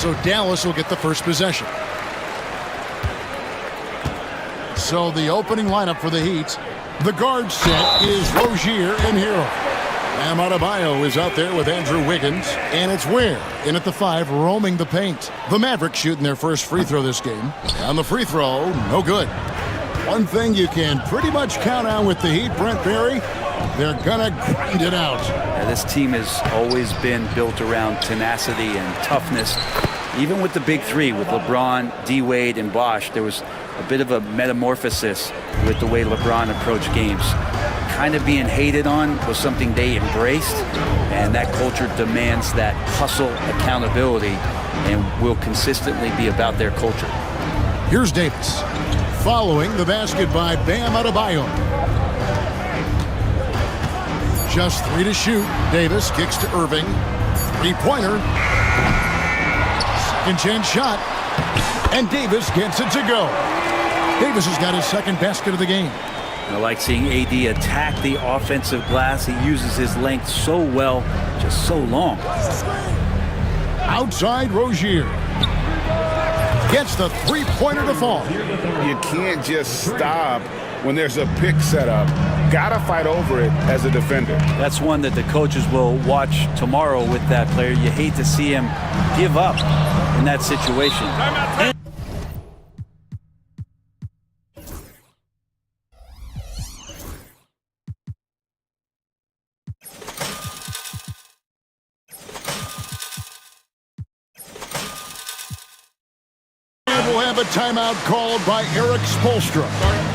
So Dallas will get the first possession. So the opening lineup for the Heat. The guard set is Rozier and Hero. Bam Adebayo is out there with Andrew Wiggins. And it's Ware in at the 5, roaming the paint. The Mavericks shooting their first free throw this game. On the free throw, no good. One thing you can pretty much count on with the Heat, Brent Barry, they're gonna grind it out. Yeah, this team has always been built around tenacity and toughness. Even with the big three, with LeBron, D-Wade, and Bosh, there was a bit of a metamorphosis with the way LeBron approached games. Kind of being hated on was something they embraced, and that culture demands that hustle, accountability, and will consistently be about their culture. Here's Davis, following the basket by Bam Adebayo. Just 3 to shoot. Davis kicks to Irving. Three-pointer. Second chance shot. And Davis gets it to go. Davis has got his second basket of the game. I like seeing AD attack the offensive glass. He uses his length so well, just so long. Outside Rozier. Gets the three-pointer to fall. You can't just stop when there's a pick set up. Gotta fight over it as a defender. That's one that the coaches will watch tomorrow with that player. You hate to see him give up in that situation. We'll have a timeout called by Eric Spoelstra.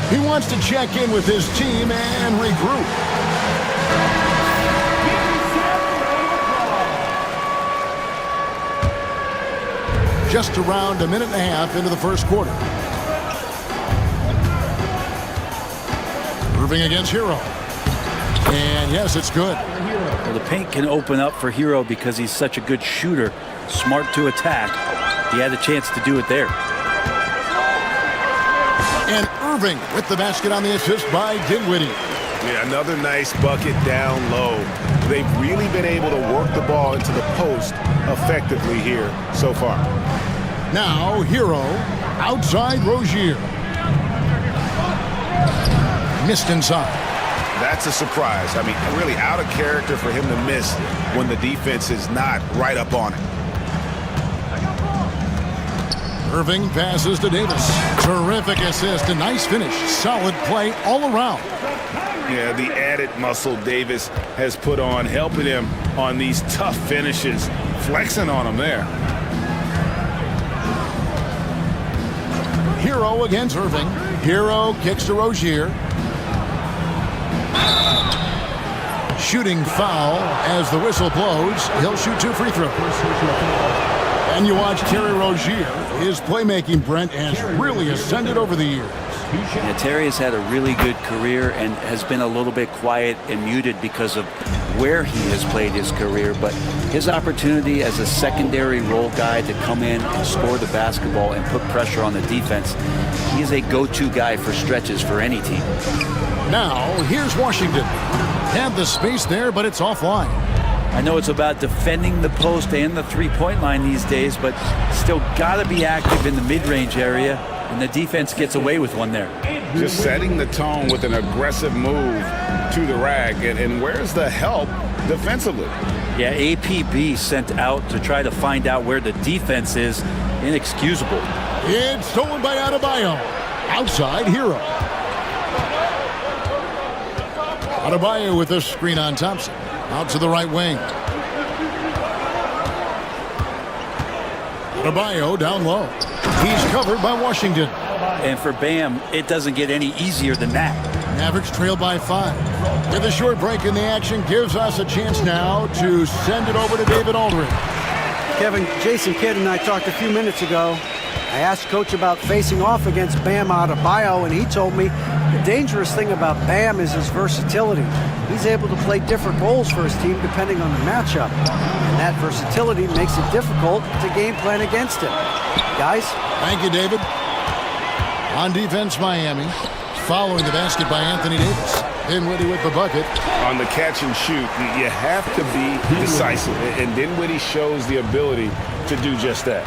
He wants to check in with his team and regroup. Just around a minute and a half into the first quarter. Irving against Hero. And yes, it's good. Well, the paint can open up for Hero because he's such a good shooter, smart to attack. He had a chance to do it there. And Irving with the basket on the assist by Dinwiddie. Yeah, another nice bucket down low. They've really been able to work the ball into the post effectively here so far. Now Hero outside Rozier. Missed inside. That's a surprise. I mean, really out of character for him to miss when the defense is not right up on it. Irving passes to Davis. Terrific assist, a nice finish. Solid play all around. Yeah, the added muscle Davis has put on, helping him on these tough finishes. Flexing on him there. Hero against Irving. Hero kicks to Rozier. Shooting foul as the whistle blows. He'll shoot 2 free throws. And you watch Terry Rozier. His playmaking, Brent, has really ascended over the years. Yeah, Terry has had a really good career and has been a little bit quiet and muted because of where he has played his career. But his opportunity as a secondary role guy to come in and score the basketball and put pressure on the defense, he's a go-to guy for stretches for any team. Now, here's Washington. Had the space there, but it's offline. I know it's about defending the post and the three-point line these days, but still got to be active in the mid-range area, and the defense gets away with one there. Just setting the tone with an aggressive move to the rack, and where's the help defensively? Yeah, APB sent out to try to find out where the defense is. Inexcusable. It's stolen by Adebayo. Outside, Hero. Adebayo with a screen on Thompson. Out to the right wing. Adebayo down low. He's covered by Washington. And for Bam, it doesn't get any easier than that. Mavericks trail by 5. With a short break in the action gives us a chance now to send it over to David Aldridge. Kevin, Jason Kidd and I talked a few minutes ago. I asked Coach about facing off against Bam Adebayo, and he told me the dangerous thing about Bam is his versatility. He's able to play different roles for his team depending on the matchup. And that versatility makes it difficult to game plan against him. Guys? Thank you, David. On defense, Miami. Following the basket by Anthony Davis. Dinwiddie with the bucket. On the catch and shoot, you have to be decisive, and Dinwiddie shows the ability to do just that.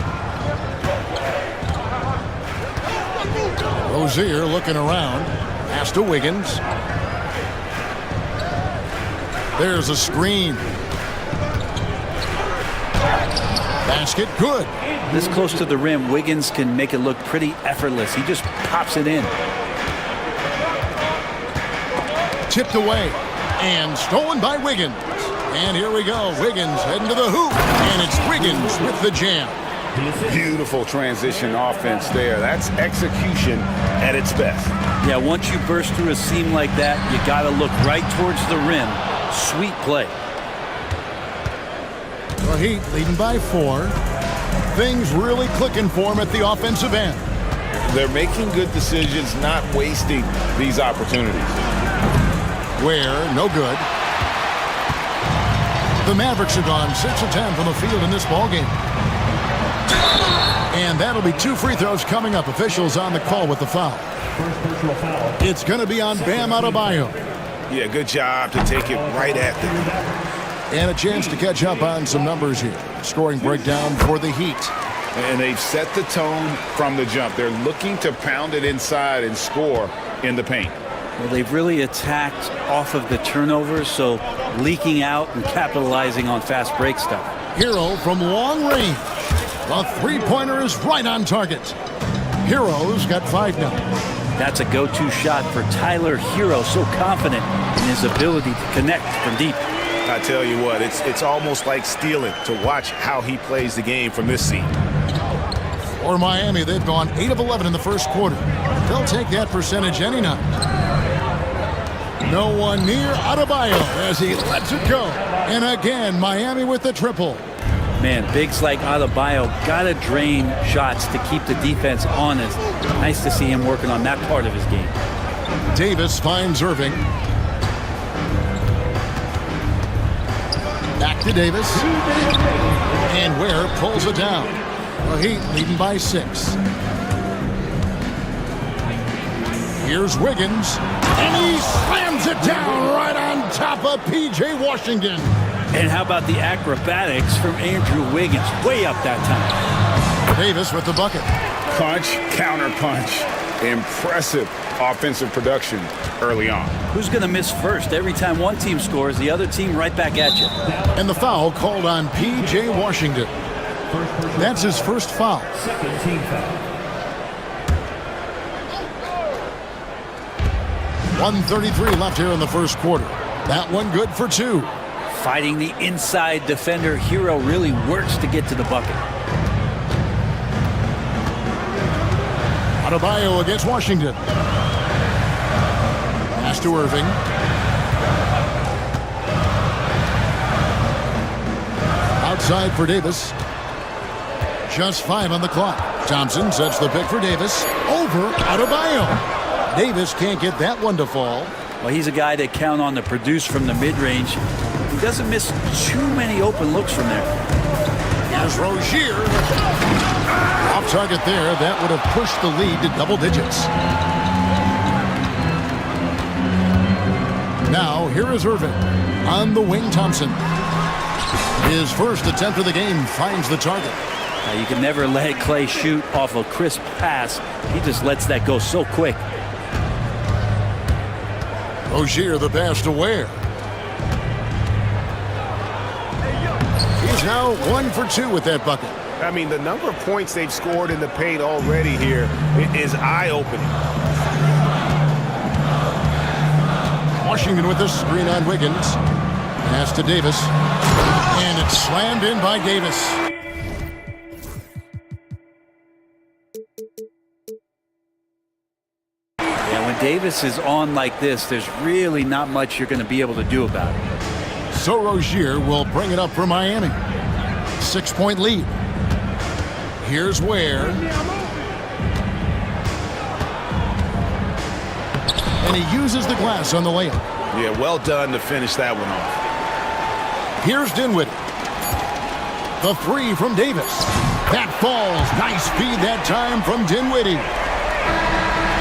Rozier looking around. Pass to Wiggins. There's a screen. Basket good. This close to the rim, Wiggins can make it look pretty effortless. He just pops it in. Tipped away and stolen by Wiggins. And here we go. Wiggins heading to the hoop. And it's Wiggins with the jam. Beautiful transition offense there. That's execution at its best. Yeah, once you burst through a seam like that, you got to look right towards the rim. Sweet play. The Heat leading by 4. Things really clicking for them at the offensive end. They're making good decisions, not wasting these opportunities. Where, no good. The Mavericks are gone 6 of 10 from the field in this ballgame. And that'll be 2 free throws coming up. Officials on the call with the foul. It's going to be on Bam Adebayo. Yeah, good job to take it right at them. And a chance to catch up on some numbers here. Scoring breakdown for the Heat. And they've set the tone from the jump. They're looking to pound it inside and score in the paint. Well, they've really attacked off of the turnovers, so leaking out and capitalizing on fast break stuff. Hero from long range. The three-pointer is right on target. Hero's got 5 now. That's a go-to shot for Tyler Hero, so confident in his ability to connect from deep. I tell you what, it's almost like stealing to watch how he plays the game from this seat. For Miami, they've gone 8 of 11 in the first quarter. They'll take that percentage any night. No one near Adebayo as he lets it go. And again, Miami with the triple. Man, bigs like Adebayo gotta drain shots to keep the defense honest. Nice to see him working on that part of his game. Davis finds Irving. Back to Davis. And Ware pulls it down. The Heat leading by 6. Here's Wiggins. And he slams it down right on top of P.J. Washington. And how about the acrobatics from Andrew Wiggins? Way up that time. Davis with the bucket. Punch, counter punch. Impressive offensive production early on. Who's going to miss first? Every time one team scores, the other team right back at you. And the foul called on P.J. Washington. That's his first foul. Second team foul. 1:33 left here in the first quarter. That one good for 2. Fighting the inside defender, Hero really works to get to the bucket. Adebayo against Washington. Pass to Irving. Outside for Davis. Just 5 on the clock. Thompson sets the pick for Davis. Over Adebayo. Davis can't get that one to fall. Well, he's a guy that count on to produce from the mid-range. He doesn't miss too many open looks from there. Here's Rozier. Off target there. That would have pushed the lead to double digits. Now, here is Irving. On the wing, Thompson. His first attempt of the game finds the target. Now, you can never let Clay shoot off a crisp pass. He just lets that go so quick. Rozier the pass to Ware. He's now 1 for 2 with that bucket. I mean, the number of points they've scored in the paint already here is eye-opening. Washington with the screen on Wiggins. Pass to Davis. And it's slammed in by Davis. Yeah, when Davis is on like this, there's really not much you're going to be able to do about it. So Rozier will bring it up for Miami. 6-point lead. Here's Ware. And he uses the glass on the layup. Yeah, well done to finish that one off. Here's Dinwiddie. The 3 from Davis. That falls. Nice feed that time from Dinwiddie.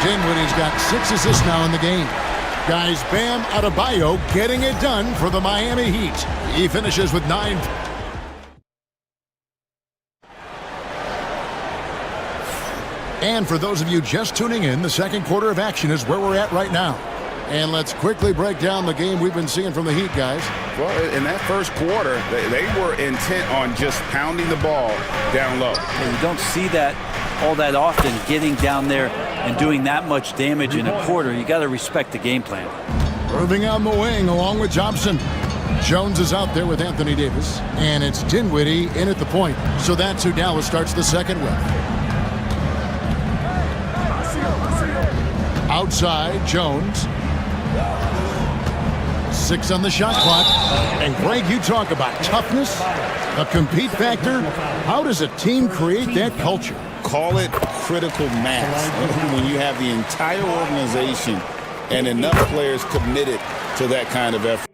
Dinwiddie's got 6 assists now in the game. Guys, Bam Adebayo getting it done for the Miami Heat. He finishes with 9. And for those of you just tuning in, the second quarter of action is where we're at right now. And let's quickly break down the game we've been seeing from the Heat, guys. Well, in that first quarter, they were intent on just pounding the ball down low. And you don't see that all that often, getting down there and doing that much damage in a quarter. You got to respect the game plan. Irving on the wing along with Thompson. Jones is out there with Anthony Davis. And it's Dinwiddie in at the point. So that's who Dallas starts the second with. Outside, Jones. 6 on the shot clock. And Greg, you talk about toughness, a compete factor. How does a team create that culture? Call it critical mass. When you have the entire organization and enough players committed to that kind of effort.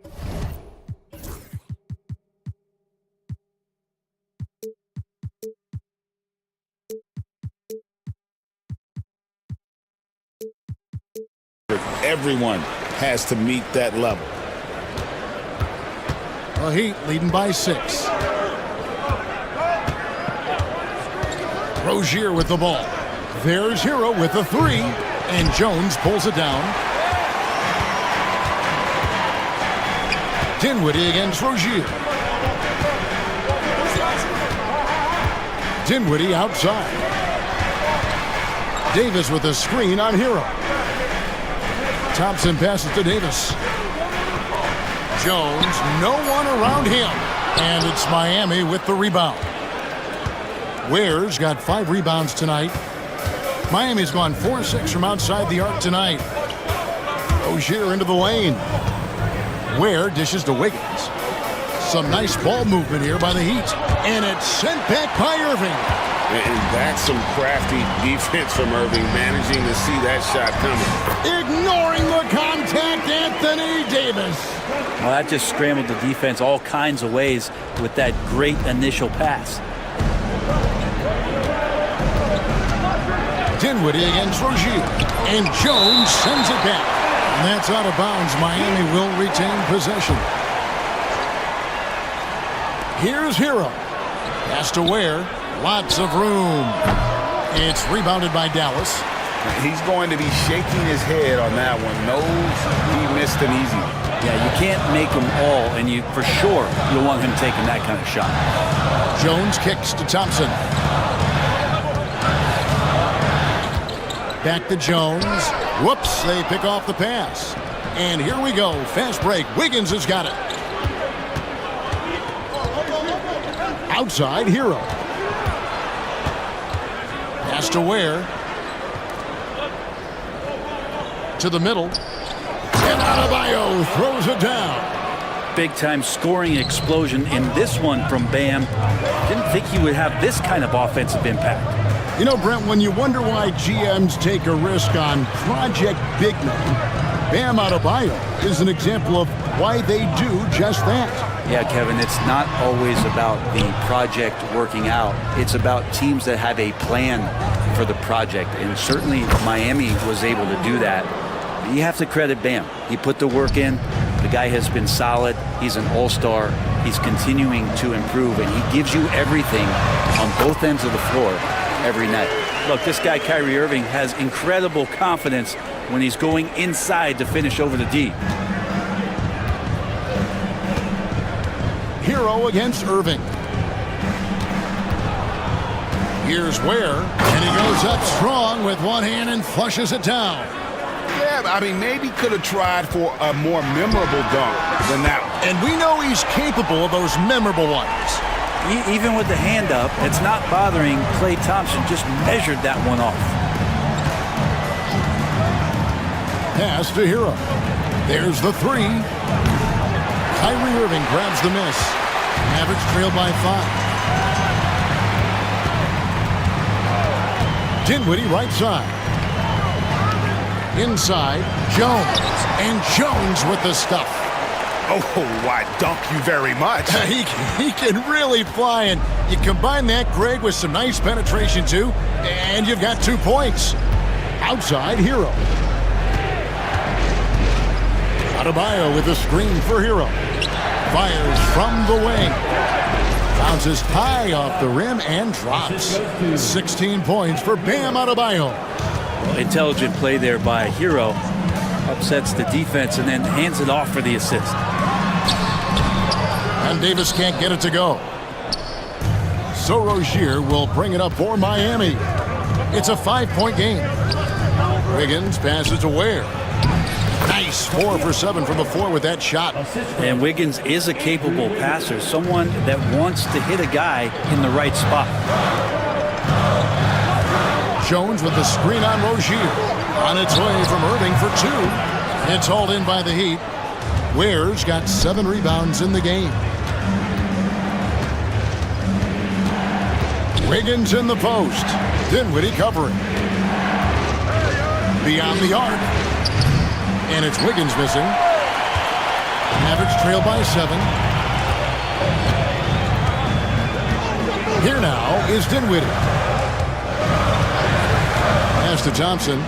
Everyone has to meet that level. The Heat leading by 6. Rozier with the ball. There's Hero with the 3. And Jones pulls it down. Dinwiddie against Rozier. Dinwiddie outside. Davis with a screen on Hero. Thompson passes to Davis. Jones, no one around him. And it's Miami with the rebound. Ware's got 5 rebounds tonight. Miami's gone 4-6 from outside the arc tonight. Rozier into the lane. Ware dishes to Wiggins. Some nice ball movement here by the Heat. And it's sent back by Irving. And that's some crafty defense from Irving, managing to see that shot coming. Ignoring the contact, Anthony Davis. Well, that just scrambled the defense all kinds of ways with that great initial pass. Dinwiddie against Rozier. And Jones sends it back. And that's out of bounds. Miami will retain possession. Here's Hero. Pass to Ware. Lots of room. It's rebounded by Dallas. He's going to be shaking his head on that one. Knows he missed an easy one. Yeah, you can't make them all, and you for sure you'll want him taking that kind of shot. Jones kicks to Thompson. Back to Jones. Whoops, they pick off the pass. And here we go. Fast break. Wiggins has got it. Outside, Hero. Pass to Ware. To the middle. And Adebayo throws it down. Big-time scoring explosion in this one from Bam. Didn't think he would have this kind of offensive impact. You know, Brent, when you wonder why GMs take a risk on project big men, Bam Adebayo is an example of why they do just that. Yeah, Kevin, it's not always about the project working out. It's about teams that have a plan for the project, and certainly Miami was able to do that. You have to credit Bam. He put the work in. The guy has been solid. He's an all-star. He's continuing to improve, and he gives you everything on both ends of the floor every night. Look, this guy, Kyrie Irving, has incredible confidence when he's going inside to finish over the D. Hero against Irving. Here's Ware, and he goes up strong with one hand and flushes it down. Yeah, I mean, maybe could have tried for a more memorable dunk than that one. And we know he's capable of those memorable ones. Even with the hand up, it's not bothering Klay Thompson. Just measured that one off. Pass to Hero. There's the 3. Kyrie Irving grabs the miss. Mavericks trail by 5. Dinwiddie right side. Inside, Jones. And Jones with the stuff. Oh, why, dunk you very much. He can really fly, and you combine that, Greg, with some nice penetration, too, and you've got 2 points. Outside, Hero. Adebayo with the screen for Hero. Fires from the wing. Bounces high off the rim and drops. 16 points for Bam Adebayo. Intelligent play there by Hero. Upsets the defense and then hands it off for the assist. And Davis can't get it to go. So Rozier will bring it up for Miami. It's a 5-point game. Wiggins passes to Ware. Nice 4 for 7 from the floor with that shot. And Wiggins is a capable passer, someone that wants to hit a guy in the right spot. Jones with the screen on Rozier. On its way from Irving for 2. It's hauled in by the Heat. Ware's got 7 rebounds in the game. Wiggins in the post. Dinwiddie covering. Beyond the arc. And it's Wiggins missing. Mavericks trail by 7. Here now is Dinwiddie. Pass to Thompson.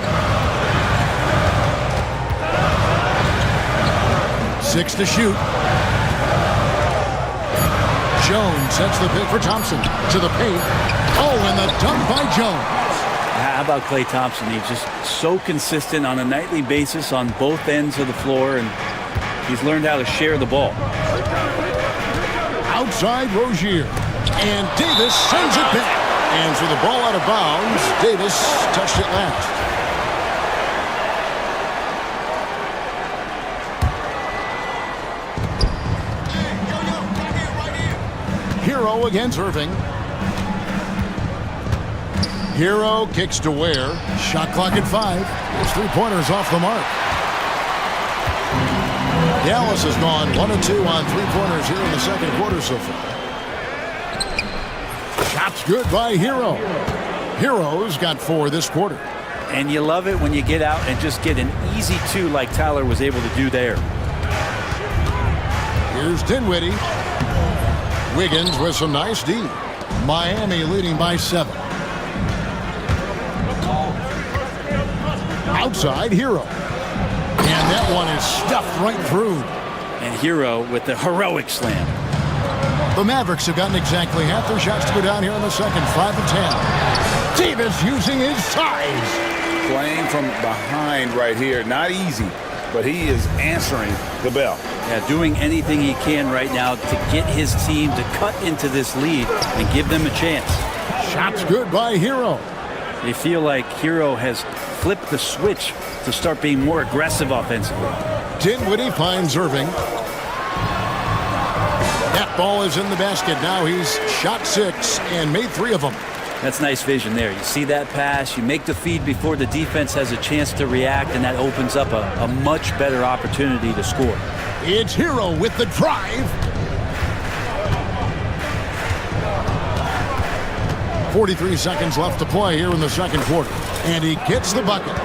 6 to shoot. Jones sets the pick for Thompson. To the paint. Oh, and the dunk by Jones. How about Klay Thompson? He's just so consistent on a nightly basis on both ends of the floor, and he's learned how to share the ball. Outside Rozier. And Davis sends it back. And so the ball out of bounds. Davis touched it last. Hero against Irving. Hero kicks to Ware. Shot clock at 5. His 3-pointers off the mark. Dallas has gone 1 of 2 on 3-pointers here in the second quarter so far. Shots good by Hero. Hero's got 4 this quarter. And you love it when you get out and just get an easy 2 like Tyler was able to do there. Here's Dinwiddie. Wiggins with some nice D. Miami leading by 7. Outside Hero. And that one is stuffed right through. And Hero with the heroic slam. The Mavericks have gotten exactly half their shots to go down here in the second. 5 of 10. Davis using his size. Playing from behind right here. Not easy, but he is answering the bell. Yeah, doing anything he can right now to get his team to cut into this lead and give them a chance. Shots good by Hero. They feel like Hero has flipped the switch to start being more aggressive offensively. Dinwiddie finds Irving. That ball is in the basket. Now he's shot 6 and made 3 of them. That's nice vision there. You see that pass, you make the feed before the defense has a chance to react, and that opens up a much better opportunity to score. It's Hero with the drive. 43 seconds left to play here in the second quarter. And he gets the bucket.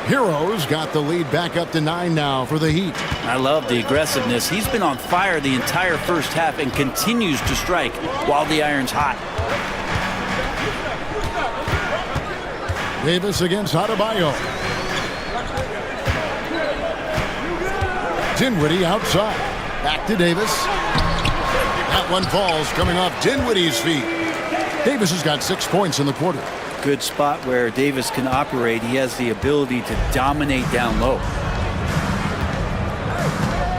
Hero's got the lead back up to 9 now for the Heat. I love the aggressiveness. He's been on fire the entire first half and continues to strike while the iron's hot. Davis against Adebayo. Dinwiddie outside. Back to Davis. That one falls coming off Dinwiddie's feet. Davis has got 6 points in the quarter. Good spot where Davis can operate. He has the ability to dominate down low.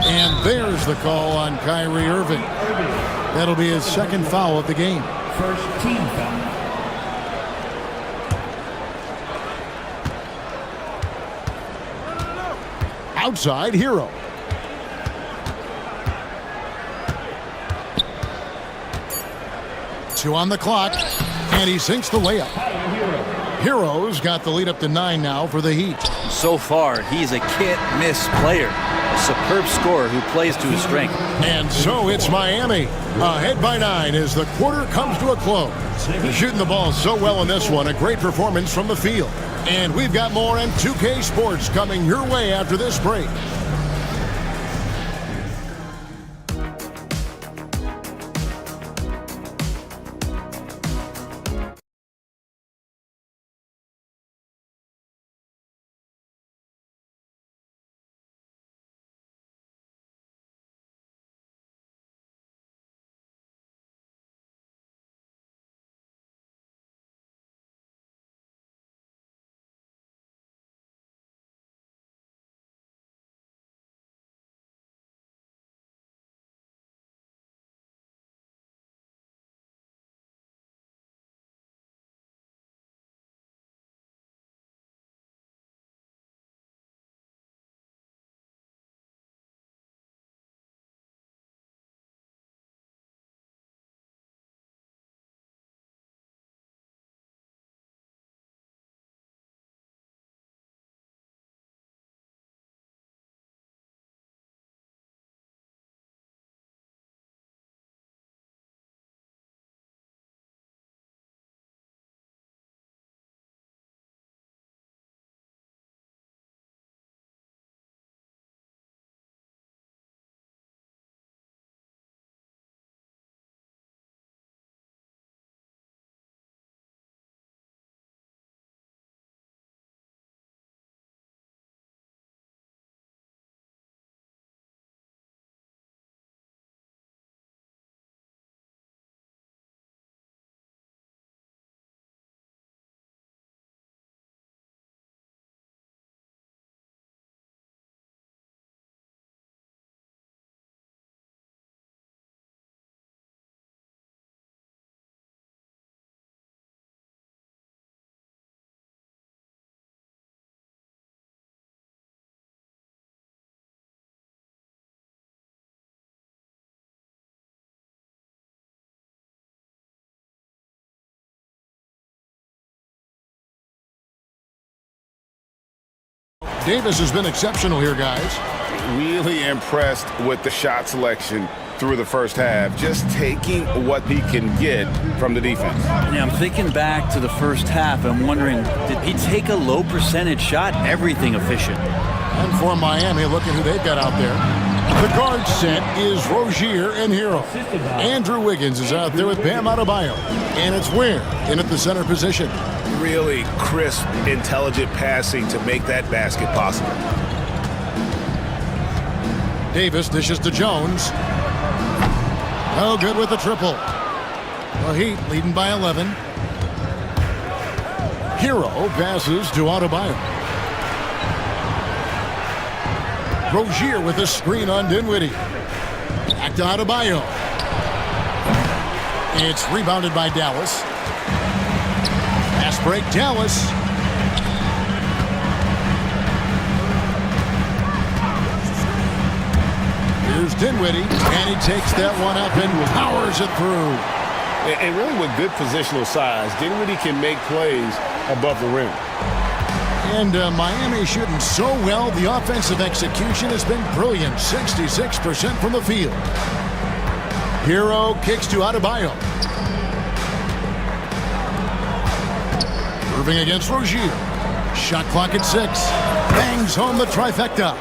And there's the call on Kyrie Irving. That'll be his second foul of the game. First team foul. Outside Hero. Two on the clock, and he sinks the layup. Hero's got the lead up to 9 now for the Heat. So far, he's a can't-miss player. A superb scorer who plays to his strength. And so it's Miami, ahead by 9 as the quarter comes to a close. They're shooting the ball so well in this one, a great performance from the field. And we've got more M2K Sports coming your way after this break. Davis has been exceptional here, guys. Really impressed with the shot selection through the first half, just taking what he can get from the defense. Yeah, I'm thinking back to the first half. I'm wondering, did he take a low percentage shot? Everything efficient. And for Miami, look at who they've got out there. The guard set is Rozier and Hero. Andrew Wiggins is out there with Bam Adebayo. And it's Ware in at the center position. Really crisp, intelligent passing to make that basket possible. Davis dishes to Jones. No good with the triple. The Heat leading by 11. Hero passes to Adebayo. Rozier with a screen on Dinwiddie. Back to Adebayo. It's rebounded by Dallas. Fast break, Dallas. Here's Dinwiddie, and he takes that one up and powers it through. And really with good positional size, Dinwiddie can make plays above the rim. And Miami shooting so well, the offensive execution has been brilliant. 66% from the field. Hero kicks to Adebayo. Irving against Rozier. Shot clock at 6. Bangs home the trifecta.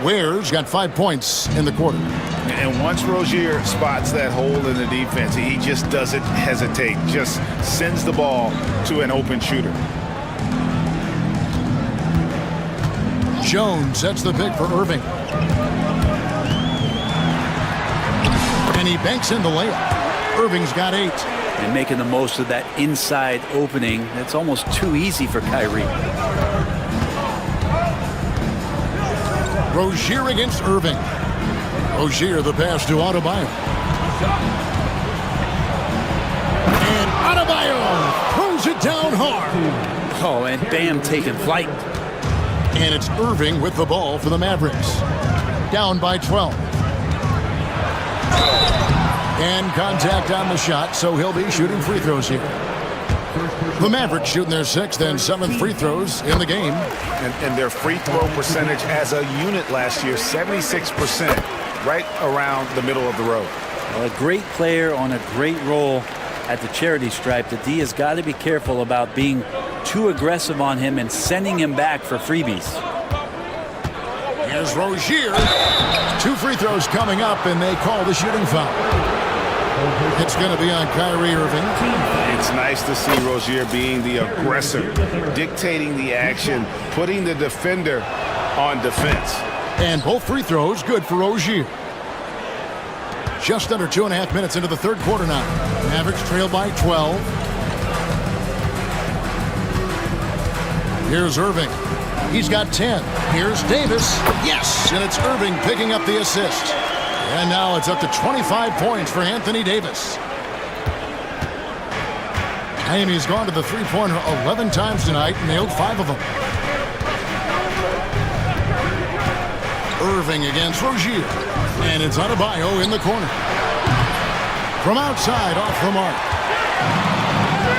Ware's got 5 points in the quarter. And once Rozier spots that hole in the defense, he just doesn't hesitate, just sends the ball to an open shooter. Jones sets the pick for Irving. And he banks in the layup. Irving's got 8. And making the most of that inside opening. It's almost too easy for Kyrie. Rozier against Irving. Rozier the pass to Adebayo. And Adebayo throws it down hard. Oh, and Bam taking flight. And it's Irving with the ball for the Mavericks. Down by 12. And contact on the shot, so he'll be shooting free throws here. The Mavericks shooting their 6th and 7th free throws in the game. And their free throw percentage as a unit last year, 76%, right around the middle of the road. Well, a great player on a great role at the charity stripe. The D has got to be careful about being too aggressive on him and sending him back for freebies. Here's Rozier. 2 free throws coming up, and they call the shooting foul. It's going to be on Kyrie Irving. It's nice to see Rozier being the aggressor, dictating the action, putting the defender on defense. And both free throws good for Rozier. Just under 2.5 minutes into the third quarter now. Mavericks trail by 12. Here's Irving. He's got 10. Here's Davis. Yes, and it's Irving picking up the assist. And now it's up to 25 points for Anthony Davis. Miami's gone to the three-pointer 11 times tonight, nailed 5 of them. Irving against Rozier. And it's Adebayo in the corner. From outside, off the mark.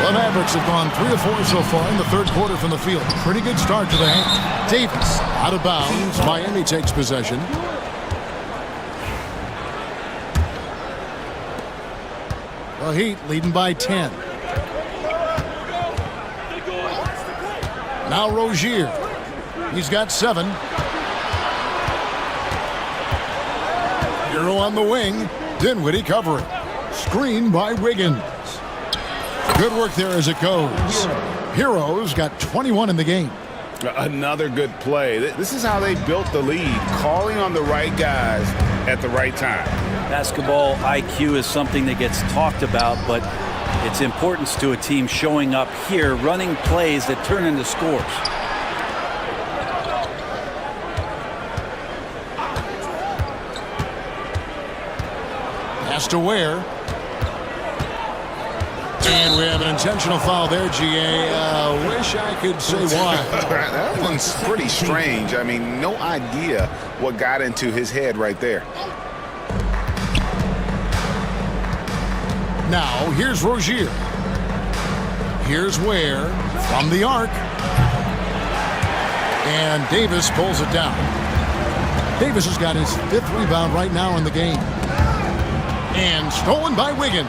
The Mavericks have gone 3 of 4 so far in the third quarter from the field. Pretty good start to the hand. Davis out of bounds. Miami takes possession. The Heat leading by 10. Now Rozier. He's got 7. Hero on the wing. Dinwiddie covering. Screen by Wiggins. Good work there as it goes. Hero's got 21 in the game. Another good play. This is how they built the lead, calling on the right guys at the right time. Basketball IQ is something that gets talked about, but its importance to a team showing up here, running plays that turn into scores. Pass to Ware. And we have an intentional foul there, GA. Wish I could say why. That one's pretty strange. I mean, no idea what got into his head right there. Now, here's Rozier. Here's Ware from the arc. And Davis pulls it down. Davis has got his 5th rebound right now in the game. And stolen by Wiggins.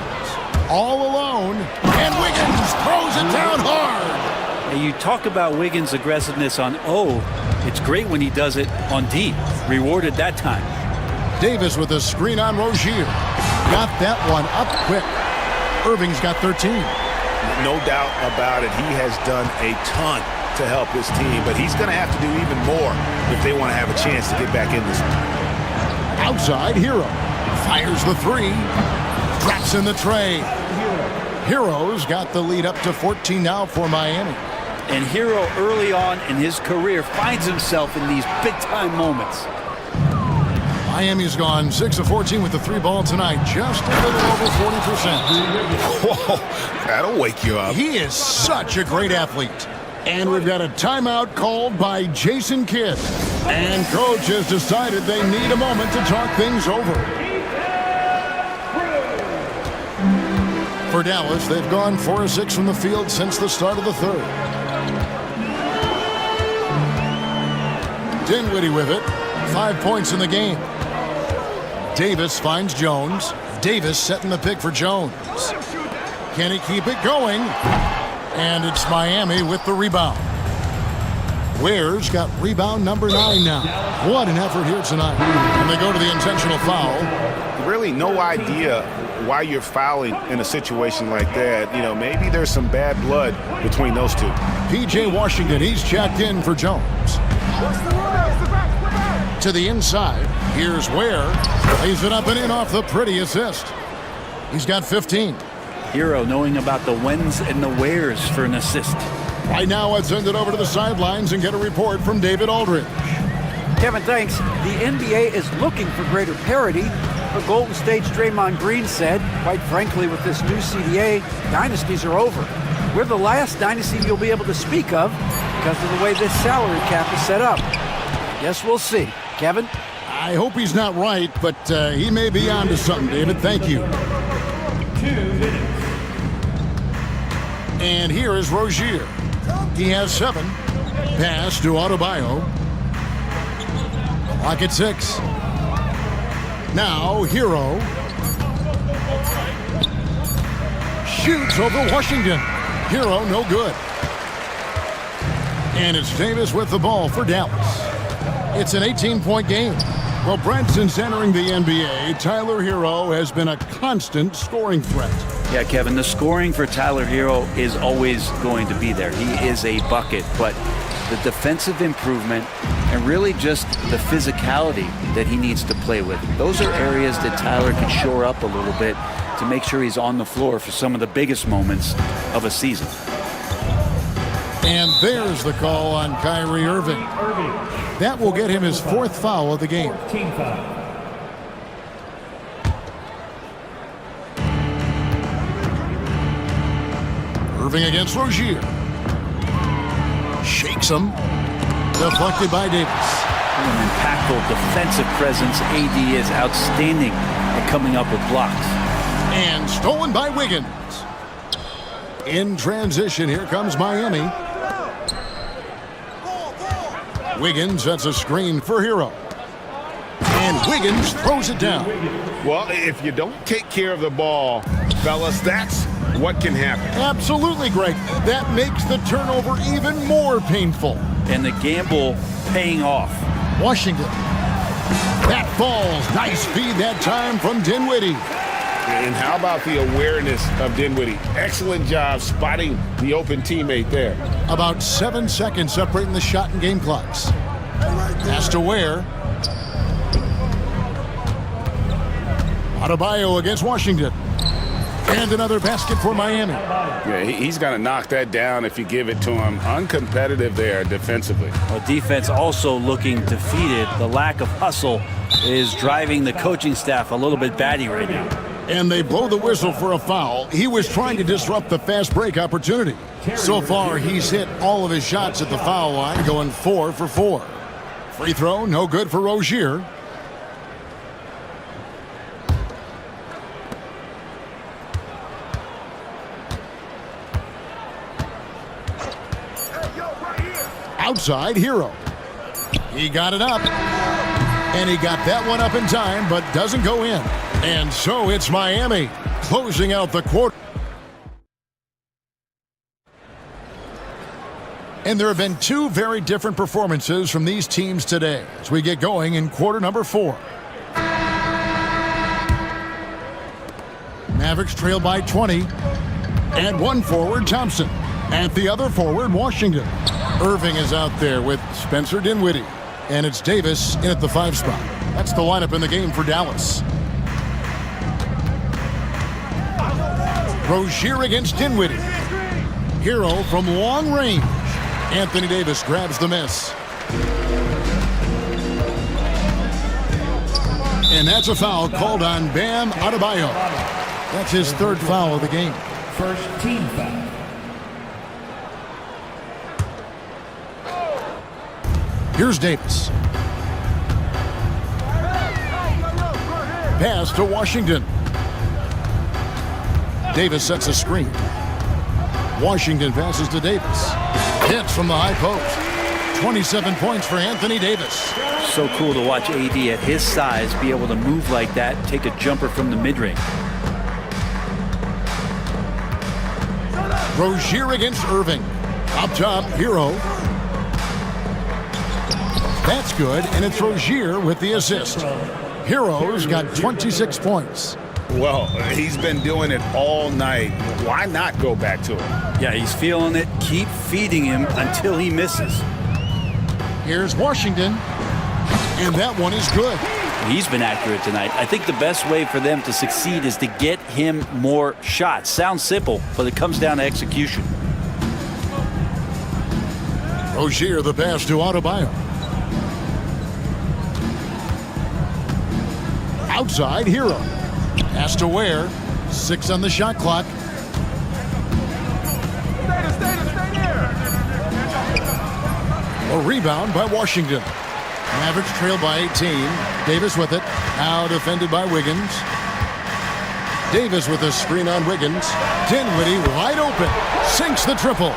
All alone. And Wiggins throws it down hard. And you talk about Wiggins' aggressiveness on O. It's great when he does it on D. Rewarded that time. Davis with a screen on Rozier. Got that one up quick. Irving's got 13. No doubt about it. He has done a ton to help his team, but he's going to have to do even more if they want to have a chance to get back in this one. Outside, Hero fires the 3. Drops in the tray. Hero's got the lead up to 14 now for Miami. And Hero early on in his career finds himself in these big-time moments. Miami's gone 6 of 14 with the 3 ball tonight, just a little over 40%. Whoa, that'll wake you up. He is such a great athlete. And we've got a timeout called by Jason Kidd. And coach has decided they need a moment to talk things over. For Dallas, they've gone 4 of 6 from the field since the start of the 3rd. Dinwiddie with it. 5 points in the game. Davis finds Jones. Davis setting the pick for Jones. Can he keep it going? And it's Miami with the rebound. Ware's got rebound number 9 now. What an effort here tonight. And they go to the intentional foul. Really no idea why you're fouling in a situation like that. You know, maybe there's some bad blood between those two. P.J. Washington, he's checked in for Jones. To the inside, here's Ware. Lays it up and in off the pretty assist. He's got 15. Hero knowing about the whens and the wheres for an assist. Right now, let's send it over to the sidelines and get a report from David Aldridge. Kevin, thanks. The NBA is looking for greater parity, but Golden State's Draymond Green said, quite frankly, with this new CBA, dynasties are over. We're the last dynasty you'll be able to speak of because of the way this salary cap is set up. I guess we'll see. Kevin? I hope he's not right, but he may be onto something, David. Thank you. 2 minutes. And here is Rozier. He has 7. Pass to Adebayo. Clock at 6. Now, Hero. Shoots over Washington. Hero, no good. And it's Davis with the ball for Dallas. It's an 18-point game. Well, Brent, since entering the NBA, Tyler Hero has been a constant scoring threat. Yeah, Kevin, the scoring for Tyler Hero is always going to be there. He is a bucket, but the defensive improvement and really just the physicality that he needs to play with, those are areas that Tyler can shore up a little bit to make sure he's on the floor for some of the biggest moments of a season. And there's the call on Kyrie Irving. That will get him his 4th foul of the game. 14 foul. Irving against Rozier. Shakes him. Deflected by Davis. An impactful defensive presence. AD is outstanding at coming up with blocks. And stolen by Wiggins. In transition, here comes Miami. Wiggins sets a screen for Hero. And Wiggins throws it down. Well, if you don't take care of the ball, fellas, that's what can happen. Absolutely, Greg. That makes the turnover even more painful. And the gamble paying off. Washington. That falls. Nice feed that time from Dinwiddie. And how about the awareness of Dinwiddie? Excellent job spotting the open teammate there. About 7 seconds separating the shot and game clocks. Pass to Ware. Adebayo against Washington. And another basket for Miami. Yeah, he's going to knock that down if you give it to him. Uncompetitive there defensively. Well, defense also looking defeated. The lack of hustle is driving the coaching staff a little bit batty right now. And they blow the whistle for a foul. He was trying to disrupt the fast break opportunity. So far, he's hit all of his shots at the foul line, going 4 for 4. Free throw, no good for Rozier. Outside, Hero. He got it up. And he got that one up in time, but doesn't go in. And so it's Miami closing out the quarter. And there have been two very different performances from these teams today as we get going in quarter number 4. Mavericks trail by 20. And one forward, Thompson. At the other forward, Washington. Irving is out there with Spencer Dinwiddie. And it's Davis in at the 5 spot. That's the lineup in the game for Dallas. Rozier against Dinwiddie. Hero from long range. Anthony Davis grabs the miss. And that's a foul called on Bam Adebayo. That's his 3rd foul of the game. First team foul. Here's Davis. Pass to Washington. Davis sets a screen. Washington passes to Davis. Hits from the high post. 27 points for Anthony Davis. So cool to watch AD at his size be able to move like that, take a jumper from the mid-range. Rozier against Irving. Up top, Hero. That's good, and it's Rozier with the assist. Hero's got 26 points. Well, he's been doing it all night. Why not go back to him? Yeah, he's feeling it. Keep feeding him until he misses. Here's Washington, and that one is good. He's been accurate tonight. I think the best way for them to succeed is to get him more shots. Sounds simple, but it comes down to execution. Rozier the pass to Adebayo. Outside, Hero. Has to wear. 6 on the shot clock. A rebound by Washington. Mavericks trail by 18. Davis with it. Now defended by Wiggins. Davis with a screen on Wiggins. Dinwiddie wide open. Sinks the triple.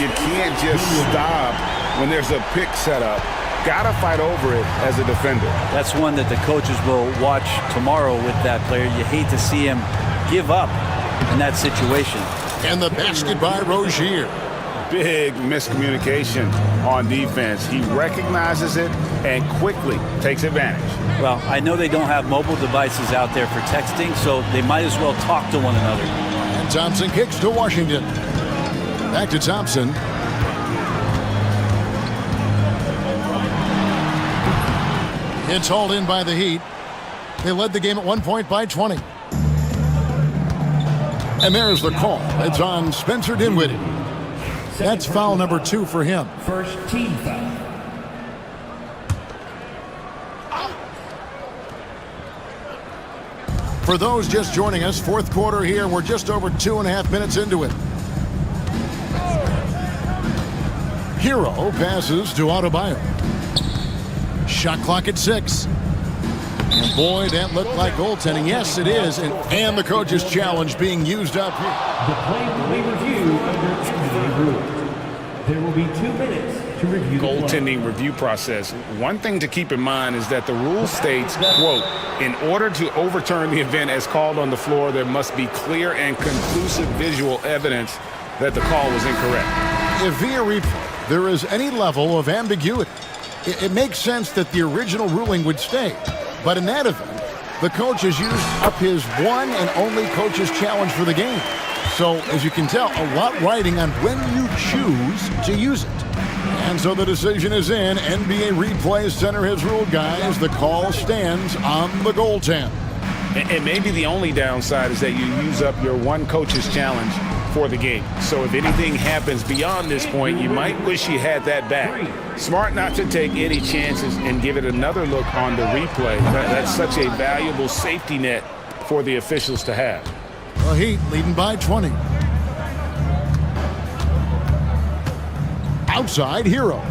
You can't just stop when there's a pick set up. Gotta fight over it as a defender. That's one that the coaches will watch tomorrow with that player. You hate to see him give up in that situation. And the basket by Rozier. Big miscommunication on defense. He recognizes it and quickly takes advantage. Well, I know they don't have mobile devices out there for texting, so they might as well talk to one another. And Thompson kicks to Washington. Back to Thompson. It's hauled in by the Heat. They led the game at 1 point by 20. And there's the call. It's on Spencer Dinwiddie. That's foul number 2 for him. First team foul. For those just joining us, 4th quarter here. We're just over 2.5 minutes into it. Hero passes to Adebayo. Shot clock at 6. And boy, that looked like goaltending. Yes, it is. And the coach's challenge being used up here. The play will be reviewed under NBA rules. There will be 2 minutes to review the play. Goaltending review process. One thing to keep in mind is that the rule states, quote, in order to overturn the event as called on the floor, there must be clear and conclusive visual evidence that the call was incorrect. If via replay there is any level of ambiguity, it makes sense that the original ruling would stay. But in that event, the coach has used up his one and only coach's challenge for the game. So, as you can tell, a lot riding on when you choose to use it. And so the decision is in. NBA Replay Center has ruled, guys. The call stands on the goaltend. And maybe the only downside is that you use up your one coach's challenge for the game. So if anything happens beyond this point, you might wish you had that back. Smart not to take any chances and give it another look on the replay. That's such a valuable safety net for the officials to have. The Heat leading by 20. Outside, Hero.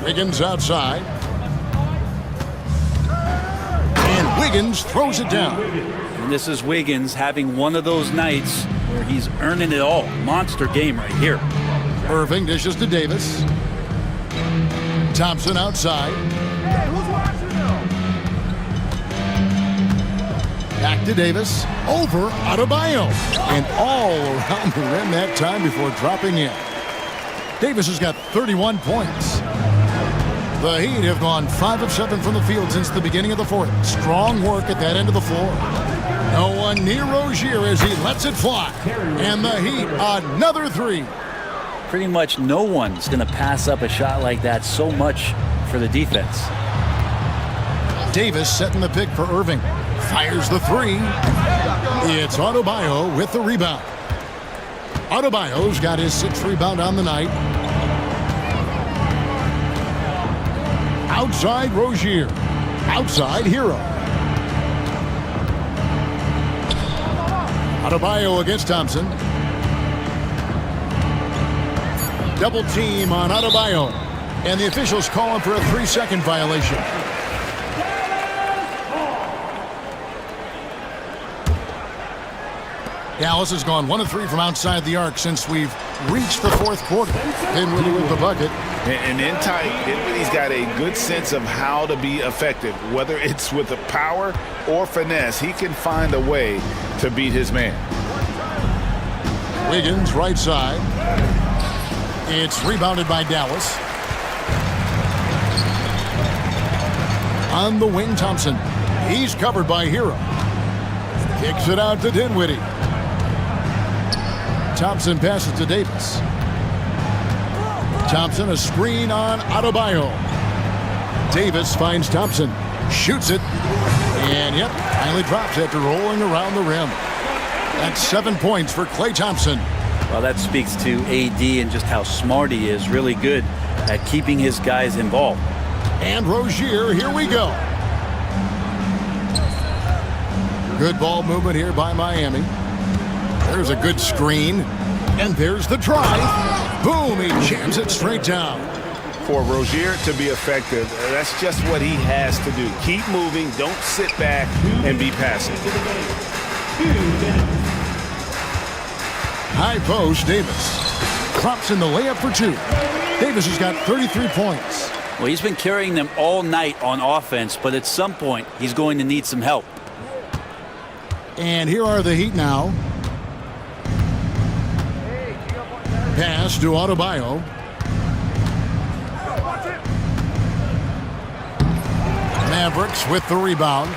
Wiggins outside. And Wiggins throws it down. And this is Wiggins having one of those nights where he's earning it all. Monster game right here. Irving dishes to Davis. Thompson outside. Back to Davis. Over Adebayo. And all around the rim that time before dropping in. Davis has got 31 points. The Heat have gone 5 of 7 from the field since the beginning of the fourth. Strong work at that end of the floor. No one near Rozier as he lets it fly. And the Heat, another three. Pretty much no one's going to pass up a shot like that so much for the defense. Davis setting the pick for Irving. Fires the three. It's Adebayo with the rebound. Adebayo's got his 6th rebound on the night. Outside Rozier. Outside Hero. Adebayo against Thompson. Double team on Adebayo. And the officials calling for a 3-second violation. Dallas has gone 1 of 3 from outside the arc since we've reached the fourth quarter. Dinwiddie with the bucket. And in tight, Dinwiddie's got a good sense of how to be effective. Whether it's with the power or finesse, he can find a way to beat his man. Wiggins right side. It's rebounded by Dallas. On the wing, Thompson. He's covered by Hero. Kicks it out to Dinwiddie. Thompson passes to Davis. Thompson, a screen on Adebayo. Davis finds Thompson. Shoots it. And, yep, finally drops after rolling around the rim. That's 7 points for Klay Thompson. Well, that speaks to AD and just how smart he is. Really good at keeping his guys involved. And Rozier, here we go. Good ball movement here by Miami. There's a good screen. And there's the drive. Boom, he jams it straight down. For Rozier to be effective, that's just what he has to do. Keep moving, don't sit back and be passive. High post, Davis. Drops in the layup for 2. Davis has got 33 points. Well, he's been carrying them all night on offense, but at some point, he's going to need some help. And here are the Heat now. Pass to Adebayo. Mavericks with the rebound.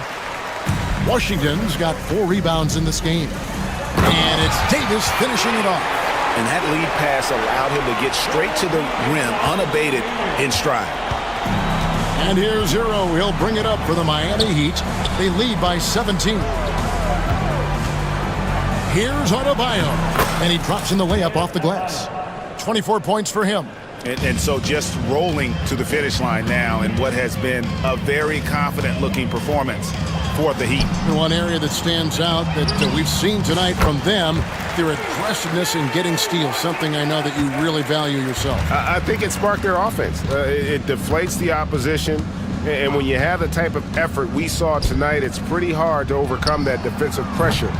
Washington's got 4 rebounds in this game. And it's Davis finishing it off. And that lead pass allowed him to get straight to the rim, unabated in stride. And here's Hero. He'll bring it up for the Miami Heat. They lead by 17. Here's Adebayo. And he drops in the layup off the glass. 24 points for him. And so just rolling to the finish line now in what has been a very confident-looking performance for the Heat. One area that stands out that we've seen tonight from them, their aggressiveness in getting steals, something I know that you really value yourself. I think it sparked their offense. It deflates the opposition. And when you have the type of effort we saw tonight, it's pretty hard to overcome that defensive pressure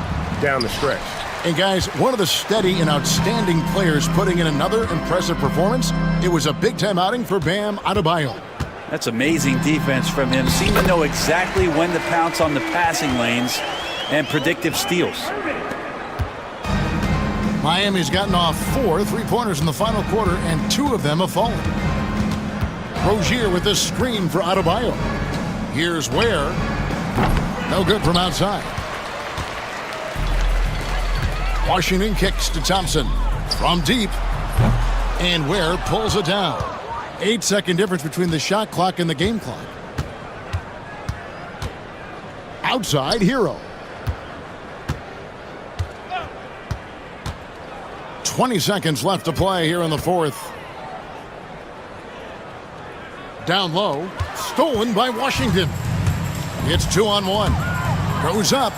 down the stretch. And guys, one of the steady and outstanding players putting in another impressive performance, it was a big-time outing for Bam Adebayo. That's amazing defense from him. Seemed to know exactly when to pounce on the passing lanes and predictive steals. Miami's gotten off 4 3-pointers in the final quarter, and 2 of them have fallen. Rozier with this screen for Adebayo. Here's Ware. No good from outside. Washington kicks to Thompson from deep. And Ware pulls it down. 8-second difference between the shot clock and the game clock. Outside, Hero. 20 seconds left to play here in the fourth. Down low. Stolen by Washington. It's 2-on-1. Goes up.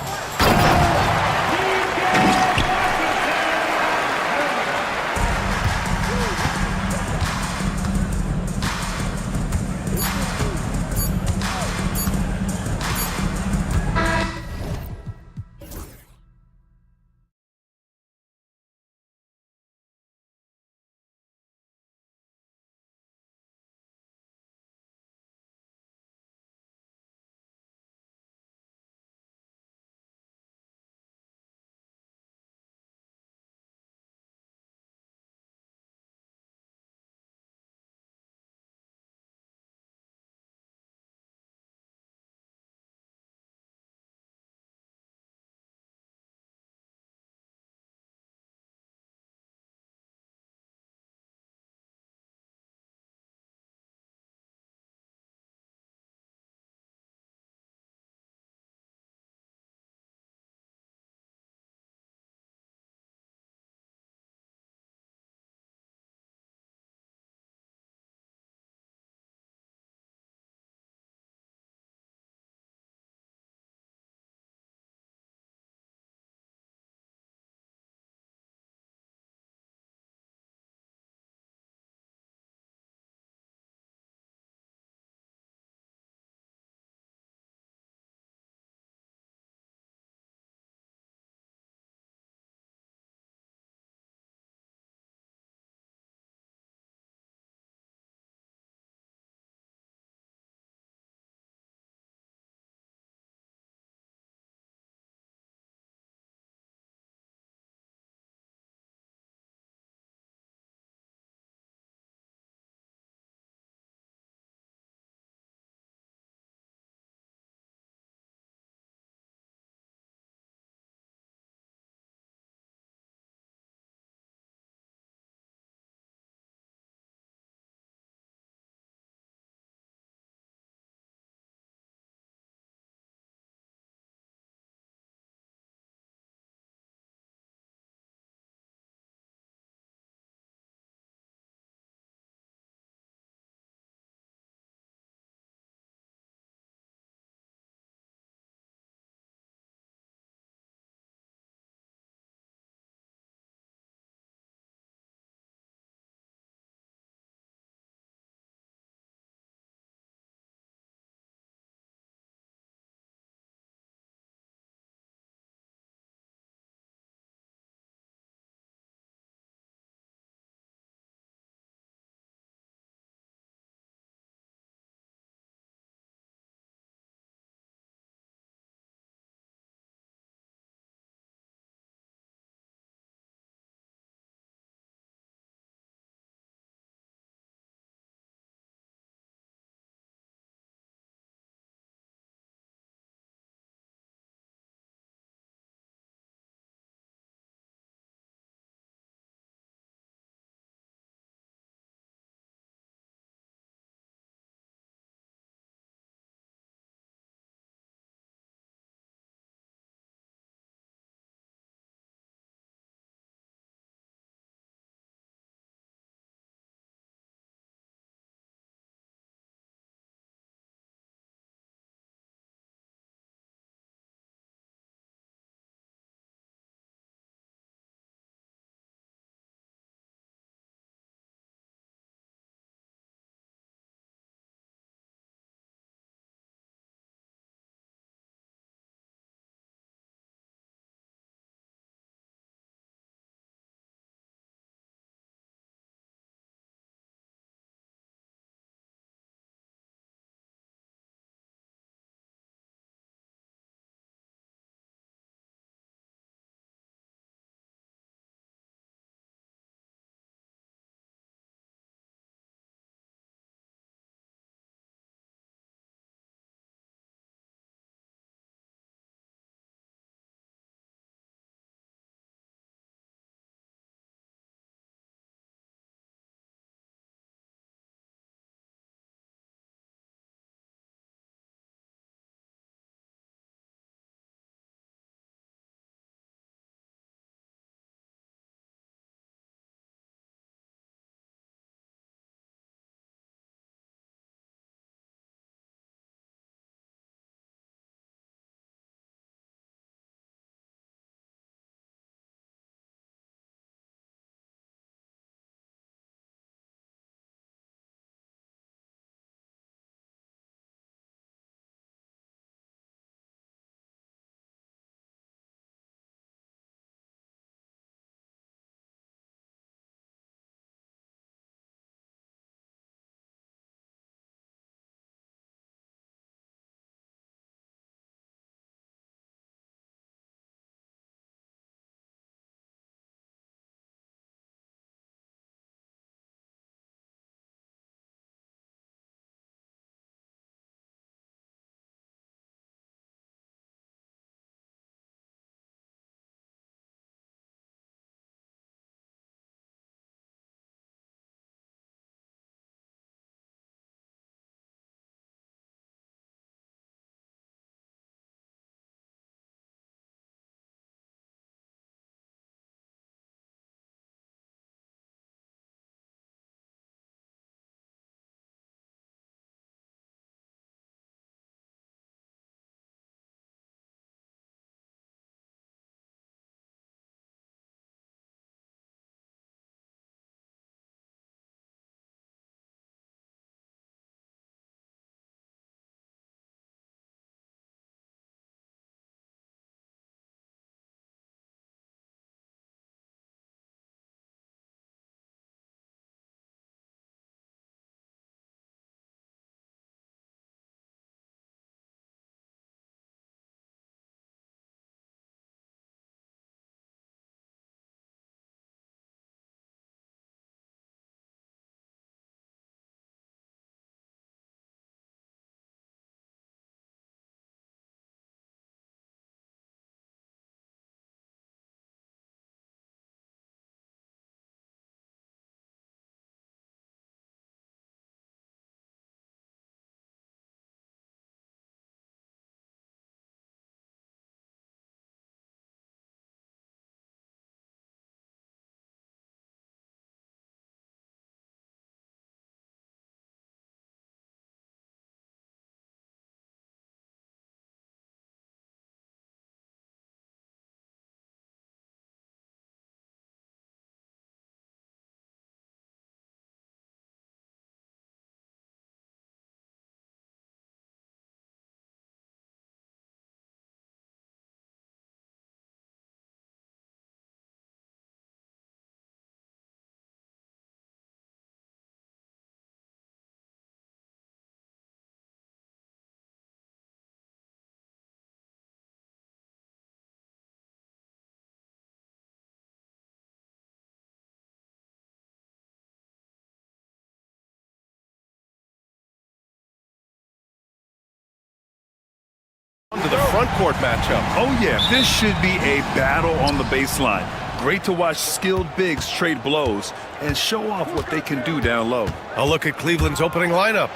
To the front court matchup. Oh yeah, this should be a battle on the baseline. Great to watch skilled bigs trade blows and show off what they can do down low. A look at Cleveland's opening lineup.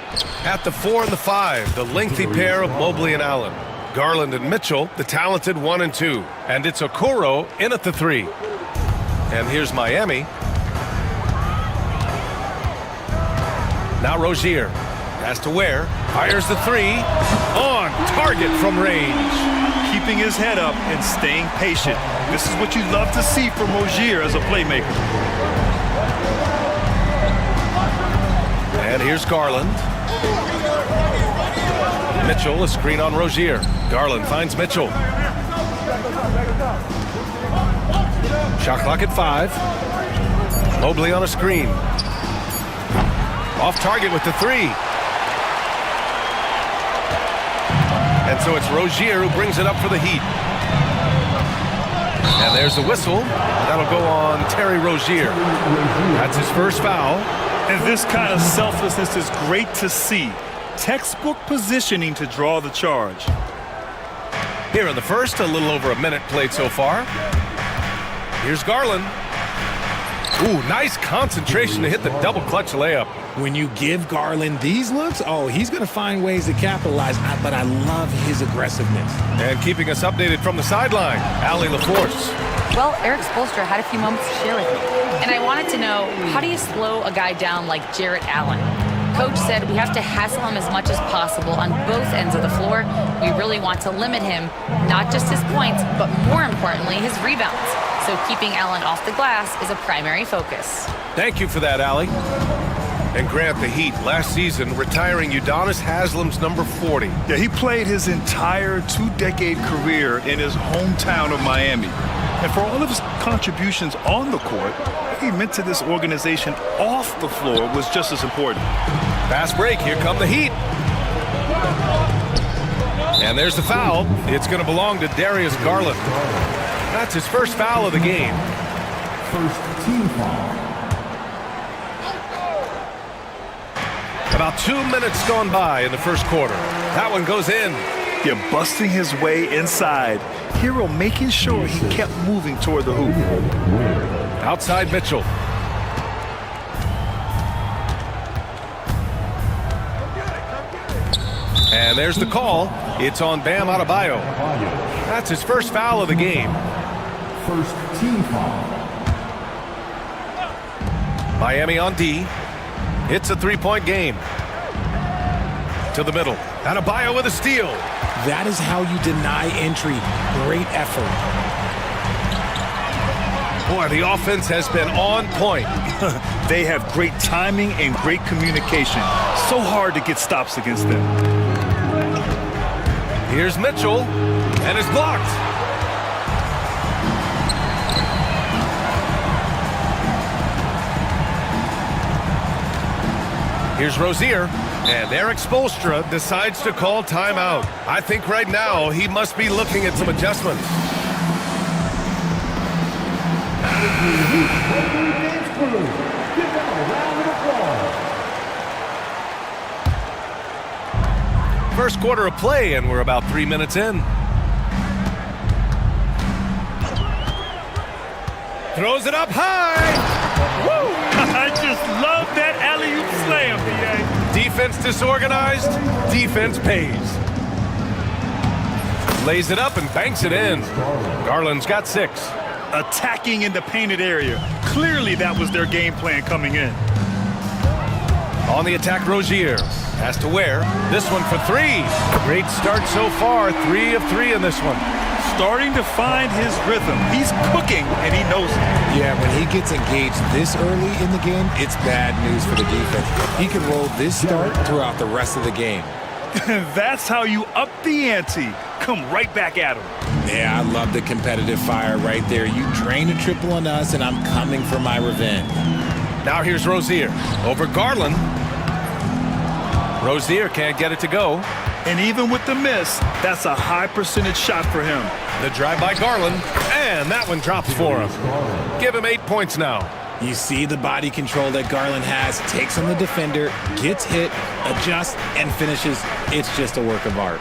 At the 4 and the 5, the lengthy pair of Mobley and Allen. Garland and Mitchell, the talented 1 and 2. And it's Okoro in at the 3. And here's Miami. Now Rozier. Has to Ware. Fires the 3. On target from range. Keeping his head up and staying patient. This is what you love to see from Rozier as a playmaker. And here's Garland. Mitchell, a screen on Rozier. Garland finds Mitchell. Shot clock at 5. Mobley on a screen. Off target with the 3. And so it's Rozier who brings it up for the Heat. And there's the whistle. That'll go on Terry Rozier. That's his first foul. And this kind of selflessness is great to see. Textbook positioning to draw the charge. Here in the first, a little over a minute played so far. Here's Garland. Ooh, nice concentration to hit the double clutch layup. When you give Garland these looks, oh, he's going to find ways to capitalize, but I love his aggressiveness. And keeping us updated from the sideline, Allie LaForce. Well, Eric Spoelstra had a few moments to share with me, and I wanted to know, how do you slow a guy down like Jarrett Allen? Coach said we have to hassle him as much as possible on both ends of the floor. We really want to limit him, not just his points, but more importantly, his rebounds. So keeping Allen off the glass is a primary focus. Thank you for that, Allie. And Grant, the Heat, last season, retiring Udonis Haslam's number 40. Yeah, he played his entire 2-decade career in his hometown of Miami. And for all of his contributions on the court, what he meant to this organization off the floor was just as important. Fast break, here come the Heat. And there's the foul. It's going to belong to Darius Garland. That's his first foul of the game. First team foul. About 2 minutes gone by in the first quarter. That one goes in. Yeah, busting his way inside. Hero making sure he kept moving toward the hoop. Outside Mitchell. And there's the call. It's on Bam Adebayo. That's his first foul of the game. First team foul. Miami on D. It's a 3-point game. To the middle. Adebayo with a steal. That is how you deny entry. Great effort. Boy, the offense has been on point. They have great timing and great communication. So hard to get stops against them. Here's Mitchell, and it's blocked. Here's Rozier, and Eric Spoelstra decides to call timeout. I think right now he must be looking at some adjustments. First quarter of play, and we're about 3 minutes in. Throws it up high. Woo! I just love that alley-oop slam, B.A. Defense disorganized, defense pays. Lays it up and banks it in. Garland's got 6. Attacking in the painted area. Clearly that was their game plan coming in. On the attack, Rozier. Has to Ware. This one for 3. Great start so far. 3 of 3 in this one. Starting to find his rhythm. He's cooking, and he knows it. Yeah, when he gets engaged this early in the game, it's bad news for the defense. He can roll this start throughout the rest of the game. That's how you up the ante. Come right back at him. Yeah, I love the competitive fire right there. You drain a triple on us, and I'm coming for my revenge. Now here's Rozier. Over Garland. Rozier can't get it to go. And even with the miss, that's a high percentage shot for him. The drive by Garland, and that one drops for him. Give him 8 points now. You see the body control that Garland has, takes on the defender, gets hit, adjusts, and finishes. It's just a work of art.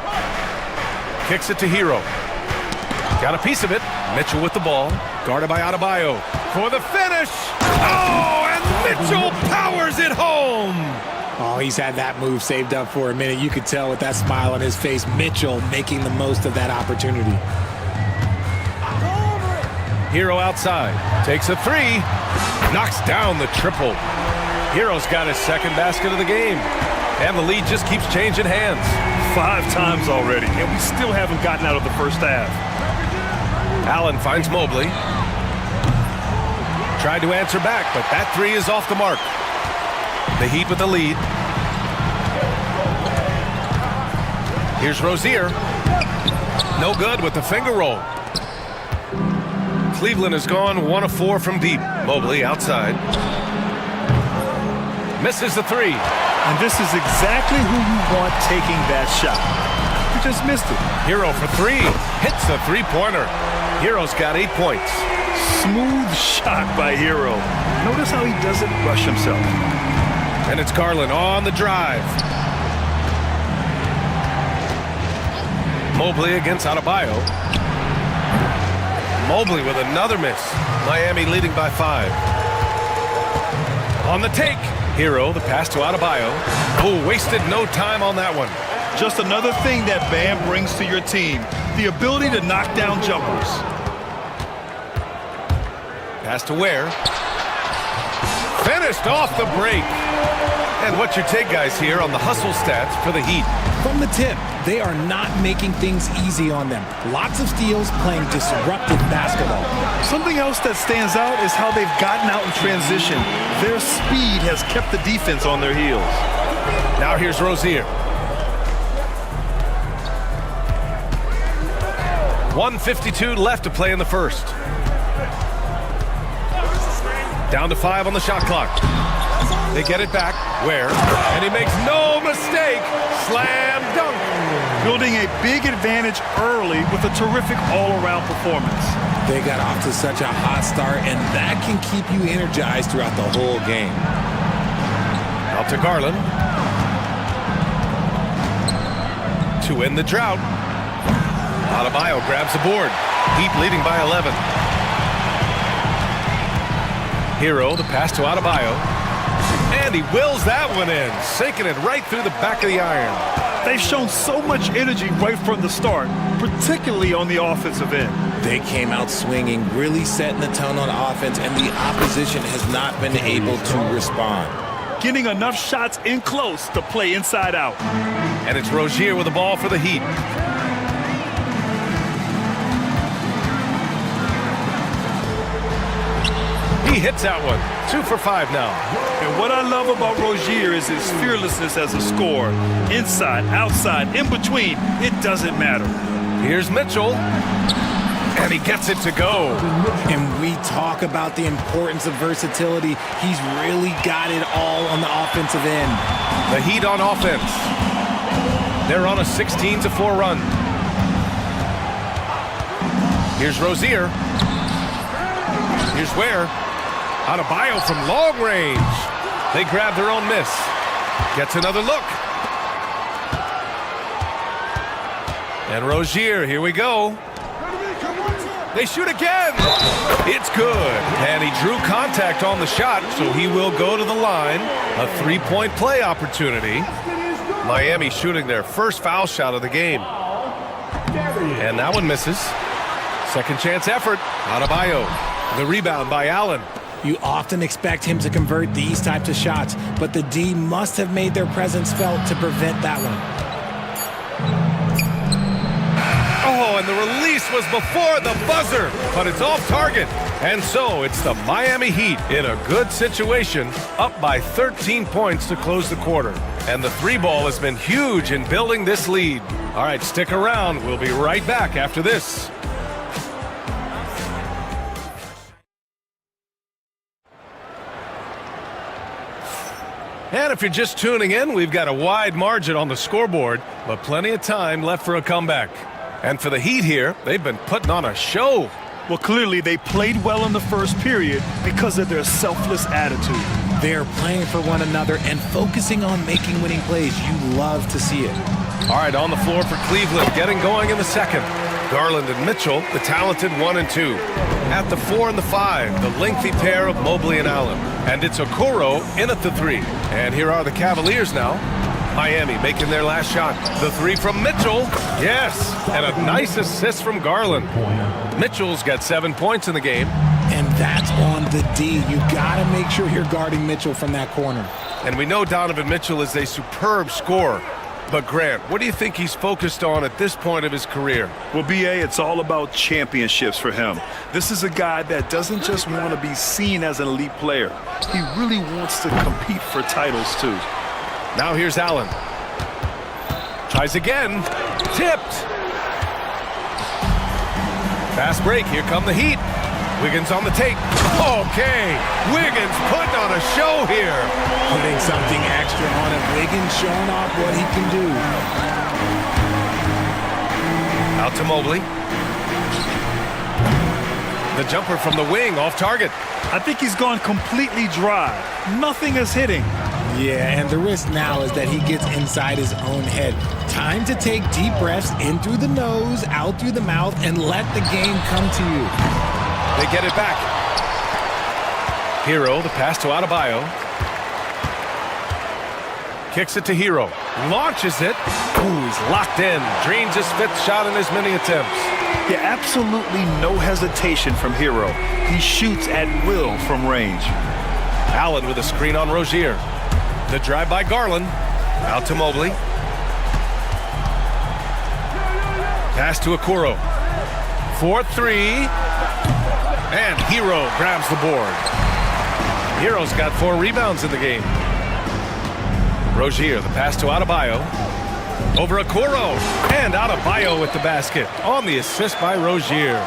Kicks it to Hero. Got a piece of it. Mitchell with the ball. Guarded by Adebayo. For the finish. Oh, and Mitchell powers it home. Oh, he's had that move saved up for a minute. You could tell with that smile on his face, Mitchell making the most of that opportunity. Hero outside. Takes a three. Knocks down the triple. Hero's got his second basket of the game. And the lead just keeps changing hands. 5 times already, and we still haven't gotten out of the first half. Allen finds Mobley. Tried to answer back, but that three is off the mark. The Heat with the lead. Here's Rozier. No good with the finger roll. Cleveland has gone 1 of 4 from deep. Mobley outside. Misses the three. And this is exactly who you want taking that shot. You just missed it. Hero for three. Hits a three-pointer. Hero's got 8 points. Smooth shot by Hero. Notice how he doesn't rush himself. And it's Garland on the drive. Mobley against Adebayo. Mobley with another miss. Miami leading by 5. On the take. Hero, the pass to Adebayo. Oh, wasted no time on that one. Just another thing that Bam brings to your team. The ability to knock down jumpers. Pass to Ware. Finished off the break. And what's your take, guys, here on the hustle stats for the Heat? From the tip, they are not making things easy on them. Lots of steals, playing disruptive basketball. Something else that stands out is how they've gotten out in transition. Their speed has kept the defense on their heels. Now here's Rozier. 1:52 left to play in the first. Down to 5 on the shot clock. They get it back. Ware. And he makes no mistake. Slam dunk. Building a big advantage early with a terrific all-around performance. They got off to such a hot start, and that can keep you energized throughout the whole game. Out to Garland. To end the drought. Adebayo grabs the board. Heat leading by 11. Hero, the pass to Adebayo. And he wills that one in, sinking it right through the back of the iron. They've shown so much energy right from the start, particularly on the offensive end. They came out swinging, really setting the tone on offense, and the opposition has not been able to respond. Getting enough shots in close to play inside out. And it's Rozier with the ball for the Heat. He hits that one. 2 for 5 now. And what I love about Rozier is his fearlessness as a scorer. Inside, outside, in between, it doesn't matter. Here's Mitchell. And he gets it to go. And we talk about the importance of versatility. He's really got it all on the offensive end. The Heat on offense. They're on a 16-4 run. Here's Rozier. Here's Ware. Adebayo from long range. They grab their own miss. Gets another look. And Rozier, here we go. They shoot again. It's good. And he drew contact on the shot, so he will go to the line. A 3-point play opportunity. Miami shooting their first foul shot of the game. And that one misses. Second chance effort. Adebayo. The rebound by Allen. You often expect him to convert these types of shots, but the D must have made their presence felt to prevent that one. Oh, and the release was before the buzzer, but it's off target. And so it's the Miami Heat in a good situation, up by 13 points to close the quarter. And the 3-ball has been huge in building this lead. All right, stick around. We'll be right back after this. And if you're just tuning in, we've got a wide margin on the scoreboard, but plenty of time left for a comeback. And for the Heat here, they've been putting on a show. Well, clearly they played well in the first period because of their selfless attitude. They're playing for one another and focusing on making winning plays. You love to see it. All right, on the floor for Cleveland, getting going in the second. Garland and Mitchell, the talented 1 and 2. At the 4 and the 5, the lengthy pair of Mobley and Allen. And it's Okoro in at the 3. And here are the Cavaliers now. Miami making their last shot. The 3 from Mitchell. Yes, and a nice assist from Garland. Mitchell's got 7 points in the game. And that's on the D. You got to make sure you're guarding Mitchell from that corner. And we know Donovan Mitchell is a superb scorer. But Grant, what do you think he's focused on at this point of his career? Well, BA, it's all about championships for him. This is a guy that doesn't just want to be seen as an elite player. He really wants to compete for titles, too. Now here's Allen. Tries again. Tipped. Fast break. Here come the Heat. Wiggins on the take. Okay. Wiggins putting on a show here. Putting something extra on it. Wiggins showing off what he can do. Out to Mobley. The jumper from the wing off target. I think he's gone completely dry. Nothing is hitting. Yeah, and the risk now is that he gets inside his own head. Time to take deep breaths in through the nose, out through the mouth, and let the game come to you. They get it back. Hero, the pass to Adebayo. Kicks it to Hero. Launches it. Ooh, he's locked in. Dreams his 5th shot in as many attempts. Yeah, absolutely no hesitation from Hero. He shoots at will from range. Allen with a screen on Rozier. The drive by Garland. Out to Mobley. Pass to Okoro. 4-3. And Hero grabs the board. Hero's got 4 rebounds in the game. Rozier, the pass to Adebayo. Over Okoro. And Adebayo with the basket. On the assist by Rozier.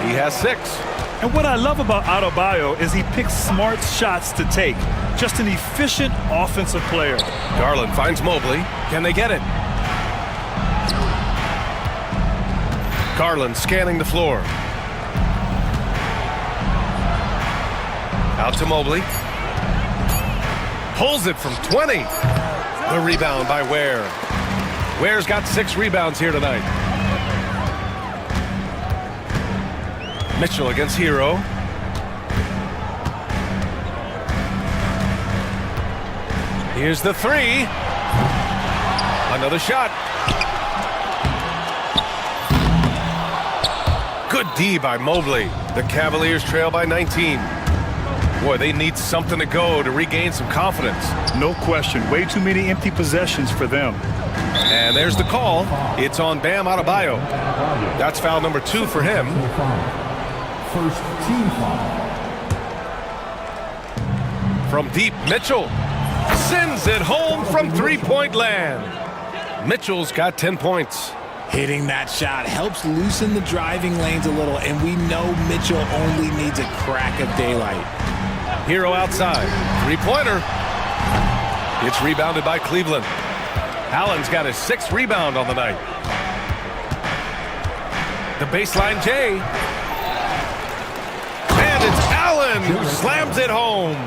He has 6. And what I love about Adebayo is he picks smart shots to take. Just an efficient offensive player. Garland finds Mobley. Can they get it? Garland scanning the floor. Out to Mobley. Pulls it from 20. The rebound by Ware. Ware's got 6 rebounds here tonight. Mitchell against Hero. Here's the 3. Another shot. Good D by Mobley. The Cavaliers trail by 19. Boy, they need something to go to regain some confidence. No question. Way too many empty possessions for them. And there's the call. It's on Bam Adebayo. That's foul number 2 for him. First team foul. From deep, Mitchell sends it home from 3-point land. Mitchell's got 10 points. Hitting that shot helps loosen the driving lanes a little, and we know Mitchell only needs a crack of daylight. Hero outside. 3-pointer. It's rebounded by Cleveland. Allen's got his 6th rebound on the night. The baseline J. And it's Allen who slams it home.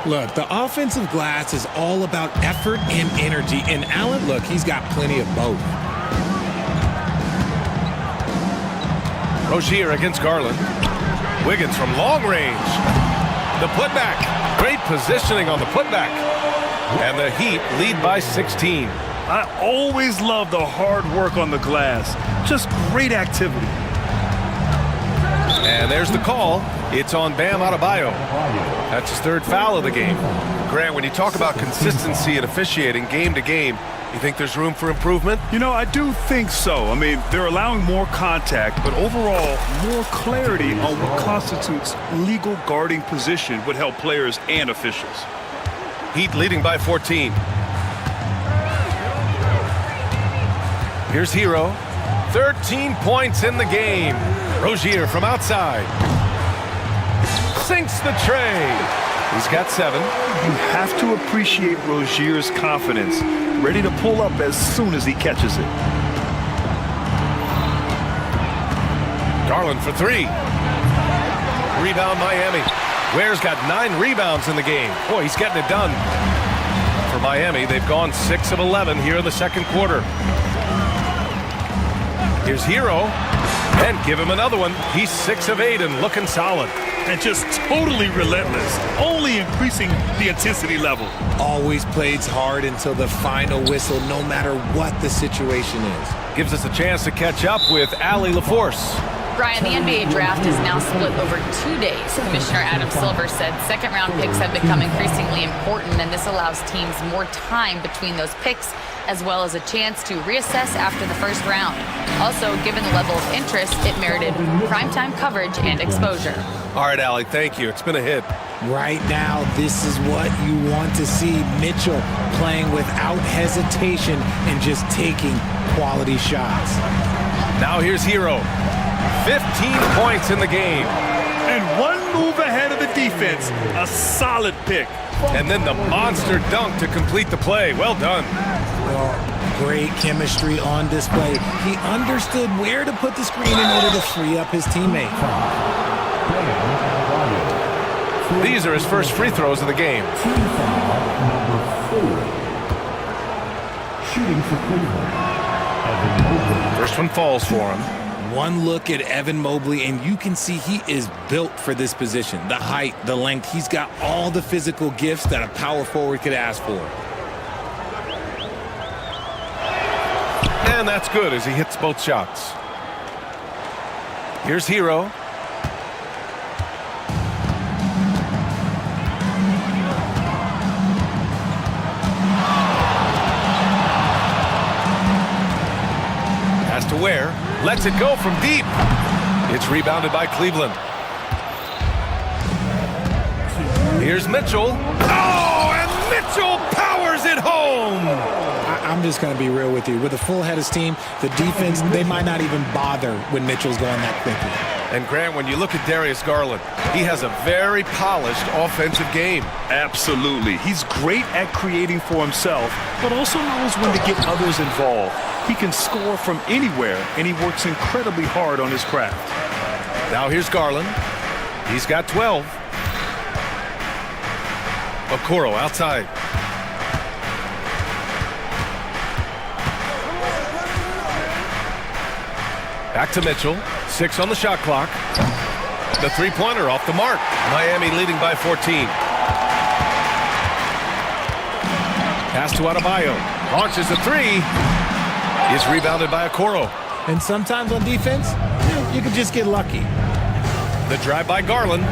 Look, the offensive glass is all about effort and energy, and Allen, look, he's got plenty of both. Rozier against Garland. Wiggins from long range. The putback. Great positioning on the putback. And the Heat lead by 16. I always love the hard work on the glass. Just great activity. And there's the call. It's on Bam Adebayo. That's his 3rd foul of the game. Grant, when you talk about consistency and officiating game to game, you think there's room for improvement? You know, I do think so. I mean, they're allowing more contact, but overall, more clarity on what constitutes legal guarding position would help players and officials. Heat leading by 14. Here's Hero. 13 points in the game. Rozier from outside. Sinks the tray. He's got 7. You have to appreciate Rozier's confidence. Ready to pull up as soon as he catches it. Garland for 3. Rebound Miami. Ware's got 9 rebounds in the game. Boy, he's getting it done. For Miami. They've gone 6 of 11 here in the second quarter. Here's Hero, and give him another one. He's 6 of 8 and looking solid. And just totally relentless, only increasing the intensity level. Always plays hard until the final whistle, no matter what the situation is. Gives us a chance to catch up with Allie LaForce. Brian, the NBA draft is now split over 2 days. Commissioner Adam Silver said second-round picks have become increasingly important, and this allows teams more time between those picks, as well as a chance to reassess after the first round. Also, given the level of interest, it merited primetime coverage and exposure. All right, Allie, thank you. It's been a hit. Right now, this is what you want to see. Mitchell playing without hesitation and just taking quality shots. Now here's Hero. 15 points in the game. And one move ahead of the defense. A solid pick. And then the monster dunk to complete the play. Well done. Well, great chemistry on display. He understood where to put the screen in order to free up his teammate. These are his first free throws of the game. Shooting for Cleveland. First one falls for him. One look at Evan Mobley, and you can see he is built for this position. The height, the length, he's got all the physical gifts that a power forward could ask for. And that's good as he hits both shots. Here's Hero. Has to wear. Lets it go from deep. It's rebounded by Cleveland. Here's Mitchell. Oh, and Mitchell powers it home. I'm just going to be real with you. With a full head of steam, the defense, they might not even bother when Mitchell's going that quickly. And Grant, when you look at Darius Garland, he has a very polished offensive game. Absolutely. He's great at creating for himself, but also knows when to get others involved. He can score from anywhere, and he works incredibly hard on his craft. Now here's Garland. He's got 12. Okoro outside. Back to Mitchell. 6 on the shot clock. The three-pointer off the mark. Miami leading by 14. Pass to Adebayo. Launches a three. Is rebounded by Okoro. And sometimes on defense, you can just get lucky. The drive by Garland.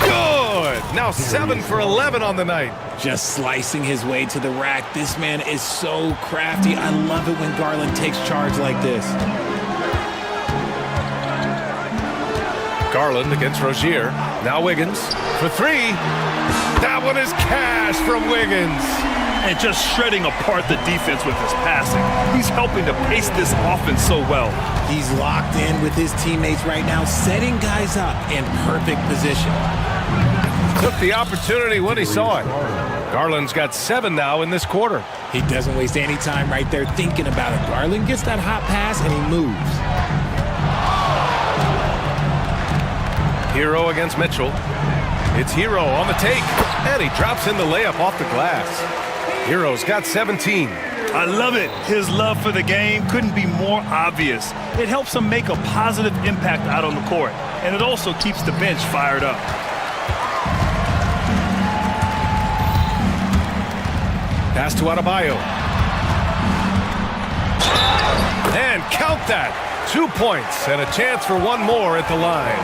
Good! Now 7 for 11 on the night. Just slicing his way to the rack. This man is so crafty. I love it when Garland takes charge like this. Garland against Rozier. Now Wiggins for 3. That one is cash from Wiggins. And just shredding apart the defense with his passing. He's helping to pace this offense so well. He's locked in with his teammates right now, setting guys up in perfect position. Took the opportunity when he saw it. Garland's got 7 now in this quarter. He doesn't waste any time right there thinking about it. Garland gets that hot pass and he moves. Hero against Mitchell. It's Hero on the take, and he drops in the layup off the glass. Hero's got 17. I love it. His love for the game couldn't be more obvious. It helps him make a positive impact out on the court, and it also keeps the bench fired up. Pass to Adebayo. And count that. 2 points and a chance for one more at the line.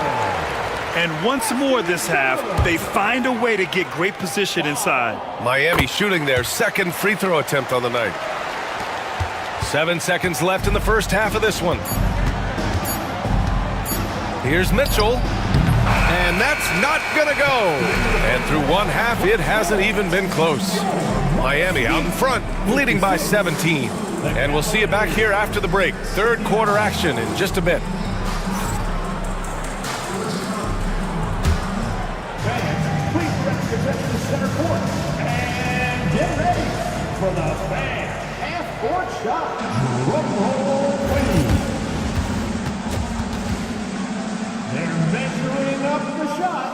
And once more this half, they find a way to get great position inside. Miami shooting their second free throw attempt on the night. 7 seconds left in the first half of this one. Here's Mitchell. And that's not going to go. And through one half, it hasn't even been close. Miami out in front, leading by 17. And we'll see you back here after the break. Third quarter action in just a bit. Center court. And get ready for the fan half-court shot. Drum roll, please. They're measuring up the shot.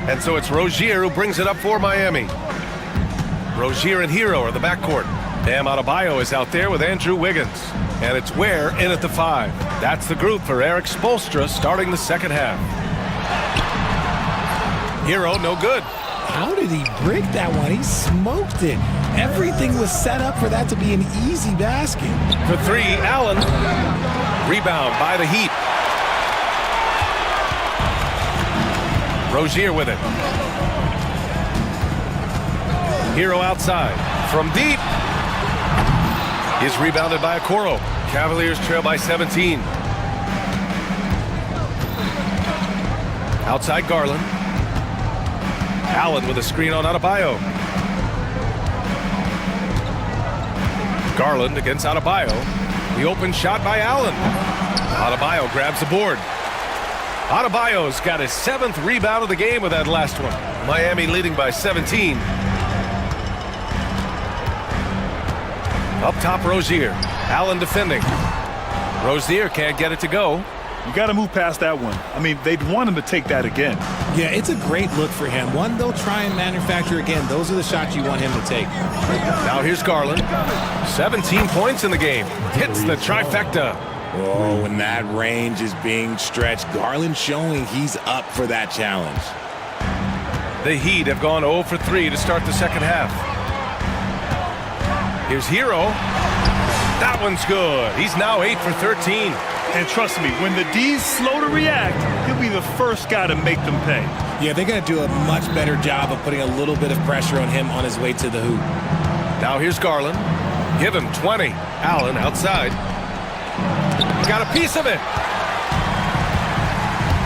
And so it's Rozier who brings it up for Miami. Rozier and Hero are the backcourt. Bam Adebayo is out there with Andrew Wiggins. And it's Ware in at the 5. That's the group for Eric Spoelstra starting the second half. Hero, no good. How did he break that one? He smoked it. Everything was set up for that to be an easy basket. For 3, Allen. Rebound by the Heat. Rozier with it. Hero outside. From deep. He's rebounded by Okoro. Cavaliers trail by 17. Outside Garland. Allen with a screen on Adebayo. Garland against Adebayo. The open shot by Allen. Adebayo grabs the board. Adebayo's got his 7th rebound of the game with that last one. Miami leading by 17. Up top, Rozier. Allen defending. Rozier can't get it to go. You got to move past that one. I mean, they'd want him to take that again. Yeah, it's a great look for him. One they'll try and manufacture again. Those are the shots you want him to take. Now here's Garland. 17 points in the game. Hits the trifecta. Oh, when that range is being stretched, Garland showing he's up for that challenge. The Heat have gone 0 for 3 to start the second half. Here's Hero. That one's good. He's now 8 for 13. And trust me, when the D's slow to react, he'll be the first guy to make them pay. Yeah, they're going to do a much better job of putting a little bit of pressure on him on his way to the hoop. Now here's Garland. Give him 20. Allen outside. Got a piece of it.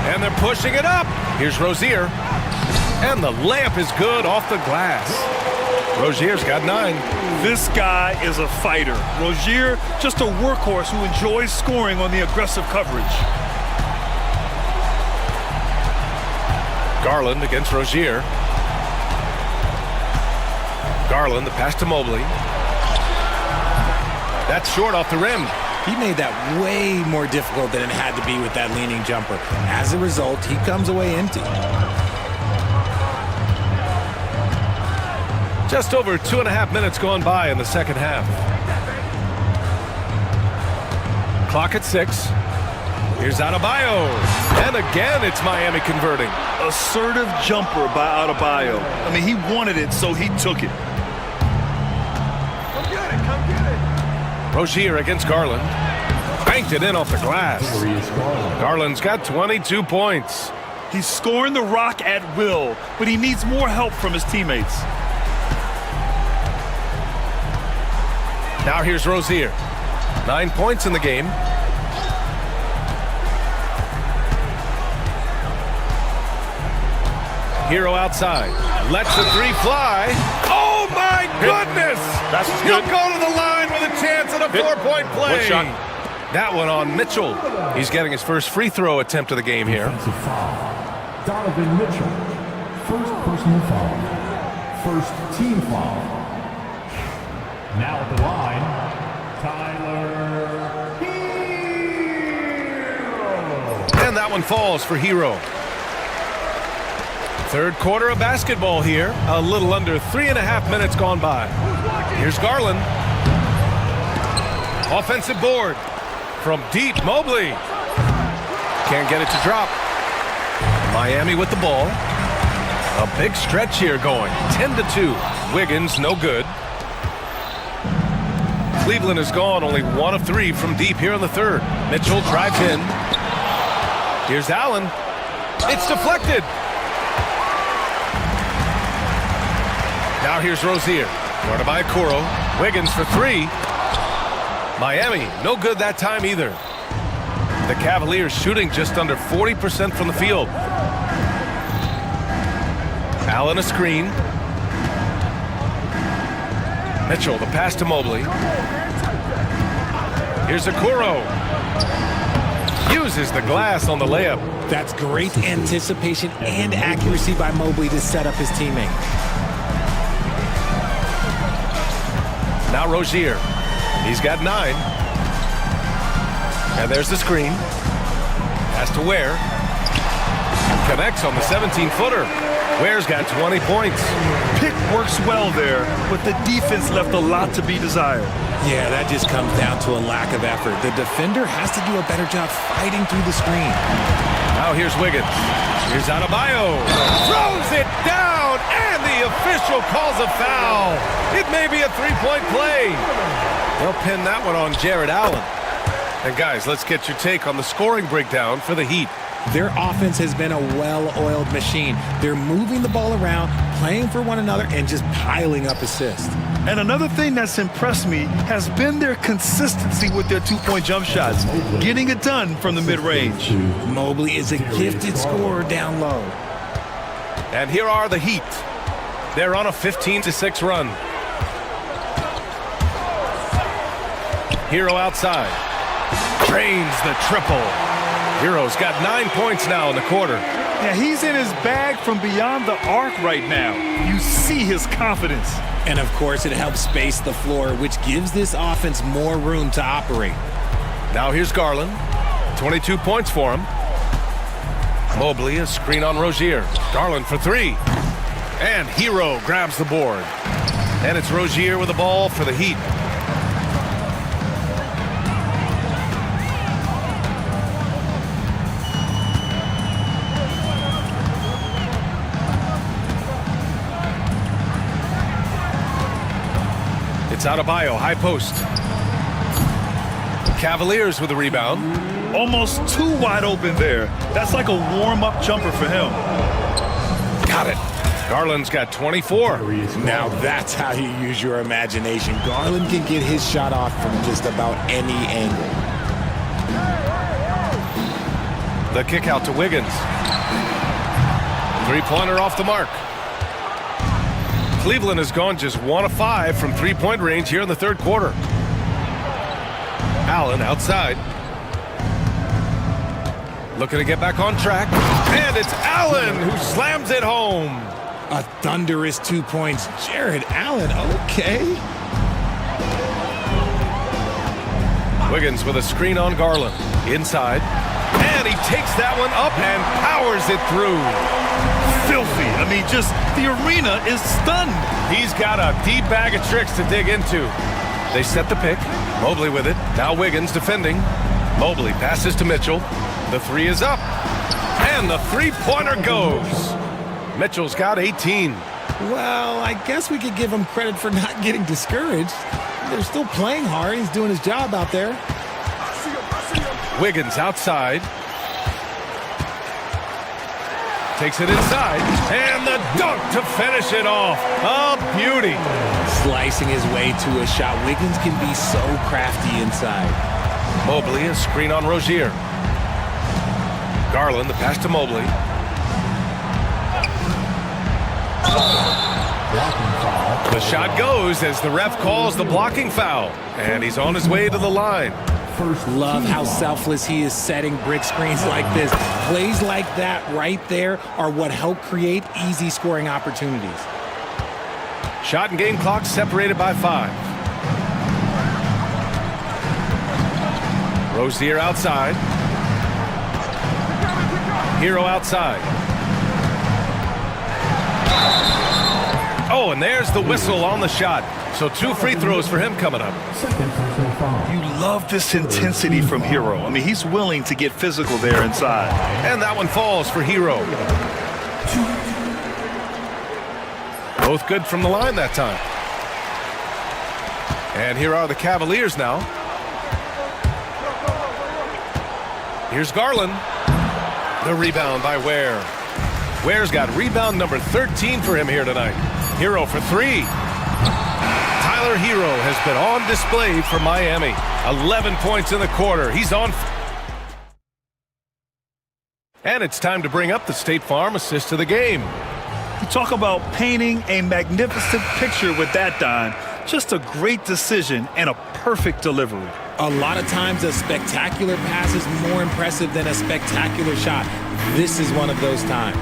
And they're pushing it up. Here's Rozier. And the layup is good off the glass. Rozier's got 9. This guy is a fighter. Rozier, just a workhorse who enjoys scoring on the aggressive coverage. Garland against Rozier. Garland, the pass to Mobley. That's short off the rim. He made that way more difficult than it had to be with that leaning jumper. As a result, he comes away empty. Just over 2.5 minutes gone by in the second half. Clock at 6. Here's Adebayo. And again, it's Miami converting. Assertive jumper by Adebayo. I mean, he wanted it, so he took it. Come get it. Rozier against Garland. Banked it in off the glass. Garland's got 22 points. He's scoring the rock at will, but he needs more help from his teammates. Now here's Rozier. 9 points in the game. Hero outside. Lets the 3 fly. Oh my goodness! That's He'll good. go to the line with a chance at a 4-point play. One shot. That one on Mitchell. He's getting his first free throw attempt of the game here. Offensive foul. Donovan Mitchell. First personal foul. First team foul. Now at the line, Tyler Hero. And that one falls for Hero. Third quarter of basketball here. A little under 3.5 minutes gone by. Here's Garland. Offensive board. From deep, Mobley. Can't get it to drop. Miami with the ball. A big stretch here going. 10-2. Wiggins, no good. Cleveland has gone only 1 of 3 from deep here in the third. Mitchell drives in. Here's Allen. It's deflected. Now here's Rozier. Guarded by Okoro. Wiggins for 3. Miami, no good that time either. The Cavaliers shooting just under 40% from the field. Allen a screen. Mitchell, the pass to Mobley. Here's Okoro. Uses the glass on the layup. That's great anticipation and accuracy by Mobley to set up his teammate. Now Rozier. He's got 9. And there's the screen. Pass to Ware. Connects on the 17-footer. Ware's got 20 points. Pick works well there, but the defense left a lot to be desired. Yeah, that just comes down to a lack of effort. The defender has to do a better job fighting through the screen. Now here's Wiggins. Here's Adebayo. Throws it down, and the official calls a foul. It may be a three-point play. They'll pin that one on Jared Allen. And guys, let's get your take on the scoring breakdown for the Heat. Their offense has been a well-oiled machine. They're moving the ball around, playing for one another, and just piling up assists. And another thing that's impressed me has been their consistency with their two-point jump shots, getting it done from the mid-range. Mobley is a gifted scorer down low. And here are the Heat. They're on a 15-6 run. Hero outside. Drains the triple. Hero's got 9 points now in the quarter. Yeah, he's in his bag from beyond the arc right now. You see his confidence. And of course, it helps space the floor, which gives this offense more room to operate. Now here's Garland. 22 points for him. Mobley, a screen on Rozier. Garland for three. And Hero grabs the board. And it's Rozier with the ball for the Heat. It's Adebayo, high post. Cavaliers with the rebound. Almost too wide open there. That's like a warm-up jumper for him. Got it. Garland's got 24. Now that's how you use your imagination. Garland can get his shot off from just about any angle. The kick out to Wiggins. Three-pointer off the mark. Cleveland has gone just 1 of 5 from three-point range here in the third quarter. Allen outside. Looking to get back on track. And it's Allen who slams it home. A thunderous 2 points. Jared Allen, okay. Wiggins with a screen on Garland. Inside. And he takes that one up and powers it through. Filthy. I mean, just the arena is stunned. He's got a deep bag of tricks to dig into. They set the pick. Mobley with it. Now Wiggins defending. Mobley passes to Mitchell. The three is up. And the three-pointer goes. Mitchell's got 18. Well, I guess we could give him credit for not getting discouraged. They're still playing hard. He's doing his job out there. Wiggins outside. Takes it inside. And the dunk to finish it off. A beauty. Slicing his way to a shot. Wiggins can be so crafty inside. Mobley, a screen on Rozier. Garland, the pass to Mobley. The shot goes as the ref calls the blocking foul. And he's on his way to the line. Love how selfless he is setting brick screens like this. Plays like that right there are what help create easy scoring opportunities. Shot and game clock separated by 5. Rozier outside. Hero outside. Oh, and there's the whistle on the shot. So 2 free throws for him coming up. You love this intensity from Hero. I mean, he's willing to get physical there inside. And that one falls for Hero. Both good from the line that time. And here are the Cavaliers now. Here's Garland. The rebound by Ware. Ware's got rebound number 13 for him here tonight. Hero for 3. Tyler Hero has been on display for Miami. 11 points in the quarter. He's on. And it's time to bring up the State Farm assist of the game. You talk about painting a magnificent picture with that dime. Just a great decision and a perfect delivery. A lot of times a spectacular pass is more impressive than a spectacular shot. This is one of those times.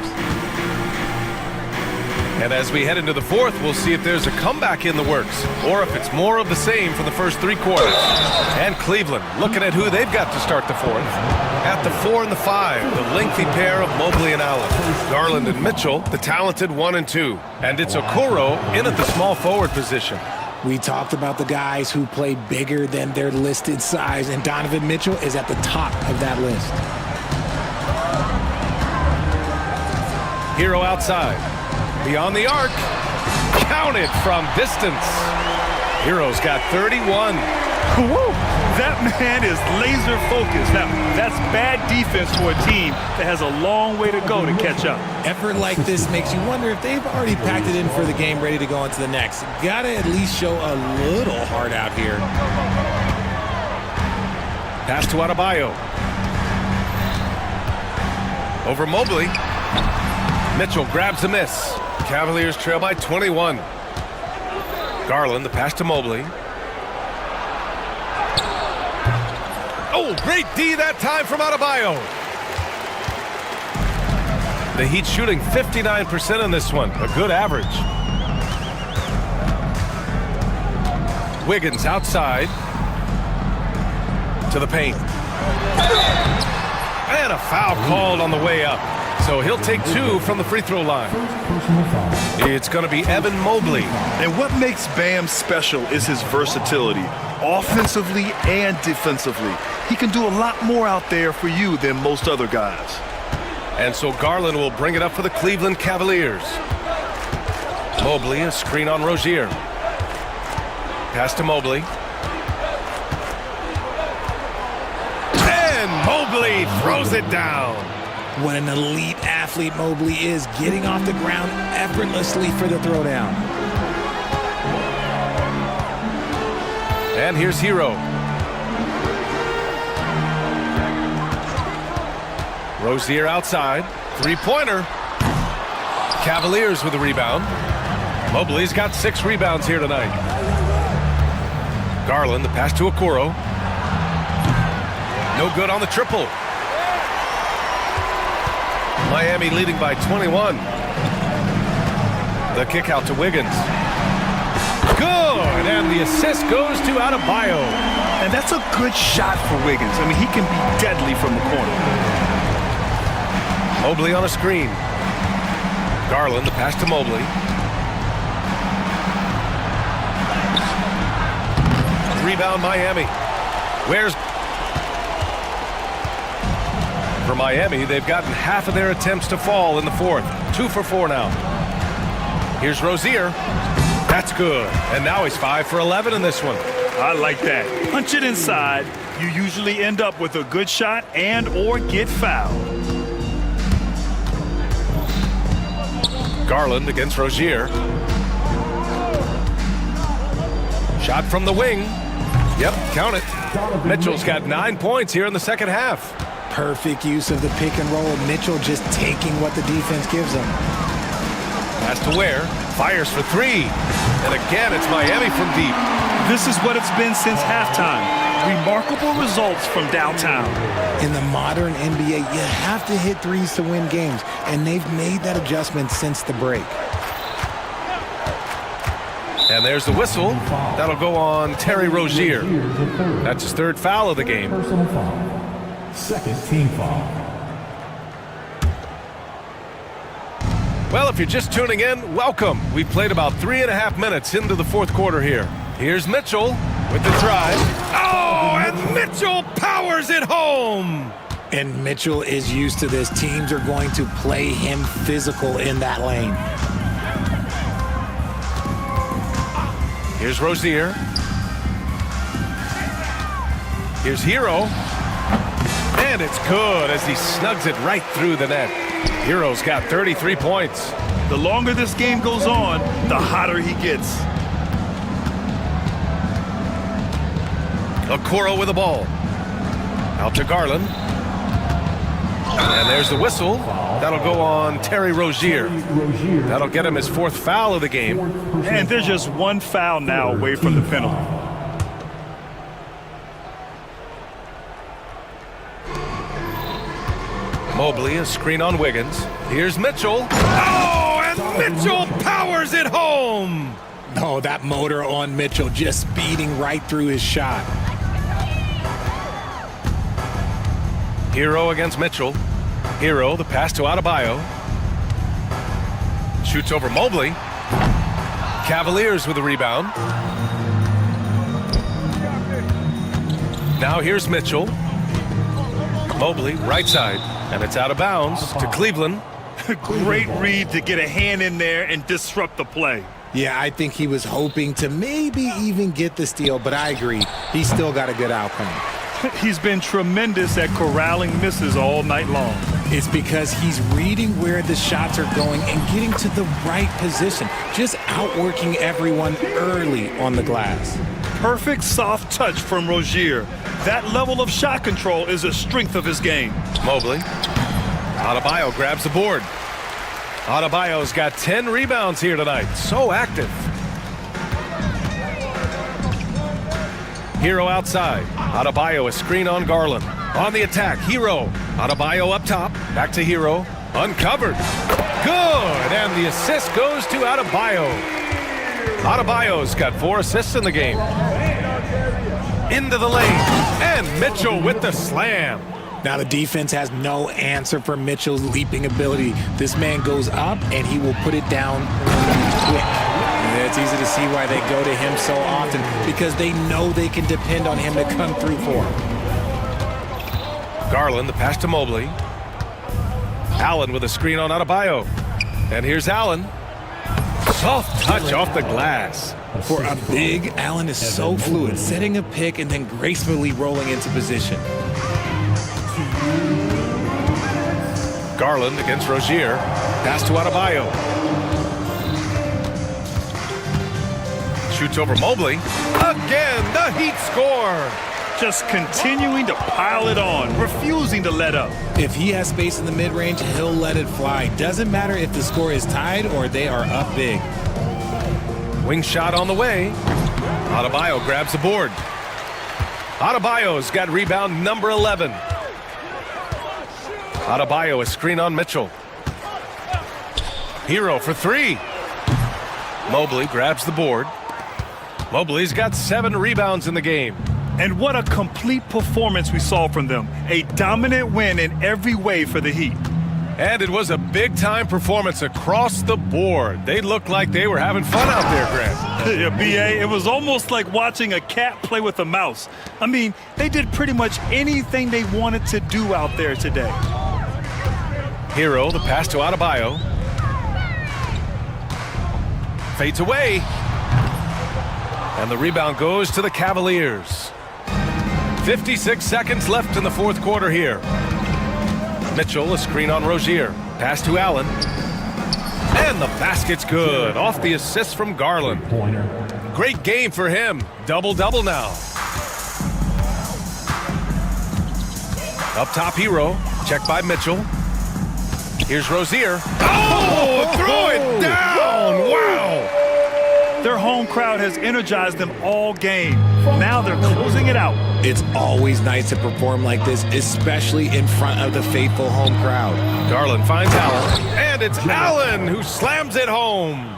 And as we head into the fourth, we'll see if there's a comeback in the works or if it's more of the same for the first 3 quarters. And Cleveland looking at who they've got to start the fourth. At the 4 and the 5, the lengthy pair of Mobley and Allen. Garland and Mitchell, the talented 1 and 2. And it's Okoro in at the small forward position. We talked about the guys who play bigger than their listed size, and Donovan Mitchell is at the top of that list. Hero outside. Beyond the arc. Counted from distance. Hero's got 31. Woo! That man is laser focused. Now, that's bad defense for a team that has a long way to go to catch up. Effort like this makes you wonder if they've already packed it in for the game, ready to go into the next. Gotta at least show a little heart out here. Pass to Adebayo. Over Mobley. Mitchell grabs the miss. Cavaliers trail by 21. Garland, the pass to Mobley. Oh, great D that time from Adebayo. The Heat shooting 59% on this one, a good average. Wiggins outside to the paint. And a foul called on the way up. So he'll take 2 from the free throw line. It's going to be Evan Mobley. And what makes Bam special is his versatility, offensively and defensively. He can do a lot more out there for you than most other guys. And so Garland will bring it up for the Cleveland Cavaliers. Mobley, a screen on Rozier. Pass to Mobley. And Mobley throws it down. What an elite athlete Mobley is, getting off the ground effortlessly for the throwdown. And here's Hero. Rozier outside. Three-pointer. Cavaliers with a rebound. Mobley's got 6 rebounds here tonight. Garland, the pass to Okoro. No good on the triple. Miami leading by 21. The kick out to Wiggins. Good, and the assist goes to Adebayo. And that's a good shot for Wiggins. I mean, he can be deadly from the corner. Mobley on a screen. Garland, the pass to Mobley. Rebound Miami. Where's... For Miami, they've gotten half of their attempts to fall in the fourth. 2 for 4 now. Here's Rozier. That's good. And now he's 5 for 11 in this one. I like that. Punch it inside. You usually end up with a good shot and or get fouled. Garland against Rozier. Shot from the wing. Yep, count it. Mitchell's got 9 points here in the second half. Perfect use of the pick and roll. Mitchell just taking what the defense gives him. Pass to Ware. Fires for 3. And again, it's Miami from deep. This is what it's been since halftime. Remarkable results from downtown. In the modern NBA, you have to hit threes to win games, and they've made that adjustment since the break. And there's the whistle. That'll go on Terry Rozier. That's his 3rd foul of the game. Personal foul. 2nd team foul. Well, if you're just tuning in, welcome. We've played about 3.5 minutes into the 4th quarter here. Here's Mitchell with the drive. Oh, and Mitchell powers it home. And Mitchell is used to this. Teams are going to play him physical in that lane. Here's Rozier. Here's Hero. And it's good as he snugs it right through the net. Hero's got 33 points. The longer this game goes on, the hotter he gets. Okoro with the ball. Out to Garland. And there's the whistle. That'll go on Terry Rozier. That'll get him his 4th foul of the game. And they're just 1 foul now away from the penalty. Mobley, a screen on Wiggins. Here's Mitchell. Oh, and Mitchell powers it home. Oh, that motor on Mitchell just speeding right through his shot. Hero against Mitchell. Hero, the pass to Adebayo. Shoots over Mobley. Cavaliers with the rebound. Now here's Mitchell. Mobley, right side. And it's out of bounds to Cleveland. Great read to get a hand in there and disrupt the play. Yeah, I think he was hoping to maybe even get the steal, but I agree. He's still got a good outcome. He's been tremendous at corralling misses all night long. It's because he's reading where the shots are going and getting to the right position, just outworking everyone early on the glass. Perfect soft touch from Rozier. That level of shot control is a strength of his game. Mobley. Adebayo grabs the board. Adebayo's got 10 rebounds here tonight. So active. Hero outside. Adebayo a screen on Garland. On the attack, Hero. Adebayo up top. Back to Hero. Uncovered. Good. And the assist goes to Adebayo. Adebayo's got 4 assists in the game. Into the lane. And Mitchell with the slam. Now the defense has no answer for Mitchell's leaping ability. This man goes up and he will put it down quick. And it's easy to see why they go to him so often, because they know they can depend on him to come through for them. Garland, the pass to Mobley. Allen with a screen on Adebayo. And here's Allen. Soft touch off the glass. For a big, Allen is so fluid, setting a pick and then gracefully rolling into position. Garland against Rozier. Pass to Adebayo. Shoots over Mobley. Again, the Heat score. Just continuing to pile it on, refusing to let up. If he has space in the mid-range, he'll let it fly. Doesn't matter if the score is tied or they are up big. Wing shot on the way. Adebayo grabs the board. Adebayo's got rebound number 11. Adebayo a screen on Mitchell. Hero for 3. Mobley grabs the board. Mobley's got 7 rebounds in the game. And what a complete performance we saw from them. A dominant win in every way for the Heat. And it was a big-time performance across the board. They looked like they were having fun out there, Grant. Yeah, B.A., it was almost like watching a cat play with a mouse. I mean, they did pretty much anything they wanted to do out there today. Hero, the pass to Adebayo. Fades away. And the rebound goes to the Cavaliers. 56 seconds left in the fourth quarter here. Mitchell, a screen on Rozier. Pass to Allen. And the basket's good. Off the assist from Garland. Great game for him. Double-double now. Up top, Hero. Check by Mitchell. Here's Rozier. Oh, throw it down. Wow. Their home crowd has energized them all game. Now they're closing it out. It's always nice to perform like this, especially in front of the faithful home crowd. Garland finds Allen, and it's Allen who slams it home.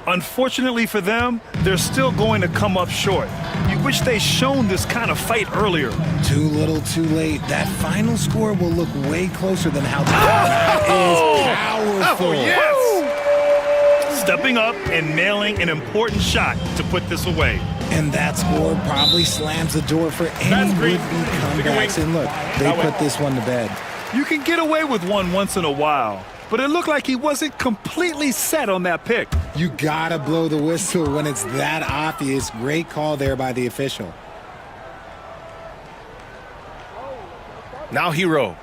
Unfortunately for them, they're still going to come up short. You wish they'd shown this kind of fight earlier. Too little, too late. That final score will look way closer than how that is powerful. Oh, yes. Stepping up and nailing an important shot to put this away. And that score probably slams the door for any would-be comebacks. And look, they put this one to bed. You can get away with one once in a while, but it looked like he wasn't completely set on that pick. You gotta blow the whistle when it's that obvious. Great call there by the official. Now Hero.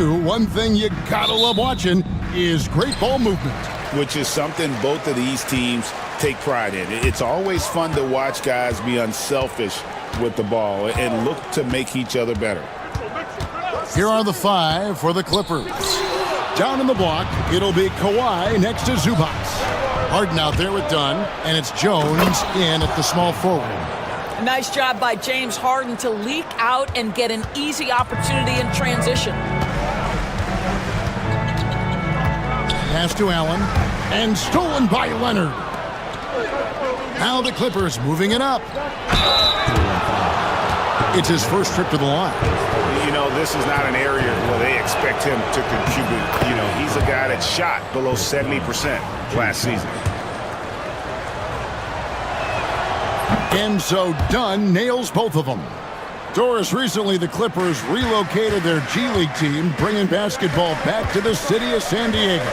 two, one thing you gotta love watching is great ball movement. Which is something both of these teams take pride in. It's always fun to watch guys be unselfish with the ball and look to make each other better. Here are the five for the Clippers. Down in the block, it'll be Kawhi next to Zubac. Harden out there with Dunn, and it's Jones in at the small forward. Nice job by James Harden to leak out and get an easy opportunity in transition. Pass to Allen, and stolen by Leonard. Now the Clippers moving it up. It's his first trip to the line. You know, this is not an area where they expect him to contribute. You know, he's a guy that shot below 70% last season. And so Dunn nails both of them. Doris, recently the Clippers relocated their G League team, bringing basketball back to the city of San Diego.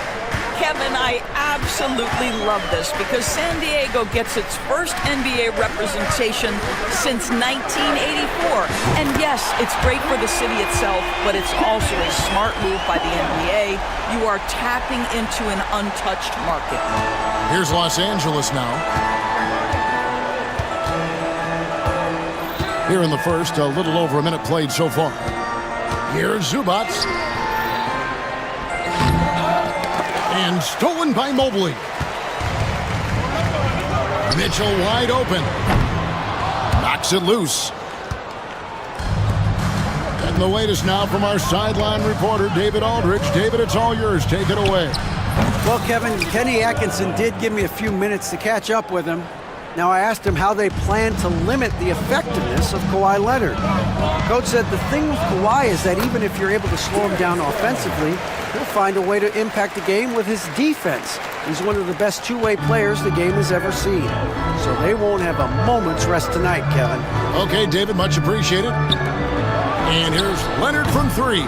Kevin, I absolutely love this because San Diego gets its first NBA representation since 1984. And yes, it's great for the city itself, but it's also a smart move by the NBA. You are tapping into an untouched market. Here's Los Angeles now. Here in the first, a little over a minute played so far. Here's Zubac. And stolen by Mobley. Mitchell wide open. Knocks it loose. And the latest now from our sideline reporter, David Aldridge. David, it's all yours. Take it away. Well, Kevin, Kenny Atkinson did give me a few minutes to catch up with him. Now, I asked him how they plan to limit the effectiveness of Kawhi Leonard. Coach said the thing with Kawhi is that even if you're able to slow him down offensively, he'll find a way to impact the game with his defense. He's one of the best two-way players the game has ever seen. So they won't have a moment's rest tonight, Kevin. Okay, David, much appreciated. And here's Leonard from three.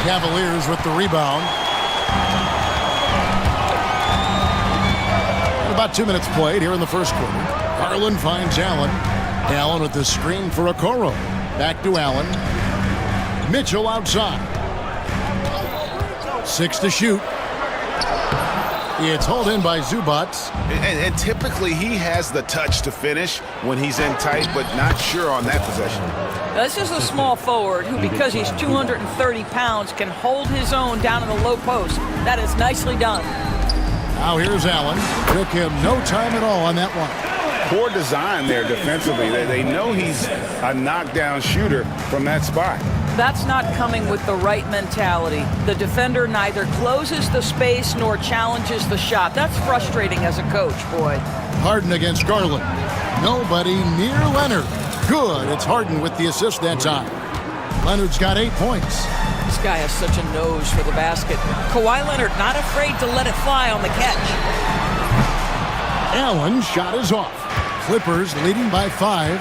Cavaliers with the rebound. About 2 minutes played here in the first quarter. Garland finds Allen. Allen with the screen for Okoro. Back to Allen. Mitchell outside. 6 to shoot. It's hauled in by Zubac. And typically he has the touch to finish when he's in tight, but not sure on that possession. This is a small forward who, because he's 230 pounds, can hold his own down in the low post. That is nicely done. Now here's Allen. Took him no time at all on that one. Poor design there defensively. They know he's a knockdown shooter from that spot. That's not coming with the right mentality. The defender neither closes the space nor challenges the shot. That's frustrating as a coach, boy. Harden against Garland. Nobody near Leonard. Good. It's Harden with the assist that time. Leonard's got 8 points. This guy has such a nose for the basket. Kawhi Leonard not afraid to let it fly on the catch. Allen's shot is off. Clippers leading by 5.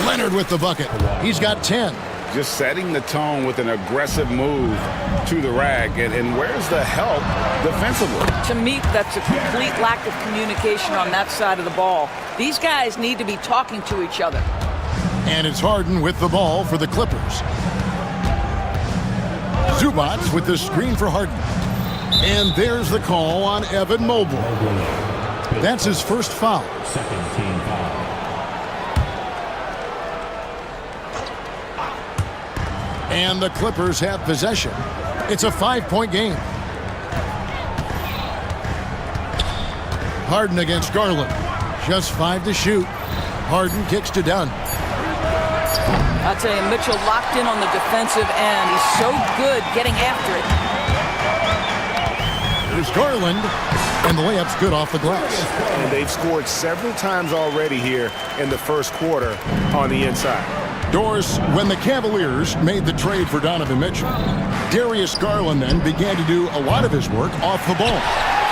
Leonard with the bucket. He's got 10. Just setting the tone with an aggressive move to the rack. And where's the help defensively? To me, that's a complete lack of communication on that side of the ball. These guys need to be talking to each other. And it's Harden with the ball for the Clippers. Zubac with the screen for Harden. And there's the call on Evan Mobley. That's his first foul. Second team foul. And the Clippers have possession. It's a 5-point game. Harden against Garland. Just 5 to shoot. Harden kicks to Dunn. I'll tell you, Mitchell locked in on the defensive end. He's so good getting after it. There's Garland, and the layup's good off the glass. And they've scored several times already here in the first quarter on the inside. Doris, when the Cavaliers made the trade for Donovan Mitchell, Darius Garland then began to do a lot of his work off the ball.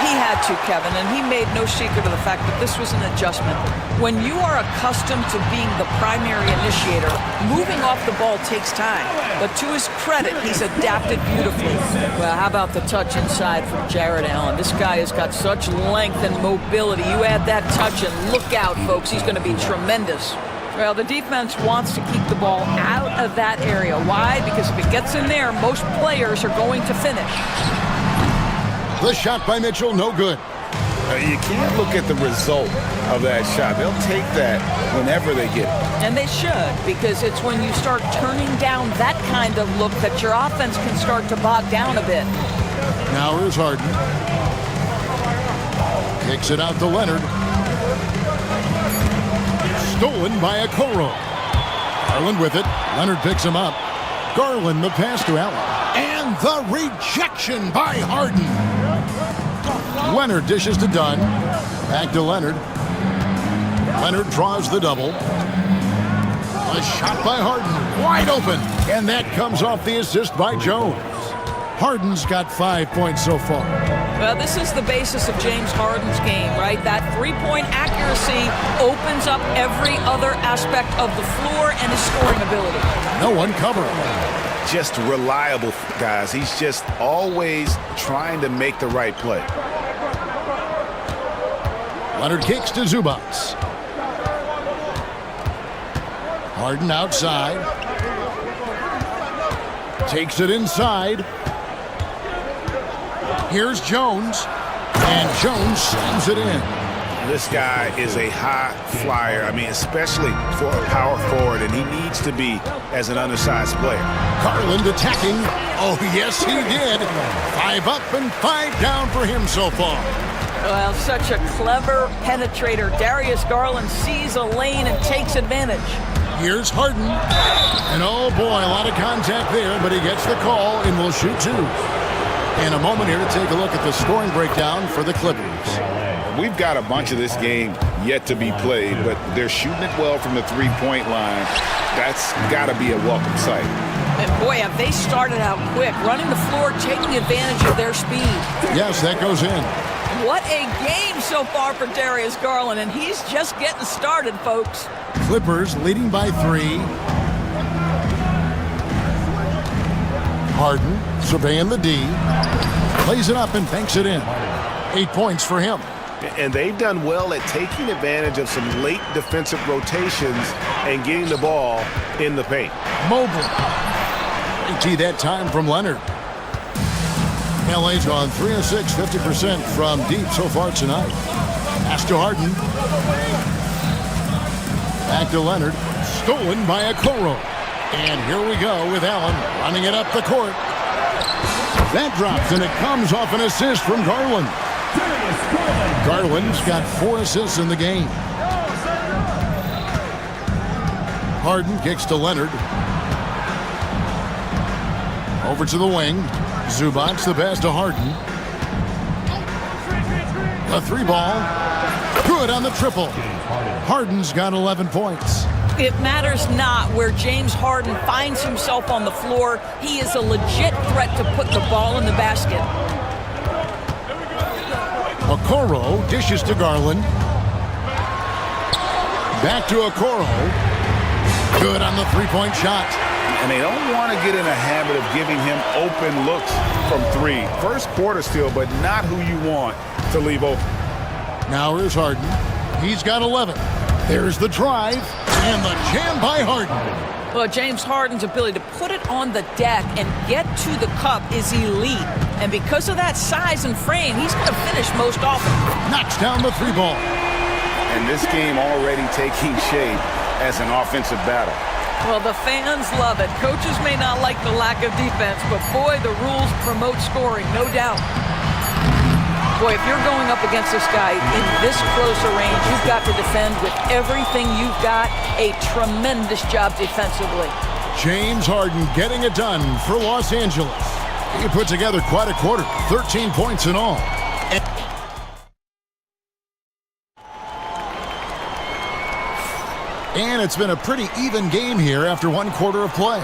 He had to, Kevin, and he made no secret of the fact that this was an adjustment. When you are accustomed to being the primary initiator, moving off the ball takes time. But to his credit, he's adapted beautifully. Well, how about the touch inside from Jared Allen? This guy has got such length and mobility. You add that touch and look out, folks. He's going to be tremendous. Well, the defense wants to keep the ball out of that area. Why? Because if it gets in there, most players are going to finish. The shot by Mitchell, no good. You can't look at the result of that shot. They'll take that whenever they get it. And they should, because it's when you start turning down that kind of look that your offense can start to bog down a bit. Now here's Harden. Kicks it out to Leonard. Stolen by Okoro. Garland with it. Leonard picks him up. Garland the pass to Allen. And the rejection by Harden. Leonard dishes to Dunn. Back to Leonard. Leonard draws the double. A shot by Harden. Wide open. And that comes off the assist by Jones. Harden's got 5 points so far. Well, this is the basis of James Harden's game, right? That three-point accuracy opens up every other aspect of the floor and his scoring ability. No one covering. Just reliable, guys. He's just always trying to make the right play. Leonard kicks to Zubac. Harden outside. Takes it inside. Here's Jones. And Jones slams it in. This guy is a high flyer. I mean, especially for a power forward, and he needs to be as an undersized player. Garland attacking. Oh, yes, he did. 5 up and 5 down for him so far. Well, such a clever penetrator. Darius Garland sees a lane and takes advantage. Here's Harden. And oh boy, a lot of contact there, but he gets the call and will shoot 2. In a moment here to take a look at the scoring breakdown for the Clippers. We've got a bunch of this game yet to be played, but they're shooting it well from the three-point line. That's got to be a welcome sight. And boy, have they started out quick, running the floor, taking advantage of their speed. Yes, that goes in. What a game so far for Darius Garland, and he's just getting started, folks. Clippers leading by 3. Harden surveying the D. Plays it up and banks it in. 8 points for him. And they've done well at taking advantage of some late defensive rotations and getting the ball in the paint. Mobley. AT that time from Leonard. LA's on 3 of 6, 50% from deep so far tonight. Pass to Harden. Back to Leonard. Stolen by Okoro. And here we go with Allen running it up the court. That drops, and it comes off an assist from Garland. Garland's got 4 assists in the game. Harden kicks to Leonard. Over to the wing. Zubac the pass to Harden. A 3 ball. Good on the triple. Harden's got 11 points. It matters not where James Harden finds himself on the floor. He is a legit threat to put the ball in the basket. Okoro dishes to Garland. Back to Okoro. Good on the 3-point shot. And they don't want to get in a habit of giving him open looks from 3. First quarter still, but not who you want to leave open. Now here's Harden. He's got 11. There's the drive and the jam by Harden. Well, James Harden's ability to put it on the deck and get to the cup is elite. And because of that size and frame, he's going to finish most often. Knocks down the 3 ball. And this game already taking shape as an offensive battle. Well, the fans love it. Coaches may not like the lack of defense, but boy, the rules promote scoring, no doubt. Boy, if you're going up against this guy in this close a range, you've got to defend with everything you've got. A tremendous job defensively. James Harden getting it done for Los Angeles. He put together quite a quarter, 13 points in all. And it's been a pretty even game here after 1 quarter of play.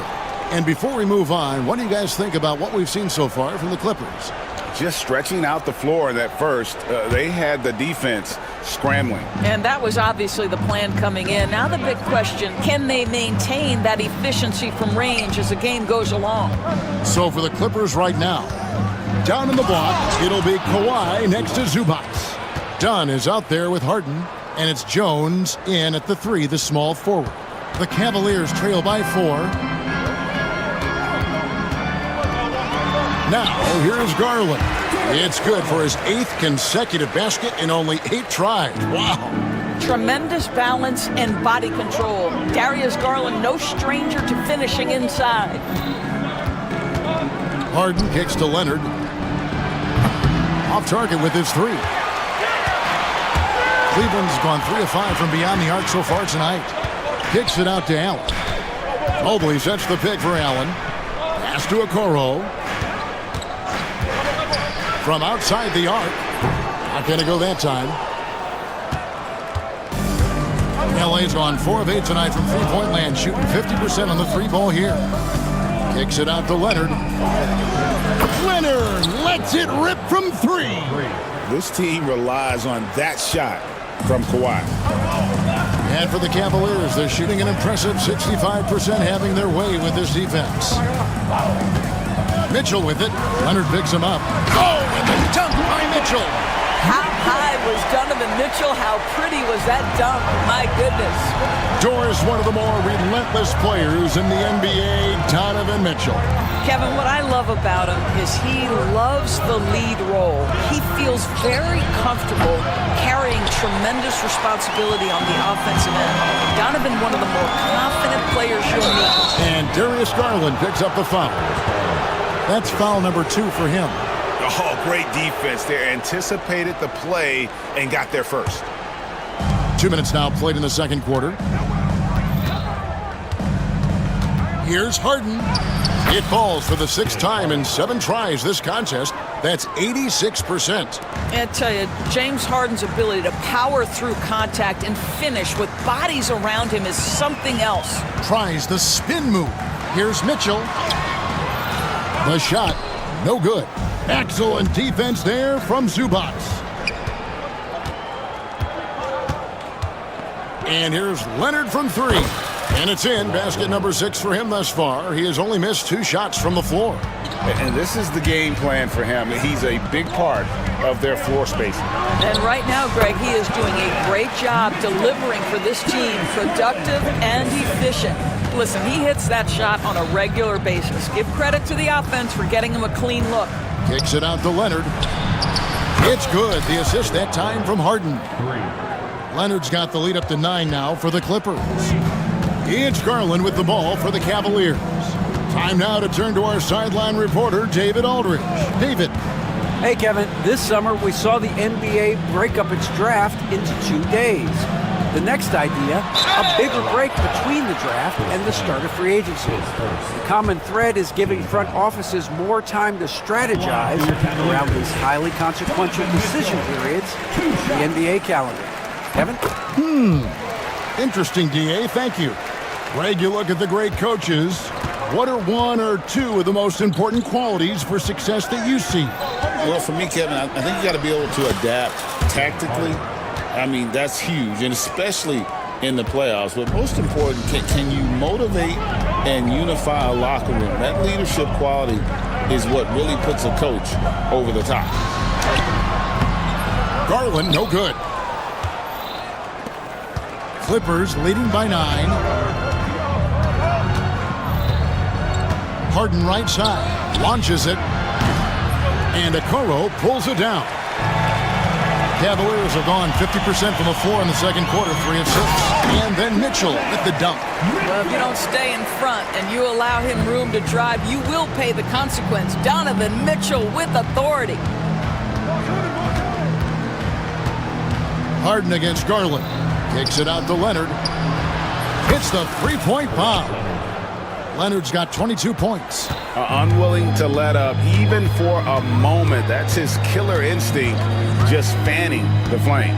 And before we move on, what do you guys think about what we've seen so far from the Clippers? Just stretching out the floor in that first. They had the defense scrambling. And that was obviously the plan coming in. Now the big question, can they maintain that efficiency from range as the game goes along? So for the Clippers right now, down in the block, it'll be Kawhi next to Zubac. Dunn is out there with Harden, and it's Jones in at the 3, the small forward. The Cavaliers trail by 4. Now, here's Garland. It's good for his 8th consecutive basket in only 8 tries. Wow. Tremendous balance and body control. Darius Garland, no stranger to finishing inside. Harden kicks to Leonard. Off target with his 3. Cleveland's gone 3 of 5 from beyond the arc so far tonight. Kicks it out to Allen. Mobley sets the pick for Allen. Pass to Okoro. From outside the arc. Not going to go that time. LA's gone 4 of 8 tonight from three-point land, shooting 50% on the 3-ball here. Kicks it out to Leonard. Leonard lets it rip from 3. This team relies on that shot from Kawhi. And for the Cavaliers, they're shooting an impressive 65%, having their way with this defense. Mitchell with it. Leonard picks him up. Oh, and the dunk by Mitchell. How high was Donovan Mitchell? How pretty was that dunk? My goodness. Doris, one of the more relentless players in the NBA, Donovan Mitchell. Kevin, what I love about him is he loves the lead role. He feels very comfortable carrying tremendous responsibility on the offensive end. Donovan, one of the more confident players you'll meet. And Darius Garland picks up the foul. That's foul number 2 for him. Oh, great defense there. Anticipated the play and got there first. 2 minutes now played in the second quarter. Here's Harden. It falls for the 6th time in 7 tries this contest. That's 86%. I tell you, James Harden's ability to power through contact and finish with bodies around him is something else. Tries the spin move. Here's Mitchell. The shot, no good. Excellent defense there from Zubac. And here's Leonard from 3. And it's in. Basket number 6 for him thus far. He has only missed 2 shots from the floor. And this is the game plan for him. He's a big part of their floor spacing. And right now, Greg, he is doing a great job delivering for this team, productive and efficient. Listen, he hits that shot on a regular basis. Give credit to the offense for getting him a clean look. Kicks it out to Leonard. It's good. The assist that time from Harden. Leonard's got the lead up to 9 now for the Clippers. It's Garland with the ball for the Cavaliers. Time now to turn to our sideline reporter, David Aldridge. David. Hey, Kevin. This summer, we saw the NBA break up its draft into 2 days. The next idea, a bigger break between the draft and the start of free agency. The common thread is giving front offices more time to strategize around these highly consequential decision periods in the NBA calendar. Kevin? Interesting, DA. Thank you. Greg, you look at the great coaches. What are 1 or 2 of the most important qualities for success that you see? Well, for me, Kevin, I think you got to be able to adapt tactically. I mean, that's huge, and especially in the playoffs. But most important, can you motivate and unify a locker room? That leadership quality is what really puts a coach over the top. Garland, no good. Clippers leading by 9. Harden right side, launches it, and Okoro pulls it down. Cavaliers have gone 50% from the floor in the second quarter, 3 of 6. And then Mitchell with the dunk. Well, if you don't stay in front and you allow him room to drive, you will pay the consequence. Donovan Mitchell with authority. Harden against Garland. Kicks it out to Leonard. Hits the 3-point bomb. Leonard's got 22 points. Unwilling to let up even for a moment. That's his killer instinct, just fanning the flames.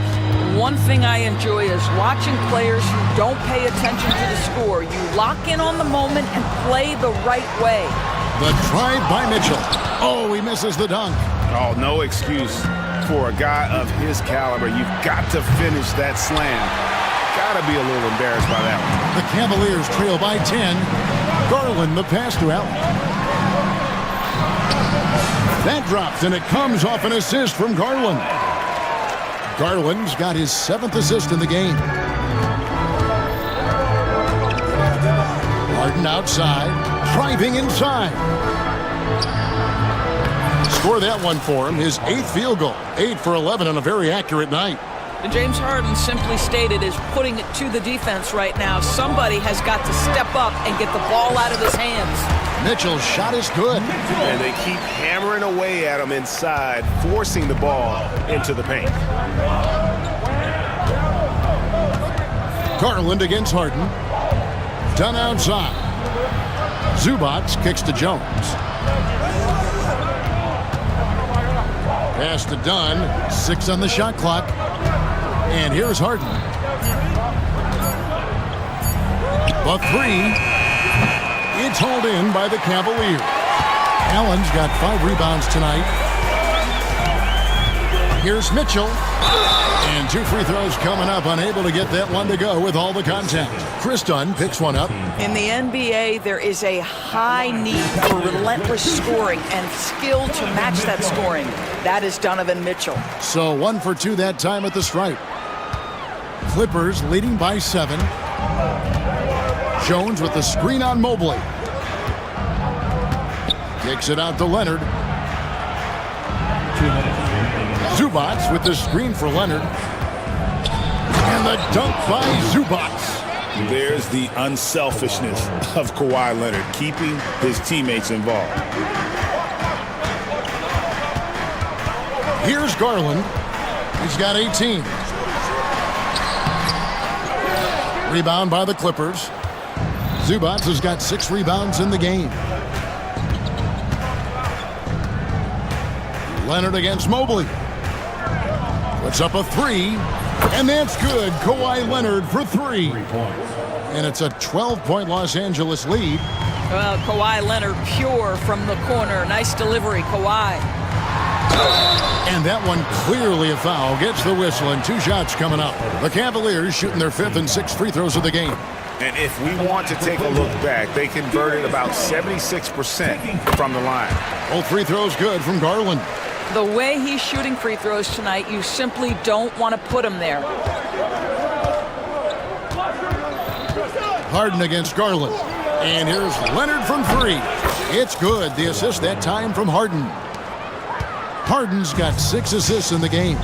One thing I enjoy is watching players who don't pay attention to the score. You lock in on the moment and play the right way. The drive by Mitchell. Oh, he misses the dunk. Oh, no excuse for a guy of his caliber. You've got to finish that slam. Gotta be a little embarrassed by that one. The Cavaliers trail by 10. Garland the pass to Allen. That drops, and it comes off an assist from Garland. Garland's got his 7th assist in the game. Harden outside, driving inside. Score that one for him, his 8th field goal. 8 for 11 on a very accurate night. And James Harden, simply stated, is putting it to the defense right now. Somebody has got to step up and get the ball out of his hands. Mitchell's shot is good. And they keep hammering away at him inside, forcing the ball into the paint. Garland against Harden. Done outside. Zubats kicks to Jones. Pass to Dunn. 6 on the shot clock. And here's Harden. The 3. It's hauled in by the Cavaliers. Allen's got 5 rebounds tonight. Here's Mitchell. And 2 free throws coming up. Unable to get that one to go with all the contact. Chris Dunn picks one up. In the NBA, there is a high need for relentless scoring and skill to match that scoring. That is Donovan Mitchell. So 1 for 2 that time at the stripe. Clippers leading by 7. Jones with the screen on Mobley. Kicks it out to Leonard. Zubats with the screen for Leonard. And the dunk by Zubats. There's the unselfishness of Kawhi Leonard, keeping his teammates involved. Here's Garland. He's got 18. Rebound by the Clippers. Zubats has got 6 rebounds in the game. Leonard against Mobley. Puts up a 3. And that's good. Kawhi Leonard for 3. And it's a 12-point Los Angeles lead. Well, Kawhi Leonard pure from the corner. Nice delivery, Kawhi. And that one clearly a foul. Gets the whistle and 2 shots coming up. The Cavaliers shooting their 5th and 6th free throws of the game. And if we want to take a look back, they converted about 76% from the line. Both free throws good from Garland. The way he's shooting free throws tonight, you simply don't want to put him there. Harden against Garland. And here's Leonard from 3. It's good. The assist that time from Harden. Harden's got 6 assists in the game.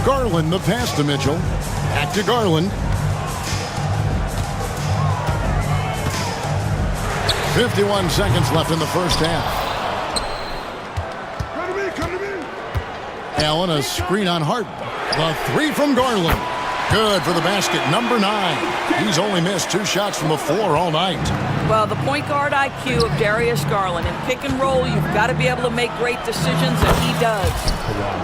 Garland the pass to Mitchell. Back to Garland. 51 seconds left in the first half. Allen, a screen on Harden. The 3 from Garland. Good for the basket, number 9. He's only missed 2 shots from the floor all night. Well, the point guard IQ of Darius Garland. In pick and roll, you've got to be able to make great decisions, and he does.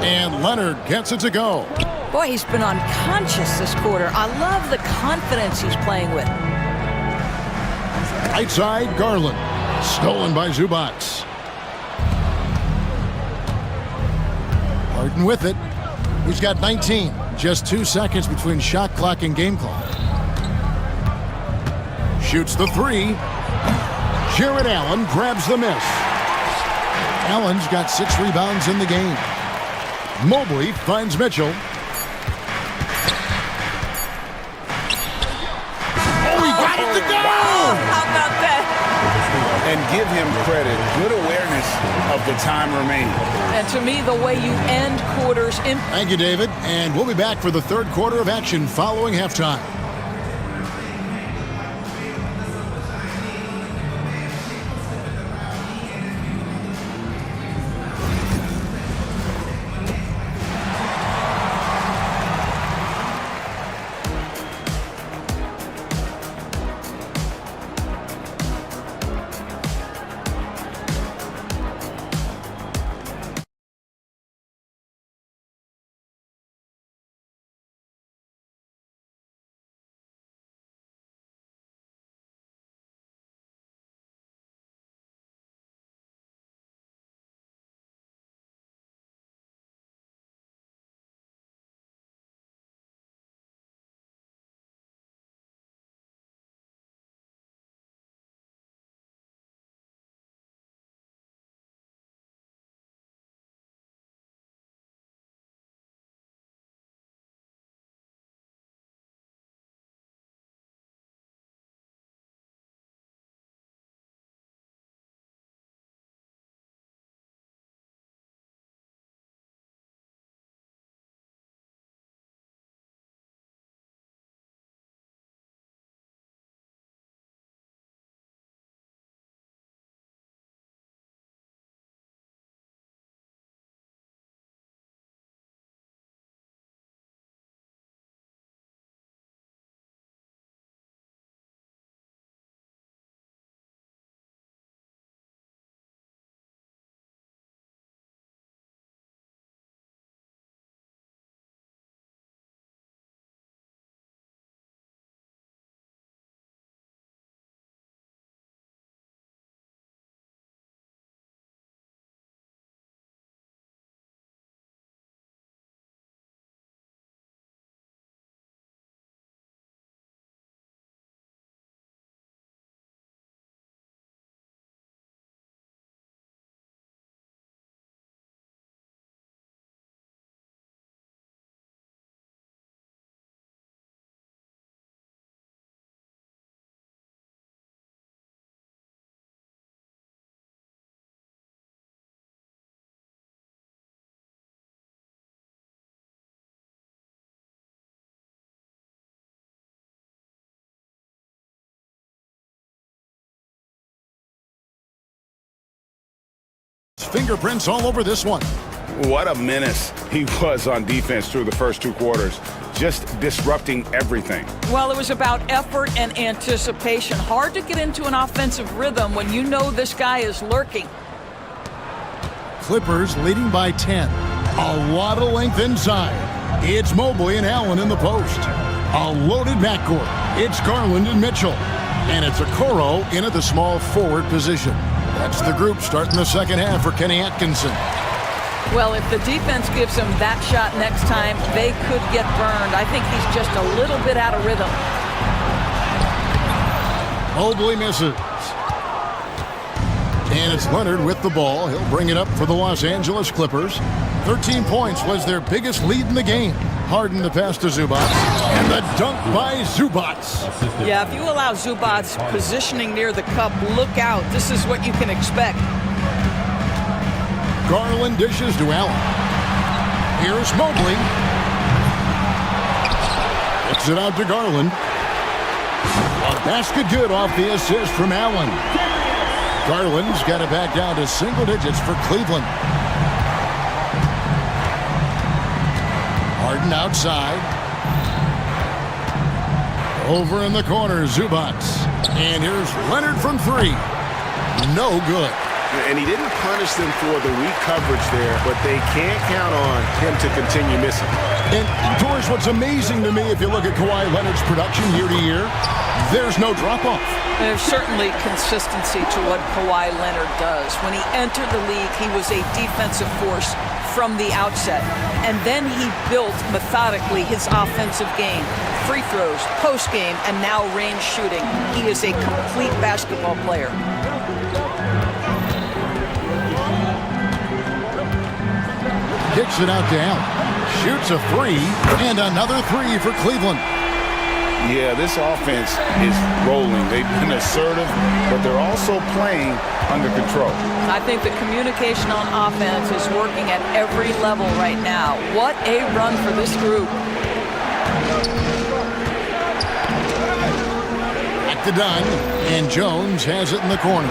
And Leonard gets it to go. Boy, he's been unconscious this quarter. I love the confidence he's playing with. Right side, Garland. Stolen by Zubats. Harden with it. He's got 19. Just 2 seconds between shot clock and game clock. Shoots the 3. Jared Allen grabs the miss. Allen's got 6 rebounds in the game. Mobley finds Mitchell. Oh, he got it to go! How about that? And give him credit. Good awareness of the time remaining. And to me, the way you end quarters... Thank you, David. And we'll be back for the 3rd quarter of action following halftime. fingerprints all over this one. What a menace he was on defense through the first 2 quarters, just disrupting everything. Well, it was about effort and anticipation. Hard to get into an offensive rhythm when you know this guy is lurking. Clippers leading by 10. A lot of length inside. It's Mobley and Allen in the post. A loaded backcourt. It's Garland and Mitchell. And it's Okoro in at the small forward position. That's the group starting the second half for Kenny Atkinson. Well, if the defense gives him that shot next time, they could get burned. I think he's just a little bit out of rhythm. Mobley misses. And it's Leonard with the ball. He'll bring it up for the Los Angeles Clippers. 13 points was their biggest lead in the game. Harden the pass to Zubac. And the dunk by Zubac. Yeah, if you allow Zubac's positioning near the cup, look out. This is what you can expect. Garland dishes to Allen. Here's Mobley. Gets it out to Garland. A basket good off the assist from Allen. Garland's got it back down to single digits for Cleveland. Harden outside. Over in the corner, Zubac. And here's Leonard from 3. No good. And he didn't punish them for the weak coverage there, but they can't count on him to continue missing. And, George, what's amazing to me, if you look at Kawhi Leonard's production year to year, there's no drop-off. There's certainly consistency to what Kawhi Leonard does. When he entered the league, he was a defensive force from the outset. And then he built methodically his offensive game. Free throws, post game, and now range shooting. He is a complete basketball player. Kicks it out to Allen. Shoots a 3, and another 3 for Cleveland. Yeah, this offense is rolling. They've been assertive, but they're also playing under control. I think the communication on offense is working at every level right now. What a run for this group. Back to Dunn, and Jones has it in the corner.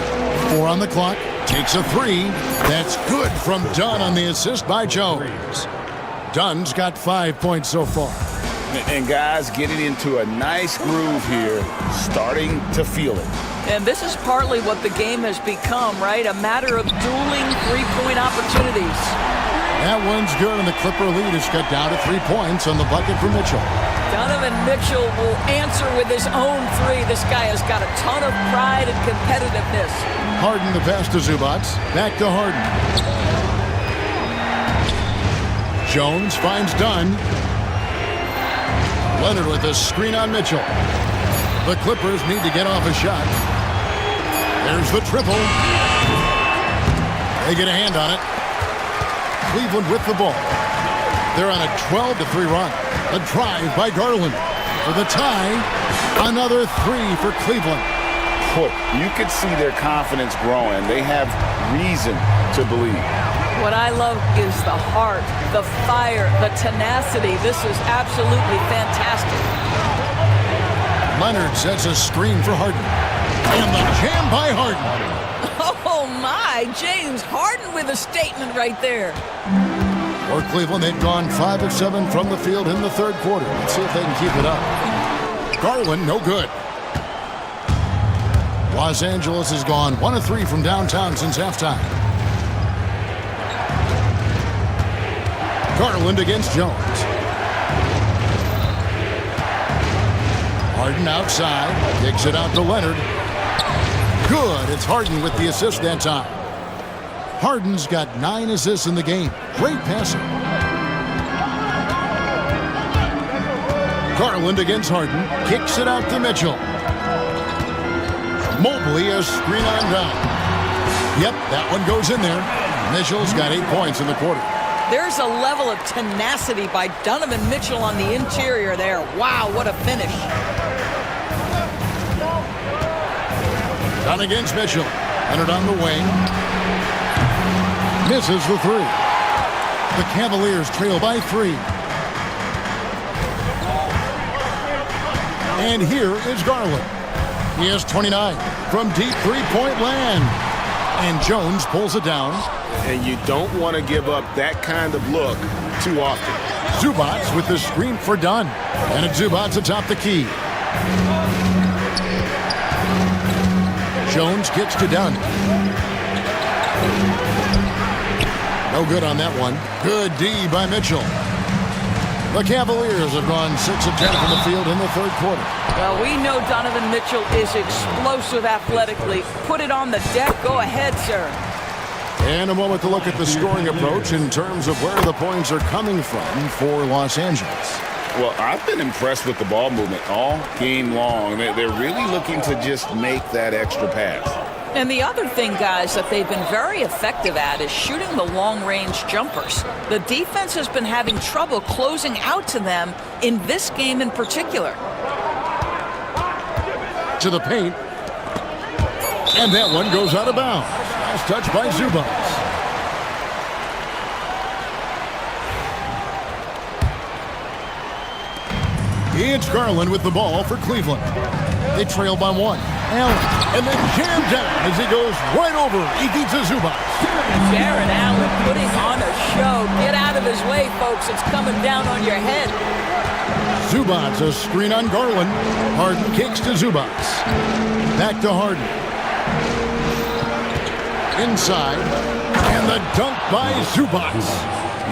4 on the clock, takes a 3. That's good from Dunn on the assist by Jones. Dunn's got 5 points so far. And guys getting into a nice groove here, starting to feel it. And this is partly what the game has become, right? A matter of dueling three-point opportunities. That one's good, and the Clipper lead is cut down to 3 points on the bucket for Mitchell. Donovan Mitchell will answer with his own 3. This guy has got a ton of pride and competitiveness. Harden the pass to Zubac. Back to Harden. Jones finds Dunn. Leonard with a screen on Mitchell. The Clippers need to get off a shot. There's the triple. They get a hand on it. Cleveland with the ball. They're on a 12-3 run. A drive by Garland for the tie. Another 3 for Cleveland. Boy, you could see their confidence growing. They have reason to believe. What I love is the heart, the fire, the tenacity. This is absolutely fantastic. Leonard sets a screen for Harden. And the jam by Harden. Oh my, James Harden with a statement right there. For Cleveland, they've gone 5 of 7 from the field in the third quarter. Let's see if they can keep it up. Garland, no good. Los Angeles has gone 1 of 3 from downtown since halftime. Garland against Jones. Harden outside, kicks it out to Leonard. Good, it's Harden with the assist that time. Harden's got 9 assists in the game. Great passing. Garland against Harden, kicks it out to Mitchell. Mobley a screen on down. Yep, that one goes in there. Mitchell's got 8 points in the quarter. There's a level of tenacity by Donovan Mitchell on the interior there. Wow, what a finish. Dunn against Mitchell. Leonard on the wing. Misses the 3. The Cavaliers trail by 3. And here is Garland. He has 29 from deep three-point land. And Jones pulls it down. And you don't want to give up that kind of look too often. Zubats with the screen for Dunn. And it's Zubats atop the key. Jones kicks to Dunn. No good on that one. Good D by Mitchell. The Cavaliers have gone 6 of 10 from the field in the third quarter. Well, we know Donovan Mitchell is explosive athletically. Put it on the deck. Go ahead, sir. And a moment to look at the scoring approach in terms of where the points are coming from for Los Angeles. Well, I've been impressed with the ball movement all game long. They're really looking to just make that extra pass. And the other thing, guys, that they've been very effective at is shooting the long-range jumpers. The defense has been having trouble closing out to them in this game in particular. To the paint. And that one goes out of bounds. Nice touch by Zubats. It's Garland with the ball for Cleveland. They trail by 1. Allen, and then jammed down as he goes right over Ivica Zubats. Jared Allen putting on a show. Get out of his way, folks. It's coming down on your head. Zubats, a screen on Garland. Harden kicks to Zubats. Back to Harden. Inside. And the dunk by Zubats.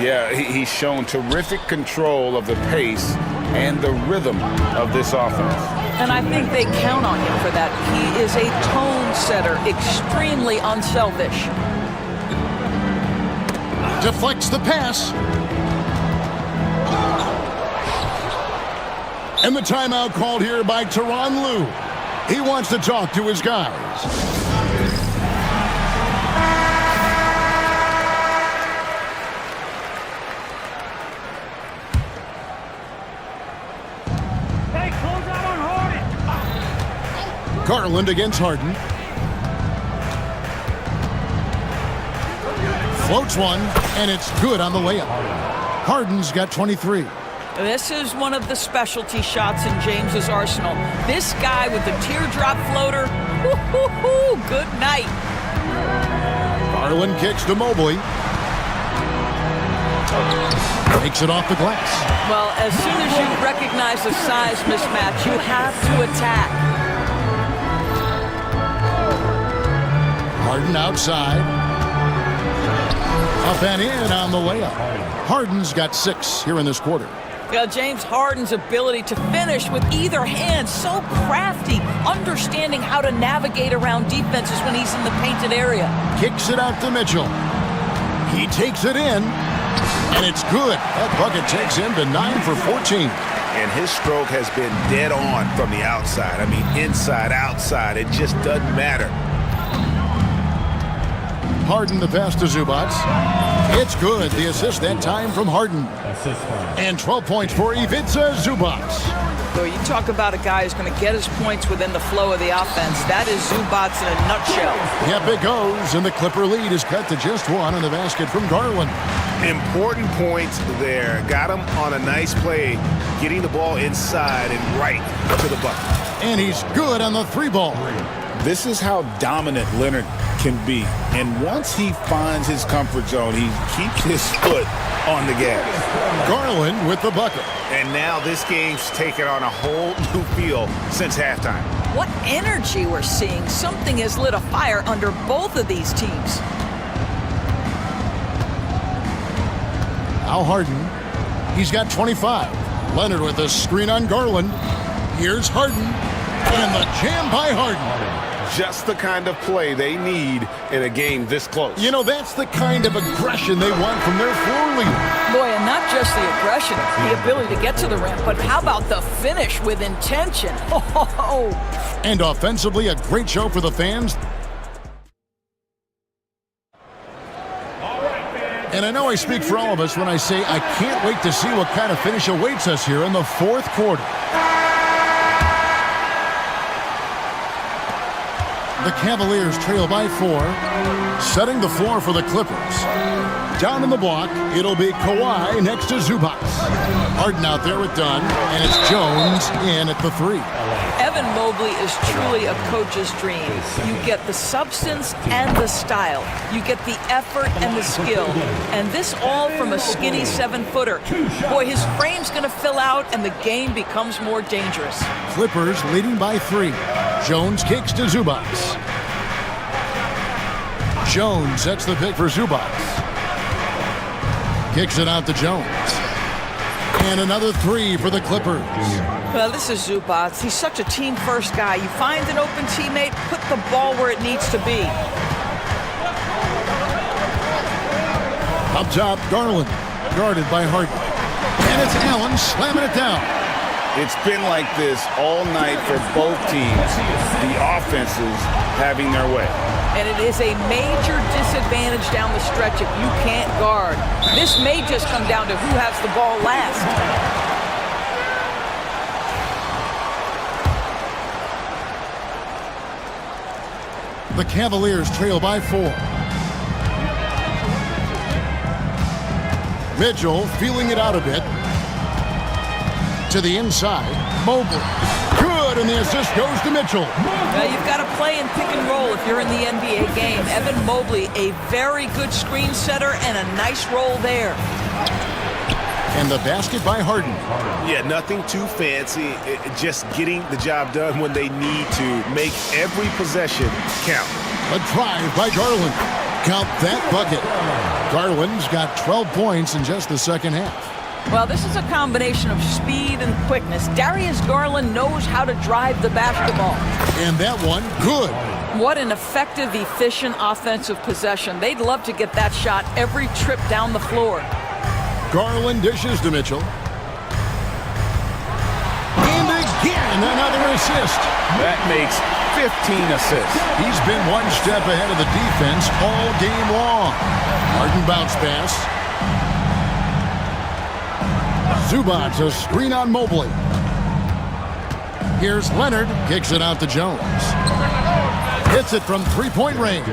Yeah, he's shown terrific control of the pace and the rhythm of this offense. And I think they count on him for that. He is a tone setter, extremely unselfish. Deflects the pass. And the timeout called here by Tyronn Lue. He wants to talk to his guys. Garland against Harden. Floats one, and it's good on the layup. Harden's got 23. This is one of the specialty shots in James's arsenal. This guy with the teardrop floater, good night. Garland kicks to Mobley. Takes it off the glass. Well, as soon as you recognize the size mismatch, you have to attack. Harden outside. Up and in on the layup. Harden's got 6 here in this quarter. Yeah, James Harden's ability to finish with either hand, so crafty, understanding how to navigate around defenses when he's in the painted area. Kicks it out to Mitchell. He takes it in, and it's good. That bucket takes him to 9 for 14. And his stroke has been dead on from the outside. I mean, inside, outside, it just doesn't matter. Harden the pass to Zubats. It's good. The assist that time from Harden. And 12 points for Ivica Zubats. So you talk about a guy who's going to get his points within the flow of the offense. That is Zubats in a nutshell. Yep, it goes. And the Clipper lead is cut to just 1 on the basket from Garland. Important points there. Got him on a nice play, getting the ball inside and right to the bucket. And he's good on the 3-ball. This is how dominant Leonard can be. And once he finds his comfort zone, he keeps his foot on the gas. Garland with the bucket. And now this game's taken on a whole new feel since halftime. What energy we're seeing. Something has lit a fire under both of these teams. Al Harden. He's got 25. Leonard with a screen on Garland. Here's Harden. And the jam by Harden. Just the kind of play they need in a game this close. You know, that's the kind of aggression they want from their floor leader. Boy, and not just the aggression, the ability to get to the rim, but how about the finish with intention? And offensively, a great show for the fans. And I know I speak for all of us when I say I can't wait to see what kind of finish awaits us here in the fourth quarter. The Cavaliers trail by 4, setting the floor for the Clippers. Down in the block, it'll be Kawhi next to Zubac. Harden out there with Dunn, and it's Jones in at the 3. Evan Mobley is truly a coach's dream. You get the substance and the style. You get the effort and the skill. And this all from a skinny 7-footer. Boy, his frame's going to fill out and the game becomes more dangerous. Clippers leading by 3. Jones kicks to Zubac. Jones sets the pick for Zubac. Kicks it out to Jones. And another 3 for the Clippers. Well, this is Zubac. He's such a team-first guy. You find an open teammate, put the ball where it needs to be. Up top, Garland, guarded by Harden. And it's Allen slamming it down. It's been like this all night for both teams. The offenses having their way. And it is a major disadvantage down the stretch if you can't guard. This may just come down to who has the ball last. The Cavaliers trail by 4. Mitchell feeling it out a bit. To the inside, Mobley. Good, and the assist goes to Mitchell. Now you've got to play and pick and roll if you're in the NBA game. Evan Mobley, a very good screen setter and a nice roll there. And the basket by Harden. Yeah, nothing too fancy. Just getting the job done when they need to. Make every possession count. A drive by Garland. Count that bucket. Garland's got 12 points in just the second half. Well, this is a combination of speed and quickness. Darius Garland knows how to drive the basketball. And that one, good. What an effective, efficient offensive possession. They'd love to get that shot every trip down the floor. Garland dishes to Mitchell. And again, another assist. That makes 15 assists. He's been one step ahead of the defense all game long. Harden bounce pass. Zubac, a screen on Mobley. Here's Leonard, kicks it out to Jones. Hits it from three-point range.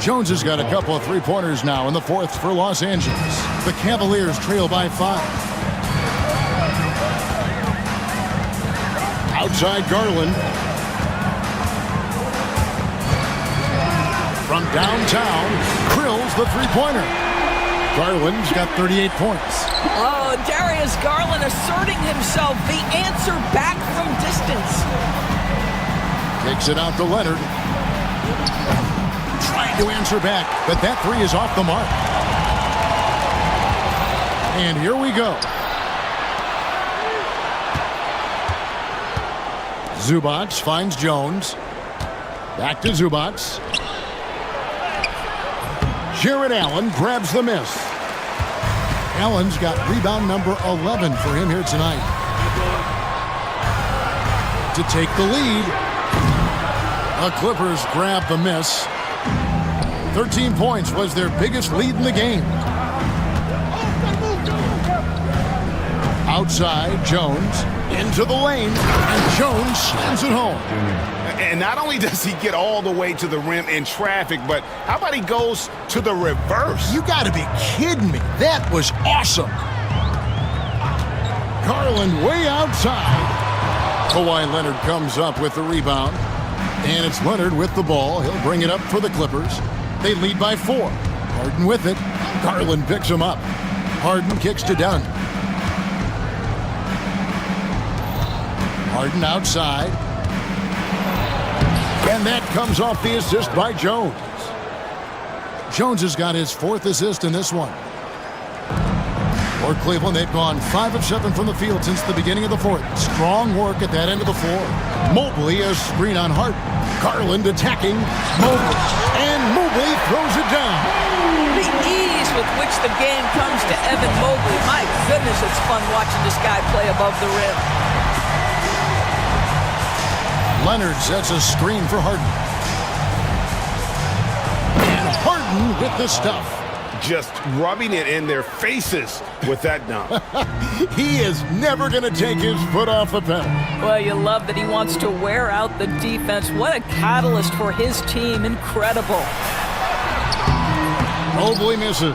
Jones has got a couple of three-pointers now in the 4th for Los Angeles. The Cavaliers trail by 5. Outside Garland. From downtown, drills the three-pointer. Garland's got 38 points. Oh, Darius Garland asserting himself, the answer back from distance. Takes it out to Leonard. Trying to answer back, but that 3 is off the mark. And here we go. Zubac finds Jones. Back to Zubac. Jared Allen grabs the miss. Allen's got rebound number 11 for him here tonight. To take the lead. The Clippers grab the miss. 13 points was their biggest lead in the game. Outside, Jones into the lane, and Jones slams it home. And not only does he get all the way to the rim in traffic, but how about he goes to the reverse? You gotta be kidding me. That was awesome. Garland way outside. Kawhi Leonard comes up with the rebound. And it's Leonard with the ball. He'll bring it up for the Clippers. They lead by 4. Harden with it. Garland picks him up. Harden kicks to Dunn. Harden outside. And that comes off the assist by Jones. Jones has got his 4th assist in this one. For Cleveland, they've gone 5 of 7 from the field since the beginning of the 4th. Strong work at that end of the floor. Mobley, a screen on Harden. Garland attacking Mobley. And Mobley throws it down. The ease with which the game comes to Evan Mobley. My goodness, it's fun watching this guy play above the rim. Leonard sets a screen for Harden. And Harden with the stuff. Just rubbing it in their faces with that dunk. He is never going to take his foot off the pedal. Well, you love that he wants to wear out the defense. What a catalyst for his team. Incredible. Mobley misses.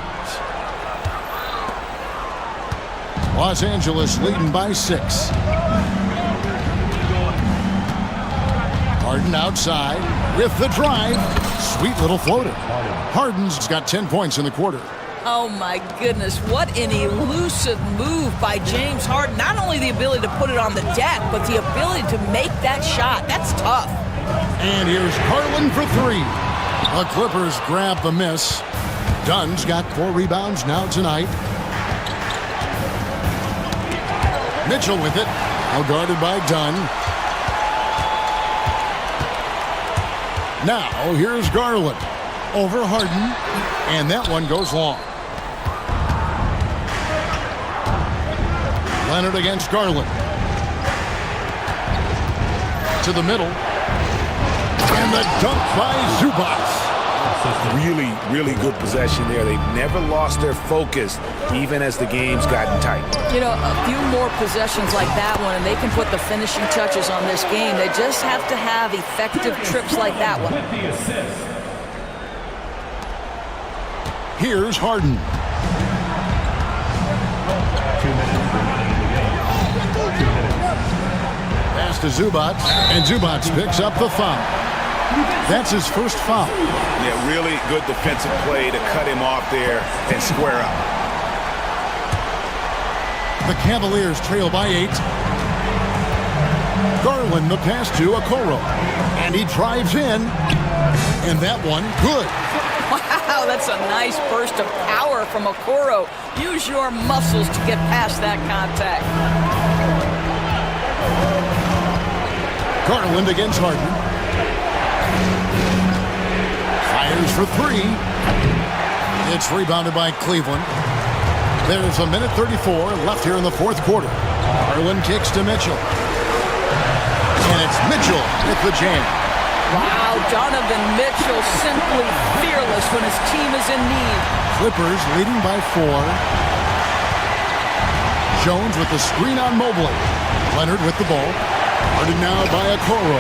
Los Angeles leading by 6. Harden outside with the drive. Sweet little floater. Harden's got 10 points in the quarter. Oh my goodness, what an elusive move by James Harden. Not only the ability to put it on the deck, but the ability to make that shot. That's tough. And here's Garland for 3. The Clippers grab the miss. Dunn's got 4 rebounds now tonight. Mitchell with it. Now guarded by Dunn. Now here's Garland. Over Harden. And that one goes long. Leonard against Garland. To the middle. And the dunk by Zubac. Really, really good possession there. They've never lost their focus, even as the game's gotten tight. You know, a few more possessions like that one, and they can put the finishing touches on this game. They just have to have effective trips like that one. Here's Harden. Pass to Zubac, and Zubac picks up the foul. That's his first foul. Yeah, really good defensive play to cut him off there and square up. The Cavaliers trail by 8. Garland the pass to Okoro. And he drives in. And that one, good. Wow, that's a nice burst of power from Okoro. Use your muscles to get past that contact. Garland against Harden. Fires for 3. It's rebounded by Cleveland. There's a minute 34 left here in the fourth quarter. Garland kicks to Mitchell. And it's Mitchell with the jam. Wow, Donovan Mitchell simply fearless when his team is in need. Clippers leading by 4. Jones with the screen on Mobley. Leonard with the ball. Guarded now by Okoro.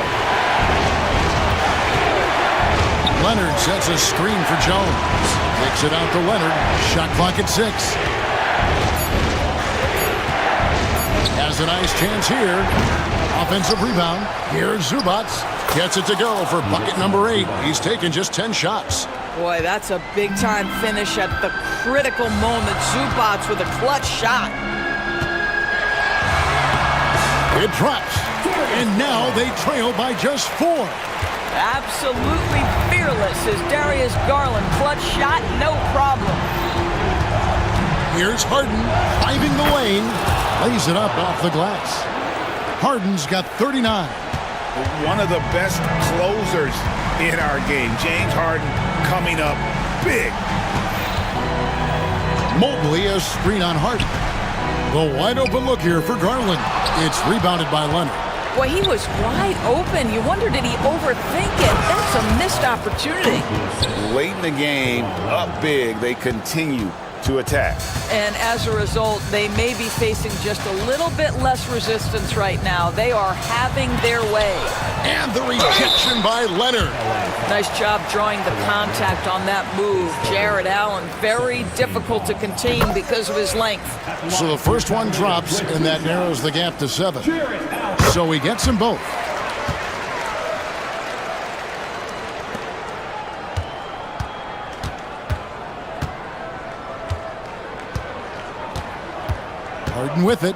Leonard sets a screen for Jones. Kicks it out to Leonard. Shot clock at 6. Has a nice chance here. Offensive rebound. Here's Zubac. Gets it to go for bucket number 8. He's taken just 10 shots. Boy, that's a big-time finish at the critical moment. Zubac with a clutch shot. It drops. And now they trail by just 4. Absolutely fearless is Darius Garland. Clutch shot, no problem. Here's Harden driving the lane. Lays it up off the glass. Harden's got 39. One of the best closers in our game. James Harden coming up big. Mobley a screen on Harden. The wide open look here for Garland. It's rebounded by Leonard. Boy, he was wide open. You wonder, did he overthink it? That's a missed opportunity. Late in the game, up big, they continue to attack. And as a result, they may be facing just a little bit less resistance right now. They are having their way. And the rejection by Leonard. Nice job drawing the contact on that move. Jared Allen, very difficult to contain because of his length. So the first one drops, and that narrows the gap to 7. So he gets them both. Harden with it.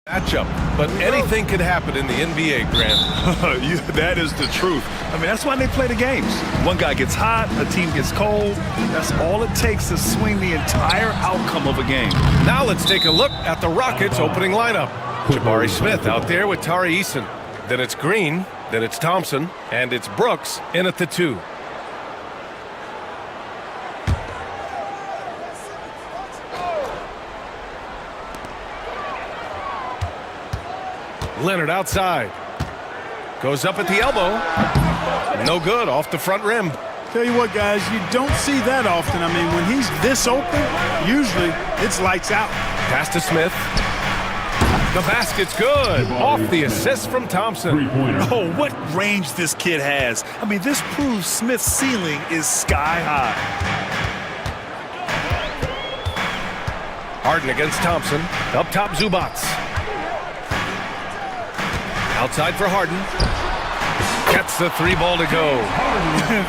matchup, but anything could happen in the NBA, Grant. That is the truth. I mean, that's why they play the games. One guy gets hot, a team gets cold. That's all it takes to swing the entire outcome of a game. Now let's take a look at the Rockets' opening lineup. Jabari Smith out there with Tari Eason. Then it's Green, then it's Thompson, and it's Brooks in at the 2. Leonard outside. Goes up at the elbow. No good, off the front rim. Tell you what, guys, you don't see that often. I mean, when he's this open, usually it's lights out. Pass to Smith. The basket's good. Off the assist from Thompson. Oh, what range this kid has. I mean, this proves Smith's ceiling is sky high. Harden against Thompson. Up top, Zubats. Outside for Harden. Gets the 3 ball to go.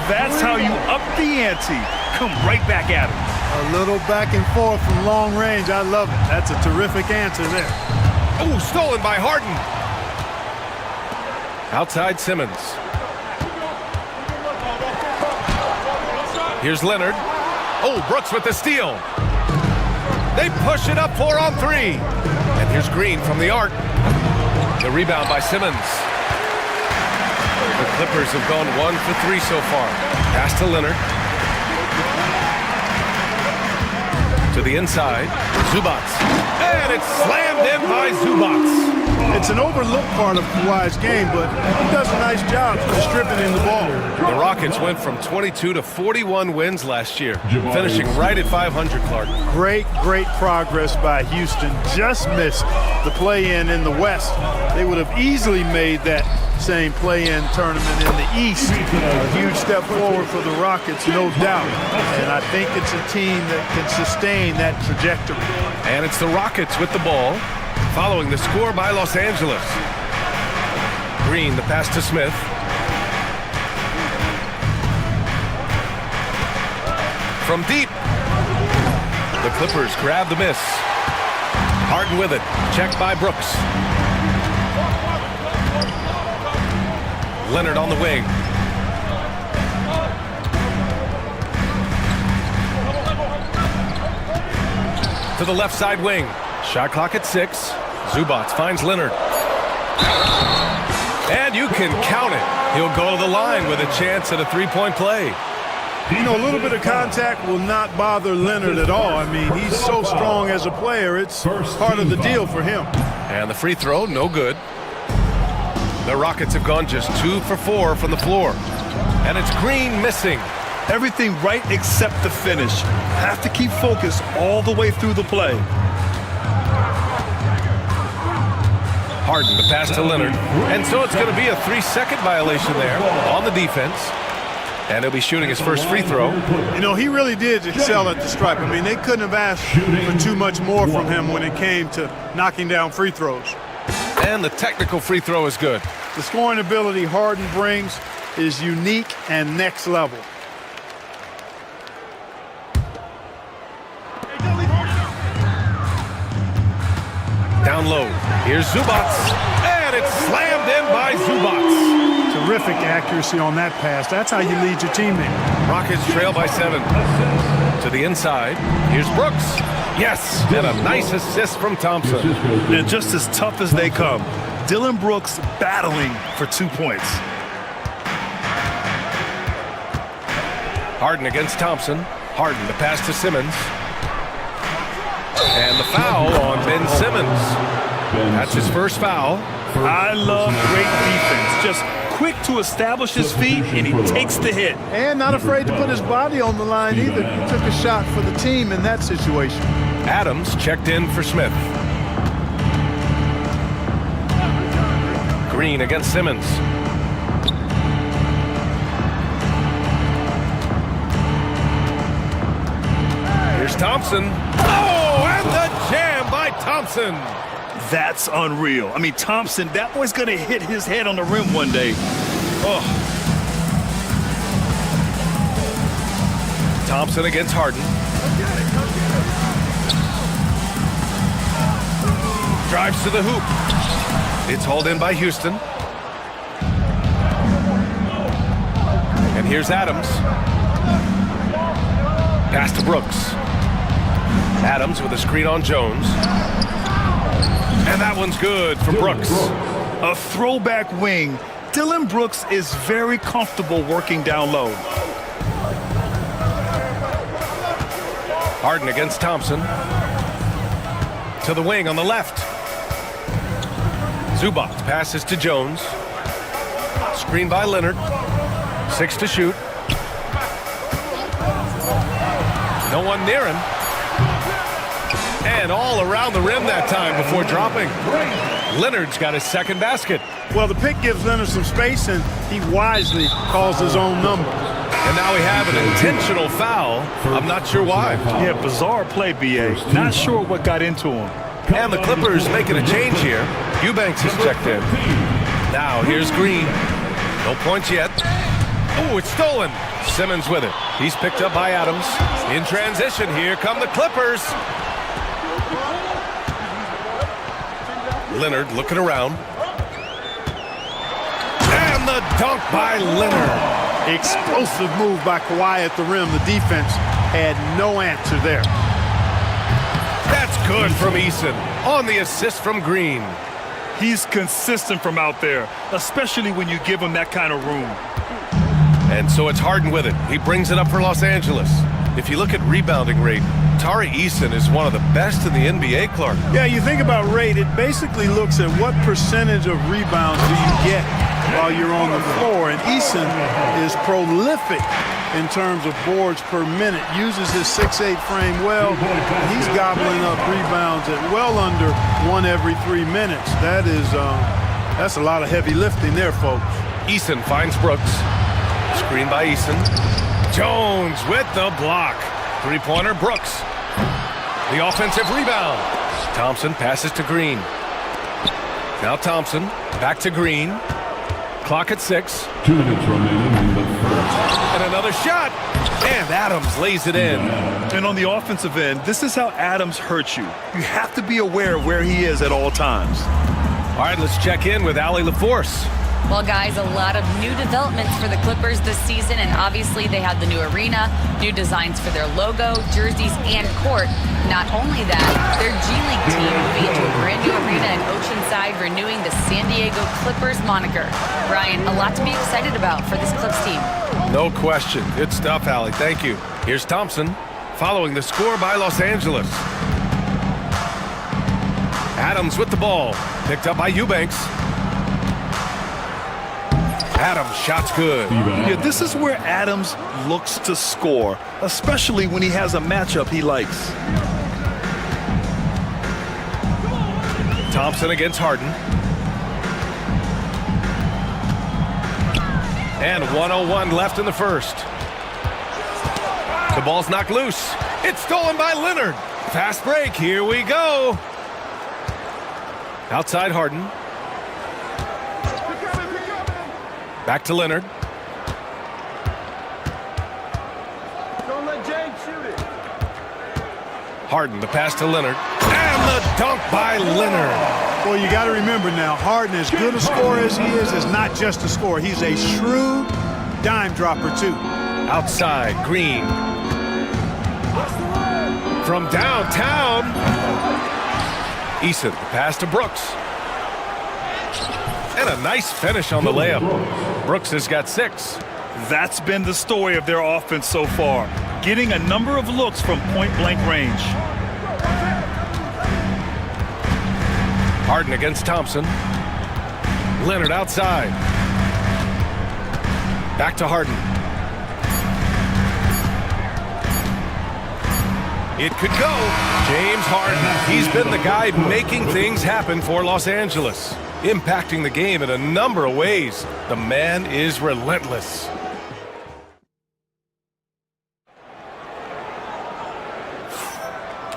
That's how you up the ante. Come right back at him. A little back and forth from long range. I love it. That's a terrific answer there. Oh, stolen by Harden. Outside Simmons. Here's Leonard. Oh, Brooks with the steal. They push it up 4 on 3. And here's Green from the arc. The rebound by Simmons. The Clippers have gone 1 for 3 so far. Pass to Leonard. To the inside. Zubats. And it's slammed in by Zubats. It's an overlooked part of Kawhi's game, but he does a nice job distributing the ball. The Rockets went from 22 to 41 wins last year, finishing right at 500, Clark. Great progress by Houston. Just missed the play-in in the West. They would have easily made that same play-in tournament in the East. A huge step forward for the Rockets, no doubt. And I think it's a team that can sustain that trajectory. And it's the Rockets with the ball, following the score by Los Angeles. Green, the pass to Smith. From deep. The Clippers grab the miss. Harden with it. Checked by Brooks. Leonard on the wing. To the left side wing. Shot clock at 6. Zubats finds Leonard. And you can count it. He'll go to the line with a chance at a 3-point play. You know, a little bit of contact will not bother Leonard at all. I mean, he's so strong as a player. It's part of the deal for him. And the free throw, no good. The Rockets have gone just 2 for 4 from the floor. And it's Green missing. Everything right except the finish. Have to keep focused all the way through the play. Harden, the pass to Leonard. And so it's going to be a 3-second violation there on the defense. And he'll be shooting his first free throw. You know, he really did excel at the stripe. I mean, they couldn't have asked for too much more from him when it came to knocking down free throws. And the technical free throw is good. The scoring ability Harden brings is unique and next level. Down low. Here's Zubats. And it's slammed in by Zubats. Terrific accuracy on that pass. That's how you lead your teammate. Rockets trail by 7. To the inside. Here's Brooks. Yes, and a nice assist from Thompson. They're just as tough as they come. Dillon Brooks battling for 2 points. Harden against Thompson. Harden, the pass to Simmons. And the foul on Ben Simmons. That's his first foul. I love great defense. Just quick to establish his feet, and he takes the hit. And not afraid to put his body on the line either. He took a shot for the team in that situation. Adams checked in for Smith. Green against Simmons. Here's Thompson. Oh, and the jam by Thompson. That's unreal. I mean, Thompson, that boy's going to hit his head on the rim one day. Oh. Thompson against Harden. Drives to the hoop. It's hauled in by Houston. And here's Adams. Pass to Brooks. Adams with a screen on Jones. And that one's good for Brooks. A throwback wing. Dylan Brooks is very comfortable working down low. Harden against Thompson. To the wing on the left. Zubac passes to Jones. Screen by Leonard. 6 to shoot. No one near him. And all around the rim that time before dropping. Leonard's got his second basket. Well, the pick gives Leonard some space, and he wisely calls his own number. And now we have an intentional foul. I'm not sure why. Yeah, bizarre play, B.A. Not sure what got into him. And the Clippers making a change here. Eubanks has checked in. Now here's Green. No points yet. Oh, it's stolen. Simmons with it. He's picked up by Adams. In transition, here come the Clippers. Leonard looking around. And the dunk by Leonard. Explosive move by Kawhi at the rim. The defense had no answer there. That's good from Eason on the assist from Green. He's consistent from out there, especially when you give him that kind of room. And so it's Harden with it. He brings it up for Los Angeles. If you look at rebounding rate, Tari Eason is one of the best in the NBA, Clark. Yeah, you think about rate, it basically looks at what percentage of rebounds do you get while you're on the floor. And Eason is prolific in terms of boards per minute, uses his 6'8" frame well. He's gobbling up rebounds at well under 1 every 3 minutes. That's a lot of heavy lifting there, folks. Eason finds Brooks. Screen by Eason. Jones with the block. Three-pointer Brooks. The offensive rebound. Thompson passes to Green. Now Thompson back to Green. Clock at 6. 2 minutes remaining in the first. And another shot. And Adams lays it in. And on the offensive end, this is how Adams hurts you. You have to be aware of where he is at all times. All right, let's check in with Allie LaForce. Well, guys, a lot of new developments for the Clippers this season, and obviously they have the new arena, new designs for their logo, jerseys, and court. Not only that, their G League team moving into a brand new arena in Oceanside, renewing the San Diego Clippers moniker. Brian, a lot to be excited about for this Clips team. No question. Good stuff, Allie. Thank you. Here's Thompson, following the score by Los Angeles. Adams with the ball, picked up by Eubanks. Adams, shot's good. Yeah, this is where Adams looks to score, especially when he has a matchup he likes. Thompson against Harden. And 1:01 left in the first. The ball's knocked loose. It's stolen by Leonard. Fast break, here we go. Outside Harden. Back to Leonard. Don't let James shoot it. Harden, the pass to Leonard. And the dunk by Leonard. Well, you got to remember now, Harden, as good a scorer as he is not just a scorer. He's a shrewd dime dropper, too. Outside, Green. From downtown. Eason, the pass to Brooks. And a nice finish on the layup. Brooks has got 6. That's been the story of their offense so far, getting a number of looks from point-blank range. Harden against Thompson. Leonard outside. Back to Harden. It could go. James Harden. He's been the guy making things happen for Los Angeles, impacting the game in a number of ways. The man is relentless.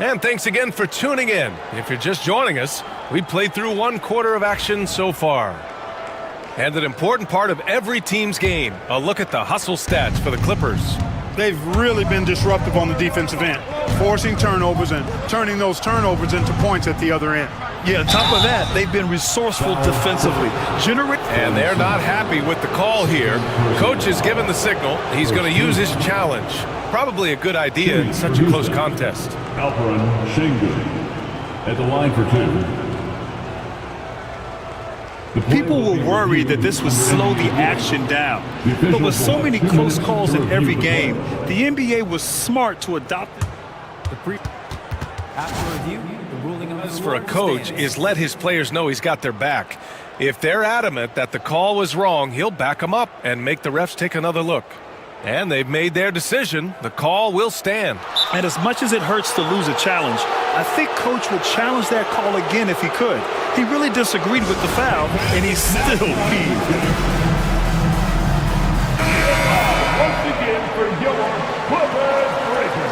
And thanks again for tuning in. If you're just joining us, we played through 1 quarter of action so far. And an important part of every team's game, a look at the hustle stats for the Clippers. They've really been disruptive on the defensive end, forcing turnovers and turning those turnovers into points at the other end. Yeah, on top of that, they've been resourceful defensively. And they're not happy with the call here. Coach has given the signal. He's going to use his challenge. Probably a good idea in such a close contest. Alperin Şengün at the line for two. People were worried that this would slow the action down. But with so many close calls in every game, the NBA was smart to adopt it. After review, the ruling of For a coach is let his players know he's got their back. If they're adamant that the call was wrong, he'll back them up and make the refs take another look. And they've made their decision. The call will stand. And as much as it hurts to lose a challenge, I think Coach would challenge that call again if he could. He really disagreed with the foul, and he still heaved. Once again for your Clippers breaker.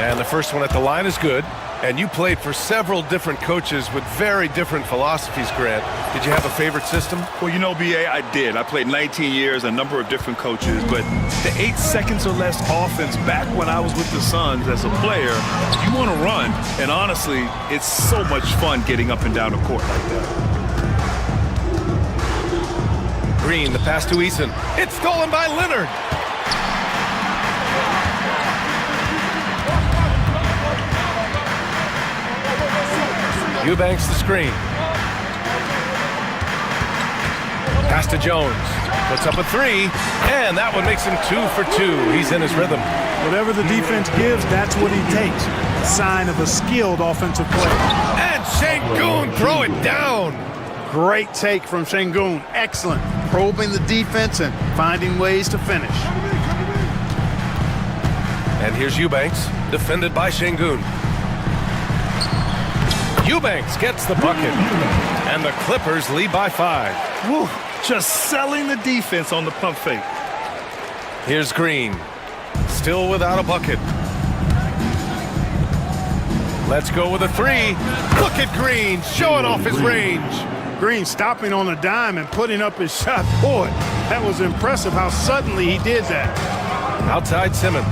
And the first one at the line is good. And you played for several different coaches with very different philosophies, Grant. Did you have a favorite system? Well, you know, BA, I did. I played 19 years, a number of different coaches, but the 8 seconds or less offense back when I was with the Suns as a player, you want to run. And honestly, it's so much fun getting up and down the court like that. Green, the pass to Eason. It's stolen by Leonard. Eubanks the screen. Pass to Jones. Puts up a 3, and that one makes him 2 for 2. He's in his rhythm. Whatever the defense gives, that's what he takes. A sign of a skilled offensive player. And Şengün throw it down. Great take from Şengün. Excellent. Probing the defense and finding ways to finish. And here's Eubanks, defended by Şengün. Eubanks gets the bucket, and the Clippers lead by 5. Woo, just selling the defense on the pump fake. Here's Green, still without a bucket. Let's go with a 3. Look at Green, showing off his range. Green stopping on a dime and putting up his shot. Boy, that was impressive how suddenly he did that. Outside Simmons.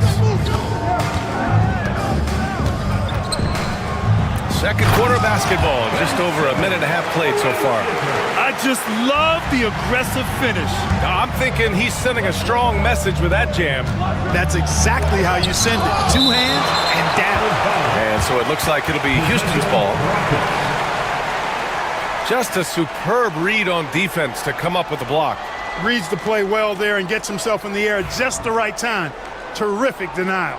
Second quarter basketball, just over a minute and a half played so far. I just love the aggressive finish. I'm thinking he's sending a strong message with that jam. That's exactly how you send it. 2 hands and down. And so it looks like it'll be Houston's ball. Just a superb read on defense to come up with the block. Reads the play well there and gets himself in the air at just the right time. Terrific denial.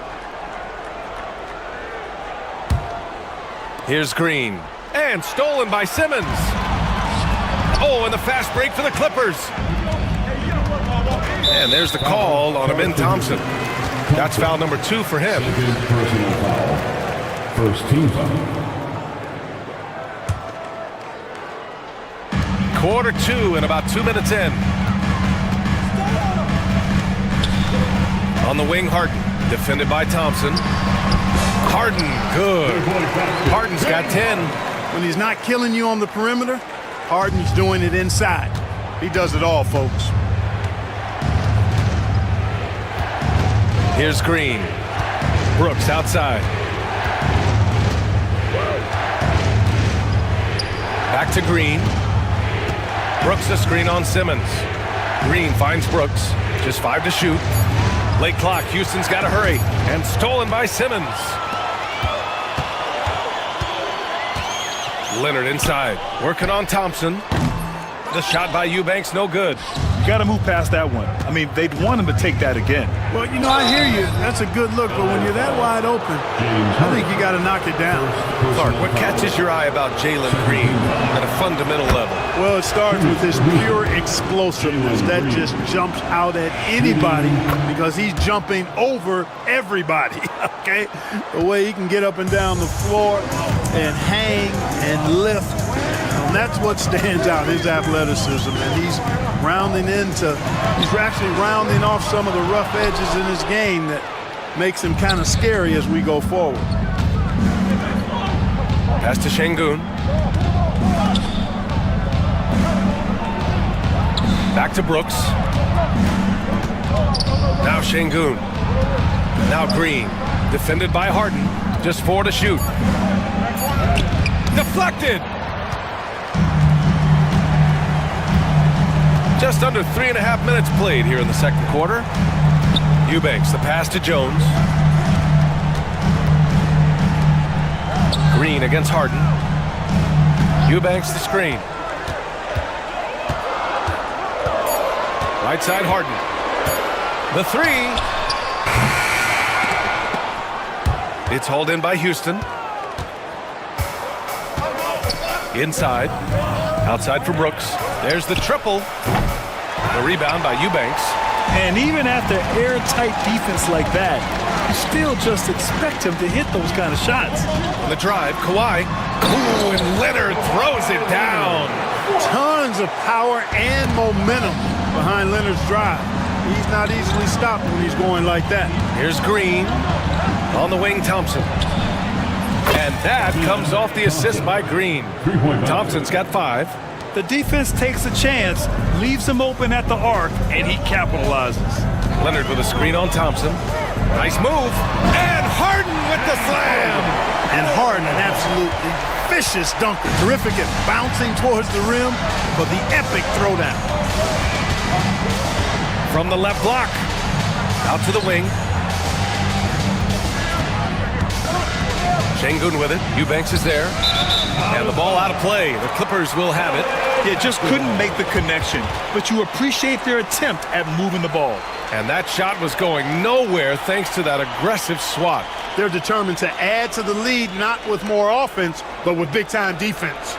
Here's Green. And stolen by Simmons. Oh, and the fast break for the Clippers. And there's the call on Amin Thompson. That's foul number 2 for him. Personal foul. First team foul. Quarter 2 and about 2 minutes in. On the wing, Harden. Defended by Thompson. Harden, good. Harden's got 10. When he's not killing you on the perimeter, Harden's doing it inside. He does it all, folks. Here's Green. Brooks outside. Back to Green. Brooks a screen on Simmons. Green finds Brooks. Just 5 to shoot. Late clock. Houston's got to hurry. And stolen by Simmons. Leonard inside. Working on Thompson. The shot by Eubanks, no good. Got to move past that one. I mean, they'd want him to take that again. Well, you know, I hear you. That's a good look, but when you're that wide open, I think you got to knock it down. Clark, what catches your eye about Jalen Green at a fundamental level? Well, it starts with his pure explosiveness. That just jumps out at anybody because he's jumping over everybody, okay? The way he can get up and down the floor and hang and lift. And that's what stands out, his athleticism. And he's actually rounding off some of the rough edges in his game that makes him kind of scary as we go forward. Pass to Şengün. Back to Brooks. Now Şengün. Now Green. Defended by Harden. Just 4 to shoot. Deflected! Just under 3.5 minutes played here in the second quarter. Eubanks, the pass to Jones. Green against Harden. Eubanks the screen. Right side Harden. The three. It's hauled in by Houston. Inside. Outside for Brooks. There's the triple. The rebound by Eubanks. And even after airtight defense like that, you still just expect him to hit those kind of shots. On the drive, Kawhi. Ooh, and Leonard throws it down. Tons of power and momentum behind Leonard's drive. He's not easily stopped when he's going like that. Here's Green. On the wing, Thompson. And that comes off the assist by Green. Thompson's got 5. The defense takes a chance, leaves him open at the arc, and he capitalizes. Leonard with a screen on Thompson. Nice move. And Harden with the slam. And Harden, an absolutely vicious dunker. Terrific at bouncing towards the rim, but the epic throwdown. From the left block. Out to the wing. Şengün with it. Eubanks is there. And the ball out of play. The Clippers will have it. Yeah, just couldn't make the connection. But you appreciate their attempt at moving the ball. And that shot was going nowhere thanks to that aggressive swat. They're determined to add to the lead, not with more offense, but with big-time defense.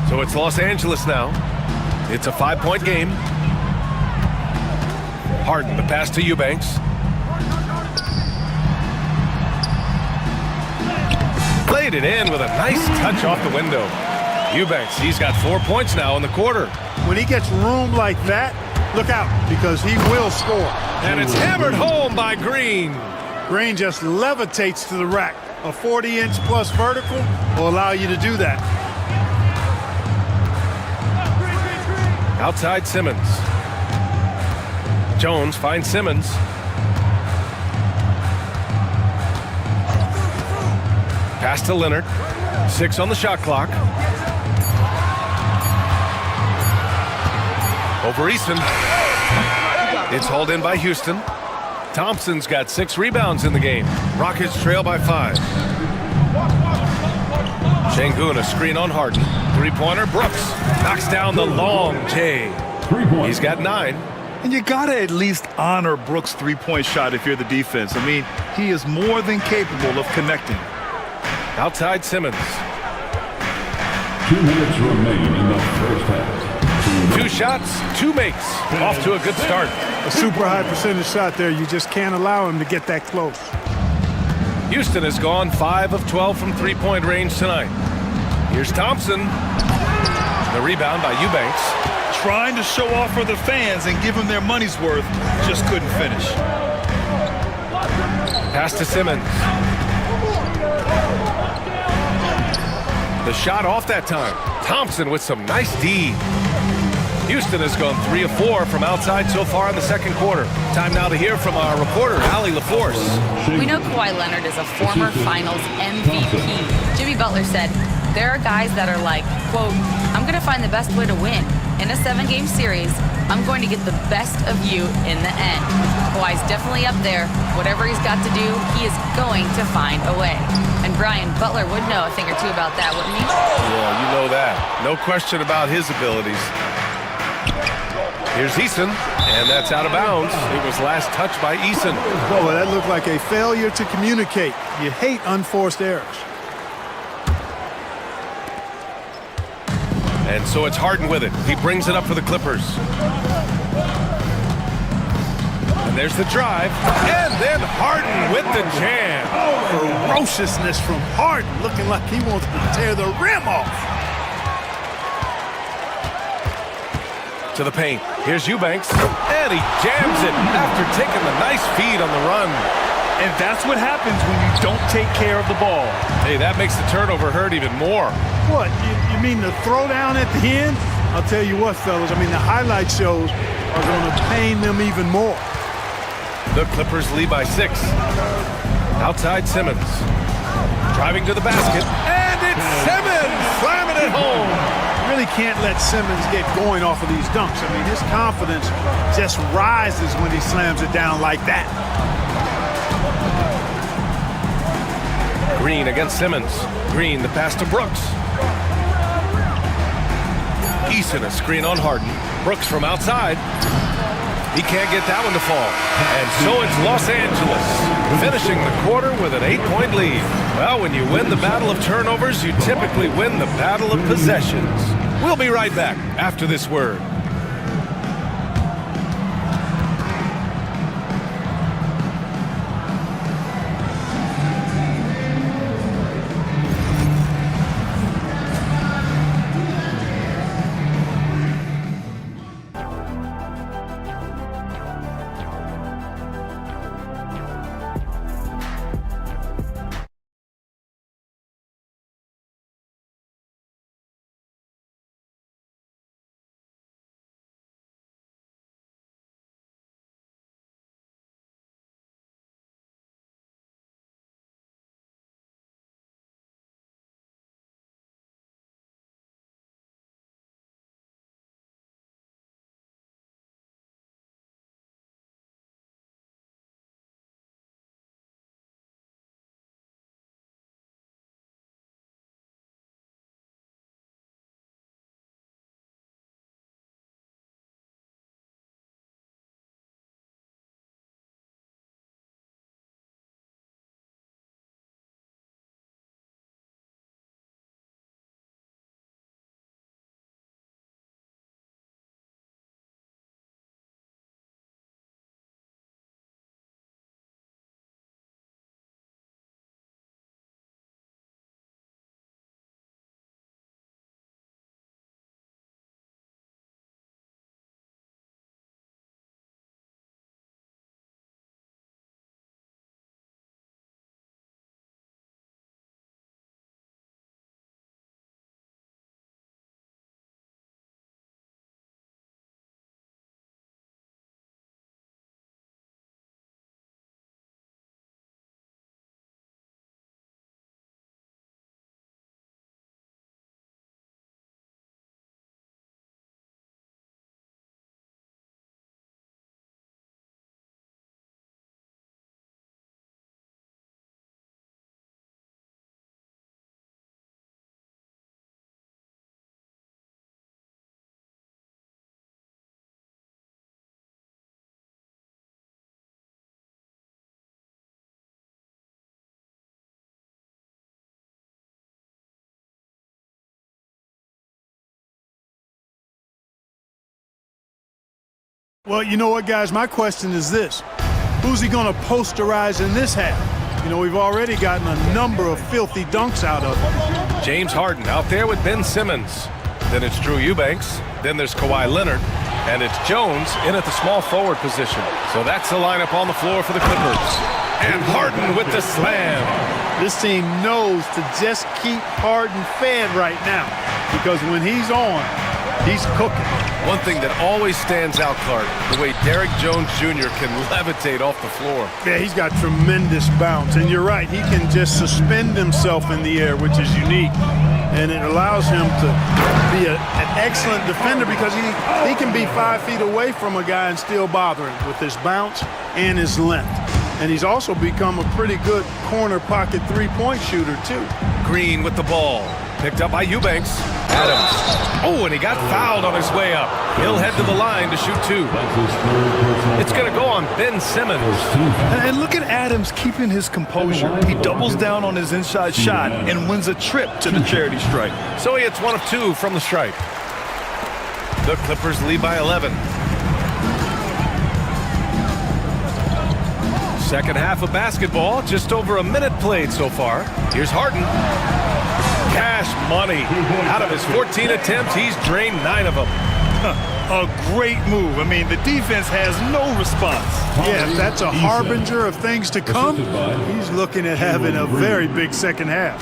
So it's Los Angeles now. It's a 5-point game. Harden, the pass to Eubanks. Played it in with a nice touch off the window. Eubanks, he's got 4 points now in the quarter. When he gets room like that, look out, because he will score. And it's hammered home by Green. Green just levitates to the rack. A 40-inch plus vertical will allow you to do that. Outside Simmons. Jones finds Simmons. Pass to Leonard. 6 on the shot clock. Over Easton. It's hauled in by Houston. Thompson's got 6 rebounds in the game. Rockets trail by 5. Şengün, a screen on Harden. 3-pointer, Brooks. Knocks down the long J. He's got 9. And you got to at least honor Brooks' three-point shot if you're the defense. I mean, he is more than capable of connecting. Outside Simmons. 2 minutes remain in the first half. 2 shots, 2 makes. Off to a good start. A super high percentage shot there. You just can't allow him to get that close. Houston has gone 5 of 12 from 3-point range tonight. Here's Thompson. The rebound by Eubanks. Trying to show off for the fans and give them their money's worth, just couldn't finish. Pass to Simmons. The shot off that time. Thompson with some nice D. Houston has gone 3 of 4 from outside so far in the second quarter. Time now to hear from our reporter, Allie LaForce. We know Kawhi Leonard is a former finals MVP. Jimmy Butler said, there are guys that are like, quote, I'm going to find the best way to win. In a 7-game series, I'm going to get the best of you in the end. Kawhi's definitely up there. Whatever he's got to do, he is going to find a way. And Brian, Butler would know a thing or two about that, wouldn't he? Yeah, you know that. No question about his abilities. Here's Eason, and that's out of bounds. It was last touched by Eason. Oh, well, that looked like a failure to communicate. You hate unforced errors. And so it's Harden with it. He brings it up for the Clippers. And there's the drive. And then Harden with the jam. Ferociousness from Harden, looking like he wants to tear the rim off. To the paint. Here's Eubanks. And he jams it after taking the nice feed on the run. And that's what happens when you don't take care of the ball. Hey, that makes the turnover hurt even more. What, you mean the throwdown at the end? I'll tell you what, fellas, I mean, the highlight shows are going to pain them even more. The Clippers lead by 6. Outside Simmons. Driving to the basket. And it's Simmons slamming it home. You really can't let Simmons get going off of these dunks. I mean, his confidence just rises when he slams it down like that. Green against Simmons. Green, the pass to Brooks. Eason, a screen on Harden. Brooks from outside. He can't get that one to fall. And so it's Los Angeles, finishing the quarter with an 8-point lead. Well, when you win the battle of turnovers, you typically win the battle of possessions. We'll be right back after this word. Well, you know what, guys? My question is this. Who's he going to posterize in this half? You know, we've already gotten a number of filthy dunks out of him. James Harden out there with Ben Simmons. Then it's Drew Eubanks. Then there's Kawhi Leonard. And it's Jones in at the small forward position. So that's the lineup on the floor for the Clippers. And Harden with the slam. This team knows to just keep Harden fed right now, because when he's on, he's cooking. One thing that always stands out, Clark, the way Derrick Jones Jr. can levitate off the floor. Yeah, he's got tremendous bounce. And you're right, he can just suspend himself in the air, which is unique. And it allows him to be an excellent defender, because he can be 5 feet away from a guy and still bother him with his bounce and his length. And he's also become a pretty good corner pocket three-point shooter, too. Green with the ball. Picked up by Eubanks. Adams. Oh, and he got fouled on his way up. He'll head to the line to shoot 2. It's going to go on Ben Simmons. And look at Adams keeping his composure. He doubles down on his inside shot and wins a trip to the charity stripe. So he hits 1 of 2 from the stripe. The Clippers lead by 11. Second half of basketball, just over a minute played so far. Here's Harden. Cash money. Out of his 14 attempts, he's drained 9 of them. A great move. I mean, the defense has no response. Yeah, if that's a harbinger of things to come, he's looking at having a very big second half.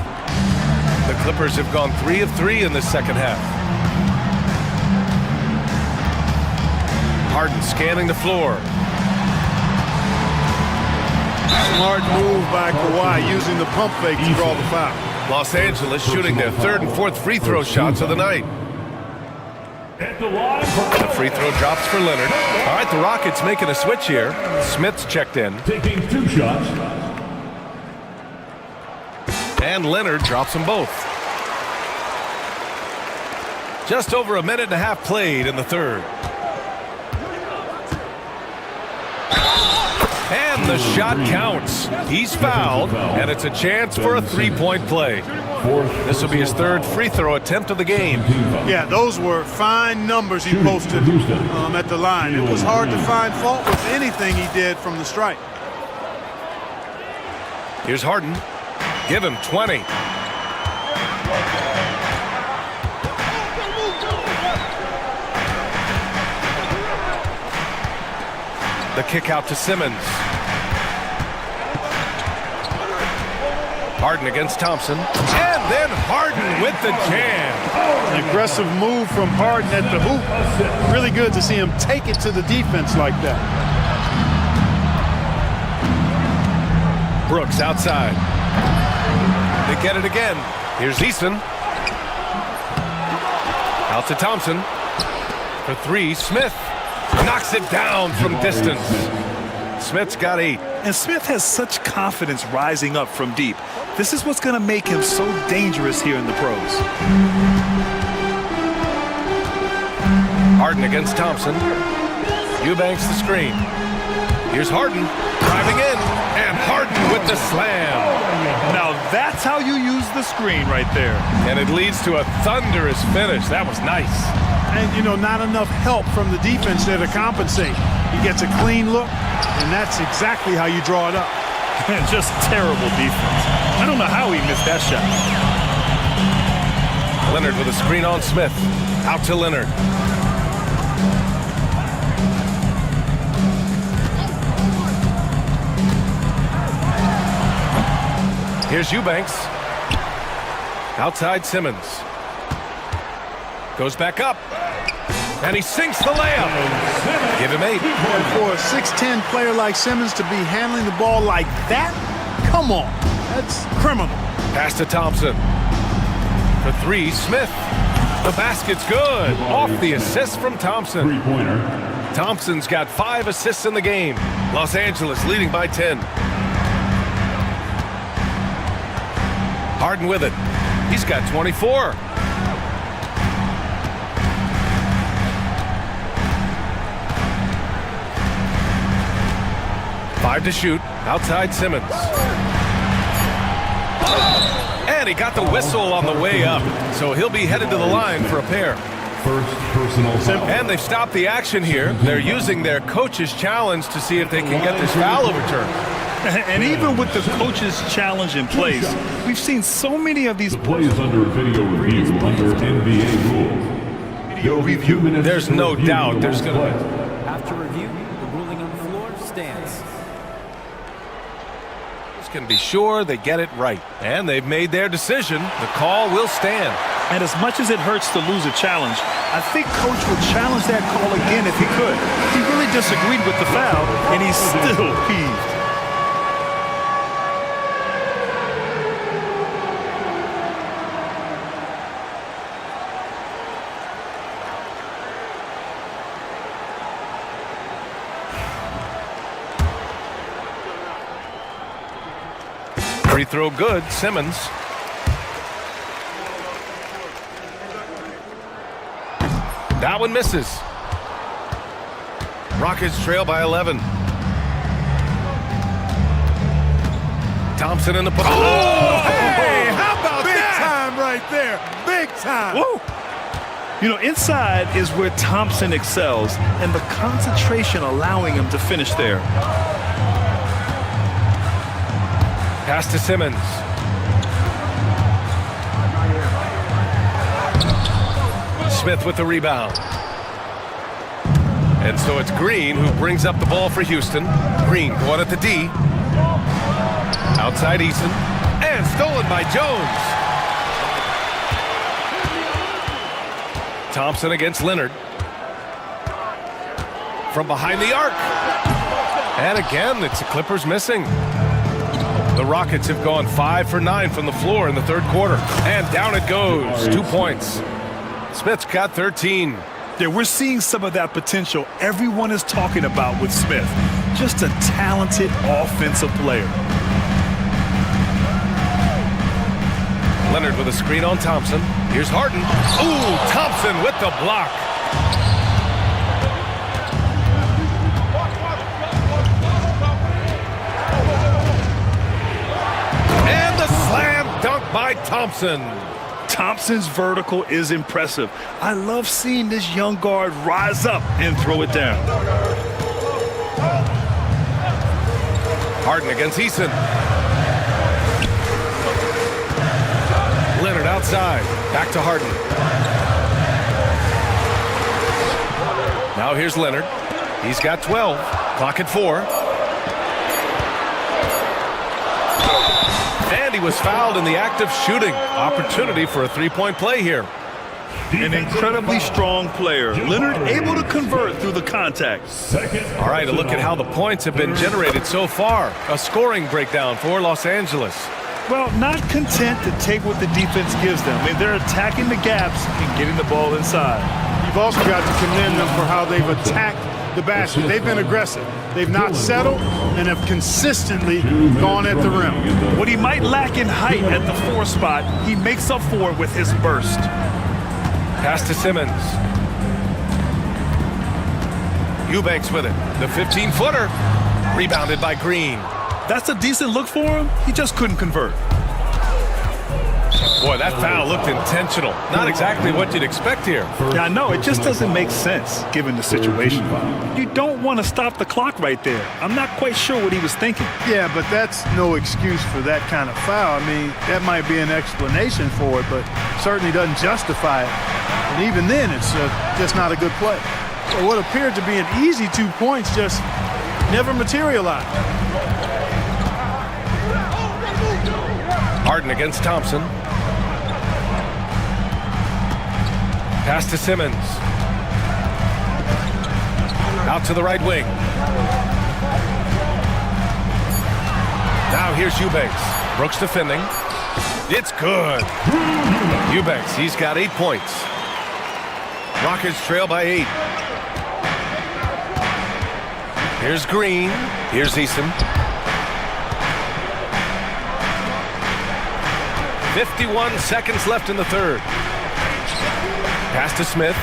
The Clippers have gone 3 of 3 in the second half. Harden scanning the floor. Smart move by Kawhi, using the pump fake to draw the foul. Los Angeles shooting their 3rd and 4th free throw shots of the night. And the free throw drops for Leonard. All right, the Rockets making a switch here. Smith's checked in. Taking 2 shots. And Leonard drops them both. Just over a minute and a half played in the 3rd. And the shot counts. He's fouled, and it's a chance for a 3-point play. This will be his 3rd free throw attempt of the game. Yeah, those were fine numbers he posted at the line. It was hard to find fault with anything he did from the stripe. Here's Harden. Give him 20. The kick out to Simmons. Harden against Thompson. And then Harden with the jam. An aggressive move from Harden at the hoop. Really good to see him take it to the defense like that. Brooks outside. They get it again. Here's Easton. Out to Thompson. For 3, Smith. Knocks it down from distance. Smith's got 8. And Smith has such confidence rising up from deep. This is what's going to make him so dangerous here in the pros. Harden against Thompson. Eubanks the screen. Here's Harden driving in. And Harden with the slam. Now that's how you use the screen right there. And it leads to a thunderous finish. That was nice. And, you know, not enough help from the defense there to compensate. He gets a clean look, and that's exactly how you draw it up. Just terrible defense. I don't know how he missed that shot. Leonard with a screen on Smith. Out to Leonard. Here's Eubanks. Outside Simmons. Goes back up. And he sinks the layup. Give him 8. And for a 6'10 player like Simmons to be handling the ball like that, come on. That's criminal. Pass to Thompson. For 3, Smith. The basket's good. Off the assist from Thompson. 3-pointer. Thompson's got 5 assists in the game. Los Angeles leading by 10. Harden with it. He's got 24. Five to shoot. Outside Simmons. And he got the whistle on the way up. So he'll be headed to the line for a pair. First personal foul. And they've stopped the action here. They're using their coach's challenge to see if they can get this foul overturned. And even with the coach's challenge in place, we've seen so many of these Play is under video review under NBA rules. Video review. There's no doubt there's going to... After review, the ruling on the floor stands. Can be sure they get it right. And they've made their decision. The call will stand. And as much as it hurts to lose a challenge, I think Coach would challenge that call again if he could. He really disagreed with the foul, and he's still peeved. Free throw good, Simmons. That one misses. Rockets trail by 11. Thompson in the... Oh, hey, how about big that? Big time right there. Big time. Woo! You know, inside is where Thompson excels, and the concentration allowing him to finish there. Pass to Simmons. Smith with the rebound. And so it's Green who brings up the ball for Houston. Green going at the D. Outside Eason. And stolen by Jones. Thompson against Leonard. From behind the arc. And again, it's the Clippers missing. The Rockets have gone 5 for 9 from the floor in the third quarter. And down it goes. 2 points. Smith's got 13. Yeah, we're seeing some of that potential everyone is talking about with Smith. Just a talented offensive player. Leonard with a screen on Thompson. Here's Harden. Ooh, Thompson with the block. And the slam dunk by Thompson. Thompson's vertical is impressive. I love seeing this young guard rise up and throw it down. Harden against Eason. Leonard outside. Back to Harden. Now here's Leonard. He's got 12. Clock at 4. And he was fouled in the act of shooting. Opportunity for a three-point play here. An incredibly strong player. Leonard able to convert through the contact. All right, a look at how the points have been generated so far. A scoring breakdown for Los Angeles. Well, not content to take what the defense gives them. I mean, they're attacking the gaps and getting the ball inside. You've also got to commend them for how they've attacked the basket. They've been aggressive. They've not settled and have consistently gone at the rim. What he might lack in height at the 4 spot, he makes up for it with his burst. Pass to Simmons. Eubanks with it. The 15-footer. Rebounded by Green. That's a decent look for him. He just couldn't convert. Boy, that foul looked intentional. Not exactly what you'd expect here. Yeah, I know. It just doesn't make sense given the situation. You don't want to stop the clock right there. I'm not quite sure what he was thinking. Yeah, but that's no excuse for that kind of foul. I mean, that might be an explanation for it, but certainly doesn't justify it. And even then, it's just not a good play. So what appeared to be an easy 2 points just never materialized. Harden against Thompson. Pass to Simmons. Out to the right wing. Now here's Eubanks. Brooks defending. It's good. Eubanks, he's got 8 points. Rockets trail by 8. Here's Green. Here's Eason. 51 seconds left in the third. Pass to Smith.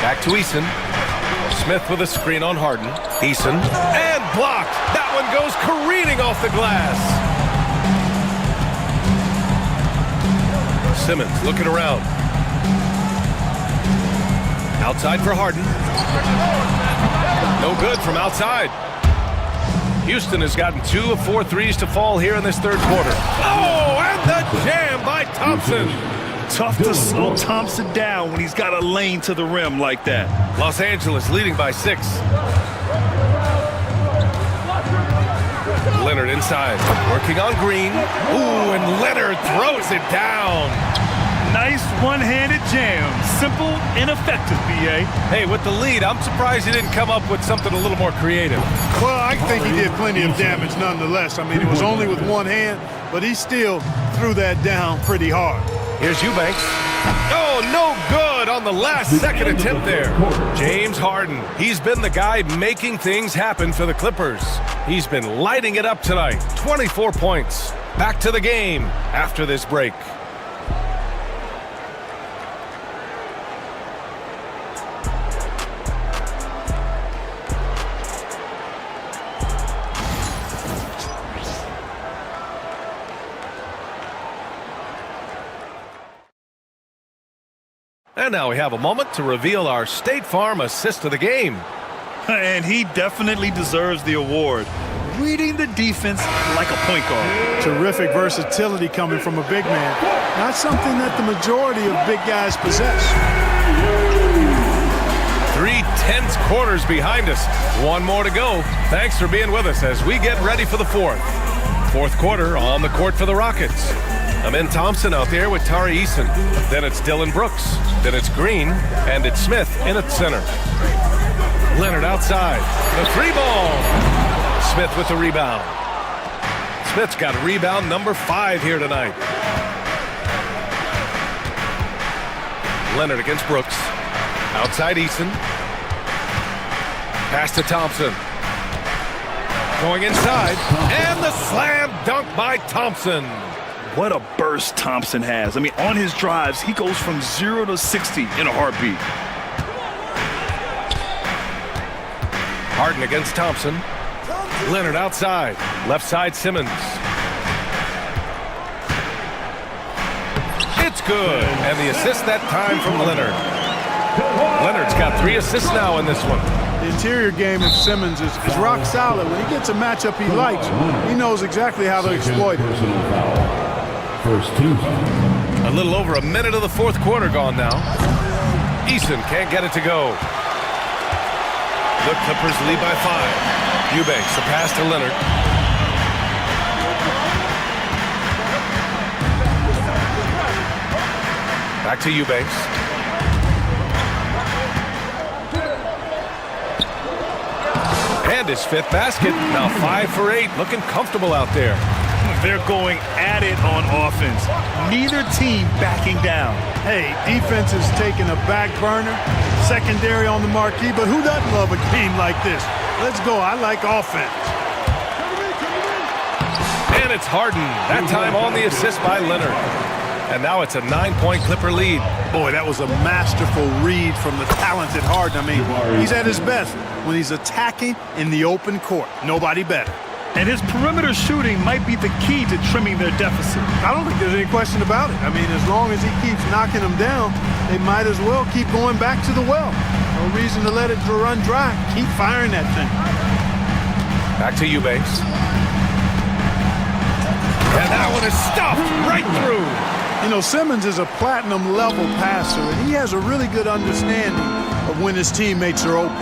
Back to Eason. Smith with a screen on Harden. Eason. And blocked. That one goes careening off the glass. Simmons looking around. Outside for Harden. No good from outside. Houston has gotten 2 of 4 threes to fall here in this third quarter. Oh, and the jam by Thompson. Tough to slow Thompson down when he's got a lane to the rim like that. Los Angeles leading by 6. Leonard inside, working on Green. Ooh, and Leonard throws it down. Nice one-handed jam. Simple and effective, B.A. Hey, with the lead, I'm surprised he didn't come up with something a little more creative. Well, I think he did plenty of damage nonetheless. I mean, it was only with one hand, but he still threw that down pretty hard. Here's Eubanks. Oh, no good on the last second attempt there. James Harden, he's been the guy making things happen for the Clippers. He's been lighting it up tonight. 24 points. Back to the game after this break. And now we have a moment to reveal our State Farm assist of the game. And he definitely deserves the award. Reading the defense like a point guard. Terrific versatility coming from a big man. Not something that the majority of big guys possess. 3 tense quarters behind us. One more to go. Thanks for being with us as we get ready for the fourth. Fourth quarter on the court for the Rockets. Amin Thompson out there with Tari Eason. Then it's Dylan Brooks. Then it's Green. And it's Smith in at center. Leonard outside. The three ball. Smith with the rebound. Smith's got rebound number 5 here tonight. Leonard against Brooks. Outside Eason. Pass to Thompson. Going inside. And the slam dunk by Thompson. What a burst Thompson has. I mean, on his drives, he goes from 0 to 60 in a heartbeat. Harden against Thompson. Leonard outside. Left side Simmons. It's good. And the assist that time from Leonard. Leonard's got 3 assists now in this one. The interior game of Simmons is rock solid. When he gets a matchup he likes, he knows exactly how to exploit it. First team. A little over a minute of the fourth quarter gone now. Eason can't get it to go. The Clippers lead by 5. Eubanks, the pass to Leonard. Back to Eubanks. And his 5th basket. Now 5 for 8. Looking comfortable out there. They're going at it on offense. Neither team backing down. Hey, defense is taking a back burner, secondary on the marquee, but who doesn't love a game like this? Let's go. I like offense. And it's Harden. That time on the assist by Leonard. And now it's a 9-point Clipper lead. Boy, that was a masterful read from the talented Harden. I mean, he's at his best when he's attacking in the open court. Nobody better. And his perimeter shooting might be the key to trimming their deficit. I don't think there's any question about it. I mean, as long as he keeps knocking them down, they might as well keep going back to the well. No reason to let it run dry. Keep firing that thing. Back to Eubanks. And that one is stuffed right through. You know, Simmons is a platinum-level passer, and he has a really good understanding of when his teammates are open.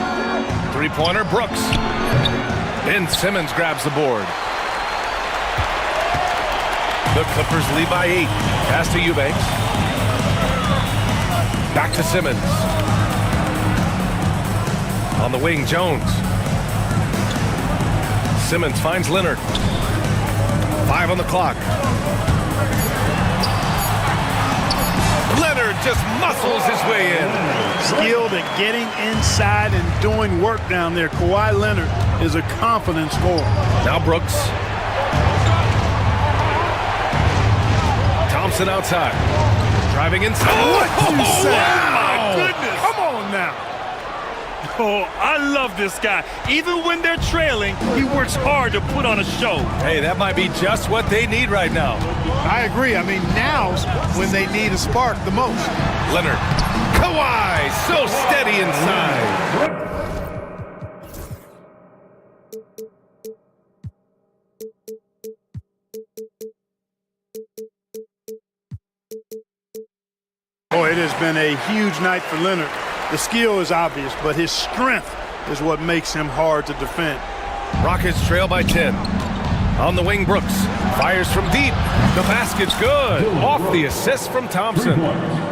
Three-pointer, Brooks. Ben Simmons grabs the board. The Clippers lead by 8. Pass to Eubanks. Back to Simmons. On the wing, Jones. Simmons finds Leonard. 5 on the clock. Leonard just muscles his way in. Skilled at getting inside and doing work down there. Kawhi Leonard is a confident scorer. Now Brooks. Thompson outside. Driving inside. What you say? Wow. My goodness. Come on now. Oh, I love this guy. Even when they're trailing, he works hard to put on a show. Hey, that might be just what they need right now. I agree. I mean, now's when they need a spark the most. Leonard. Kawhi, so steady inside. Boy, it has been a huge night for Leonard. The skill is obvious, but his strength is what makes him hard to defend. Rockets trail by 10. On the wing, Brooks fires from deep. The basket's good. Off the assist from Thompson.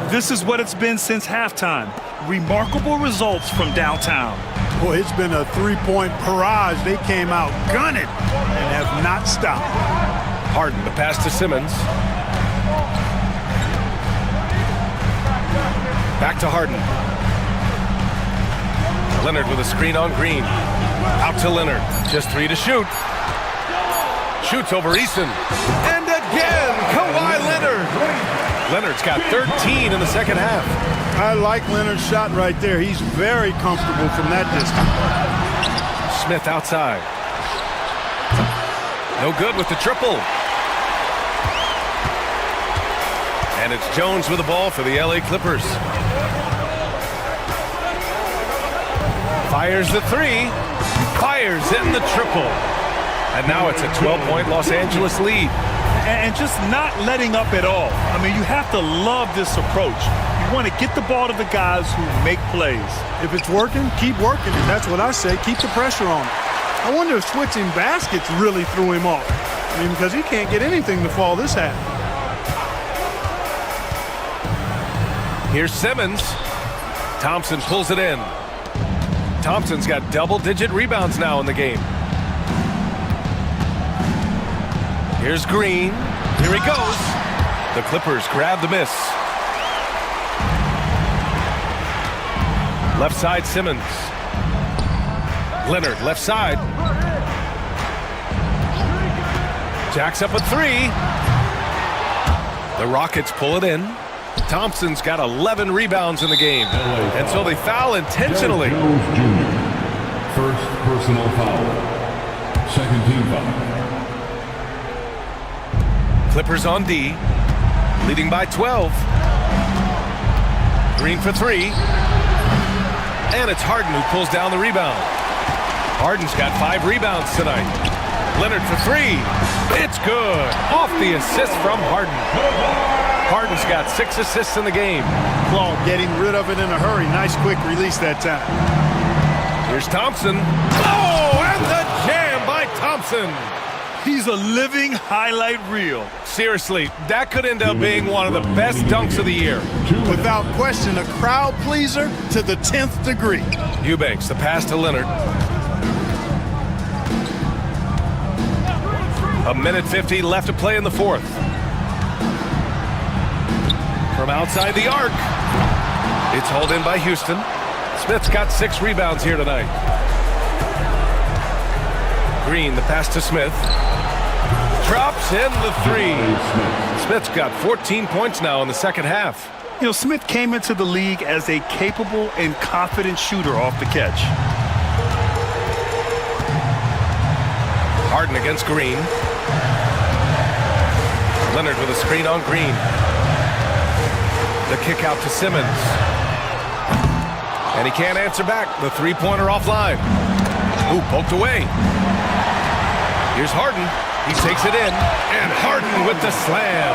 This is what it's been since halftime. Remarkable results from downtown. Boy, it's been a three-point barrage. They came out gunning and have not stopped. Harden, the pass to Simmons. Back to Harden. Leonard with a screen on Green. Out to Leonard. Just 3 to shoot. Shoots over Eason. And again, Kawhi Leonard. Leonard's got 13 in the second half. I like Leonard's shot right there. He's very comfortable from that distance. Smith outside. No good with the triple. And it's Jones with the ball for the LA Clippers. Fires the 3. Fires in the triple. And now it's a 12-point Los Angeles lead. And just not letting up at all. I mean, you have to love this approach. You You want to get the ball to the guys who make plays. If it's working, keep working, and that's what I say. Keep the pressure on him. I wonder if switching baskets really threw him off. I mean, because he can't get anything to fall this half. Here's Simmons. Thompson pulls it in. Thompson's got double-digit rebounds now in the game. Here's Green. Here he goes. The Clippers grab the miss. Left side, Simmons. Leonard, left side. Jacks up a three. The Rockets pull it in. Thompson's got 11 rebounds in the game. And so they foul intentionally. First personal foul. Second team foul. Clippers on D, leading by 12. Green for three. And it's Harden who pulls down the rebound. Harden's got 5 rebounds tonight. Leonard for three. It's good. Off the assist from Harden. Harden's got 6 assists in the game. Claude getting rid of it in a hurry. Nice quick release that time. Here's Thompson. Oh, and the jam by Thompson. He's a living highlight reel. Seriously, that could end up being one of the best dunks of the year. Without question, a crowd pleaser to the 10th degree. Eubanks, the pass to Leonard. A minute 50 left to play in the fourth. From outside the arc. It's hauled in by Houston. Smith's got 6 rebounds here tonight. Green, the pass to Smith. Drops in the three. Smith's got 14 points now in the second half. You know, Smith came into the league as a capable and confident shooter off the catch. Harden against Green. Leonard with a screen on Green. The kick out to Simmons. And he can't answer back. The three-pointer offline. Ooh, poked away. Here's Harden. He takes it in. And Harden with the slam.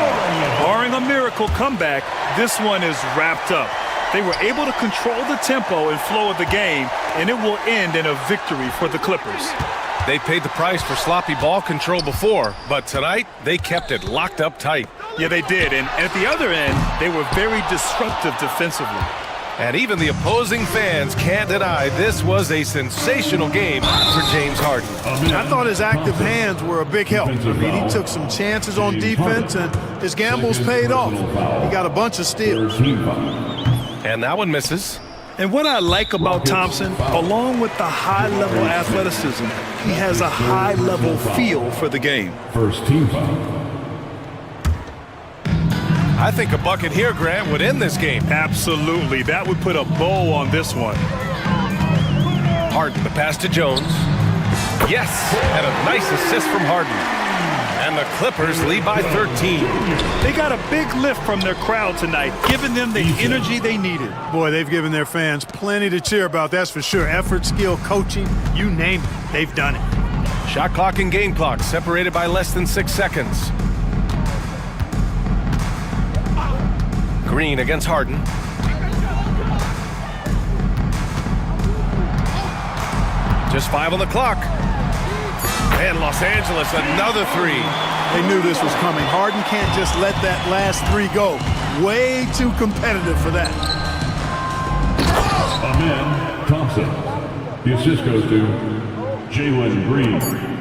Barring a miracle comeback, this one is wrapped up. They were able to control the tempo and flow of the game, and it will end in a victory for the Clippers. They paid the price for sloppy ball control before, but tonight they kept it locked up tight. Yeah, they did. And at the other end, they were very disruptive defensively. And even the opposing fans can't deny this was a sensational game for James Harden. I thought his active hands were a big help. I mean, he took some chances on defense, and his gambles paid off. He got a bunch of steals. And that one misses. And what I like about Thompson, along with the high-level athleticism, he has a high-level feel for the game. First team foul. I think a bucket here, Grant, would end this game. Absolutely. That would put a bow on this one. Harden, the pass to Jones. Yes, and a nice assist from Harden. And the Clippers lead by 13. They got a big lift from their crowd tonight, giving them the energy they needed. Boy, they've given their fans plenty to cheer about, that's for sure. Effort, skill, coaching, you name it, they've done it. Shot clock and game clock separated by less than 6 seconds. Green against Harden. Just 5 on the clock. And Los Angeles, another three. They knew this was coming. Harden can't just let that last 3 go. Way too competitive for that. Amen. Thompson. The assist goes to Jalen Green.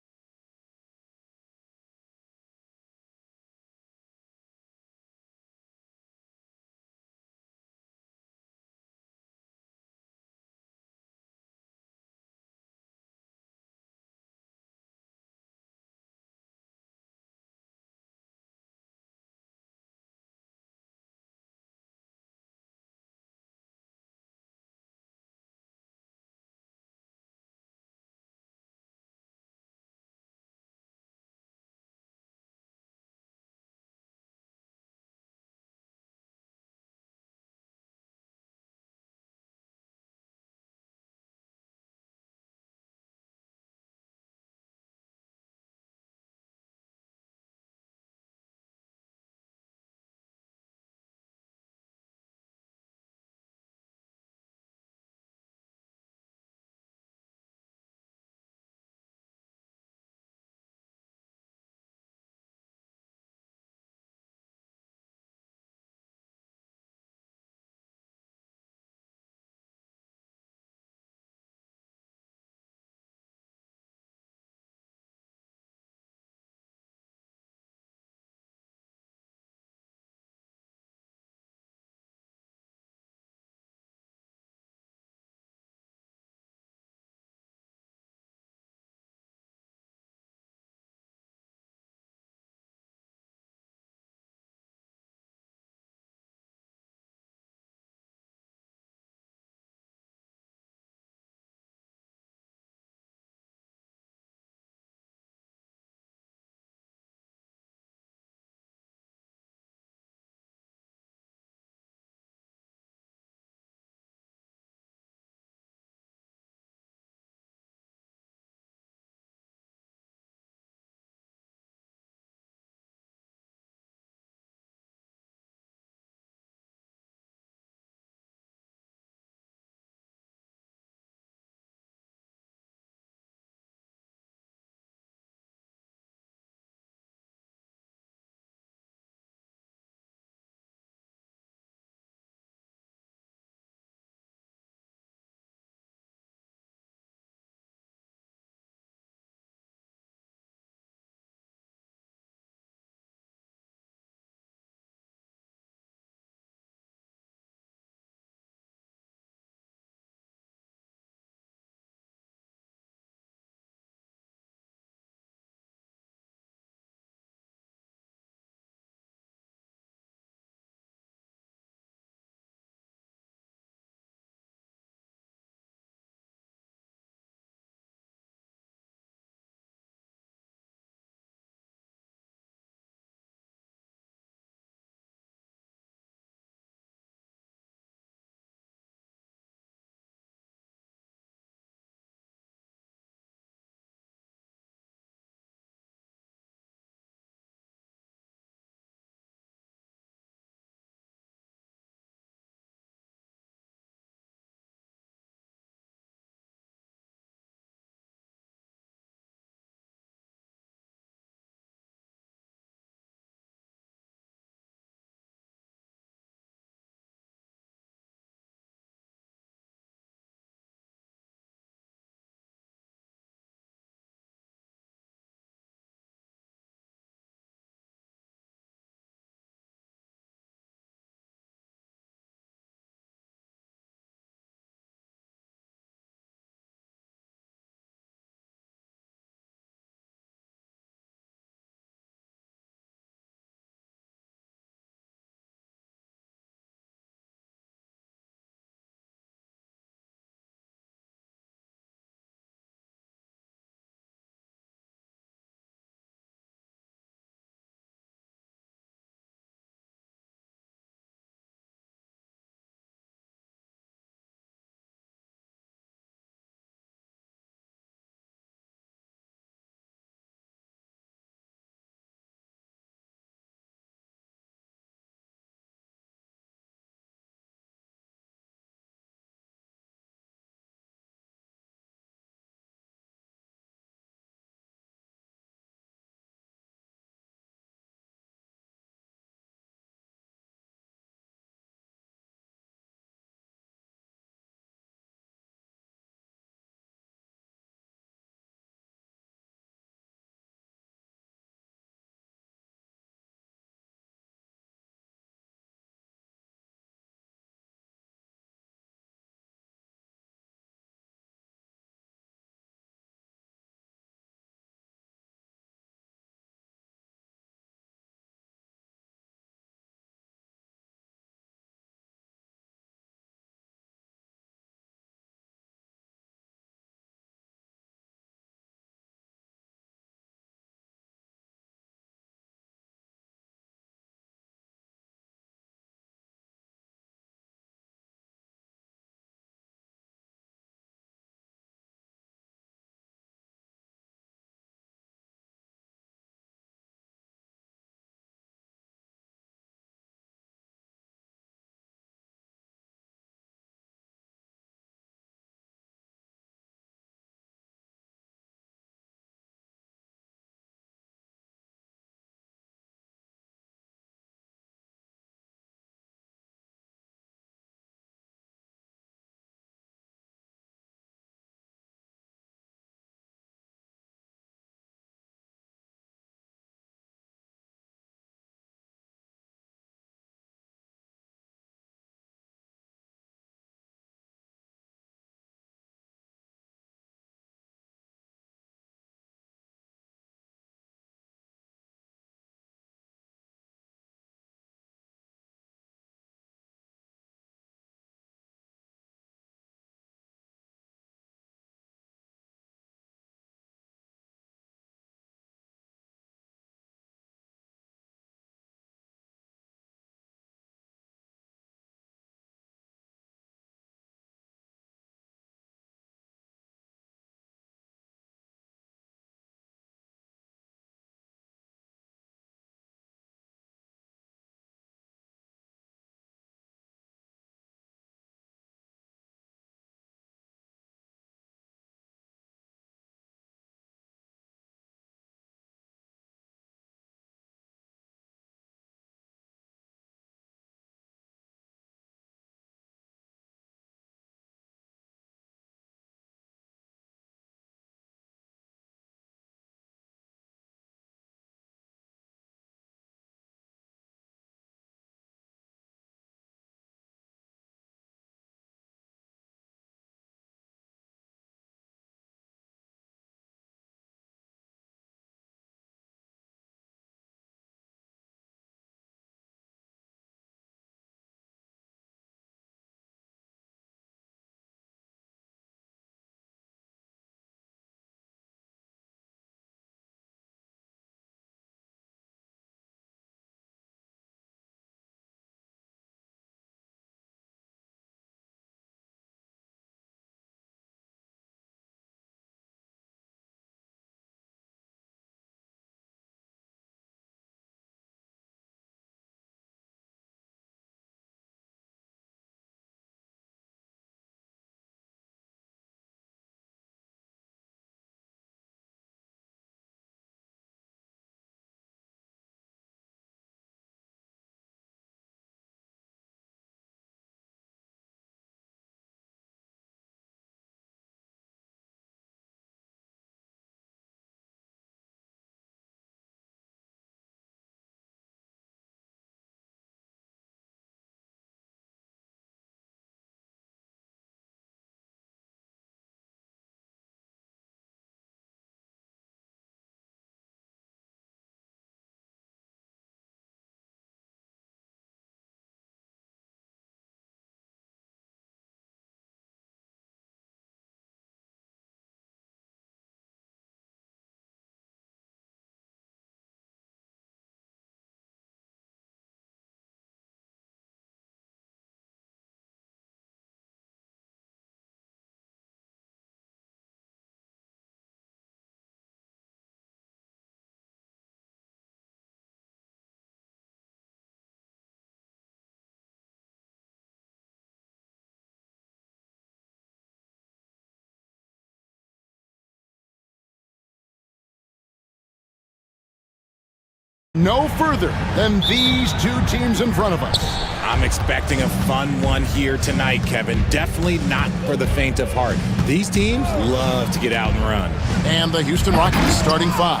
no further than these two teams in front of us. I'm expecting a fun one here tonight, Kevin. Definitely not for the faint of heart. These teams love to get out and run. And the Houston Rockets starting five.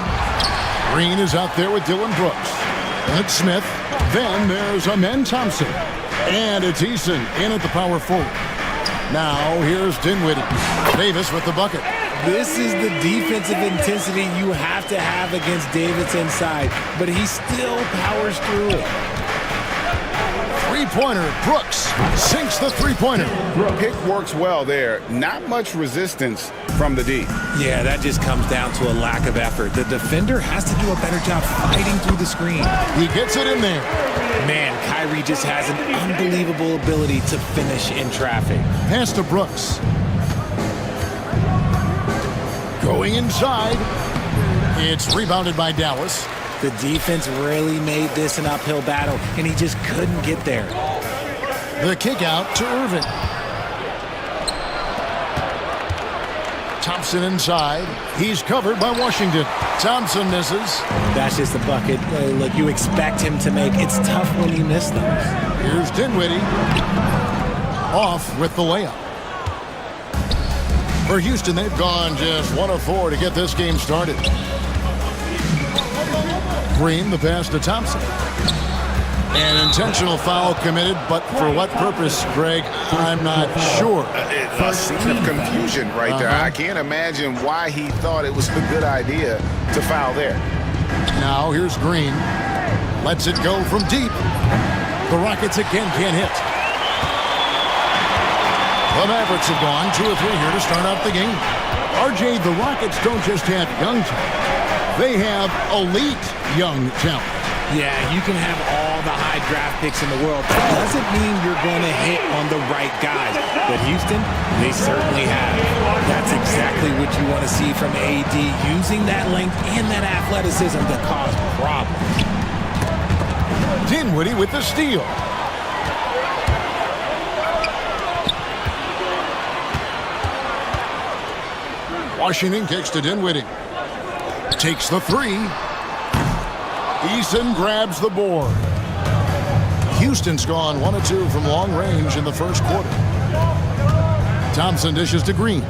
Green is out there with Dylan Brooks. Then it's Smith. Then there's Amen Thompson. And it's Eason in at the power forward. Now here's Dinwiddie. Davis with the bucket. This is the defensive intensity you have to have against Davis inside, but he still powers through it. Three-pointer, Brooks sinks the three-pointer. Pick works well there. Not much resistance from the D. Yeah, that just comes down to a lack of effort. The defender has to do a better job fighting through the screen. He gets it in there. Man, Kyrie just has an unbelievable ability to finish in traffic. Pass to Brooks. Going inside. It's rebounded by Dallas. The defense really made this an uphill battle, and he just couldn't get there. The kick out to Irving. Thompson inside. He's covered by Washington. Thompson misses. That's just a bucket. Look, you expect him to make. It's tough when you miss those. Here's Dinwiddie. Off with the layup. For Houston, they've gone just 1 of 4 to get this game started. Green, the pass to Thompson. An intentional foul committed, but for what purpose, Greg, I'm not sure. A scene of confusion right there. I can't imagine why he thought it was a good idea to foul there. Now here's Green. Lets it go from deep. The Rockets again can't hit. The Mavericks have gone 2 of 3 here to start out the game. RJ, the Rockets don't just have young talent. They have elite young talent. Yeah, you can have all the high draft picks in the world. That doesn't mean you're going to hit on the right guys. But Houston, they certainly have. That's exactly what you want to see from AD, using that length and that athleticism to cause problems. Dinwiddie with the steal. Washington kicks to Dinwiddie. Takes the three. Eason grabs the board. Houston's gone 1 of 2 from long range in the first quarter. Thompson dishes to Green.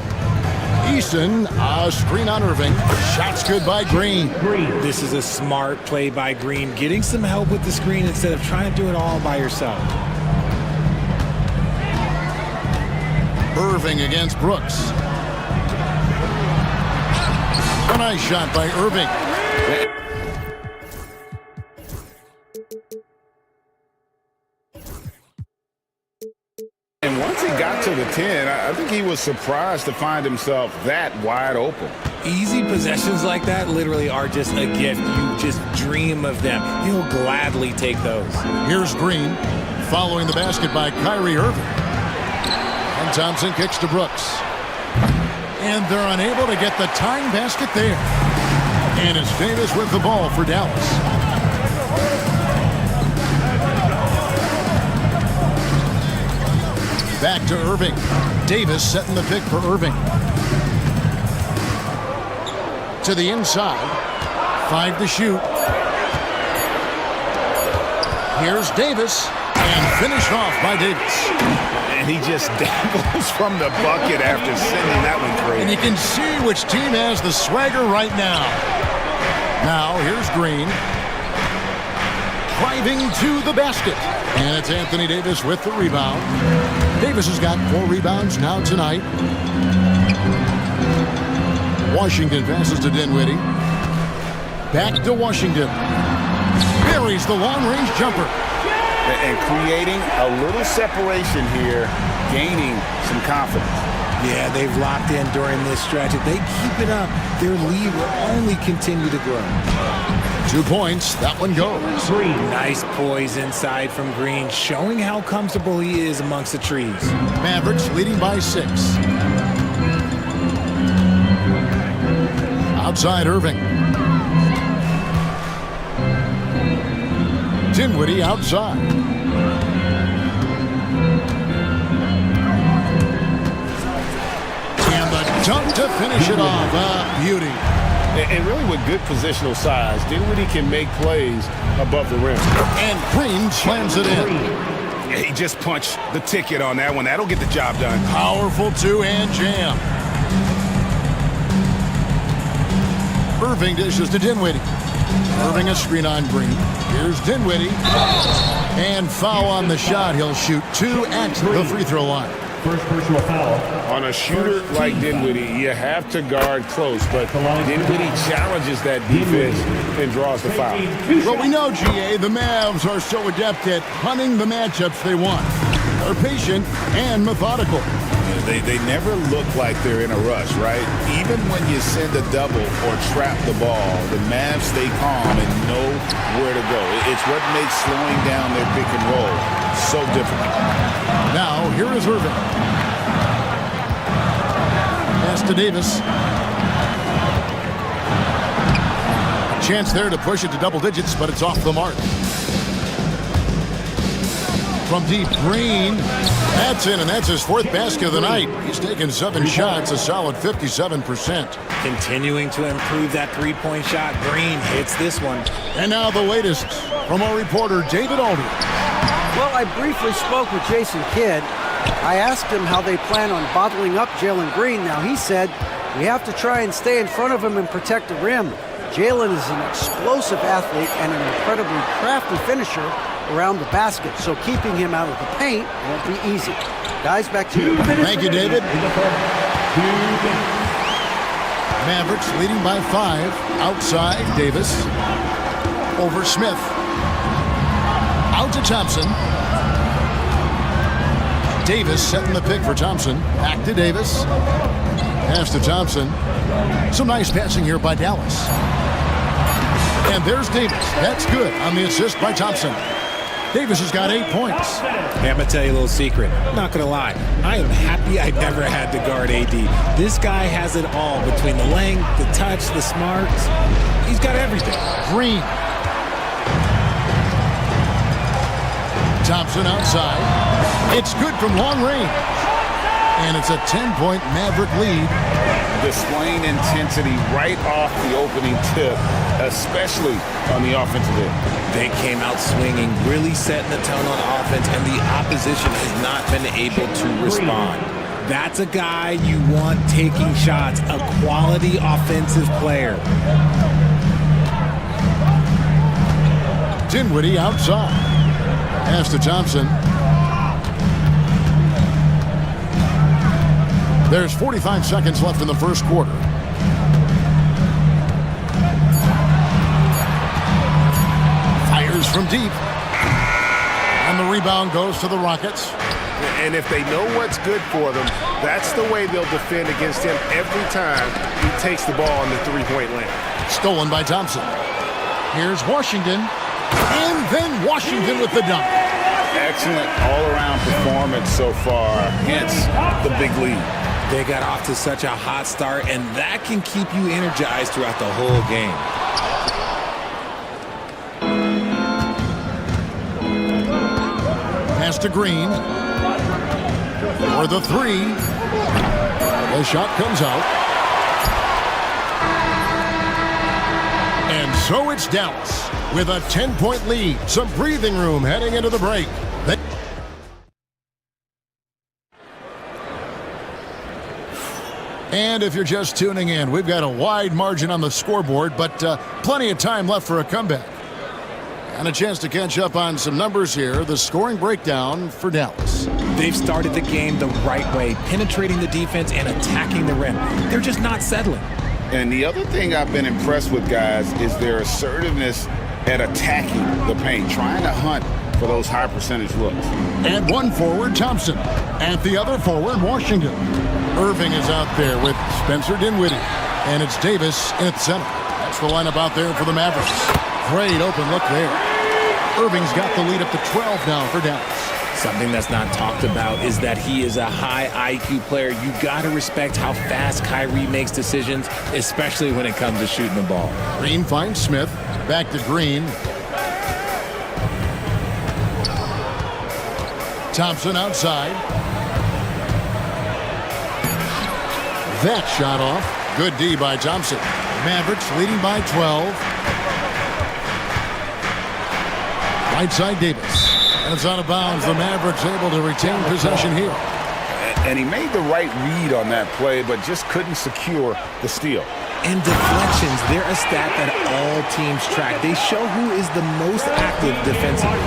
Eason, a screen on Irving. Shots good by Green. This is a smart play by Green, getting some help with the screen instead of trying to do it all by yourself. Irving against Brooks. A nice shot by Irving. And once he got to the 10, I think he was surprised to find himself that wide open. Easy possessions like that literally are just a gift. You just dream of them. He'll gladly take those. Here's Green, following the basket by Kyrie Irving. And Thompson kicks to Brooks. And they're unable to get the tying basket there. And it's Davis with the ball for Dallas. Back to Irving. Davis setting the pick for Irving. To the inside. 5 to shoot. Here's Davis. And finished off by Davis. And he just dabbles from the bucket after sending that one through. And you can see which team has the swagger right now. Now, here's Green. Driving to the basket. And it's Anthony Davis with the rebound. Davis has got 4 rebounds now tonight. Washington passes to Dinwiddie. Back to Washington. Buries the long-range jumper. And creating a little separation here, gaining some confidence. Yeah, they've locked in during this stretch. If they keep it up, their lead will only continue to grow. 2 points. That one goes. Nice poise inside from Green, showing how comfortable he is amongst the trees. Mavericks leading by 6. Outside Irving. Dinwiddie outside. And the dunk to finish it off. Beauty. And really with good positional size, Dinwiddie can make plays above the rim. And Green slams it in. Yeah, he just punched the ticket on that one. That'll get the job done. Powerful two-hand jam. Irving dishes to Dinwiddie. Irving a screen on Green. Here's Dinwiddie. And foul on the shot. He'll shoot 2 at the free throw line. First personal foul. On a shooter like Dinwiddie, you have to guard close, but Dinwiddie challenges that defense and draws the foul. Well, we know, GA, the Mavs are so adept at hunting the matchups they want. They're patient and methodical. They never look like they're in a rush, right? Even when you send a double or trap the ball, the Mavs stay calm and know where to go. It's what makes slowing down their pick and roll so difficult. Now, here is Irving. Pass to Davis. A chance there to push it to double digits, but it's off the mark. From deep, Green. That's in, and that's his 4th basket of the night. He's taken 7 shots, a solid 57%. Continuing to improve that three-point shot. Green hits this one. And now the latest from our reporter, David Aldridge. Well, I briefly spoke with Jason Kidd. I asked him how they plan on bottling up Jalen Green. Now, he said, we have to try and stay in front of him and protect the rim. Jalen is an explosive athlete and an incredibly crafty finisher around the basket, so keeping him out of the paint won't be easy. Guys, back to you. Thank you, David. Mavericks leading by 5. Outside, Davis. Over Smith. Out to Thompson. Davis setting the pick for Thompson. Back to Davis. Pass to Thompson. Some nice passing here by Dallas. And there's Davis. That's good on the assist by Thompson. Davis has got 8 points. Hey, I'm going to tell you a little secret. I'm not going to lie. I am happy I never had to guard AD. This guy has it all between the length, the touch, the smarts. He's got everything. Green. Thompson outside. It's good from long range. And it's a 10-point Maverick lead. Displaying intensity right off the opening tip, especially on the offensive end. They came out swinging, really setting the tone on offense, and the opposition has not been able to respond. That's a guy you want taking shots, a quality offensive player. Dinwiddie outside. Pass to Thompson. There's 45 seconds left in the first quarter. Fires from deep. And the rebound goes to the Rockets. And if they know what's good for them, that's the way they'll defend against him every time he takes the ball in the three-point land. Stolen by Thompson. Here's Washington. And then Washington with the dunk. Excellent all-around performance so far, hence the big lead. They got off to such a hot start, and that can keep you energized throughout the whole game. Pass to Green. For the 3. The shot comes out. And so it's Dallas with a 10-point lead. Some breathing room heading into the break. And if you're just tuning in, we've got a wide margin on the scoreboard, but plenty of time left for a comeback. And a chance to catch up on some numbers here. The scoring breakdown for Dallas. They've started the game the right way, penetrating the defense and attacking the rim. They're just not settling. And the other thing I've been impressed with, guys, is their assertiveness at attacking the paint, trying to hunt for those high percentage looks. And one forward, Thompson. And the other forward, Washington. Irving is out there with Spencer Dinwiddie. And it's Davis in at center. That's the lineup out there for the Mavericks. Great open look there. Irving's got the lead up to 12 now for Dallas. Something that's not talked about is that he is a high IQ player. You got to respect how fast Kyrie makes decisions, especially when it comes to shooting the ball. Green finds Smith. Back to Green. Thompson outside. That shot off. Good D by Thompson. Mavericks leading by 12. Right side Davis. And it's out of bounds. The Mavericks able to retain possession here. And he made the right read on that play, but just couldn't secure the steal. And deflections, they're a stat that all teams track. They show who is the most active defensively.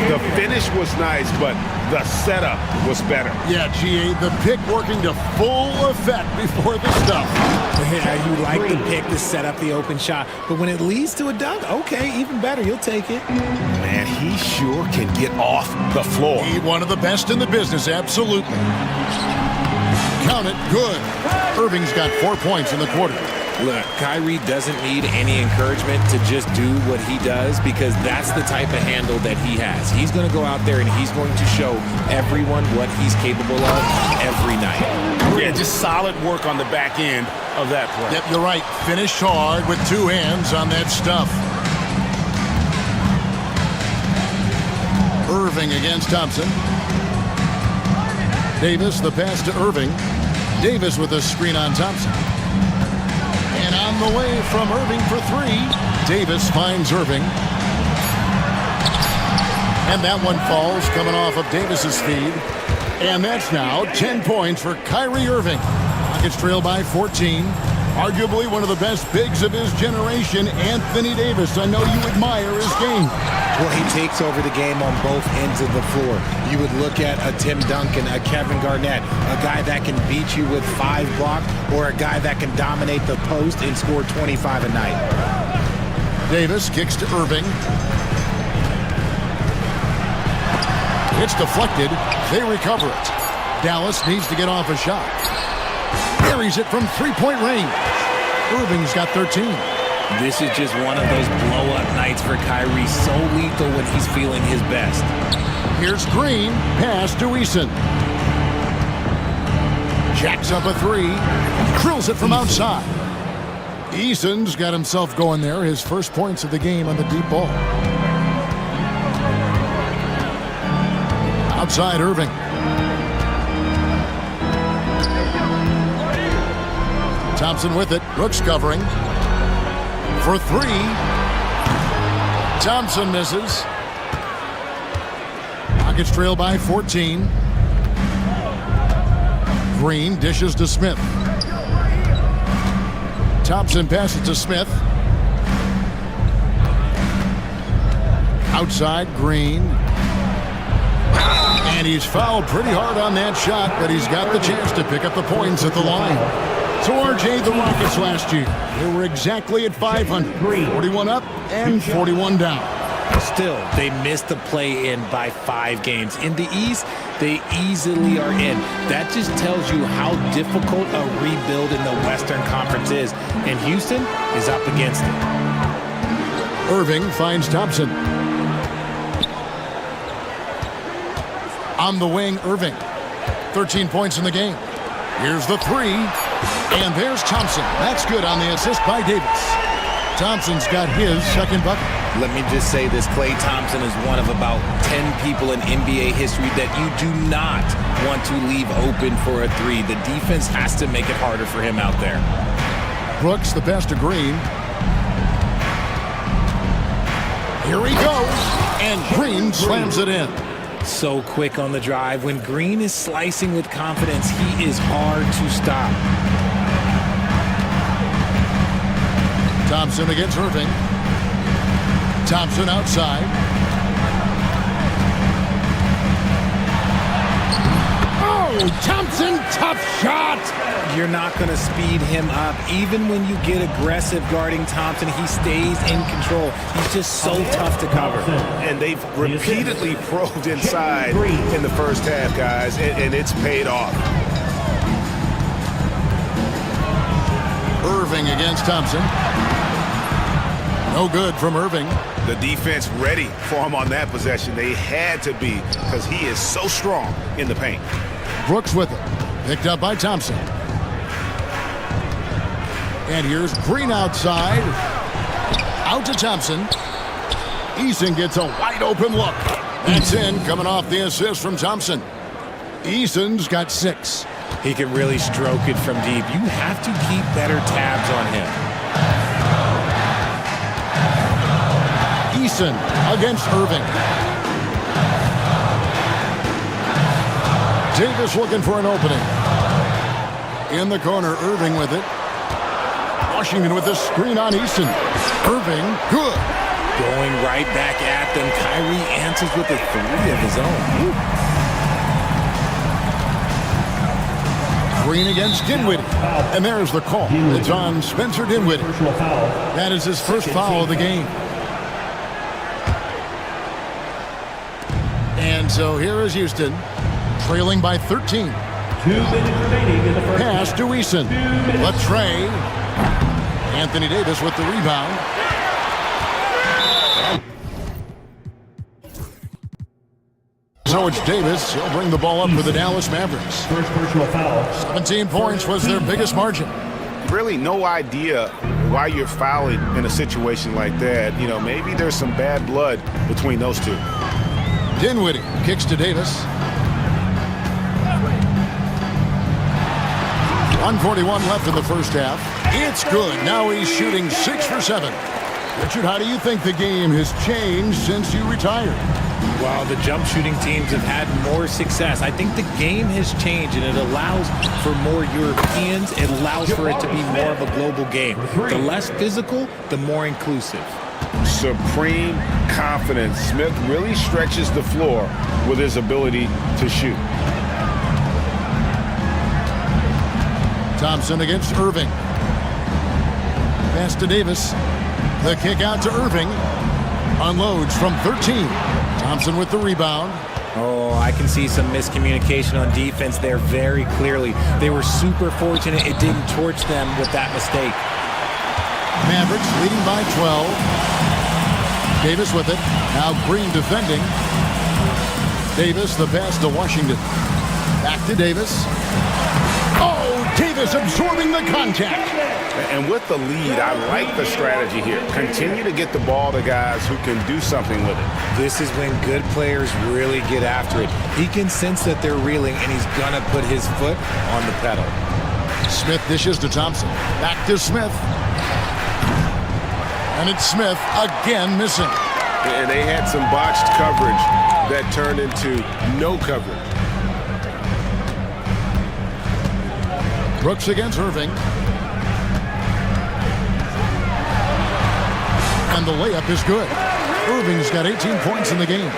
The finish was nice, but the setup was better. Yeah, GA, the pick working to full effect before the stuff. Yeah, you like the pick to set up the open shot, but when it leads to a dunk, okay, even better, you'll take it. Man, he sure can get off the floor. He one of the best in the business, absolutely. Count it, good. Irving's got 4 points in the quarter. Look, Kyrie doesn't need any encouragement to just do what he does because that's the type of handle that he has. He's going to go out there and he's going to show everyone what he's capable of every night. Yeah, just solid work on the back end of that play. Yep, you're right. Finished hard with 2 hands on that stuff. Irving against Thompson. Davis, the pass to Irving. Davis with a screen on Thompson. And on the way from Irving for 3. Davis finds Irving. And that one falls coming off of Davis's feed. And that's now 10 points for Kyrie Irving. Rockets trail by 14. Arguably one of the best bigs of his generation, Anthony Davis. I know you admire his game. Well, he takes over the game on both ends of the floor. You would look at a Tim Duncan, a Kevin Garnett, a guy that can beat you with 5 blocks, or a guy that can dominate the post and score 25 a night. Davis kicks to Irving. It's deflected. They recover it. Dallas needs to get off a shot. Buries it from 3-point range. Irving's got 13. This is just one of those blow-up nights for Kyrie, so lethal when he's feeling his best. Here's Green, pass to Eason. Jacks up a 3, drills it from outside. Eason's got himself going there, his first points of the game on the deep ball. Outside Irving. Thompson with it, Brooks covering. For 3. Thompson misses. Rockets trail by 14. Green dishes to Smith. Thompson passes to Smith. Outside Green. And he's fouled pretty hard on that shot, but he's got the chance to pick up the points at the line. So RJ, the Rockets last year, they were exactly at 500. 41 up and 41 down. Still, they missed the play-in by 5 games. In the East, they easily are in. That just tells you how difficult a rebuild in the Western Conference is. And Houston is up against it. Irving finds Thompson. On the wing, Irving. 13 points in the game. Here's the 3. And there's Thompson. That's good on the assist by Davis. Thompson's got his second bucket. Let me just say this, Klay Thompson is one of about 10 people in NBA history that you do not want to leave open for a 3. The defense has to make it harder for him out there. Brooks, the pass to Green. Here he goes. And Green slams it in. So quick on the drive. When Green is slicing with confidence, he is hard to stop. Thompson against Irving. Thompson outside. Oh, Thompson, tough shot. You're not going to speed him up. Even when you get aggressive guarding Thompson, he stays in control. He's just so tough to cover. And they've repeatedly probed inside in the first half, guys, and it's paid off. Irving against Thompson. No good from Irving. The defense ready for him on that possession. They had to be because he is so strong in the paint. Brooks with it. Picked up by Thompson. And here's Green outside. Out to Thompson. Eason gets a wide open look. That's in, coming off the assist from Thompson. Eason's got 6. He can really stroke it from deep. You have to keep better tabs on him. Eason against Irving. Davis looking for an opening. In the corner, Irving with it. Washington with the screen on Eason. Irving, good. Going right back at them. Kyrie answers with a three of his own. Woo. Green against Dinwiddie. And there's the call. It's on Spencer Dinwiddie. That is his first foul of the game. And so here is Houston, trailing by 13. 2 minutes remaining in the first. Pass to Eason. Latrey. Anthony Davis with the rebound. So it's Davis. He'll bring the ball up for the Dallas Mavericks. First personal foul. 17 points was their biggest margin. Really no idea why you're fouling in a situation like that. You know, maybe there's some bad blood between those two. Dinwiddie kicks to Davis. 1:41 left in the first half. It's good. Now he's shooting 6 for 7. Richard, how do you think the game has changed since you retired? While the jump shooting teams have had more success, I think the game has changed, and it allows for more Europeans. It allows for it to be more of a global game. The less physical, the more inclusive. Supreme confidence. Smith really stretches the floor with his ability to shoot. Thompson against Irving. Pass to Davis. The kick out to Irving. Unloads from 13. Thompson with the rebound. Oh, I can see some miscommunication on defense there very clearly. They were super fortunate it didn't torch them with that mistake. Mavericks leading by 12. Davis with it. Now Green defending. Davis, the pass to Washington. Back to Davis. Oh, Davis absorbing the contact. And with the lead, I like the strategy here. Continue to get the ball to guys who can do something with it. This is when good players really get after it. He can sense that they're reeling, and he's going to put his foot on the pedal. Smith dishes to Thompson. Back to Smith. And it's Smith again missing. And they had some botched coverage that turned into no coverage. Brooks against Irving. And the layup is good. Irving's got 18 points in the game.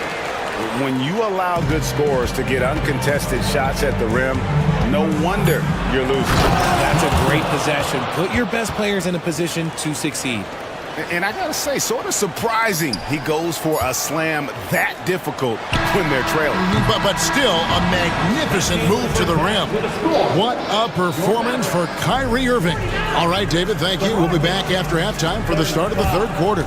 When you allow good scorers to get uncontested shots at the rim, no wonder you're losing. That's a great possession. Put your best players in a position to succeed. And I gotta say, sort of surprising he goes for a slam that difficult when they're trailing. But still a magnificent move to the rim. What a performance for Kyrie Irving. All right, David, thank you. We'll be back after halftime for the start of the third quarter.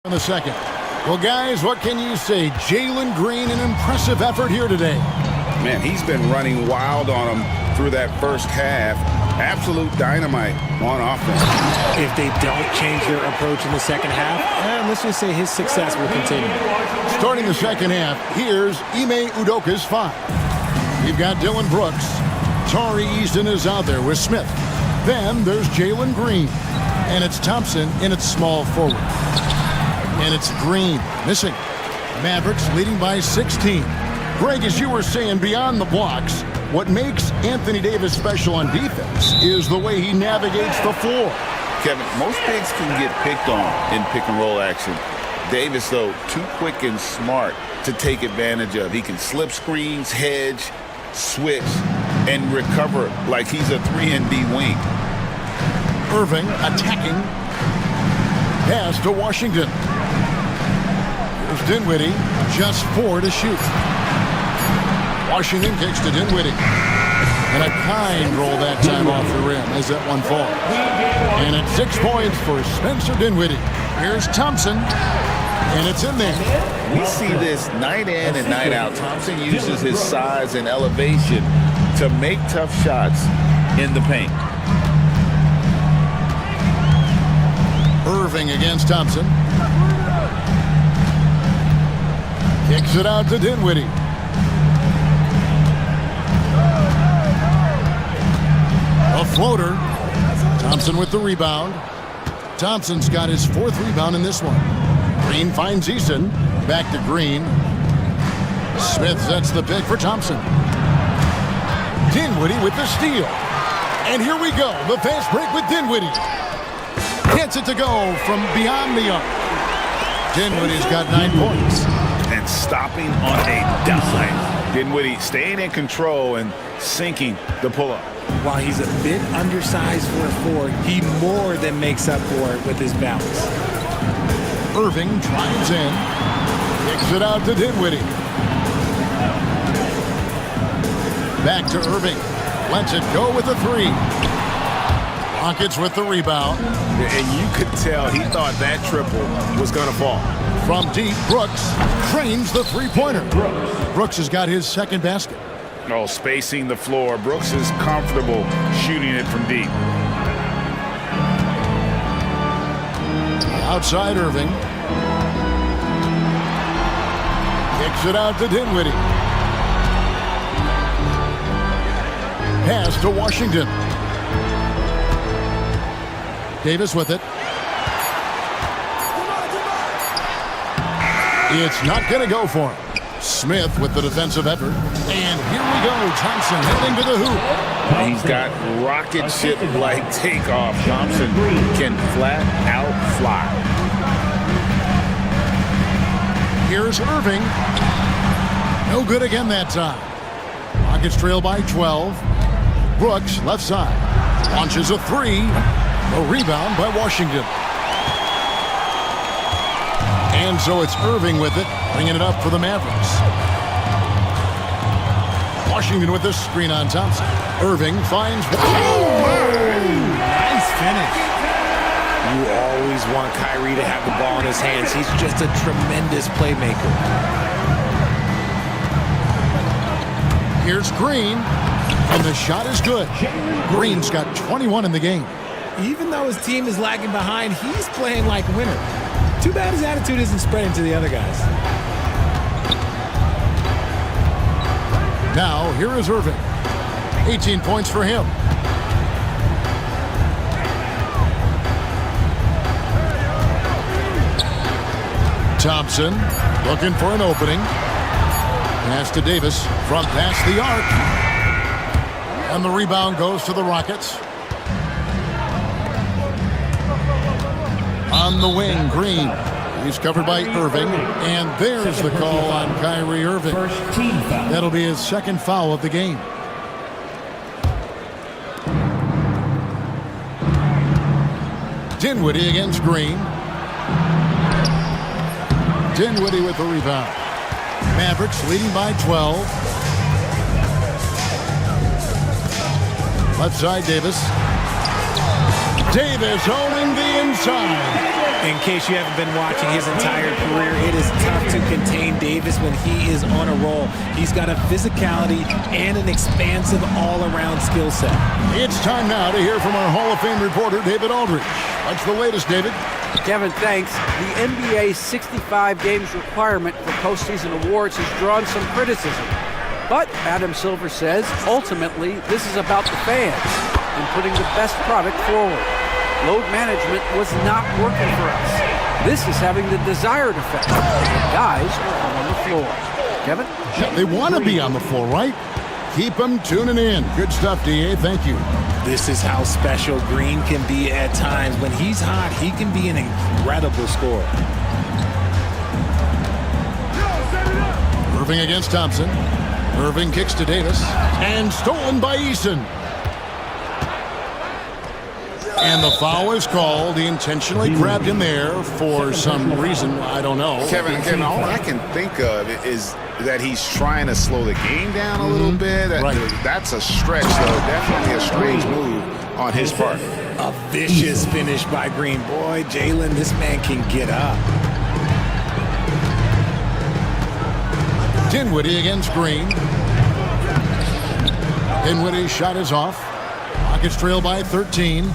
In the second. Well, guys, what can you say? Jalen Green, an impressive effort here today. Man, he's been running wild on him through that first half. Absolute dynamite on offense. If they don't change their approach in the second half, let's just say his success will continue. Starting the second half, here's Ime Udoka's 5. You've got Dylan Brooks. Tari Easton is out there with Smith. Then there's Jalen Green. And it's Thompson in its small forward. And it's Green missing. Mavericks leading by 16. Greg, as you were saying, beyond the blocks, what makes Anthony Davis special on defense is the way he navigates the floor. Kevin, most bigs can get picked on in pick-and-roll action. Davis, though, too quick and smart to take advantage of. He can slip screens, hedge, switch, and recover like he's a 3-and-D wing. Irving attacking. Pass to Washington. Here's Dinwiddie, just 4 to shoot. Washington kicks to Dinwiddie. And a kind roll that time off the rim as that one falls. And it's 6 points for Spencer Dinwiddie. Here's Thompson. And it's in there. We see this night in and night out. Thompson uses his size and elevation to make tough shots in the paint. Irving against Thompson. Kicks it out to Dinwiddie. A floater. Thompson with the rebound. Thompson's got his 4th rebound in this one. Green finds Easton. Back to Green. Smith sets the pick for Thompson. Dinwiddie with the steal. And here we go. The fast break with Dinwiddie. Gets it to go from beyond the arc. Dinwiddie's got 9 points. And stopping on a dime. Dinwiddie staying in control and sinking the pull-up. While he's a bit undersized for a 4, he more than makes up for it with his bounce. Irving drives in. Kicks it out to Dinwiddie. Back to Irving. Lets it go with a 3. Rockets with the rebound. And you could tell he thought that triple was going to fall. From deep, Brooks trains the 3-pointer. Brooks has got his 2nd basket. Oh, spacing the floor. Brooks is comfortable shooting it from deep. Outside Irving. Kicks it out to Dinwiddie. Pass to Washington. Davis with it. It's not going to go for him. Smith with the defensive effort. And here we go. Thompson heading to the hoop. He's got rocket ship-like takeoff. Thompson can flat out fly. Here's Irving. No good again that time. Rockets trail by 12. Brooks left side. Launches a 3. A rebound by Washington. And so it's Irving with it, bringing it up for the Mavericks. Washington with the screen on Thompson. Irving finds... Nice finish. You always want Kyrie to have the ball in his hands. He's just a tremendous playmaker. Here's Green, and the shot is good. Green's got 21 in the game. Even though his team is lagging behind, he's playing like a winner. Too bad his attitude isn't spreading to the other guys. Now, here is Irving. 18 points for him. Thompson looking for an opening. Pass to Davis from past the arc. And the rebound goes to the Rockets. On the wing, Green. He's covered by Irving. And there's the call on Kyrie Irving. That'll be his 2nd foul of the game. Dinwiddie against Green. Dinwiddie with the rebound. Mavericks leading by 12. Left side, Davis. Davis owning the inside. In case you haven't been watching his entire career, it is tough to contain Davis when he is on a roll. He's got a physicality and an expansive all-around skill set. It's time now to hear from our Hall of Fame reporter, David Aldridge. What's the latest, David? Kevin, thanks. The NBA's 65 games requirement for postseason awards has drawn some criticism. But Adam Silver says, ultimately, this is about the fans and putting the best product forward. Load management was not working for us. This is having the desired effect. The guys are on the floor. Kevin? Yeah, they want to be on the floor, right? Keep them tuning in. Good stuff, D.A. Thank you. This is how special Green can be at times. When he's hot, he can be an incredible scorer. Irving against Thompson. Irving kicks to Davis. And stolen by Eason. And the foul is called. He intentionally grabbed him there for some reason. I don't know. Kevin, all I can think of is that he's trying to slow the game down a little bit. Right. That's a stretch, though. Definitely a strange move on his part. A vicious finish by Green. Boy, Jalen, this man can get up. Dinwiddie against Green. Dinwiddie's shot is off. Rockets trail by 13.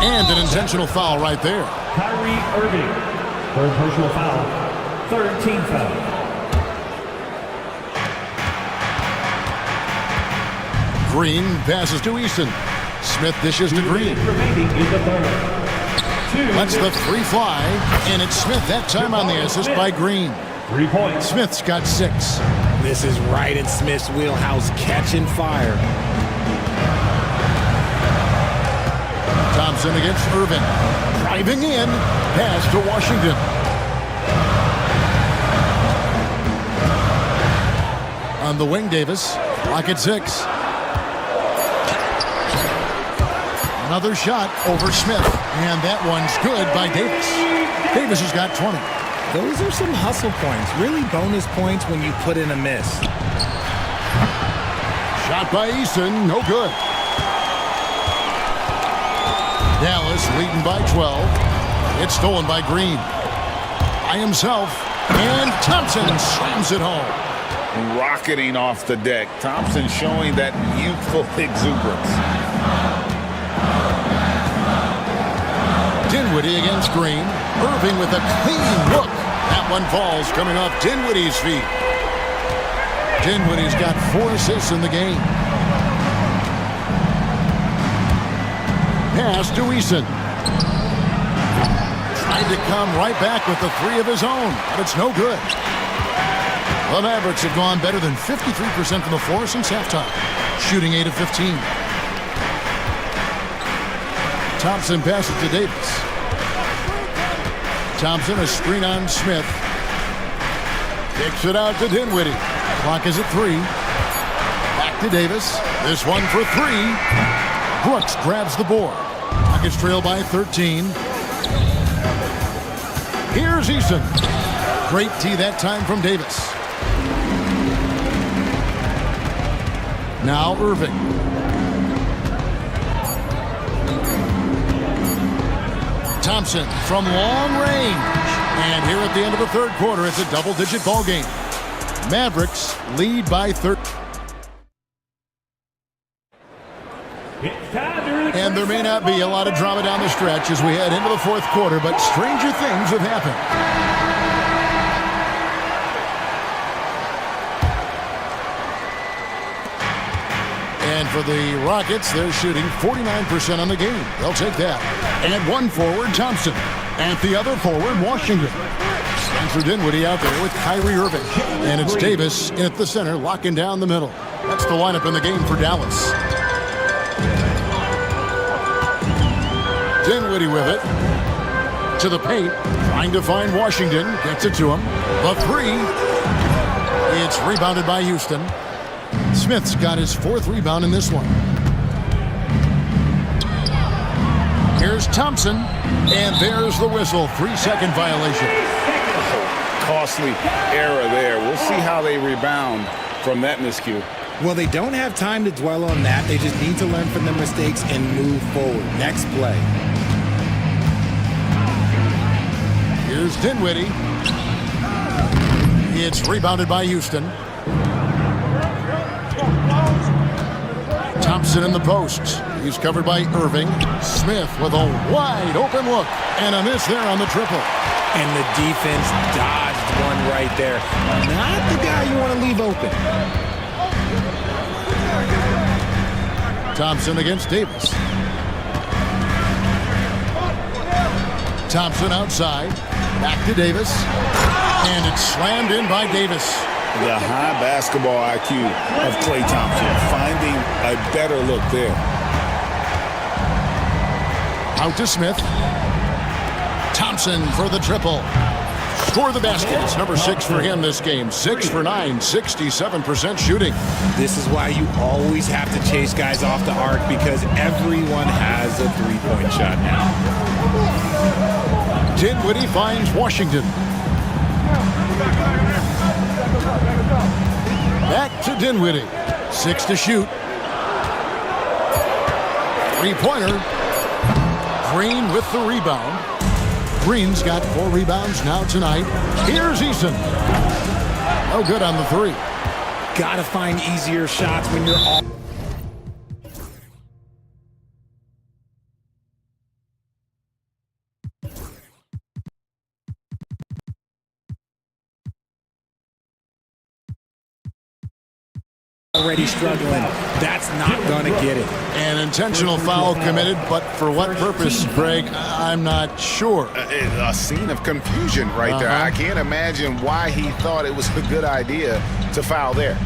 And an intentional foul right there. Kyrie Irving, third personal foul, third team foul. Green passes to Eason. Smith dishes to Green. Remaining in the third. Lets the three fly, and it's Smith that time on the assist by Green. 3 points. Smith's got 6. This is right in Smith's wheelhouse, catching fire. Thompson against Irving. Driving in. Pass to Washington. On the wing, Davis. Clock at 6. Another shot over Smith. And that one's good by Davis. Davis has got 20. Those are some hustle points. Really bonus points when you put in a miss. Shot by Eason. No good. Dallas leading by 12. It's stolen by Green. By himself. And Thompson slams it home. Rocketing off the deck. Thompson showing that youthful exuberance. Dinwiddie against Green. Irving with a clean look. That one falls coming off Dinwiddie's feet. Dinwiddie's got 4 assists in the game. Pass to Eason. Tried to come right back with the 3 of his own, but it's no good. The Mavericks have gone better than 53% from the floor since halftime, shooting 8 of 15. Thompson passes to Davis. Thompson, a screen on Smith. Kicks it out to Dinwiddie. Clock is at 3. Back to Davis. This one for 3. Brooks grabs the board. Rockets trail by 13. Here's Eason. Great tee that time from Davis. Now Irving. Thompson from long range. And here at the end of the third quarter, it's a double-digit ball game. Mavericks lead by 13. And there may not be a lot of drama down the stretch as we head into the fourth quarter, but stranger things have happened. And for the Rockets, they're shooting 49% on the game. They'll take that. And one forward, Thompson. And the other forward, Washington. Spencer Dinwiddie out there with Kyrie Irving. And it's Davis in at the center, locking down the middle. That's the lineup in the game for Dallas. Dinwiddie with it. To the paint. Trying to find Washington. Gets it to him. The 3. It's rebounded by Houston. Smith's got his 4th rebound in this one. Here's Thompson. And there's the whistle. 3-second violation. Costly error there. We'll see how they rebound from that miscue. Well, they don't have time to dwell on that. They just need to learn from their mistakes and move forward. Next play. Here's Dinwiddie. It's rebounded by Houston. Thompson in the post. He's covered by Irving. Smith with a wide open look. And a miss there on the triple. And the defense dodged one right there. Not the guy you want to leave open. Thompson against Davis. Thompson outside. Back to Davis. And it's slammed in by Davis. The high basketball IQ of Klay Thompson, finding a better look there. Out to Smith. Thompson for the triple. Score the basket. It's number 6 for him this game. 6 for 9, 67% shooting. This is why you always have to chase guys off the arc, because everyone has a three-point shot now. Dinwiddie finds Washington. Back to Dinwiddie. 6 to shoot. Three-pointer. Green with the rebound. Green's got 4 rebounds now tonight. Here's Eason. No good on the 3. Gotta find easier shots when you're all... already struggling. That's not gonna get it. An intentional foul committed, but for what purpose, Greg? I'm not sure. A scene of confusion right there. I can't imagine why he thought it was a good idea to foul there.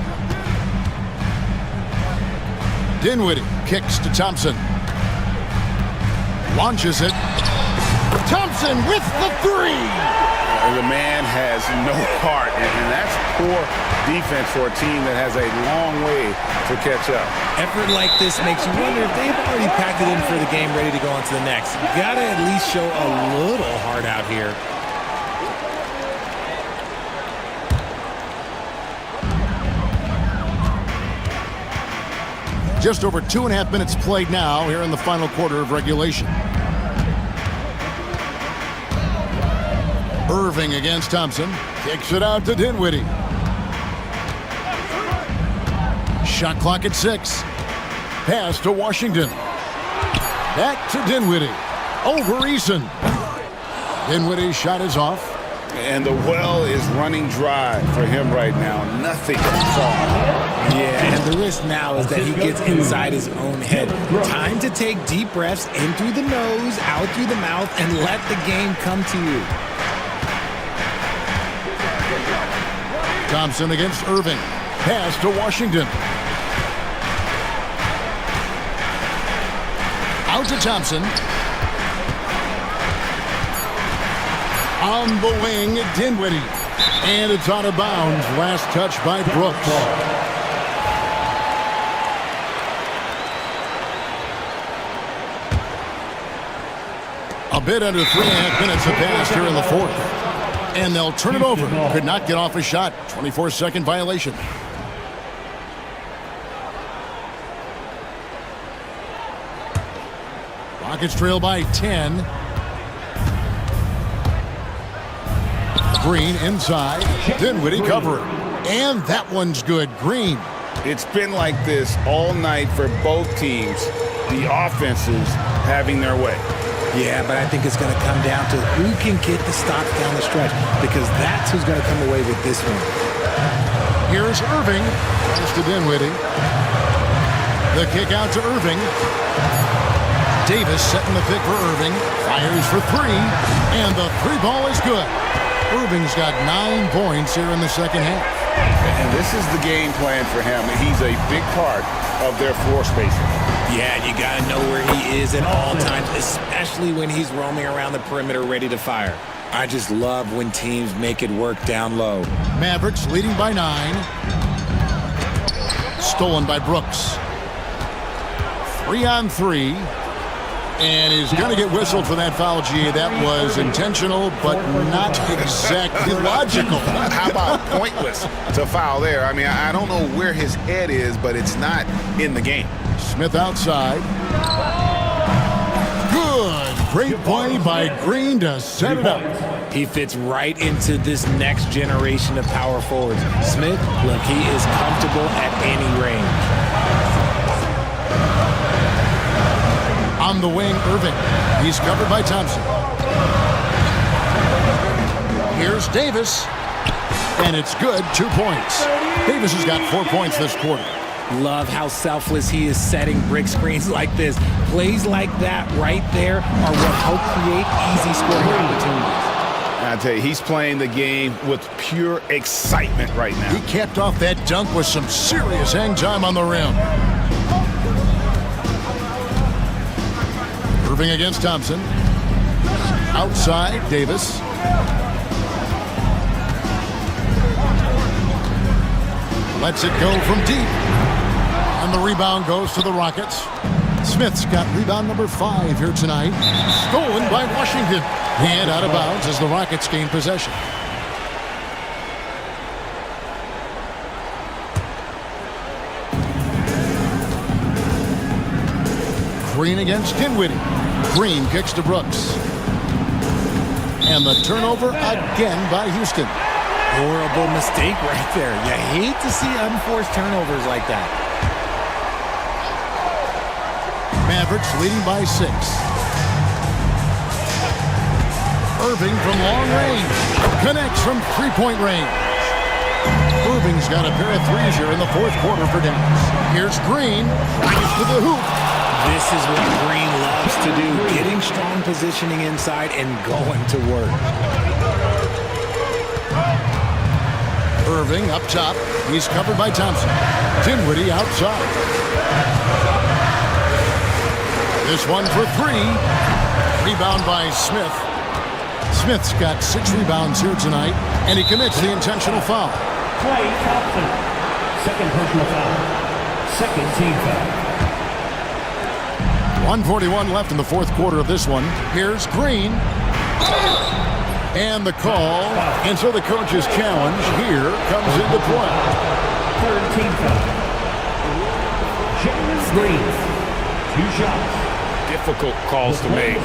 Dinwiddie kicks to Thompson. Launches it. Thompson with the 3. The man has no heart, and that's poor defense for a team that has a long way to catch up. Effort like this makes you wonder if they've already packed it in for the game, ready to go on to the next. You gotta at least show a little heart out here. Just over 2.5 minutes played now here in the final quarter of regulation. Irving against Thompson. Kicks it out to Dinwiddie. Shot clock at 6. Pass to Washington. Back to Dinwiddie. Over Eason. Dinwiddie's shot is off. And the well is running dry for him right now. Nothing can fall. Yeah, and the risk now is that he gets inside his own head. Time to take deep breaths in through the nose, out through the mouth, and let the game come to you. Thompson against Irving. Pass to Washington. Out to Thompson. On the wing, Dinwiddie. And it's out of bounds. Last touch by Brooks. A bit under 3.5 minutes have passed here in the 4th. And they'll turn it over. Could not get off a shot. 24-second violation. Rockets trail by 10. Green inside. Dinwiddie covering. And that one's good. Green. It's been like this all night for both teams. The offenses having their way. Yeah, but I think it's going to come down to who can get the stops down the stretch, because that's who's going to come away with this one. Here's Irving. Pass to Dinwiddie. The kick out to Irving. Davis setting the pick for Irving. Fires for 3. And the 3 ball is good. Irving's got 9 points here in the second half. And this is the game plan for him. He's a big part of their floor spacing. Yeah, you got to know where he is at all times, especially when he's roaming around the perimeter ready to fire. I just love when teams make it work down low. Mavericks leading by 9. Stolen by Brooks. 3-on-3. And he's going to get whistled for that foul, G. That was intentional, but not exactly logical. How about pointless to foul there? I mean, I don't know where his head is, but it's not in the game. Smith outside. Good. Great play by Green to set it up. He fits right into this next generation of power forwards. Smith, look, he is comfortable at any range. On the wing, Irving. He's covered by Thompson. Here's Davis. And it's good, 2 points. Davis has got 4 points this quarter. Love how selfless he is setting brick screens like this. Plays like that right there are what help create easy scoring opportunities. I tell you, he's playing the game with pure excitement right now. He capped off that dunk with some serious hang time on the rim. Irving against Thompson. Outside, Davis. Lets it go from deep. And the rebound goes to the Rockets. Smith's got rebound number 5 here tonight. Stolen by Washington. And out of bounds as the Rockets gain possession. Green against Dinwiddie. Green kicks to Brooks. And the turnover again by Houston. Horrible mistake right there. You hate to see unforced turnovers like that. Mavericks leading by 6. Irving from long range. Connects from three-point range. Irving's got a pair of threes here in the fourth quarter for Dallas. Here's Green. Drives to the hoop. This is what Green loves to do. Getting strong positioning inside and going to work. Irving up top. He's covered by Thompson. Dinwiddie outside. This one for 3. Rebound by Smith. Smith's got 6 rebounds here tonight, and he commits the intentional foul. Clay Thompson. Second personal foul. Second team foul. 1:41 left in the fourth quarter of this one. Here's Green. And the call. And so the coach's challenge here comes into play. Third team foul. James Green. 2 shots. Difficult calls to make.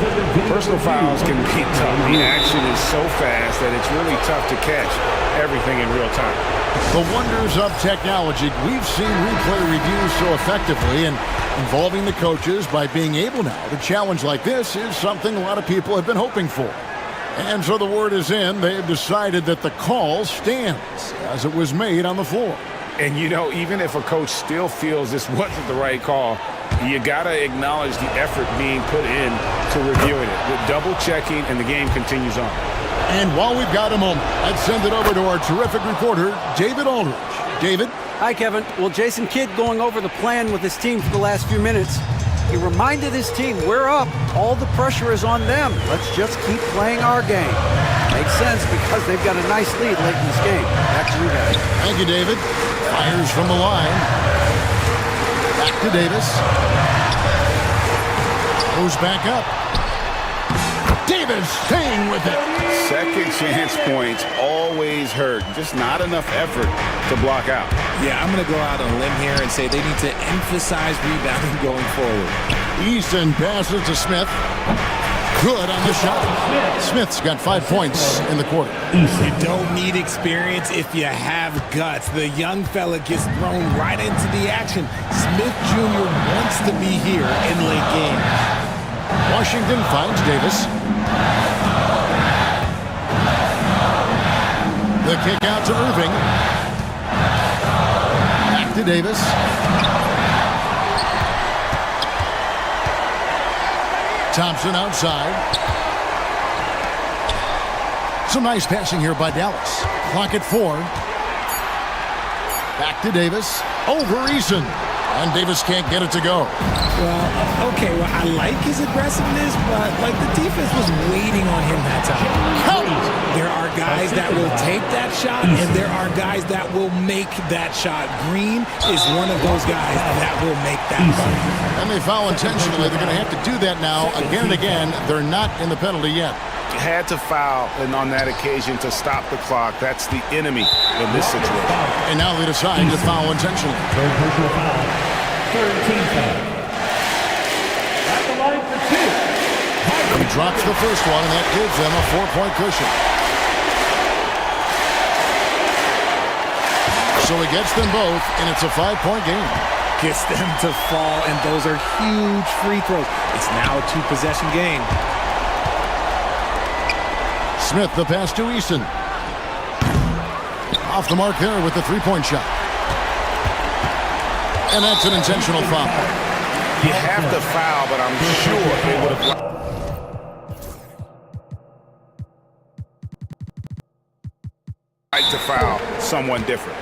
Personal fouls can be tough. The action is so fast that it's really tough to catch everything in real time. The wonders of technology. We've seen replay reviews so effectively, and involving the coaches by being able now to challenge like this is something a lot of people have been hoping for. And so the word is in. They've decided that the call stands as it was made on the floor. And, you know, even if a coach still feels this wasn't the right call, you got to acknowledge the effort being put in to reviewing it with double checking, and the game continues on. And while we've got a moment, let's send it over to our terrific reporter, David Aldridge. David? Hi, Kevin. Well, Jason Kidd going over the plan with his team for the last few minutes. He reminded his team, we're up. All the pressure is on them. Let's just keep playing our game. Makes sense because they've got a nice lead late in this game. Back to you guys. Thank you, David. Fires from the line. Back to Davis. Goes back up. Davis staying with it. Second chance points always hurt. Just not enough effort to block out. Yeah, I'm going to go out on a limb here and say they need to emphasize rebounding going forward. Easton passes to Smith. Good on the shot. Smith's got 5 points in the quarter. You don't need experience if you have guts. The young fella gets thrown right into the action. Smith Jr. wants to be here in late game. Washington finds Davis. The kick out to Irving. Back to Davis. Thompson outside. Some nice passing here by Dallas. Clock at 4. Back to Davis. Over Eason. And Davis can't get it to go. Well, okay, well, I like his aggressiveness, but, like, the defense was waiting on him that time. There are guys that will take that shot, and there are guys that will make that shot. Green is one of those guys that will make that shot. And they foul intentionally. They're going to have to do that now again and again. They're not in the penalty yet. Had to foul, and on that occasion to stop the clock. That's the enemy in this situation. And now they decide to foul intentionally. Third personal foul. Third team foul. At the line for 2. drops the first one, and that gives them a 4-point cushion. So he gets them both, and it's a 5-point game. Gets them to fall, and those are huge free throws. It's now a 2-possession game. Smith, the pass to Easton. Off the mark there with the 3-point shot. And that's an intentional foul. You have to foul, but I'm sure they would have. Like to foul someone different.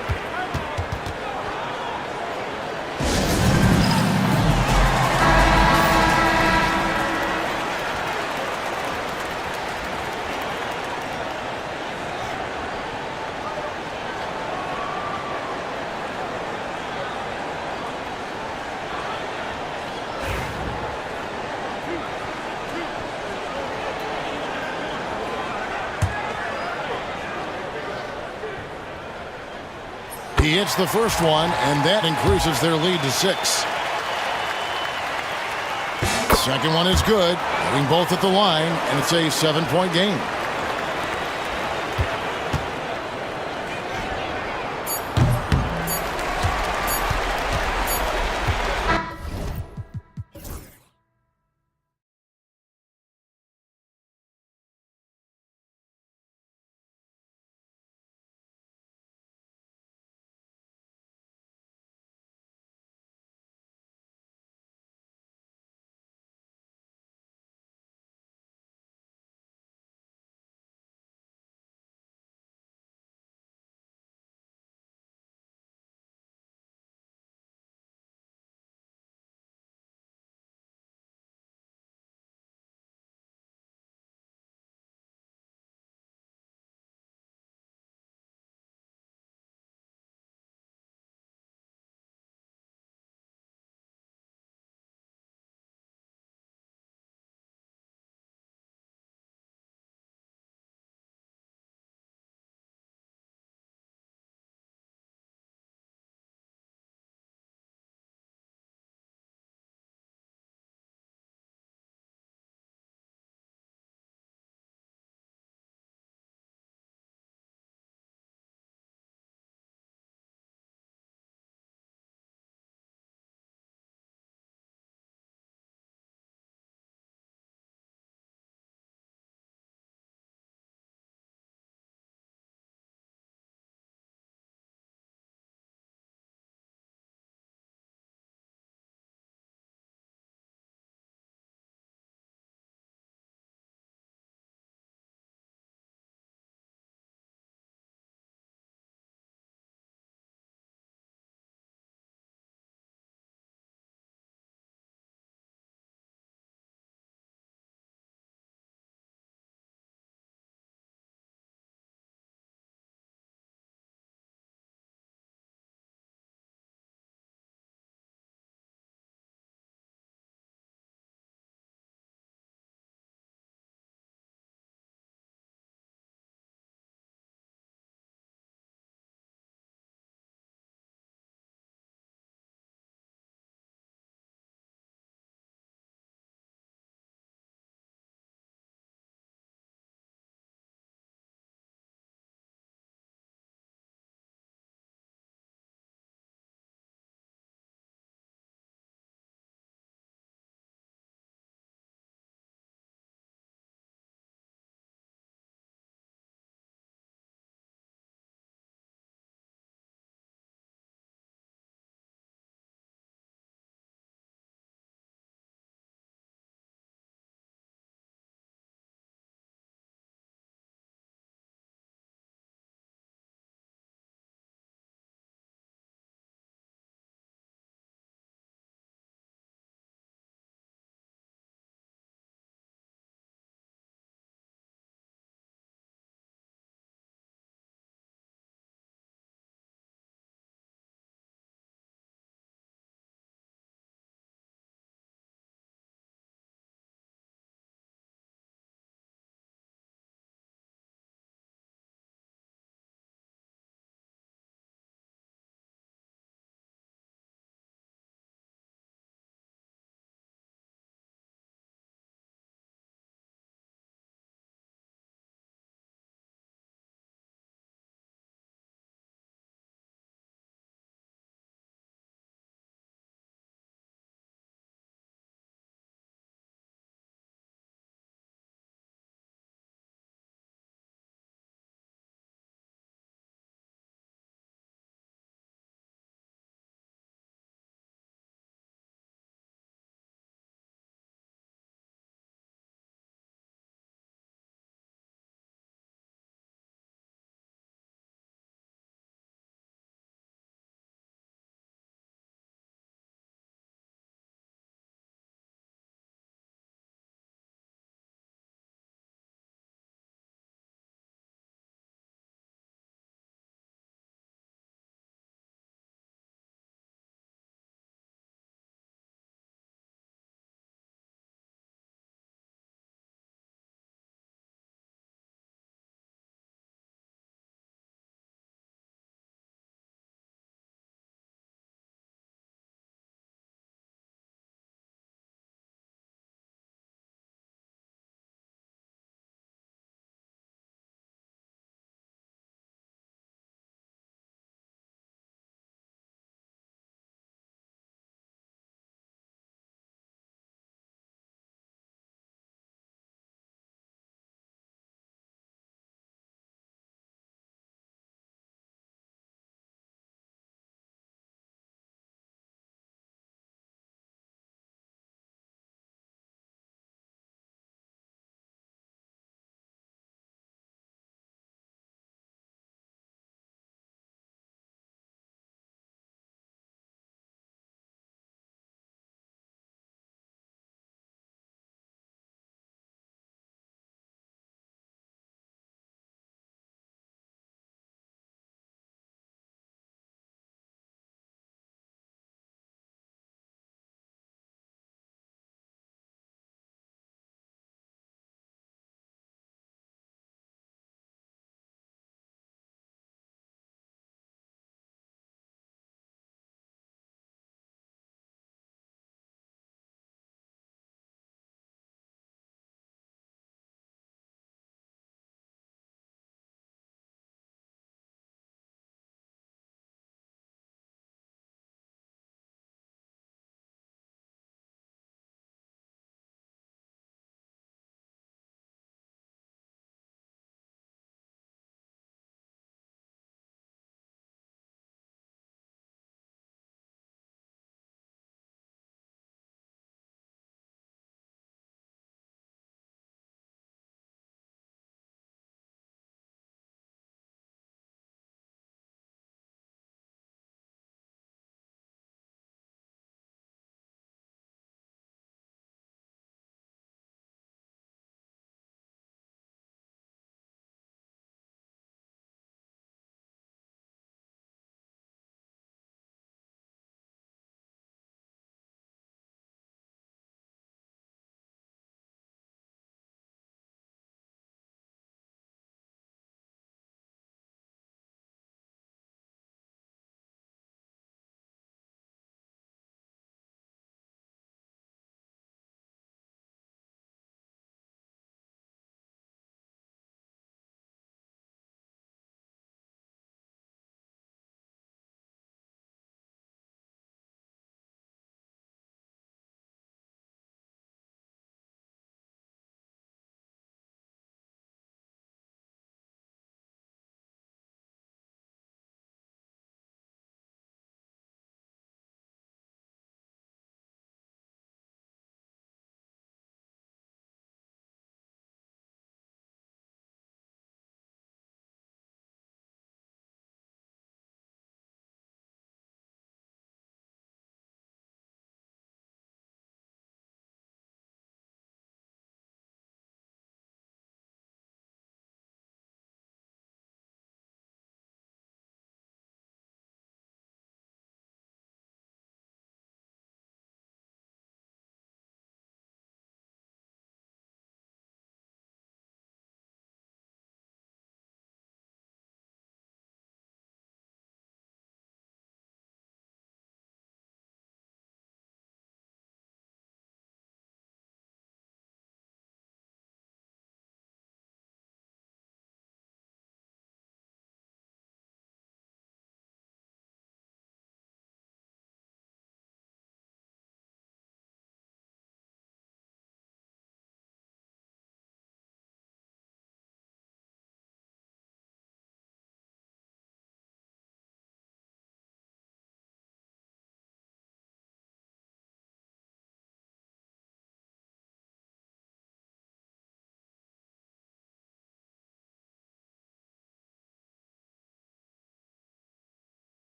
He hits the first one, and that increases their lead to 6. Second one is good, hitting both at the line, and it's a 7-point game.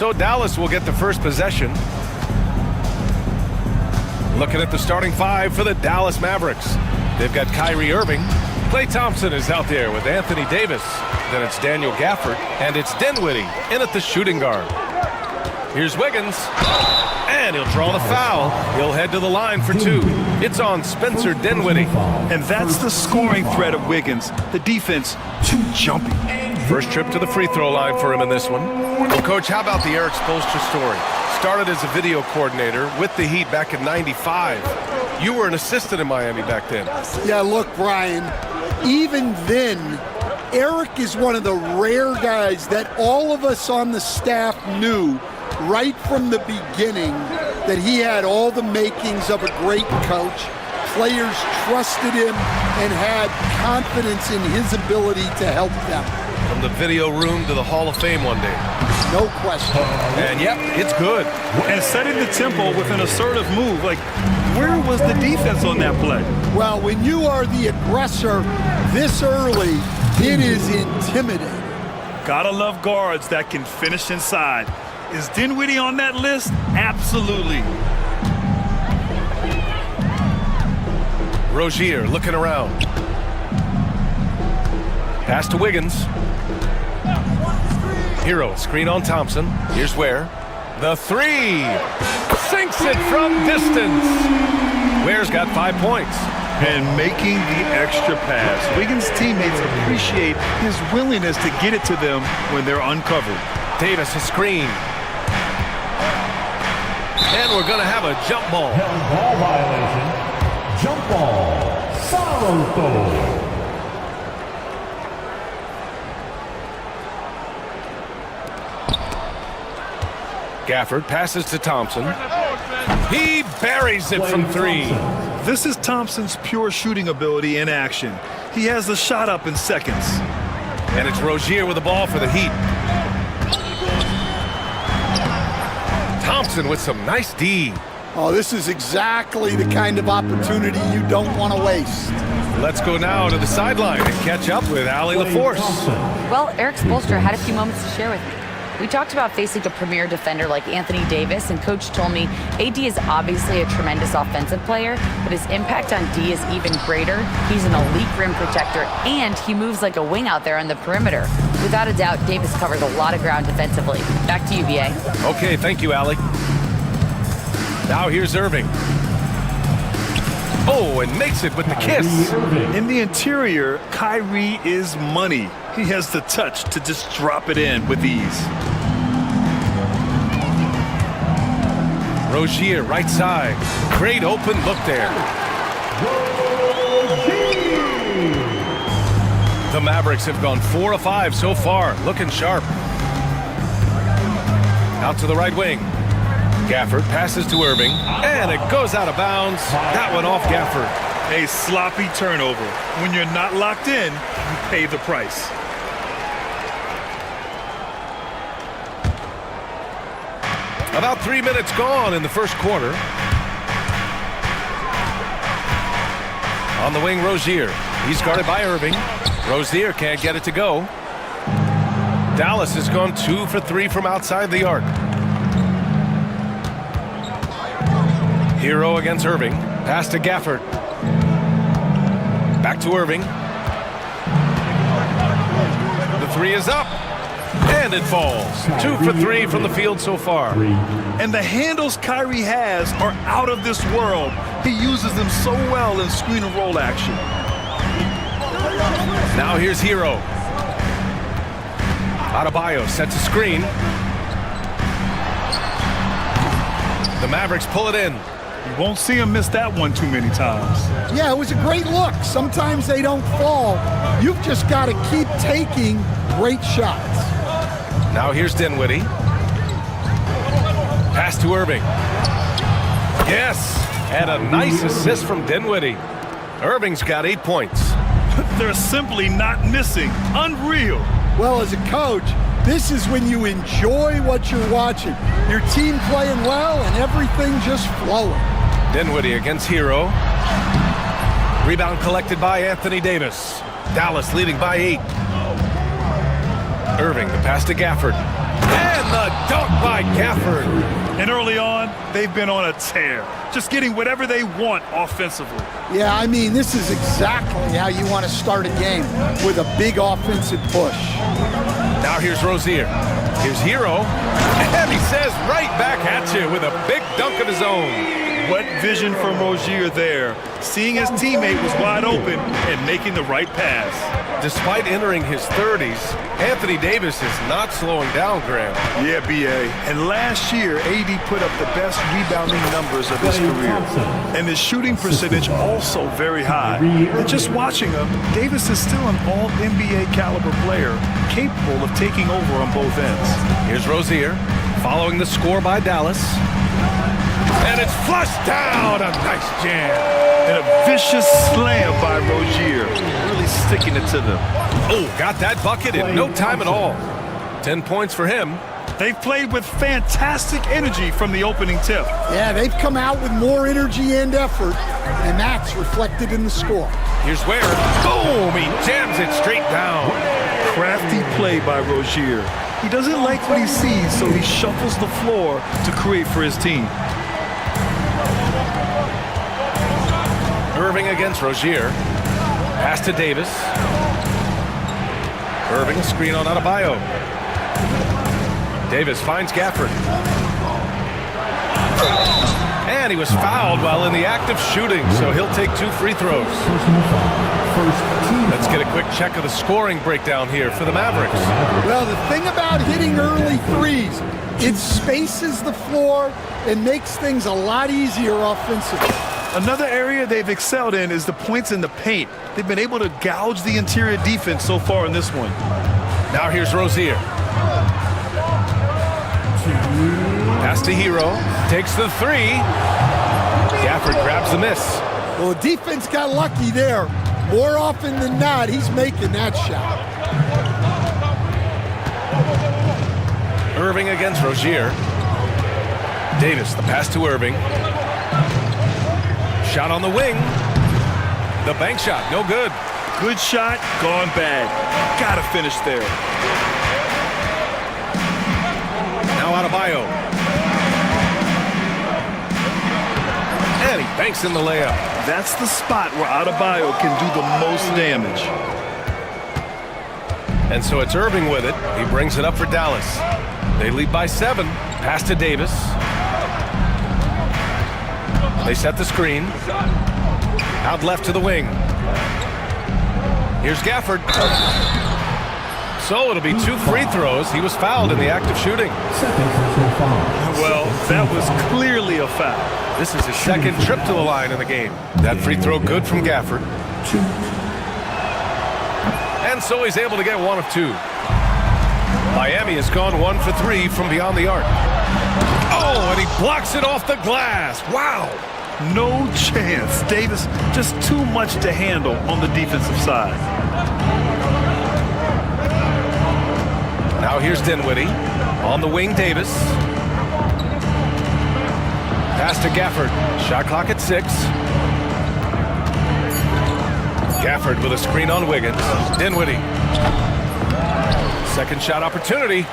So Dallas will get the first possession. Looking at the starting five for the Dallas Mavericks. They've got Kyrie Irving. Klay Thompson is out there with Anthony Davis. Then it's Daniel Gafford. And it's Dinwiddie in at the shooting guard. Here's Wiggins. And he'll draw the foul. He'll head to the line for two. It's on Spencer Dinwiddie. And that's the scoring threat of Wiggins. The defense, too jumpy. First trip to the free throw line for him in this one. Well, Coach, how about the Eric Spoelstra story? Started as a video coordinator with the Heat back in '95. You were an assistant in Miami back then. Yeah, look, Brian, even then, Eric is one of the rare guys that all of us on the staff knew right from the beginning that he had all the makings of a great coach. Players trusted him and had confidence in his ability to help them. From the video room to the Hall of Fame one day. No question. And yep, it's good. And setting the tempo with an assertive move. Like, where was the defense on that play? Well, when you are the aggressor this early, it is intimidating. Gotta love guards that can finish inside. Is Dinwiddie on that list? Absolutely. Rozier looking around. Pass to Wiggins. Hero, screen on Thompson. Here's Ware. The three. Sinks it from distance. Ware's got 5 points. And making the extra pass. Wiggins' teammates appreciate his willingness to get it to them when they're uncovered. Davis a screen. And we're going to have a jump ball. Ball violation. Jump ball. Salto. Gafford passes to Thompson. He buries it from three. This is Thompson's pure shooting ability in action. He has the shot up in seconds. And it's Rozier with the ball for the Heat. Thompson with some nice D. Oh, this is exactly the kind of opportunity you don't want to waste. Let's go now to the sideline and catch up with Allie LaForce. Well, Eric Spoelstra had a few moments to share with me. We talked about facing a premier defender like Anthony Davis, and Coach told me AD is obviously a tremendous offensive player, but his impact on D is even greater. He's an elite rim protector, and he moves like a wing out there on the perimeter. Without a doubt, Davis covers a lot of ground defensively. Back to you, BA. Okay, thank you, Allie. Now here's Irving. Oh, and makes it with the kiss. In the interior, Kyrie is money. He has the touch to just drop it in with ease. Rozier, right side. Great open look there. The Mavericks have gone 4 of 5 so far, looking sharp. Out to the right wing. Gafford passes to Irving, and it goes out of bounds. That one off Gafford. A sloppy turnover. When you're not locked in, you pay the price. About 3 minutes gone in the first quarter. On the wing, Rozier. He's guarded by Irving. Rozier can't get it to go. Dallas has gone 2 for 3 from outside the arc. Hero against Irving. Pass to Gafford. Back to Irving. The three is up. And it falls. 2 for 3 from the field so far. And the handles Kyrie has are out of this world. He uses them so well in screen and roll action. Now here's Hero. Adebayo sets a screen. The Mavericks pull it in. You won't see him miss that one too many times. Yeah, it was a great look. Sometimes they don't fall. You've just got to keep taking great shots. Now here's Dinwiddie. Pass to Irving. Yes, and a nice assist from Dinwiddie. Irving's got 8 points. They're simply not missing. Unreal. Well, as a coach, this is when you enjoy what you're watching. Your team playing well and everything just flowing. Dinwiddie against Hero. Rebound collected by Anthony Davis. Dallas leading by 8. Irving, the pass to Gafford. And the the dunk by Gafford. And early on, they've been on a tear, just getting whatever they want offensively. Yeah, I mean, this is exactly how you want to start a game, with a big offensive push. Now here's Rozier. Here's Hero. And he says right back at you with a big dunk of his own. What vision from Rozier there, seeing his teammate was wide open and making the right pass. Despite entering his 30s, Anthony Davis is not slowing down, Graham. Yeah, B.A. And last year, AD put up the best rebounding numbers of his career. And his shooting percentage also very high. And just watching him, Davis is still an all-NBA caliber player, capable of taking over on both ends. Here's Rozier, following the score by Dallas. And it's flushed down. A nice jam. And a vicious slam by Rozier, really sticking it to them. Oh, got that bucket in no time at all. 10 points for him. They've played with fantastic energy from the opening tip. Yeah, they've come out with more energy and effort, and that's reflected in the score. Here's Ware. Boom! He jams it straight down. Crafty play by Rozier. He doesn't like what he sees, so he shuffles the floor to create for his team. Irving against Rozier. Pass to Davis. Irving, screen on Adebayo. Davis finds Gafford. And he was fouled while in the act of shooting, so he'll take 2 free throws. Let's get a quick check of the scoring breakdown here for the Mavericks. Well, the thing about hitting early threes, it spaces the floor and makes things a lot easier offensively. Another area they've excelled in is the points in the paint. They've been able to gouge the interior defense so far in this one. Now here's Rozier. Pass to Hero. Takes the 3. Gafford grabs the miss. Well, the defense got lucky there. More often than not, he's making that shot. Irving against Rozier. Davis, the pass to Irving. Shot on the wing. The bank shot, no good. Good shot, gone bad. Gotta finish there. Now Adebayo. And he banks in the layup. That's the spot where Adebayo can do the most damage. And so it's Irving with it. He brings it up for Dallas. They lead by 7. Pass to Davis. They set the screen. Out left to the wing. Here's Gafford. So it'll be 2 free throws. He was fouled in the act of shooting. Well, that was clearly a foul. This is his second trip to the line in the game. That free throw good from Gafford. And so he's able to get 1 of 2. Miami has gone 1 for 3 from beyond the arc. Oh, and he blocks it off the glass. Wow. No chance. Davis just too much to handle on the defensive side. Now here's Dinwiddie. On the wing, Davis. Pass to Gafford. Shot clock at 6. Gafford with a screen on Wiggins. Dinwiddie. Second shot opportunity.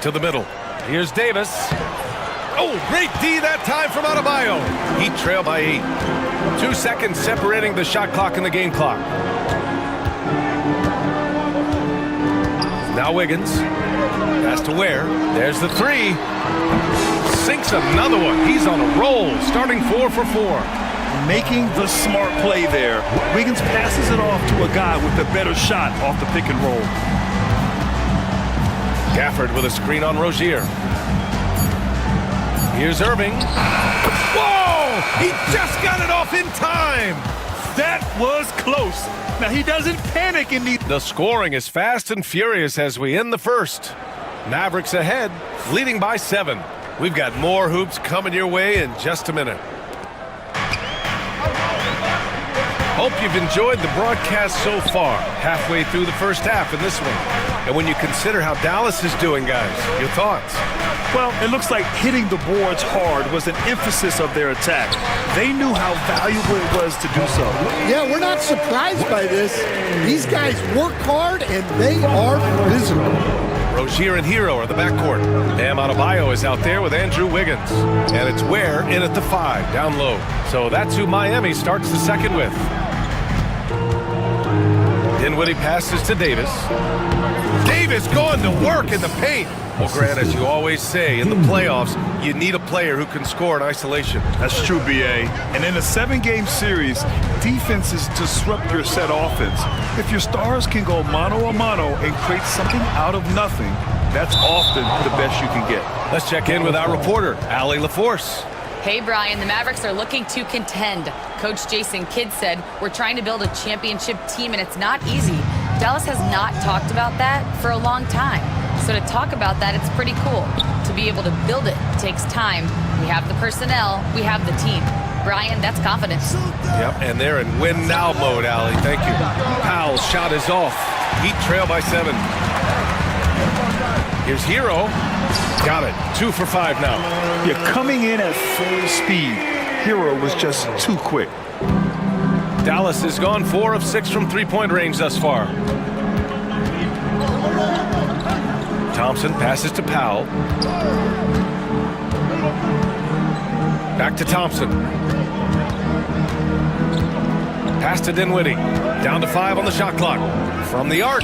To the middle. Here's Davis. Oh, great D that time from Adebayo. Heat trail by 8. 2 seconds separating the shot clock and the game clock. Now Wiggins. Pass to Ware. There's the 3. Sinks another one. He's on a roll, starting 4 for 4. Making the smart play there. Wiggins passes it off to a guy with a better shot off the pick and roll. Gafford with a screen on Rozier. Here's Irving. Whoa! He just got it off in time! That was close. Now he doesn't panic in the scoring is fast and furious as we end the first. Mavericks ahead, leading by 7. We've got more hoops coming your way in just a minute. Hope you've enjoyed the broadcast so far, halfway through the first half in this one. And when you consider how Dallas is doing, guys, your thoughts? Well, it looks like hitting the boards hard was an emphasis of their attack. They knew how valuable it was to do so. Yeah, we're not surprised by this. These guys work hard and they are physical. Rozier and Hero are the backcourt. Bam Adebayo is out there with Andrew Wiggins. And it's Ware in at the 5, down low. So that's who Miami starts the second with. Dinwiddie passes to Davis. Davis going to work in the paint. Well, Grant, as you always say, in the playoffs, you need a player who can score in isolation. That's true, B.A. And in a 7-game series, defenses disrupt your set offense. If your stars can go mano-a-mano and create something out of nothing, that's often the best you can get. Let's check in with our reporter, Allie LaForce. Hey, Brian, the Mavericks are looking to contend. Coach Jason Kidd said, we're trying to build a championship team, and it's not easy. Dallas has not talked about that for a long time. So to talk about that, it's pretty cool. To be able to build it takes time. We have the personnel, we have the team. Brian, that's confidence. Yep, and they're in win-now mode, Allie. Thank you. Powell's shot is off. Heat trail by 7. Here's Hero. Got it. 2 for 5 now. You're coming in at full speed. Hero was just too quick. Dallas has gone 4 of 6 from three-point range thus far. Thompson passes to Powell. Back to Thompson. Pass to Dinwiddie. Down to 5 on the shot clock. From the arc.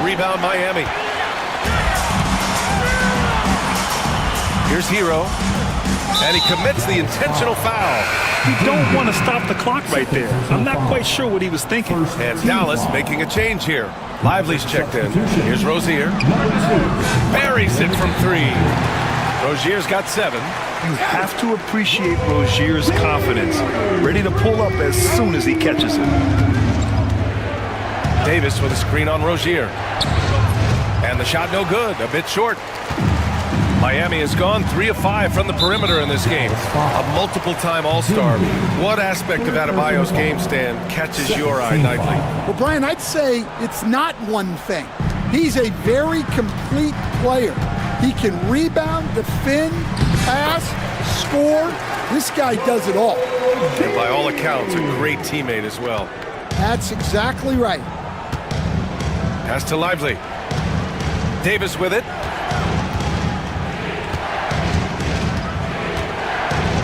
Rebound Miami. Here's Hero. And he commits the intentional foul. You don't want to stop the clock right there. I'm not quite sure what he was thinking. And Dallas making a change here. Lively's checked in. Here's Rozier. Buries it from 3. Rozier's got 7. You have to appreciate Rozier's confidence. Ready to pull up as soon as he catches it. Davis with a screen on Rozier. And the shot no good. A bit short. Miami has gone 3 of 5 from the perimeter in this game. A multiple-time All-Star. What aspect of Adebayo's game stand catches your eye nightly? Well, Brian, I'd say it's not one thing. He's a very complete player. He can rebound, defend, pass, score. This guy does it all. And by all accounts, a great teammate as well. That's exactly right. Pass to Lively. Davis with it.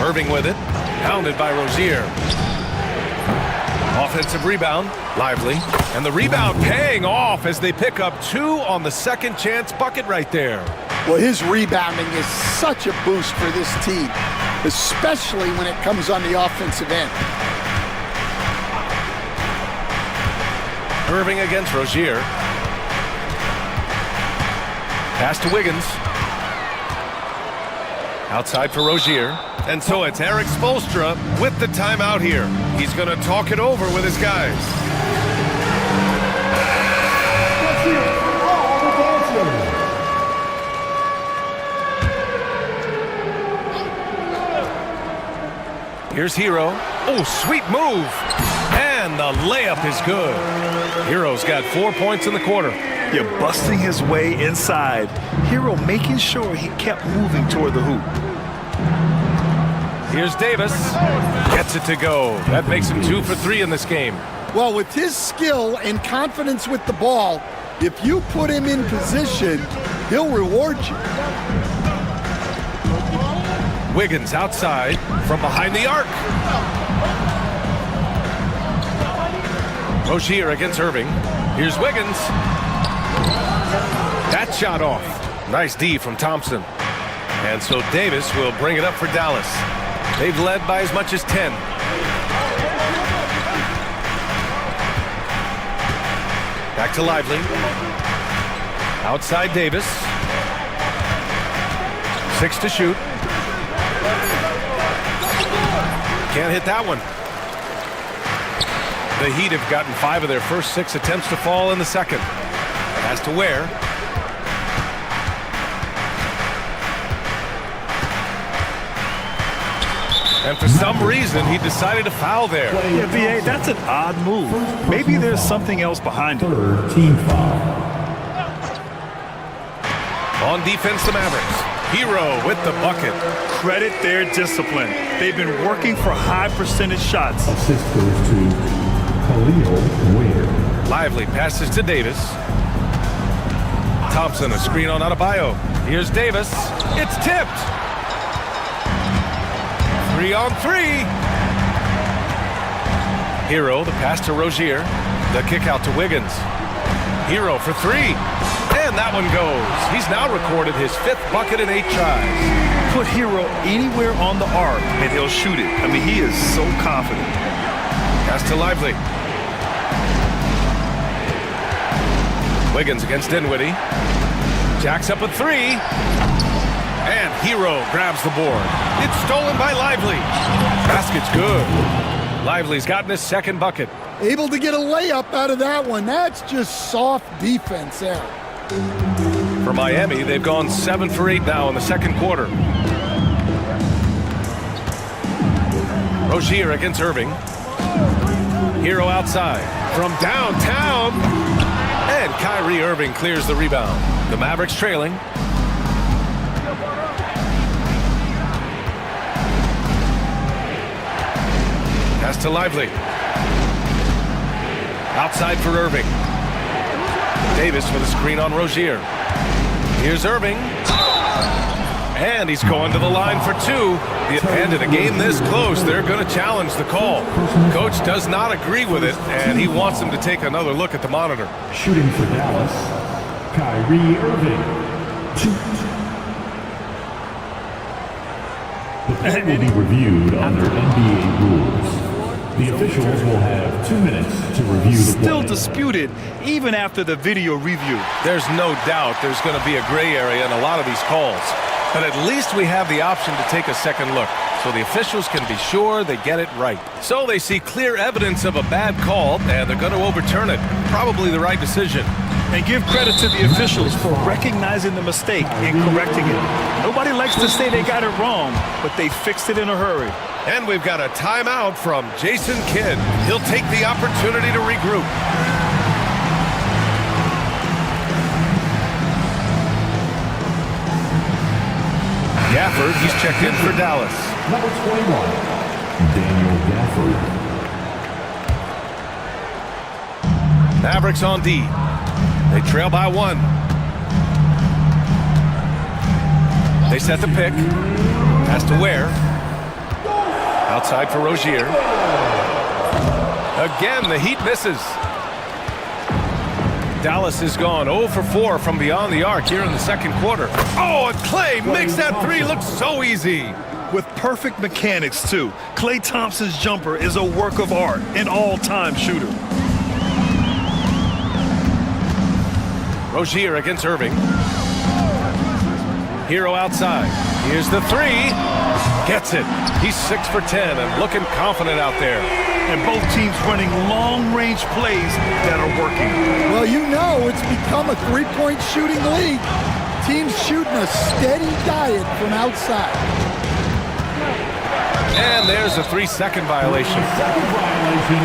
Irving with it. Pounded by Rozier. Offensive rebound. Lively. And the rebound paying off as they pick up 2 on the second chance bucket right there. Well, his rebounding is such a boost for this team, especially when it comes on the offensive end. Irving against Rozier. Pass to Wiggins. Outside for Rozier. And so it's Eric Spoelstra with the timeout here. He's going to talk it over with his guys. Here's Hero. Oh, sweet move. And the layup is good. Hero's got 4 points in the quarter. You're busting his way inside. Hero making sure he kept moving toward the hoop. Here's Davis. Gets it to go. That makes him 2 for 3 in this game. Well, with his skill and confidence with the ball, if you put him in position, he'll reward you. Wiggins outside from behind the arc. Rozier against Irving. Here's Wiggins. That shot off. Nice D from Thompson. And so Davis will bring it up for Dallas. They've led by as much as 10. Back to Lively. Outside Davis. 6 to shoot. Can't hit that one. The Heat have gotten 5 of their first 6 attempts to fall in the second. Has to Ware. And for some reason, he decided to foul there. Yeah, VA, that's an odd move. Maybe there's something else behind it. Third team foul. On defense, the Mavericks. Hero with the bucket. Credit their discipline. They've been working for high percentage shots. Assist goes to Khalil Ware. Lively passes to Davis. Thompson, a screen on Adebayo. Here's Davis. It's tipped. 3-on-3. Hero, the pass to Rozier. The kick out to Wiggins. Hero for three. And that one goes. He's now recorded his 5th bucket in 8 tries. Put Hero anywhere on the arc and he'll shoot it. I mean, he is so confident. Pass to Lively. Wiggins against Dinwiddie. Jacks up a 3. And Hero grabs the board. It's stolen by Lively. Basket's good. Lively's gotten his 2nd bucket. Able to get a layup out of that one. That's just soft defense there. For Miami, they've gone 7 for 8 now in the 2nd quarter. Rozier against Irving. Hero outside. From downtown. And Kyrie Irving clears the rebound. The Mavericks trailing. Pass to Lively. Outside for Irving. Davis with a screen on Rozier. Here's Irving. And he's going to the line for 2. And in a game this close, they're going to challenge the call. Coach does not agree with it, and he wants them to take another look at the monitor. Shooting for Dallas, Kyrie Irving. 2. The play will be reviewed under NBA rules. The officials will have 2 minutes to review the play. Still disputed even after the video review. There's no doubt there's going to be a gray area in a lot of these calls. But at least we have the option to take a second look, so the officials can be sure they get it right. So they see clear evidence of a bad call, and they're going to overturn it. Probably the right decision. And give credit to the officials for recognizing the mistake and correcting it. Nobody likes to say they got it wrong, but they fixed it in a hurry. And we've got a timeout from Jason Kidd. He'll take the opportunity to regroup. Gafford, he's checked in for Dallas. Number 21, Daniel Gafford. Mavericks on D. They trail by 1. They set the pick. Pass to Ware. Outside for Rozier. Again, the Heat misses. Dallas is gone 0 for 4 from beyond the arc here in the 2nd quarter. Oh, and Klay makes that 3 look so easy. With perfect mechanics, too. Klay Thompson's jumper is a work of art, an all-time shooter. Rozier against Irving. Hero outside. Here's the 3. Gets it. He's 6 for 10 and looking confident out there. And both teams running long-range plays that are working. Well, you know it's become a three-point shooting league. Teams shooting a steady diet from outside. And there's a 3-second violation. 2nd violation,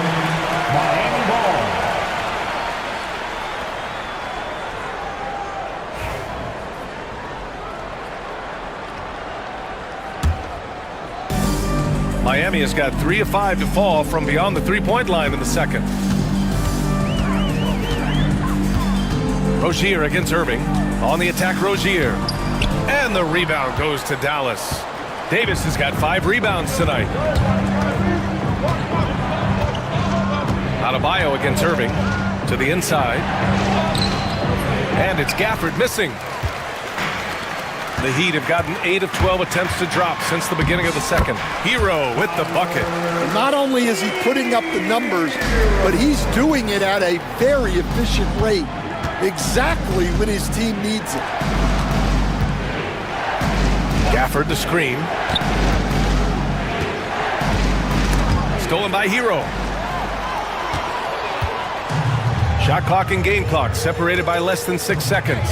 Miami ball. Miami has got 3 of 5 to fall from beyond the 3-point line in the 2nd. Rozier against Irving. On the attack, Rozier. And the rebound goes to Dallas. Davis has got 5 rebounds tonight. Adebayo against Irving. To the inside. And it's Gafford missing. The Heat have gotten 8 of 12 attempts to drop since the beginning of the 2nd. Hero with the bucket. Not only is he putting up the numbers, but he's doing it at a very efficient rate. Exactly when his team needs it. Gafford the screen. Stolen by Hero. Shot clock and game clock separated by less than 6 seconds.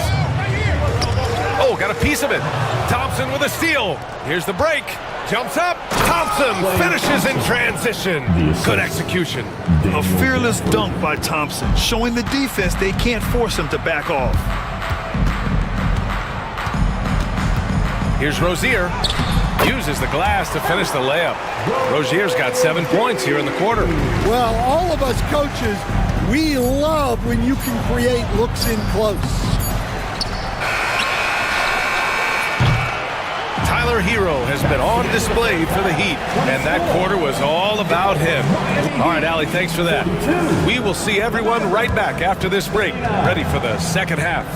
Oh, got a piece of it. Thompson with a steal. Here's the break. Jumps up. Thompson finishes in transition. Good execution. A fearless dunk by Thompson, showing the defense they can't force him to back off. Here's Rozier. Uses the glass to finish the layup. Rozier's got 7 points here in the quarter. Well, all of us coaches, we love when you can create looks in close. Tyler Hero has been on display for the Heat, and that quarter was all about him. All right, Allie, thanks for that. We will see everyone right back after this break, ready for the second half.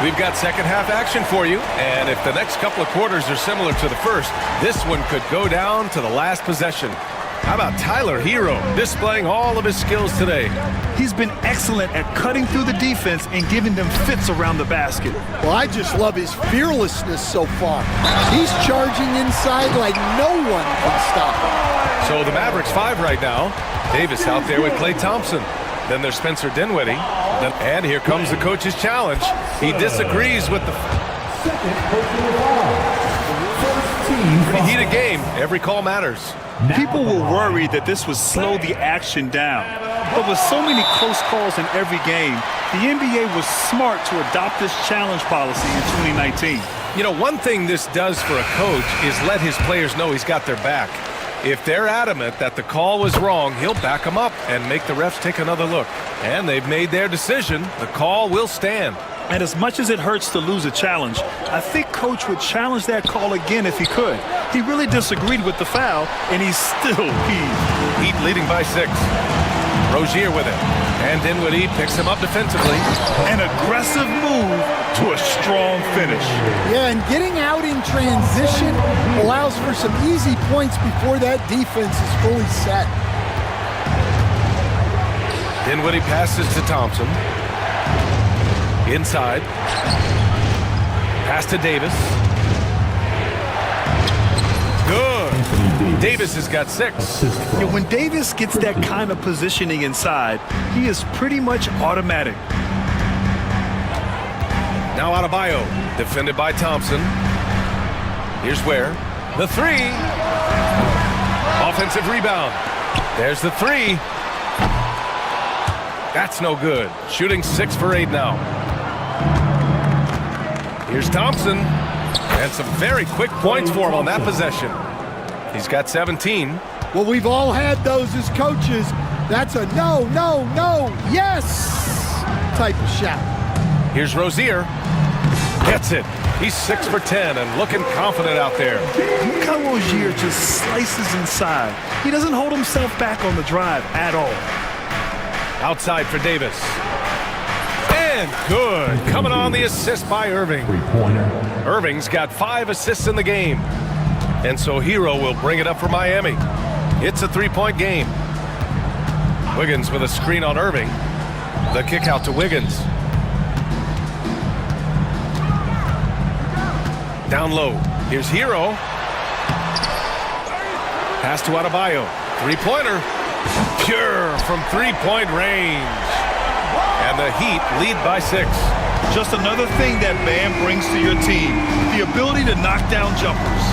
We've got second half action for you, and if the next couple of quarters are similar to the first, this one could go down to the last possession. How about Tyler Hero displaying all of his skills today? He's been excellent at cutting through the defense and giving them fits around the basket. Well, I just love his fearlessness so far. He's charging inside like no one can stop him. So the Mavericks 5 right now. Davis out there with Klay Thompson. Then there's Spencer Dinwiddie. And here comes the coach's challenge. He disagrees with the heat of game. Every call matters. People were worried that this would slow the action down. But with so many close calls in every game, the NBA was smart to adopt this challenge policy in 2019. You know, one thing this does for a coach is let his players know he's got their back. If they're adamant that the call was wrong, he'll back them up and make the refs take another look. And they've made their decision. The call will stand. And as much as it hurts to lose a challenge, I think Coach would challenge that call again if he could. He really disagreed with the foul, and he's still peeved. Heat leading by 6. Rozier with it. And Dinwiddie picks him up defensively. An aggressive move to a strong finish. Yeah, and getting out in transition allows for some easy points before that defense is fully set. Dinwiddie passes to Thompson. Inside. Pass to Davis. Good. Davis has got 6. Yeah, when Davis gets that kind of positioning inside, he is pretty much automatic. Now Adebayo, defended by Thompson. Here's where. The 3. Offensive rebound. There's the 3. That's no good. Shooting 6 for 8 now. Here's Thompson. And some very quick points for him on that possession. He's got 17. Well, we've all had those as coaches. That's a no, no, no, yes type of shot. Here's Rozier. Gets it. He's 6 for 10 and looking confident out there. Look how Rozier just slices inside. He doesn't hold himself back on the drive at all. Outside for Davis. And good. Coming on the assist by Irving. Irving's got 5 assists in the game. And so Hero will bring it up for Miami. It's a 3-point game. Wiggins with a screen on Irving. The kick out to Wiggins. Down low. Here's Hero. Pass to Adebayo. Three-pointer. Pure from three-point range. And the Heat lead by 6. Just another thing that Bam brings to your team. The ability to knock down jumpers.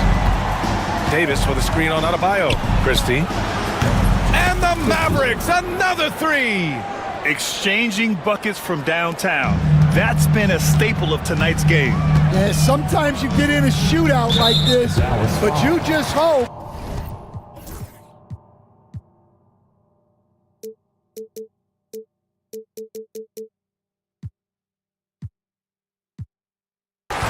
Davis with a screen on Adebayo. Christie. And the Mavericks, another 3. Exchanging buckets from downtown. That's been a staple of tonight's game. Yeah, sometimes you get in a shootout like this, but you just hope.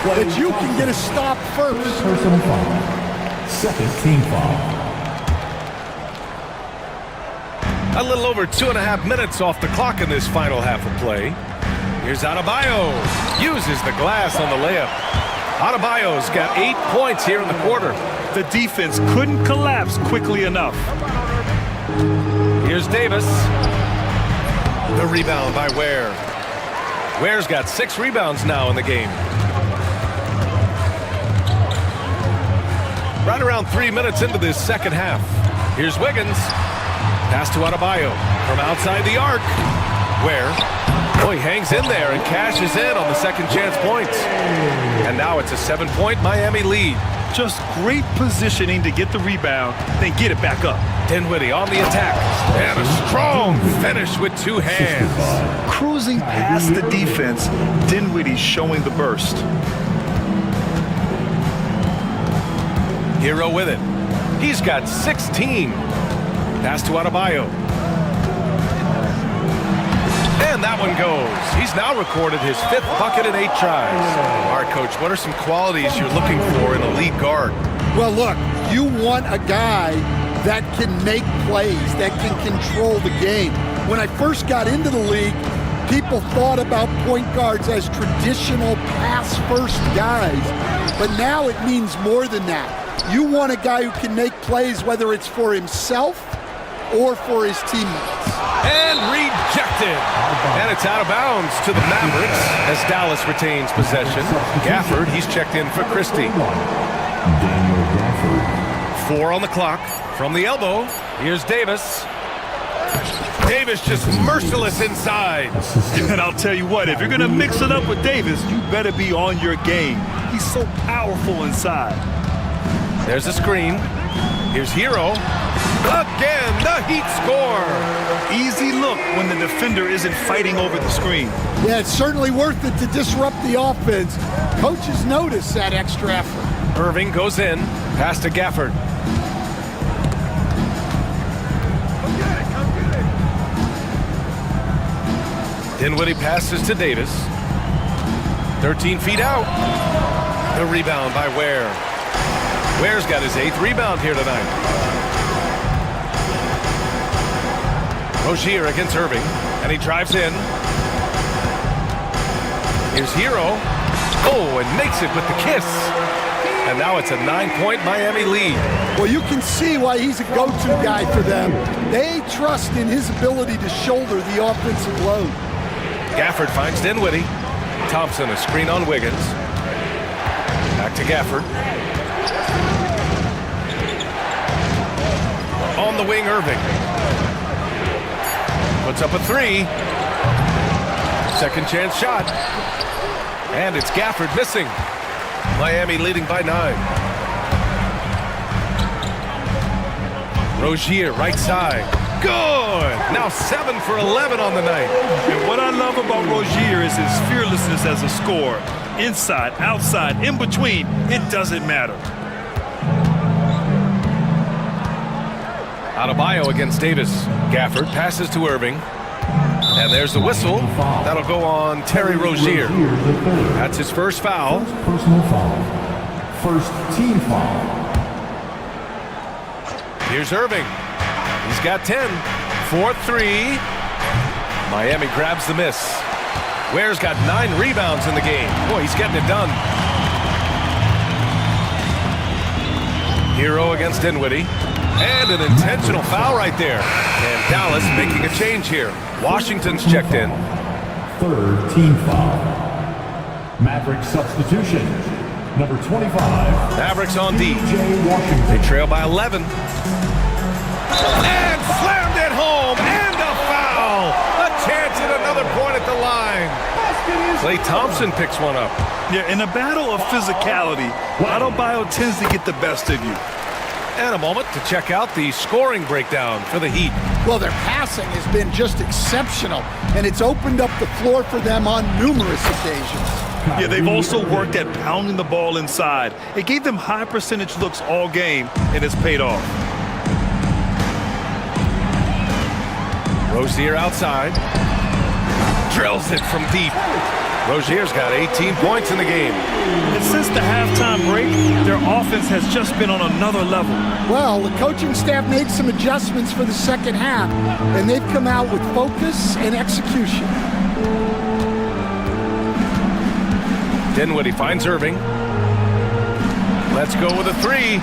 That you can get a stop first. Personal foul. Second team foul. A little over 2.5 minutes off the clock in this final half of play. Here's Adebayo. Uses the glass on the layup. Adebayo's got 8 points here in the quarter. The defense couldn't collapse quickly enough. Here's Davis. The rebound by Ware. Ware's got 6 rebounds now in the game. Right around 3 minutes into this second half. Here's Wiggins. Pass to Adebayo from outside the arc. Ware. Oh, he hangs in there and cashes in on the second chance points. And now it's a 7-point Miami lead. Just great positioning to get the rebound, then get it back up. Dinwiddie on the attack. And a strong finish with 2 hands. Cruising past the defense, Dinwiddie showing the burst. Hero with it. He's got 16. Pass to Adebayo. And that one goes. He's now recorded his 5th bucket in 8 tries. All right, Coach, what are some qualities you're looking for in a lead guard? Well, look, you want a guy that can make plays, that can control the game. When I first got into the league, people thought about point guards as traditional pass-first guys. But now it means more than that. You want a guy who can make plays, whether it's for himself or for his teammates. And rejected. And it's out of bounds to the Mavericks as Dallas retains possession. Gafford, he's checked in for Christie. 4 on the clock. From the elbow, here's Davis. Davis just merciless inside. And I'll tell you what, if you're going to mix it up with Davis, you better be on your game. He's so powerful inside. There's a screen. Here's Hero. Again, the Heat score. Easy look when the defender isn't fighting over the screen. Yeah, it's certainly worth it to disrupt the offense. Coaches notice that extra effort. Irving goes in. Pass to Gafford. Dinwiddie passes to Davis. 13 feet out. The rebound by Ware. Ware's got his 8th rebound here tonight. Rozier against Irving, and he drives in. Here's Hero. Oh, and makes it with the kiss. And now it's a 9-point Miami lead. Well, you can see why he's a go-to guy for them. They trust in his ability to shoulder the offensive load. Gafford finds Dinwiddie. Thompson, a screen on Wiggins. Back to Gafford. On the wing, Irving. Puts up a 3. Second chance shot. And it's Gafford missing. Miami leading by 9. Rozier, right side. Good! Now 7 for 11 on the night. And what I love about Rozier is his fearlessness as a scorer. Inside, outside, in between, it doesn't matter. Adebayo against Davis. Gafford passes to Irving. And there's the whistle. That'll go on Terry Rozier. That's his first foul. First personal foul. First team foul. Here's Irving. He's got 10. 4-3. Miami grabs the miss. Ware's got 9 rebounds in the game. Boy, he's getting it done. Hero against Dinwiddie. And an intentional foul right there. And Dallas making a change here. Washington's checked in. Third team foul. Maverick substitution. Number 25. Mavericks on D. Washington. They trail by 11. And slammed it home. And a foul. A chance at another point at the line. Klay Thompson picks one up. Yeah, in a battle of physicality, Adebayo tends to get the best of you. And a moment to check out the scoring breakdown for the Heat. Well, their passing has been just exceptional, and it's opened up the floor for them on numerous occasions. Yeah, they've also worked at pounding the ball inside. It gave them high percentage looks all game, and it's paid off. Rozier outside. Drills it from deep. Rozier's got 18 points in the game. And since the halftime break, their offense has just been on another level. Well, the coaching staff made some adjustments for the second half, and they've come out with focus and execution. Dinwiddie finds Irving. Let's go with a 3.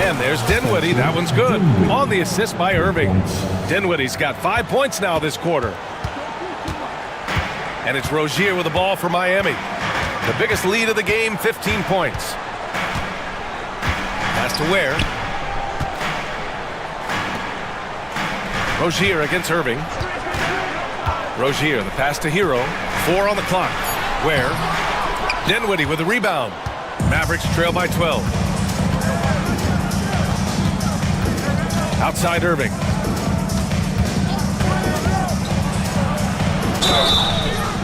And there's Dinwiddie. That one's good. On the assist by Irving. Dinwiddie's got 5 points now this quarter. And it's Rozier with the ball for Miami. The biggest lead of the game, 15 points. Pass to Ware. Rozier against Irving. Rozier, the pass to Hero. 4 on the clock. Ware. Dinwiddie with the rebound. Mavericks trail by 12. Outside Irving.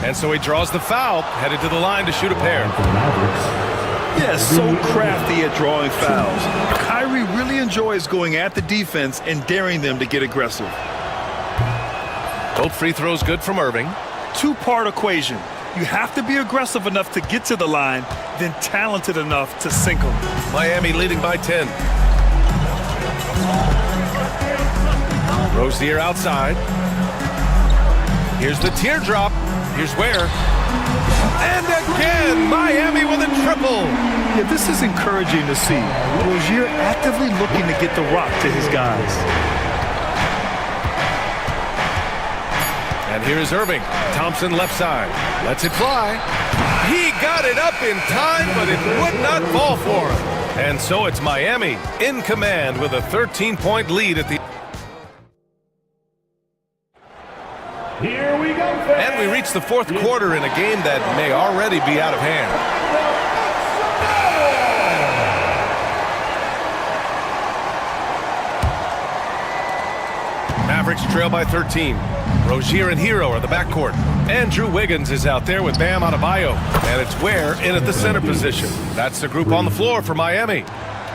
And so he draws the foul, headed to the line to shoot a pair. Yeah, so crafty at drawing fouls. Kyrie really enjoys going at the defense and daring them to get aggressive. Both free throws good from Irving. Two-part equation. You have to be aggressive enough to get to the line, then talented enough to sink them. Miami leading by 10. Rozier outside. Here's the teardrop. Here's Ware. And again, Miami with a triple. Yeah, this is encouraging to see. Rozier actively looking to get the rock to his guys. And here's Irving. Thompson left side. Lets it fly. He got it up in time, but it would not fall for him. And so it's Miami in command with a 13-point lead at the... Here we go, fans. And we reach the fourth quarter in a game that may already be out of hand. Mavericks trail by 13. Rozier and Hero are the backcourt. Andrew Wiggins is out there with Bam Adebayo. And it's Ware in at the center position. That's the group on the floor for Miami.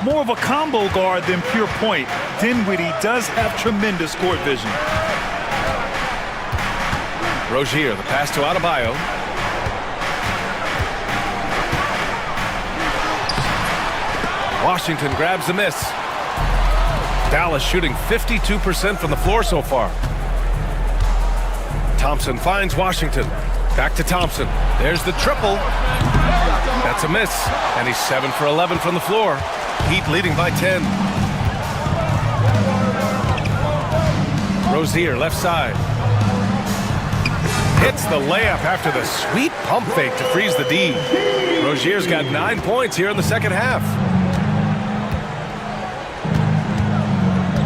More of a combo guard than pure point. Dinwiddie does have tremendous court vision. Rozier, the pass to Adebayo. Washington grabs the miss. Dallas shooting 52% from the floor so far. Thompson finds Washington. Back to Thompson. There's the triple. That's a miss. And he's 7 for 11 from the floor. Heat leading by 10. Rozier, left side. Hits the layup after the sweet pump fake to freeze the D. Rozier's got 9 points here in the second half.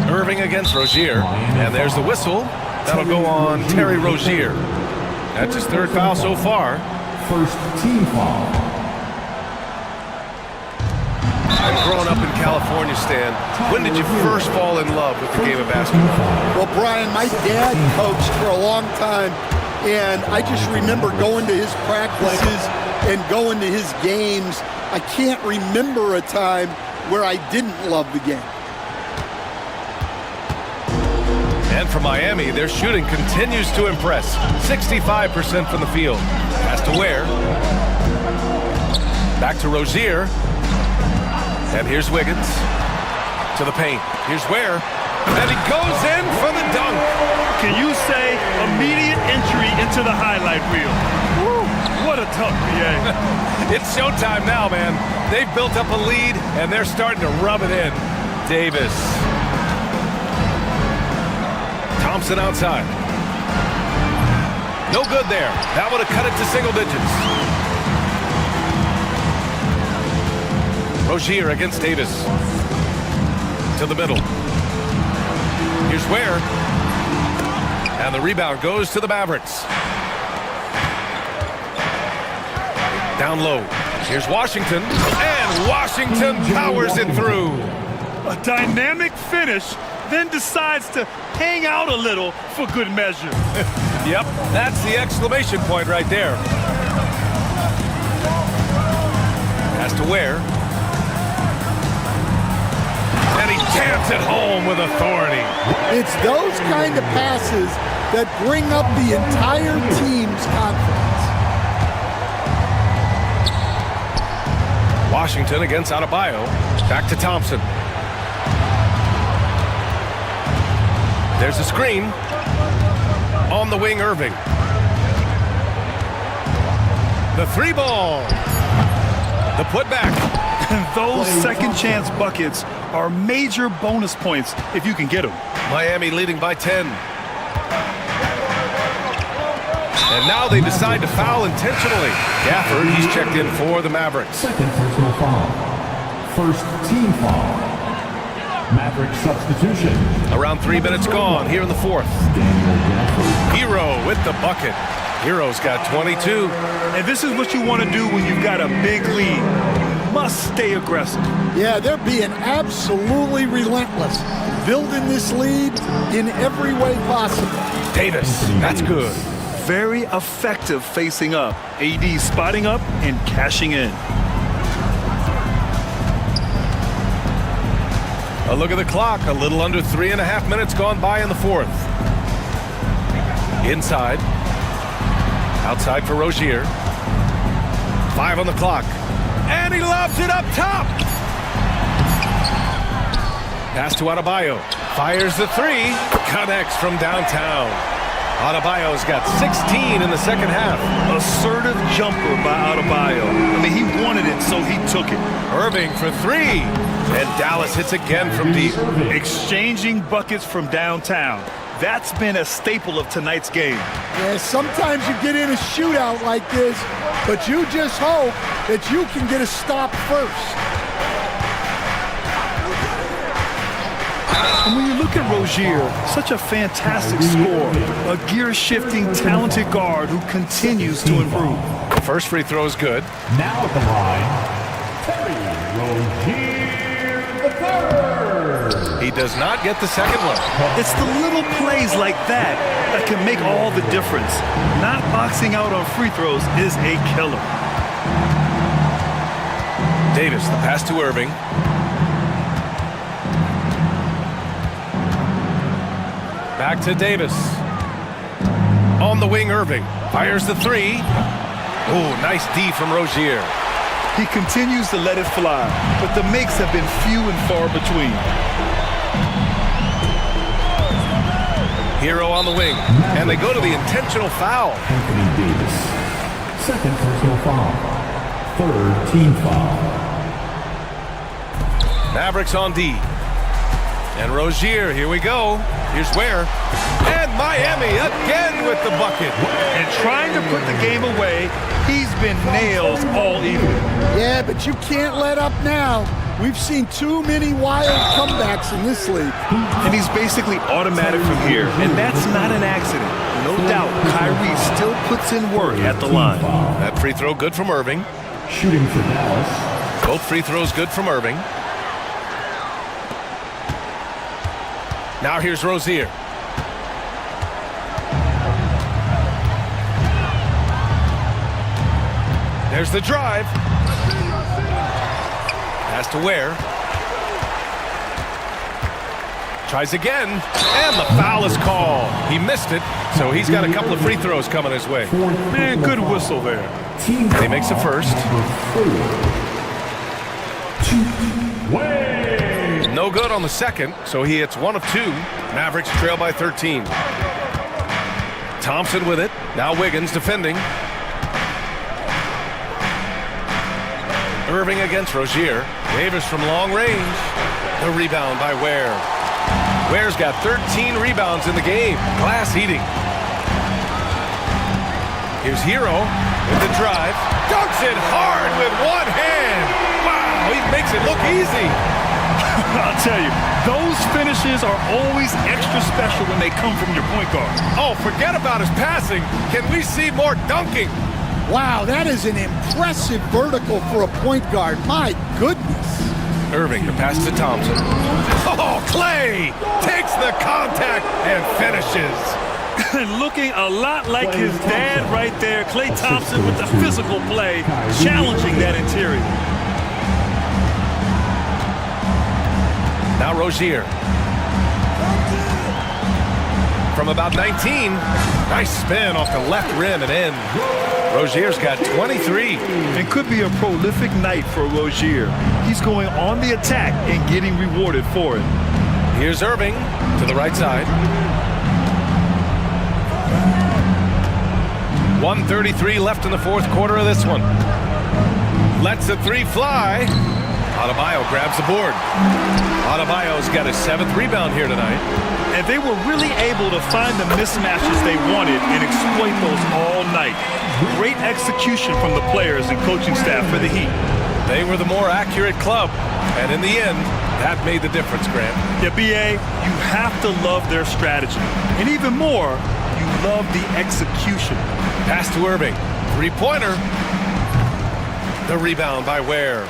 Irving against Rozier. And there's the whistle. That'll go on Terry Rozier. That's his third foul so far. First team foul. And growing up in California, Stan, when did you first fall in love with the game of basketball? Well, Brian, my dad coached for a long time, and I just remember going to his practices and going to his games. I can't remember a time where I didn't love the game. And for Miami, their shooting continues to impress. 65% from the field. Pass to Ware. Back to Rozier. And here's Wiggins. To the paint. Here's Ware. And he goes in for the dunk. Can you say immediate entry into the highlight reel? Woo, what a dunk, PA. It's showtime now, man. They've built up a lead, and they're starting to rub it in. Davis. Thompson outside. No good there. That would have cut it to single digits. Rozier against Davis. To the middle. Here's Ware. And the rebound goes to the Mavericks. Down low. Here's Washington. And Washington powers it through. A dynamic finish, then decides to hang out a little for good measure. Yep, that's the exclamation point right there. Pass to Ware. And he jams it home with authority. It's those kind of passes that bring up the entire team's confidence. Washington against Adebayo. Back to Thompson. There's a screen. On the wing, Irving. The three ball. The putback. Those second chance buckets are major bonus points if you can get them. Miami leading by 10. And now they decide to foul intentionally. Gafford, he's checked in for the Mavericks. Second personal foul. First team foul. Maverick substitution. Around 3 minutes gone here in the fourth. Hero with the bucket. Hero's got 22. And this is what you want to do when you've got a big lead. You must stay aggressive. Yeah, they're being absolutely relentless, building this lead in every way possible. Davis, that's good. Very effective facing up. AD spotting up and cashing in. A look at the clock. A little under 3.5 minutes gone by in the fourth. Inside. Outside for Rozier. 5 on the clock. And he lobs it up top. Pass to Adebayo. Fires the three. Connects from downtown. Adebayo's got 16 in the second half. Assertive jumper by Adebayo. I mean, he wanted it, so he took it. Irving for three. And Dallas hits again from deep. Exchanging buckets from downtown. That's been a staple of tonight's game. Yeah, sometimes you get in a shootout like this, but you just hope that you can get a stop first. And when you look at Rozier, such a fantastic scorer, a gear-shifting, talented guard who continues to improve. First free throw is good. Now at the line, Terry Rozier the third. He does not get the second one. It's the little plays like that that can make all the difference. Not boxing out on free throws is a killer. Davis, the pass to Irving. Back to Davis. On the wing, Irving. Fires the three. Oh, nice D from Rozier. He continues to let it fly, but the makes have been few and far between. Hero on the wing. And they go to the intentional foul. Anthony Davis. Second personal foul. Third team foul. Mavericks on D. And Rozier, here we go. Here's Ware. And Miami again with the bucket. And trying to put the game away, he's been nails all evening. Yeah, but you can't let up now. We've seen too many wild comebacks in this league. And he's basically automatic from here, and that's not an accident. No doubt, Kyrie still puts in work at the line. That free throw good from Irving. Shooting for Dallas. Both free throws good from Irving. Now here's Rozier. There's the drive. Pass to Ware. Tries again, and the foul is called. He missed it, so he's got a couple of free throws coming his way. Man, good whistle there. He makes a first. No good on the second, so he hits 1 of 2. Mavericks trail by 13. Thompson with it. Now Wiggins defending. Irving against Rozier. Davis from long range. The rebound by Ware. Ware's got 13 rebounds in the game. Glass eating. Here's Hero with the drive. Dunks it hard with one hand. Wow, he makes it look easy. I'll tell you, those finishes are always extra special when they come from your point guard. Oh, forget about his passing. Can we see more dunking? Wow, that is an impressive vertical for a point guard. My goodness. Irving, the pass to Thompson. Oh, Clay takes the contact and finishes. Looking a lot like his dad right there, Klay Thompson with the physical play, challenging that interior. Now Rozier. From about 19, nice spin off the left rim and in. Rozier's got 23. It could be a prolific night for Rozier. He's going on the attack and getting rewarded for it. Here's Irving to the right side. 1:33 left in the fourth quarter of this one. Lets the three fly. Adebayo grabs the board. Adebayo's got his 7th rebound here tonight. And they were really able to find the mismatches they wanted and exploit those all night. Great execution from the players and coaching staff for the Heat. They were the more accurate club, and in the end, that made the difference, Grant. Yeah, B.A., you have to love their strategy. And even more, you love the execution. Pass to Irving. Three-pointer. The rebound by Ware.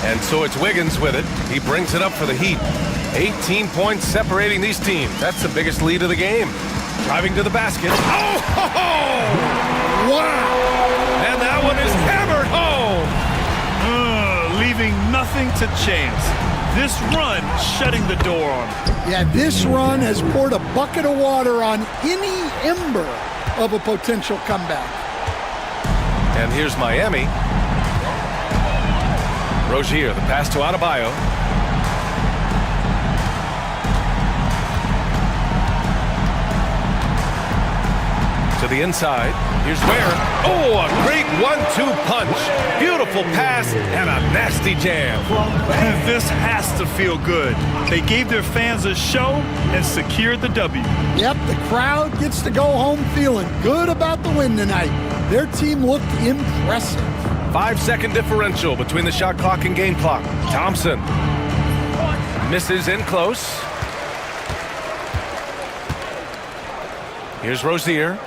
And so it's Wiggins with it. He brings it up for the Heat. 18 points separating these teams. That's the biggest lead of the game. Driving to the basket. Oh! Ho, ho! Wow! And that one is hammered home. Leaving nothing to chance. This run shutting the door on him. Yeah, this run has poured a bucket of water on any ember of a potential comeback. And here's Miami. Rozier, the pass to Adebayo. To the inside. Here's Ware. Oh, a great 1-2 punch. Beautiful pass and a nasty jam. This has to feel good. They gave their fans a show and secured the W. Yep, the crowd gets to go home feeling good about the win tonight. Their team looked impressive. 5-second differential between the shot clock and game clock. Thompson misses in close. Here's Rozier.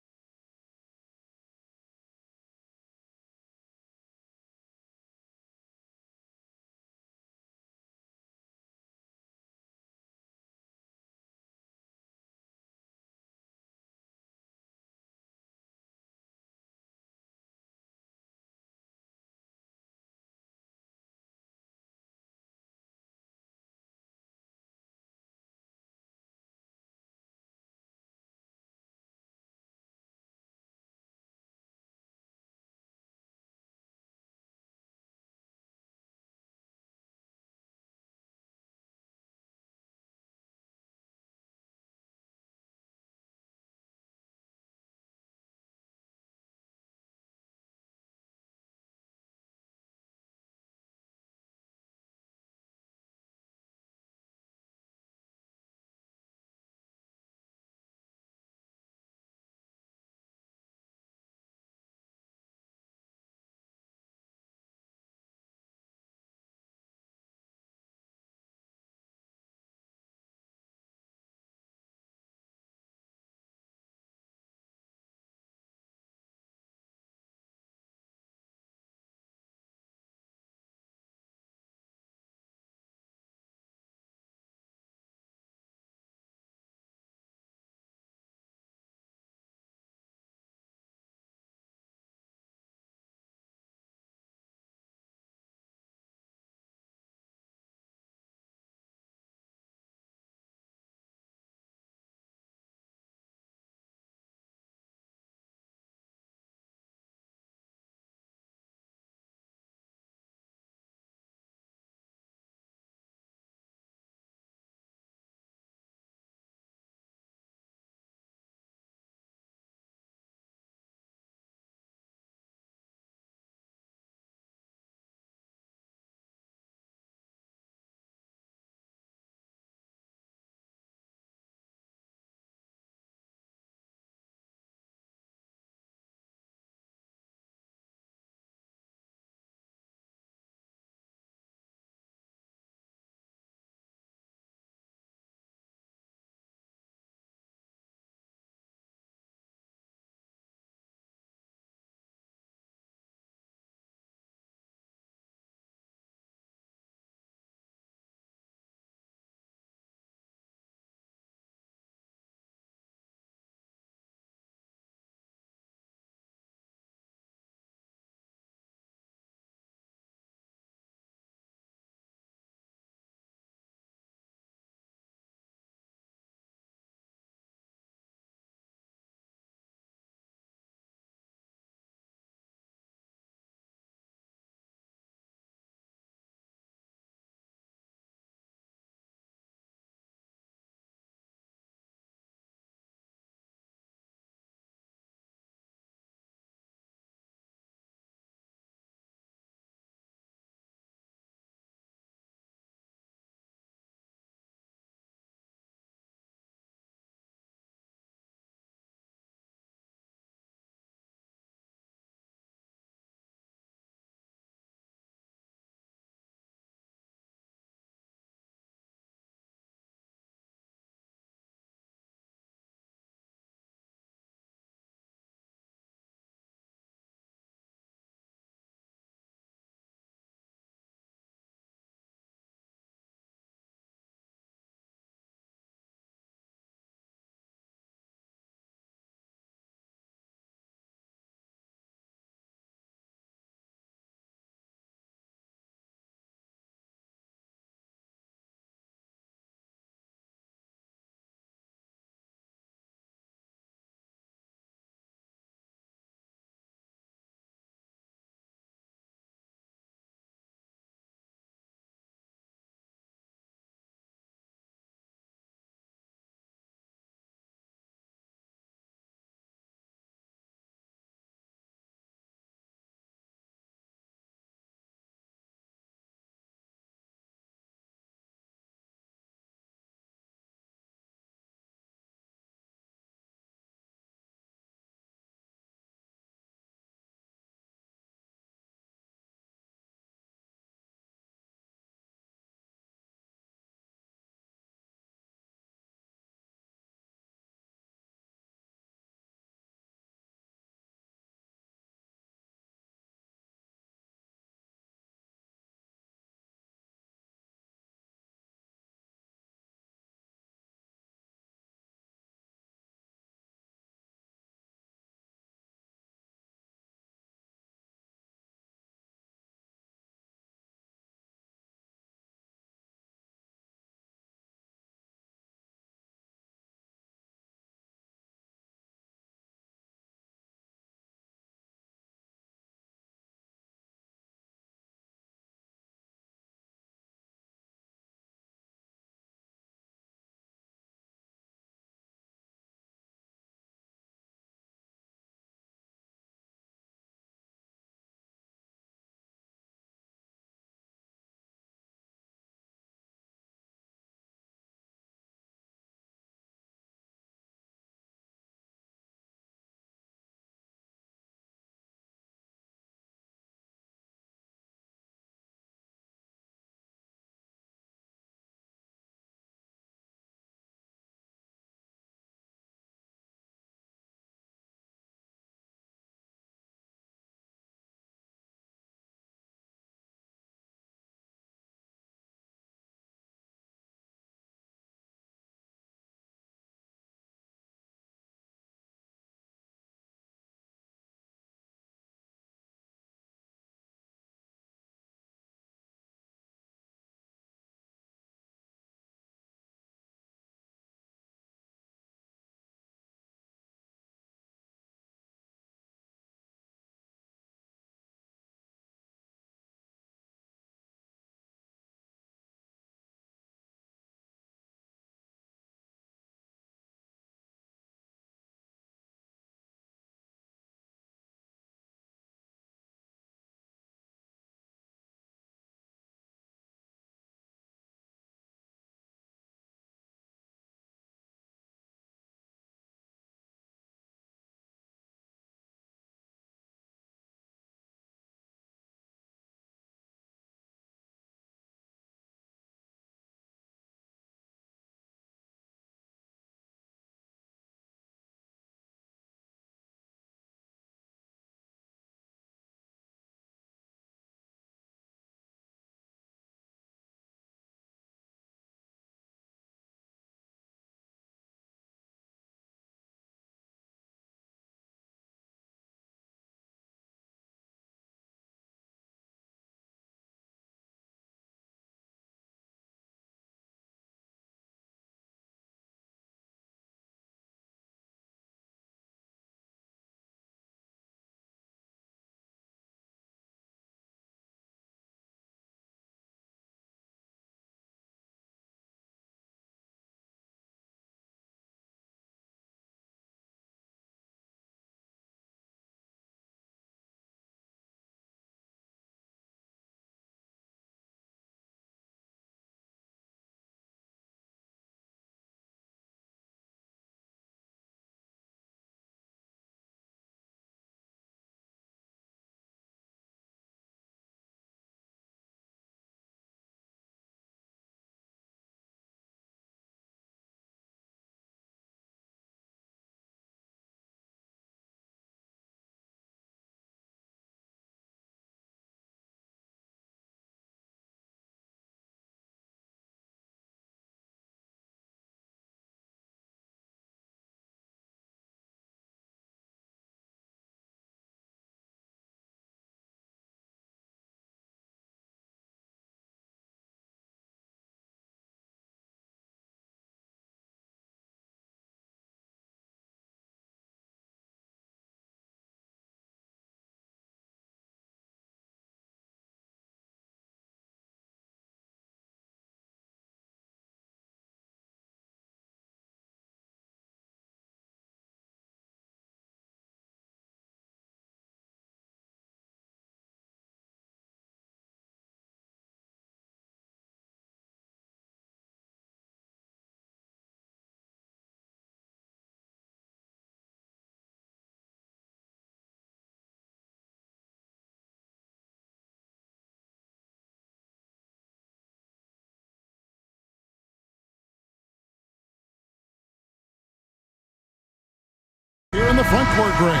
the front court, Greg.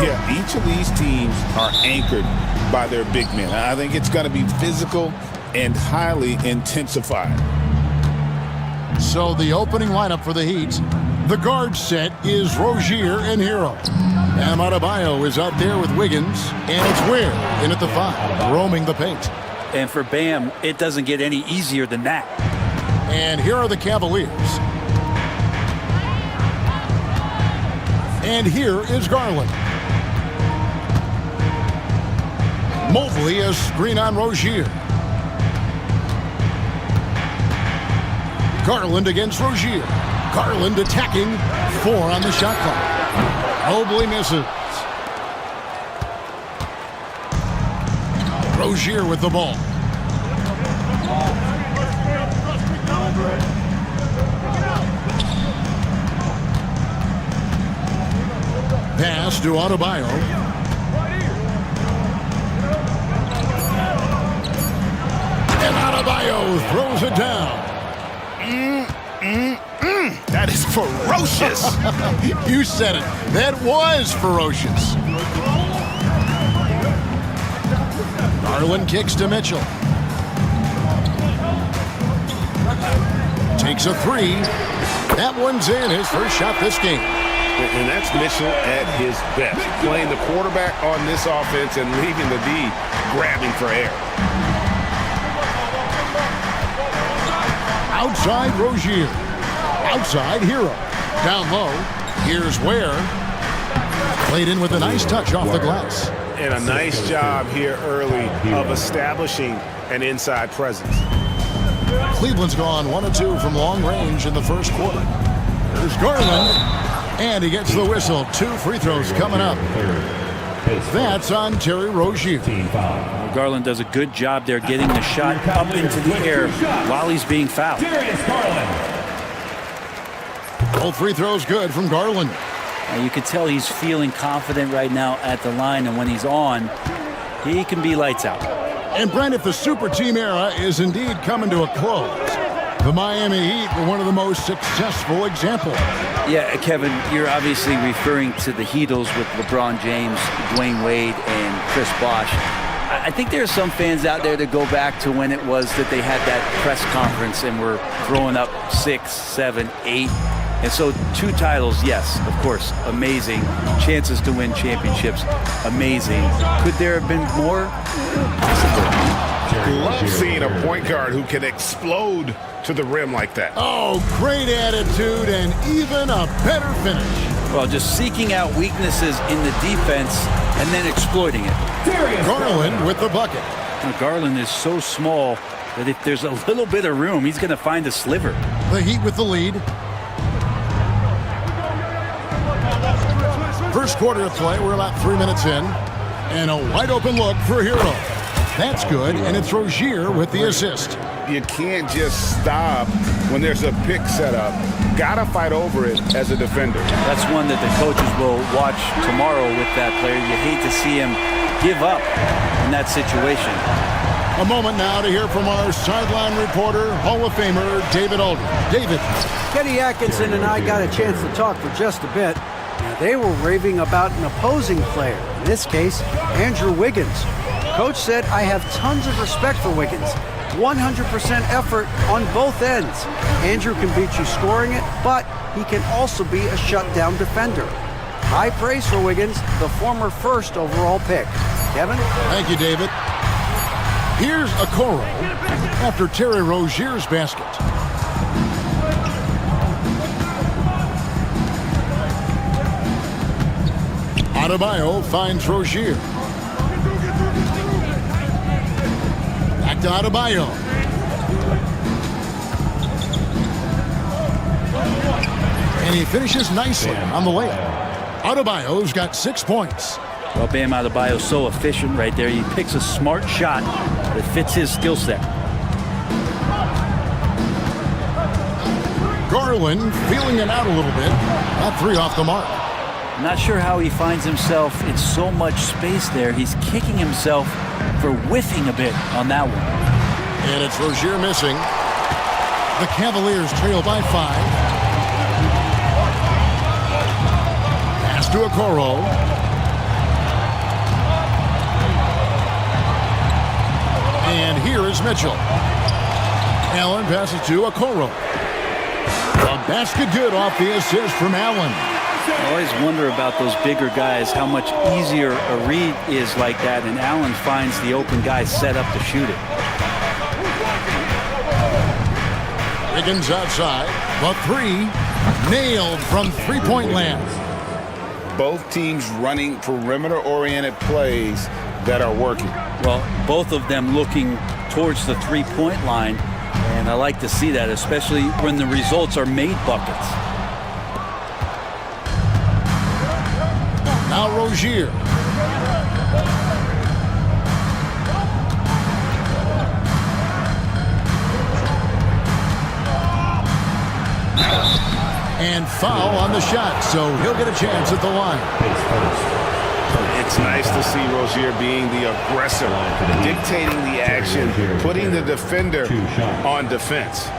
Yeah, each of these teams are anchored by their big men. I think it's going to be physical and highly intensified. So the opening lineup for the Heat, the guard set is Rozier and Hero. Bam Adebayo is out there with Wiggins, and it's Ware in at the 5, roaming the paint. And for Bam, it doesn't get any easier than that. And here are the Cavaliers. And here is Garland. Mobley a screen on Rozier. Garland against Rozier. Garland attacking, 4 on the shot clock. Mobley misses. Rozier with the ball. Pass to Adebayo. And Adebayo throws it down. That is ferocious. You said it. That was ferocious. Garland kicks to Mitchell. Takes a 3. That one's in, his first shot this game. And that's Mitchell at his best, playing the quarterback on this offense and leaving the D grabbing for air. Outside Rozier. Outside Hero. Down low. Here's Ware. Played in with a nice touch off the glass. And a nice job here early of establishing an inside presence. Cleveland's gone 1 of 2 from long range in the first quarter. There's Garland. And he gets the whistle. 2 free throws coming up. That's on Terry Rozier. Well, Garland does a good job there getting the shot up into the air while he's being fouled. Both free throws good from Garland. Now you can tell he's feeling confident right now at the line, and when he's on, he can be lights out. And Brent, if the super team era is indeed coming to a close, the Miami Heat were one of the most successful examples. Yeah, Kevin, you're obviously referring to the Heatles with LeBron James, Dwayne Wade, and Chris Bosh. I think there are some fans out there that go back to when it was that they had that press conference and were throwing up 6, 7, 8. And so 2 titles, yes, of course, amazing. Chances to win championships, amazing. Could there have been more? Possible. Love seeing a point guard who can explode to the rim like that. Oh, great attitude and even a better finish. Well, just seeking out weaknesses in the defense and then exploiting it. Garland with the bucket. Now, Garland is so small that if there's a little bit of room, he's going to find a sliver. The Heat with the lead. First quarter of play, we're about 3 minutes in. And a wide open look for Hero. That's good, and it's Rozier with the assist. You can't just stop when there's a pick set up. Gotta fight over it as a defender. That's one that the coaches will watch tomorrow with that player. You hate to see him give up in that situation. A moment now to hear from our sideline reporter, Hall of Famer David Aldridge. David. Kenny Atkinson and I got a chance to talk for just a bit. Now, they were raving about an opposing player, in this case, Andrew Wiggins. Coach said, I have tons of respect for Wiggins. 100% effort on both ends. Andrew can beat you scoring it, but he can also be a shutdown defender. High praise for Wiggins, the former first overall pick. Kevin? Thank you, David. Here's Okoro after Terry Rozier's basket. Adebayo finds Rozier. Back to Adebayo. And he finishes nicely on the layup. Adebayo's got 6 points. Well, Bam Adebayo's so efficient right there. He picks a smart shot that fits his skill set. Garland feeling it out a little bit. That 3 off the mark. Not sure how he finds himself in so much space there. He's kicking himself for whiffing a bit on that one. And it's Rozier missing. The Cavaliers trail by 5. Pass to to Okoro. And here is Mitchell. Allen passes to Okoro. A basket good off the assist from Allen. I always wonder about those bigger guys, how much easier a read is like that, and Allen finds the open guy set up to shoot it. Wiggins outside. The three nailed from three-point land. Both teams running perimeter-oriented plays that are working. Well, both of them looking towards the three-point line, and I like to see that, especially when the results are made buckets. Now Rozier. And foul on the shot, so he'll get a chance at the line. It's nice to see Rozier being the aggressor, dictating the action, putting the defender on defense.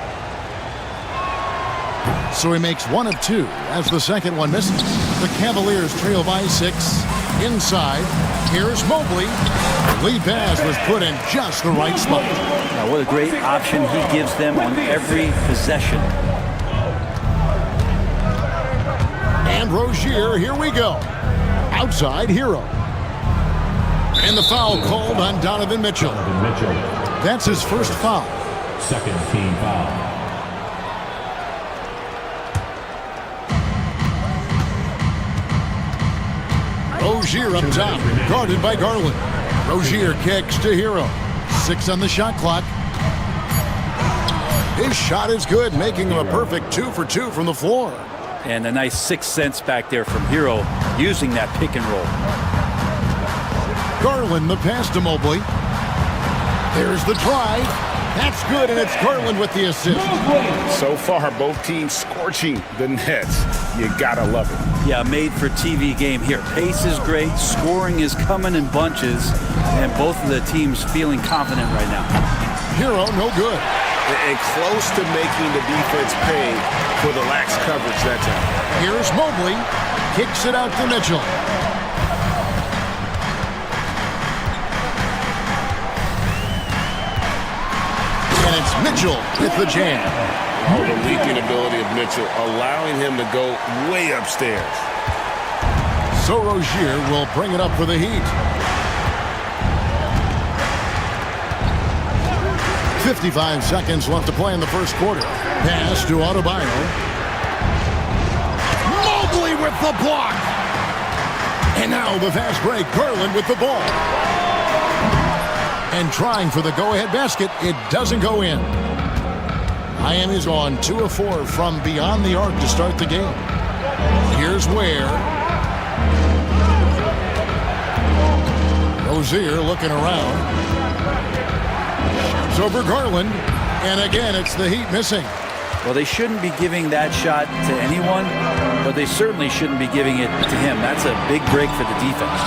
So he makes 1 of 2 as the second one misses. The Cavaliers trail by 6. Inside, here's Mobley. Lead pass was put in just the right spot. Now, what a great option he gives them on every possession. And Rozier, here we go. Outside, Hero. And the foul called on Donovan Mitchell. That's his first foul. Second team foul. Rozier up top, guarded by Garland. Rozier kicks to Hero. 6 on the shot clock. His shot is good, making him a perfect 2 for 2 from the floor. And a nice 6 cents back there from Hero using that pick and roll. Garland the pass to Mobley. There's the drive. That's good, and it's Garland with the assist. So far, both teams scorching the nets. You gotta love it. Yeah, made for TV game here. Pace is great, scoring is coming in bunches, and both of the teams feeling confident right now. Hero, no good. And close to making the defense pay for the lax coverage that time. Here's Mobley. Kicks it out to Mitchell. And it's Mitchell with the jam. Oh, the leaping ability of Mitchell, allowing him to go way upstairs. So Rozier will bring it up for the Heat. 55 seconds left to play in the first quarter. Pass to Adebayo. Mobley with the block. And now the fast break. Garland with the ball. And trying for the go-ahead basket. It doesn't go in. Miami's on 2 of 4 from beyond the arc to start the game. Here's Ware. Rozier looking around. Over Garland, and again it's the Heat missing. Well, they shouldn't be giving that shot to anyone, but they certainly shouldn't be giving it to him. That's a big break for the defense.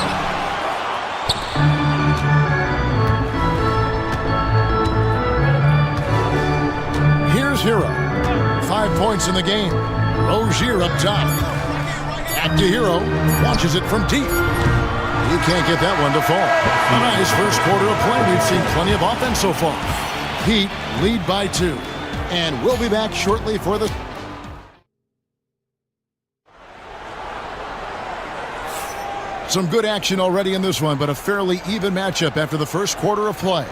Here's Hero. 5 points in the game. Rozier up top. Back to Hero. Launches it from deep. You can't get that one to fall. A nice first quarter of play. We've seen plenty of offense so far. Heat lead by 2. And we'll be back shortly for the... Some good action already in this one, but a fairly even matchup after the first quarter of play.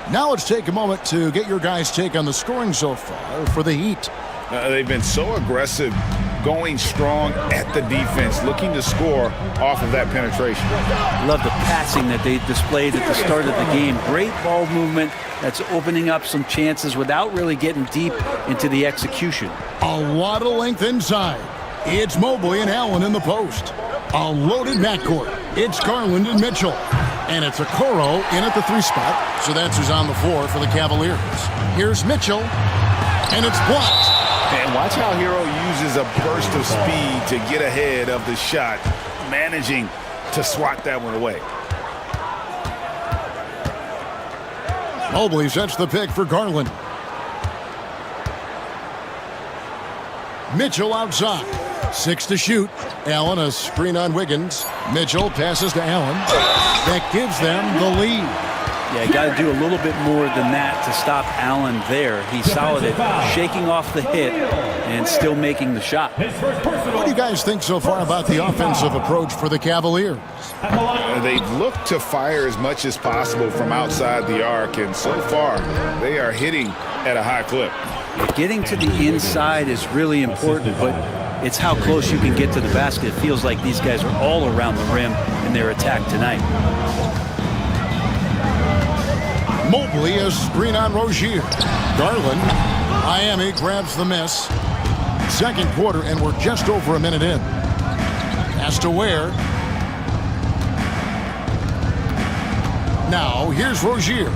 Now let's take a moment to get your guys' take on the scoring so far for the Heat. They've been so aggressive, going strong at the defense, looking to score off of that penetration. Love the passing that they displayed at the start of the game. Great ball movement that's opening up some chances without really getting deep into the execution. A lot of length inside. It's Mobley and Allen in the post. A loaded backcourt. It's Garland and Mitchell. And it's Okoro in at the 3 spot. So that's who's on the floor for the Cavaliers. Here's Mitchell. And it's blocked. And watch how Hero uses a burst of speed to get ahead of the shot, managing to swat that one away. Mobley sets the pick for Garland. Mitchell outside. 6 to shoot. Allen, a screen on Wiggins. Mitchell passes to Allen. That gives them the lead. Yeah, you got to do a little bit more than that to stop Allen there. He's solid at shaking off the hit and still making the shot. What do you guys think so far about the offensive approach for the Cavaliers? They've looked to fire as much as possible from outside the arc, and so far they are hitting at a high clip. Getting to the inside is really important, but it's how close you can get to the basket. It feels like these guys are all around the rim in their attack tonight. Mobley, a screen on Rozier. Garland. Miami grabs the miss. Second quarter, and we're just over a minute in. Pass to Ware. Now, here's Rozier.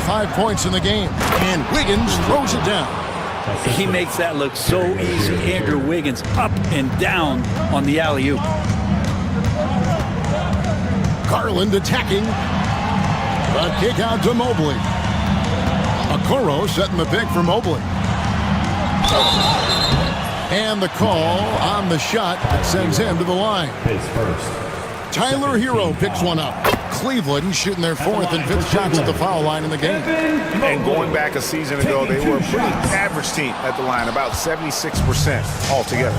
5 points in the game, and Wiggins throws it down. He makes that look so easy. Andrew Wiggins up and down on the alley-oop. Garland attacking. A kick out to Mobley. Okoro setting the pick for Mobley. And the call on the shot that sends him to the line. Tyler Hero picks one up. Cleveland shooting their 4th and 5th shots at the foul line in the game. And going back a season ago, they were a pretty average team at the line, about 76% altogether.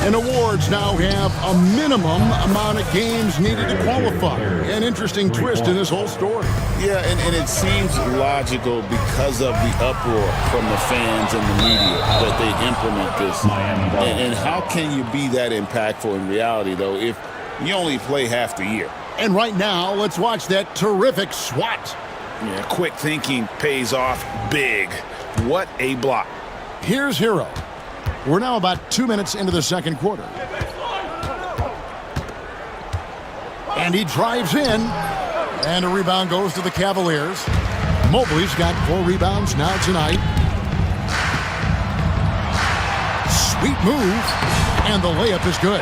And awards now have a minimum amount of games needed to qualify. An interesting twist in this whole story. Yeah, and it seems logical because of the uproar from the fans and the media that they implement this. And how can you be that impactful in reality, though, if you only play half the year? And right now, let's watch that terrific swat. Yeah, quick thinking pays off big. What a block. Here's Hero. We're now about 2 minutes into the second quarter. And he drives in. And a rebound goes to the Cavaliers. Mobley's got 4 rebounds now tonight. Sweet move. And the layup is good.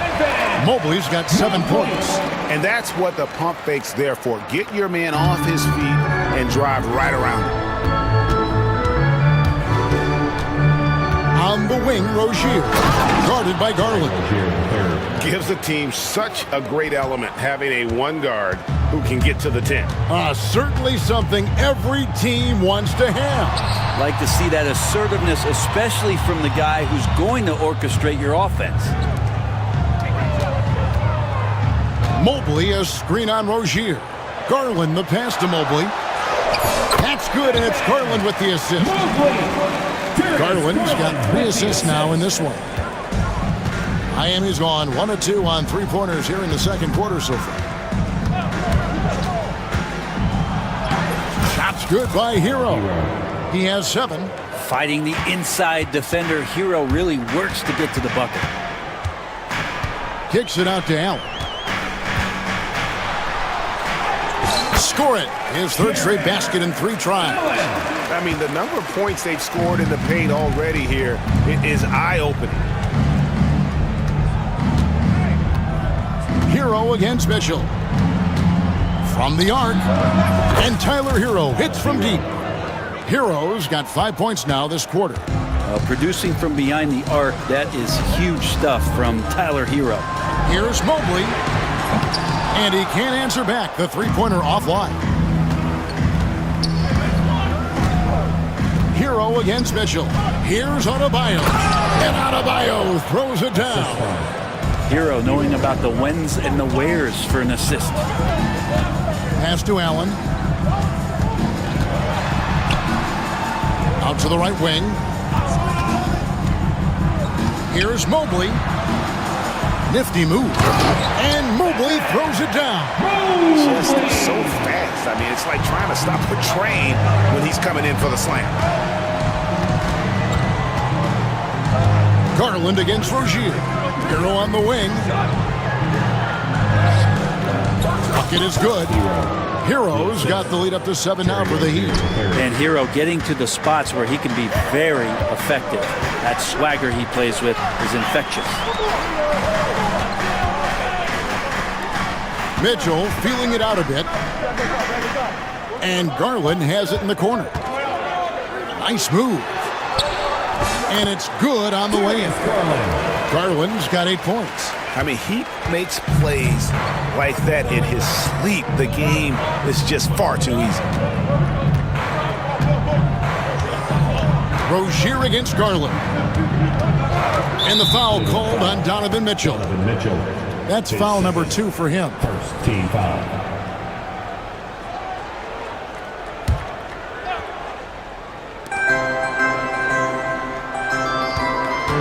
Mobley's got 7 points. And that's what the pump fake's there for. Get your man off his feet and drive right around him. On the wing, Rozier. Guarded by Garland. Gives the team such a great element having a one guard who can get to the 10. Certainly something every team wants to have. Like to see that assertiveness, especially from the guy who's going to orchestrate your offense. Mobley, a screen on Rozier. Garland, the pass to Mobley. That's good, and it's Garland with the assist. Garland's got 3 assists now in this one. Miami's gone 1 of 2 on 3-pointers here in the second quarter so far. Shot's good by Hero. He has 7. Fighting the inside defender, Hero really works to get to the bucket. Kicks it out to Allen. Score it. His 3rd straight basket in 3 tries. I mean, the number of points they've scored in the paint already here is eye-opening. Hero against Mitchell. From the arc. And Tyler Hero hits from deep. Hero's got 5 points now this quarter. Producing from behind the arc, that is huge stuff from Tyler Hero. Here's Mobley. And he can't answer back. The 3-pointer offline. Hero against Mitchell. Here's Adebayo. And Adebayo throws it down. Hero knowing about the whens and the wheres for an assist. Pass to Allen. Out to the right wing. Here's Mobley. Nifty move. And Mobley throws it down. Just so fast. I mean, it's like trying to stop a train when he's coming in for the slam. Garland against Rozier. Hero on the wing. Bucket is good. Hero's got the lead up to 7 now for the Heat. And Hero getting to the spots where he can be very effective. That swagger he plays with is infectious. Mitchell feeling it out a bit. And Garland has it in the corner. Nice move. And it's good on the way in. Garland's got 8 points. I mean, he makes plays like that in his sleep. The game is just far too easy. Rozier against Garland. And the foul called on Donovan Mitchell. That's foul number 2 for him. First team foul.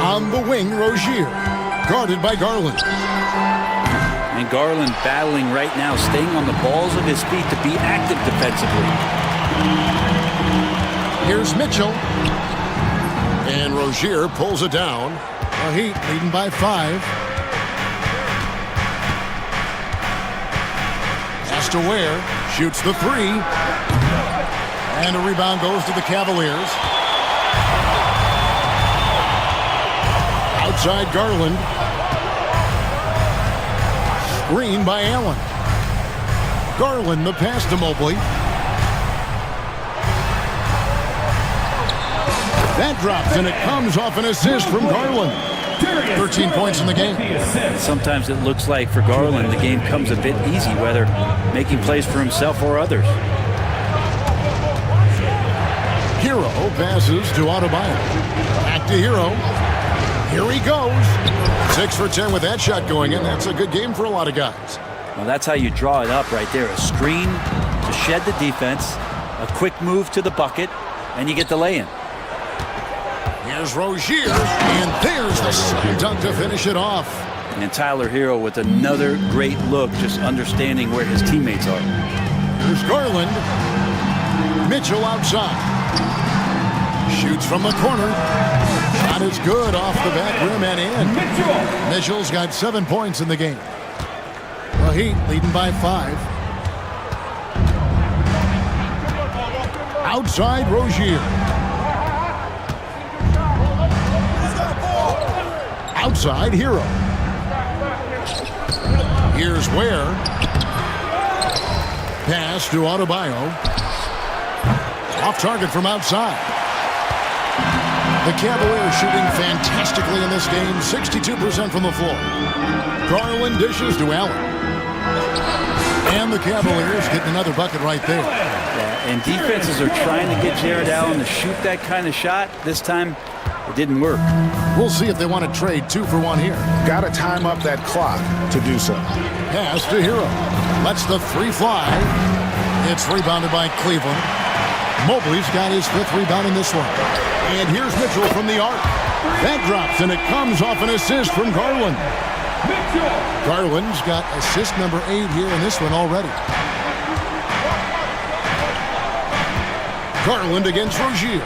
On the wing, Rozier, guarded by Garland. And Garland battling right now, staying on the balls of his feet to be active defensively. Here's Mitchell. And Rozier pulls it down. The Heat leading by 5. Pass to Ware. Shoots the 3. And a rebound goes to the Cavaliers. Outside Garland. Screen by Allen. Garland the pass to Mobley. That drops, and it comes off an assist from Garland. 13 points in the game. Sometimes it looks like for Garland, the game comes a bit easy, whether making plays for himself or others. Hero passes to Adebayo. Back to Hero. Here he goes. 6 for 10 with that shot going in. That's a good game for a lot of guys. Well, that's how you draw it up right there. A screen to shed the defense, a quick move to the bucket, and you get the lay-in. Here's Rozier, and there's the slam dunk to finish it off. And Tyler Hero with another great look, just understanding where his teammates are. Here's Garland. Mitchell outside. Shoots from the corner. Shot is good off the back rim and in. Mitchell's got 7 points in the game. The Heat leading by 5. Outside Rozier. Outside Hero. Here's Ware. Pass to Adebayo. Off target from outside. The Cavaliers shooting fantastically in this game. 62% from the floor. Garland dishes to Allen. And the Cavaliers getting another bucket right there. Yeah, and defenses are trying to get Jared Allen to shoot that kind of shot. This time, it didn't work. We'll see if they want to trade 2 for 1 here. Got to time up that clock to do so. Pass to Hero. Lets the 3 fly. It's rebounded by Cleveland. Mobley's got his 5th rebound in this one. And here's Mitchell from the arc. That drops, and it comes off an assist from Garland. Garland's got assist number 8 here in this one already. Garland against Rozier.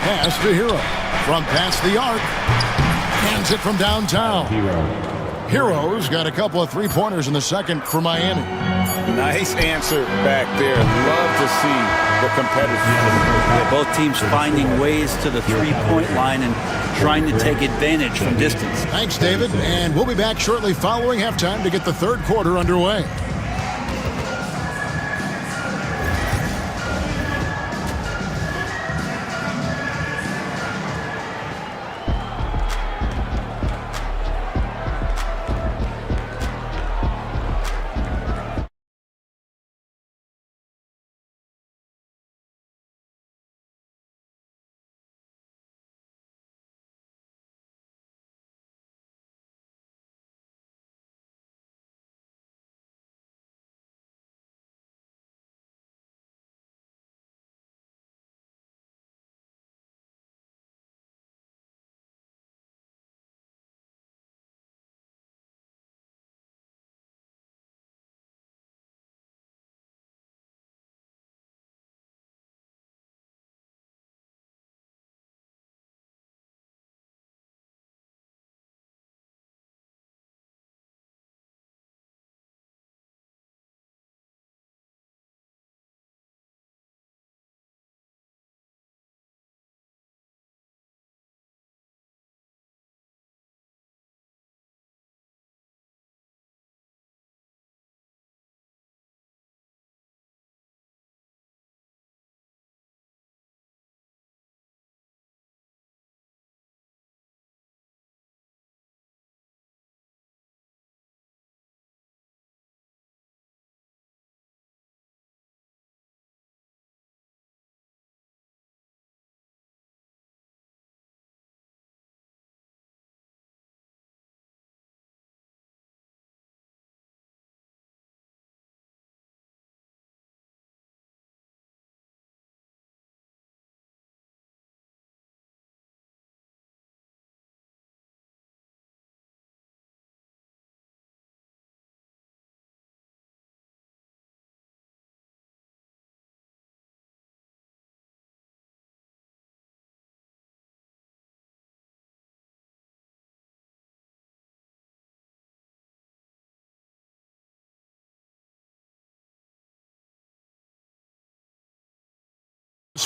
Pass to Hero. From past the arc. Hands it from downtown. Hero's got a couple of 3-pointers in the second for Miami. Nice answer back there. Love to see the competitiveness. Yeah, both teams finding ways to the 3-point line and trying to take advantage from distance. Thanks, David. And we'll be back shortly following halftime to get the third quarter underway.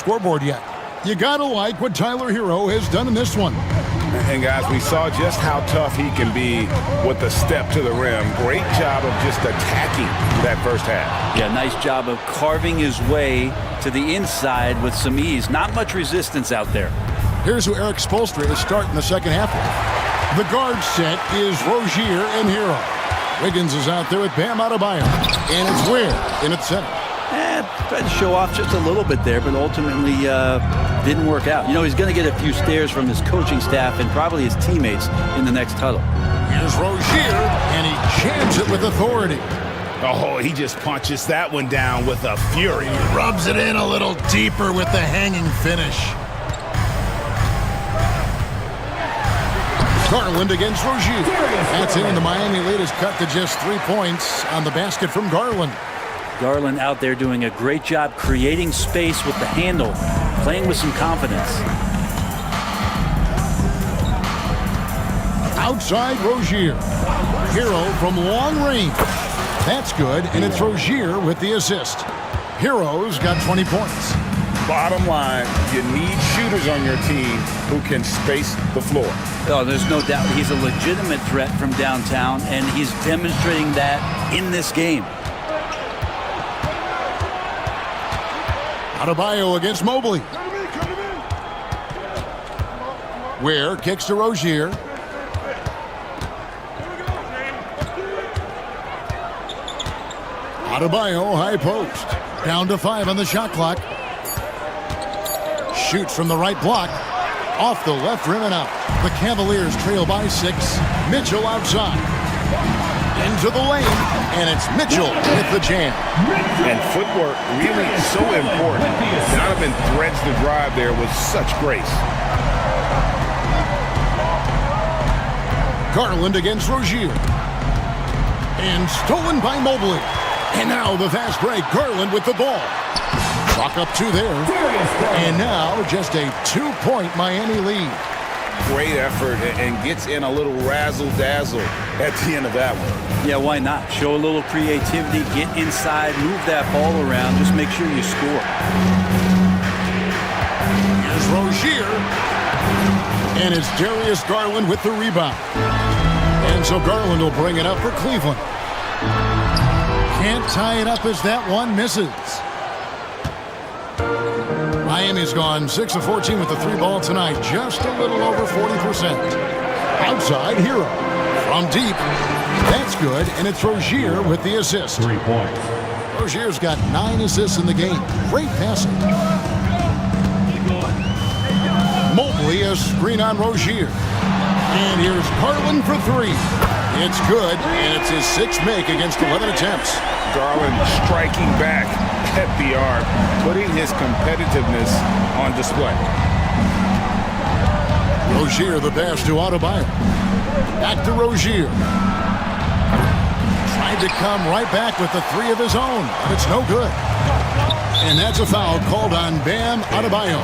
scoreboard yet. You gotta like what Tyler Hero has done in this one. And guys, we saw just how tough he can be with a step to the rim. Great job of just attacking that first half. Yeah, nice job of carving his way to the inside with some ease. Not much resistance out there. Here's who Eric Spoelstra is starting the second half with. The guard set is Rozier and Hero. Wiggins is out there with Bam Adebayo. And it's Ware in its center. Tried to show off just a little bit there, but ultimately didn't work out. You know, he's going to get a few stares from his coaching staff and probably his teammates in the next huddle. Here's Rozier, and he jams it with authority. Oh, he just punches that one down with a fury. Rubs it in a little deeper with the hanging finish. Garland against Rozier. That's in. The Miami lead is cut to just 3 points on the basket from Garland. Garland out there doing a great job creating space with the handle, playing with some confidence. Outside Rozier. Hero from long range. That's good, and it's Rozier with the assist. Hero's got 20 points. Bottom line, you need shooters on your team who can space the floor. Oh, there's no doubt he's a legitimate threat from downtown, and he's demonstrating that in this game. Adebayo against Mobley. Ware kicks to Rozier. Adebayo high post. Down to 5 on the shot clock. Shoots from the right block. Off the left rim and out. The Cavaliers trail by 6. Mitchell outside. Into the lane, and it's Mitchell with the jam. And footwork really is so important. Donovan threads the drive there with such grace. Garland against Rozier. And stolen by Mobley. And now the fast break. Garland with the ball. Clock up 2 there. And now just a 2-point Miami lead. Great effort and gets in a little razzle-dazzle at the end of that one. Yeah, why not? Show a little creativity, get inside, move that ball around, just make sure you score. Here's Rozier. And it's Darius Garland with the rebound. And so Garland will bring it up for Cleveland. Can't tie it up as that one misses. Miami's gone 6 of 14 with the 3 ball tonight, just a little over 40%. Outside, Hero from deep. That's good, and it's Rozier with the assist. 3 points. Rozier's got 9 assists in the game. Great passing. Mobley a screen on Rozier. And here's Garland for 3. It's good, and it's his 6th make against 11 attempts. Garland striking back at the arc, putting his competitiveness on display. Rozier the pass to Adebayo. Back to Rozier. Tried to come right back with the 3 of his own, but it's no good. And that's a foul called on Bam Adebayo.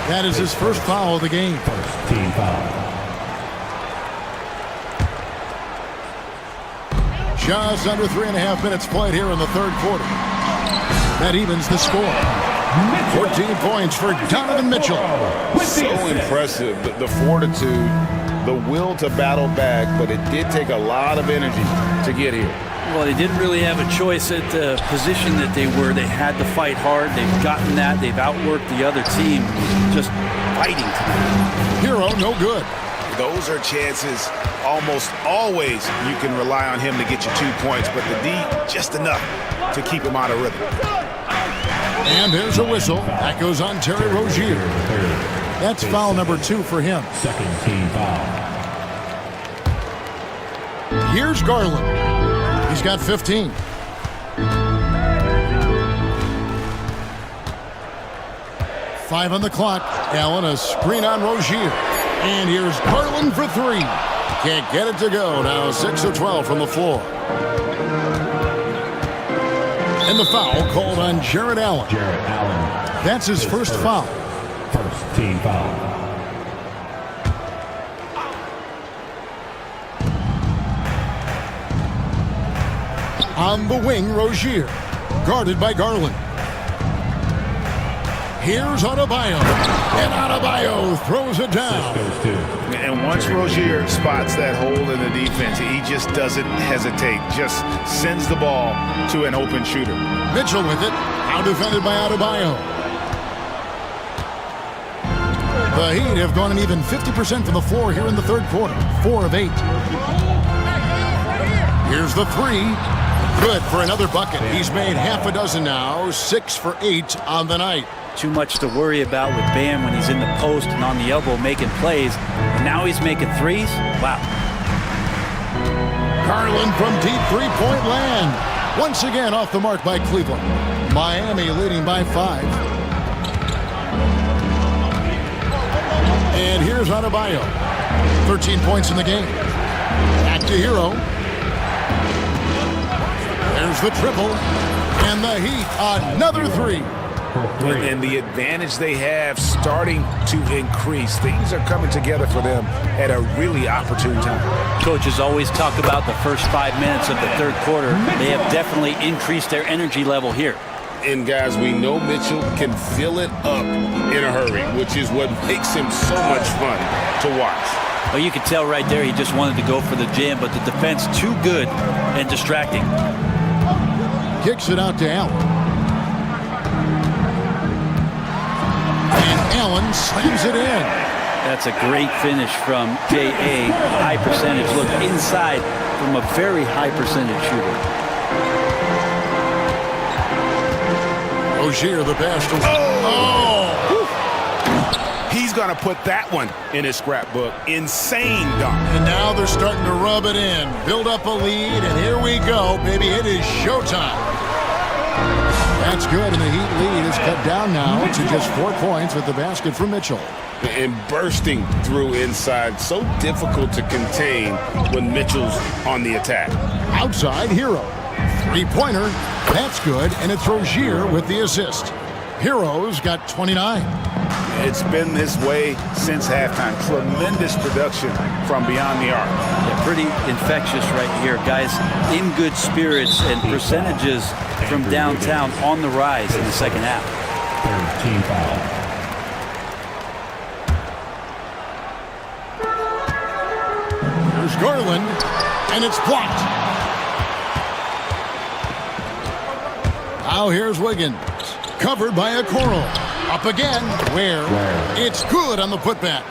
That is his first foul of the game. First team foul. Just under 3.5 minutes played here in the third quarter. That evens the score. 14 points for Donovan Mitchell. So impressive, the fortitude, the will to battle back, but it did take a lot of energy to get here. Well, they didn't really have a choice at the position that they were. They had to fight hard. They've gotten that. They've outworked the other team, just fighting tonight. Hero, no good. Those are chances almost always you can rely on him to get you 2 points, but the D, just enough to keep him out of rhythm. And there's a whistle. That goes on Terry Rozier. That's foul number 2 for him. Second team foul. Here's Garland. He's got 15. Five on the clock. Allen a screen on Rozier. And here's Garland for 3. Can't get it to go. Now 6 of 12 from the floor. And the foul called on Jarrett Allen. Jarrett Allen. That's his first foul. First team foul. On the wing, Rozier. Guarded by Garland. Here's Adebayo. And Adebayo throws it down. And once Rozier spots that hole in the defense, he just doesn't hesitate. Just sends the ball to an open shooter. Mitchell with it. Now defended by Adebayo. The Heat have gone an even 50% from the floor here in the third quarter. 4 of 8. Here's the three. Good for another bucket. He's made half a dozen now. 6 for 8 on the night. Too much to worry about with Bam when he's in the post and on the elbow making plays. And now he's making threes. Wow. Garland from deep three-point land. Once again off the mark by Cleveland. Miami leading by 5. And here's Adebayo. 13 points in the game. Back to Hero. There's the triple. And the Heat, another three. And the advantage they have starting to increase. Things are coming together for them at a really opportune time. Coaches always talk about the first 5 minutes of the third quarter. They have definitely increased their energy level here. And guys, we know Mitchell can fill it up in a hurry, which is what makes him so much fun to watch. Well, you could tell right there he just wanted to go for the jam, but the defense too good and distracting. Kicks it out to Allen. And Allen slams it in. That's a great finish from J.A. High percentage look inside from a very high percentage shooter. Rozier, the pass to... He's going to put that one in his scrapbook. Insane dunk. And now they're starting to rub it in. Build up a lead, and here we go, baby. It is showtime. That's good, and the Heat lead is cut down now to just 4 points with the basket from Mitchell. And bursting through inside, so difficult to contain when Mitchell's on the attack. Outside, Hero. Three-pointer. That's good, and it's Rozier with the assist. Hero's got 29. It's been this way since halftime. Tremendous production from beyond the arc. Yeah, pretty infectious right here. Guys in good spirits and percentages from downtown on the rise in the second half. Team foul. There's Garland, and it's blocked. Now here's Wiggins. Covered by Okoro. Up again, where it's good on the putback.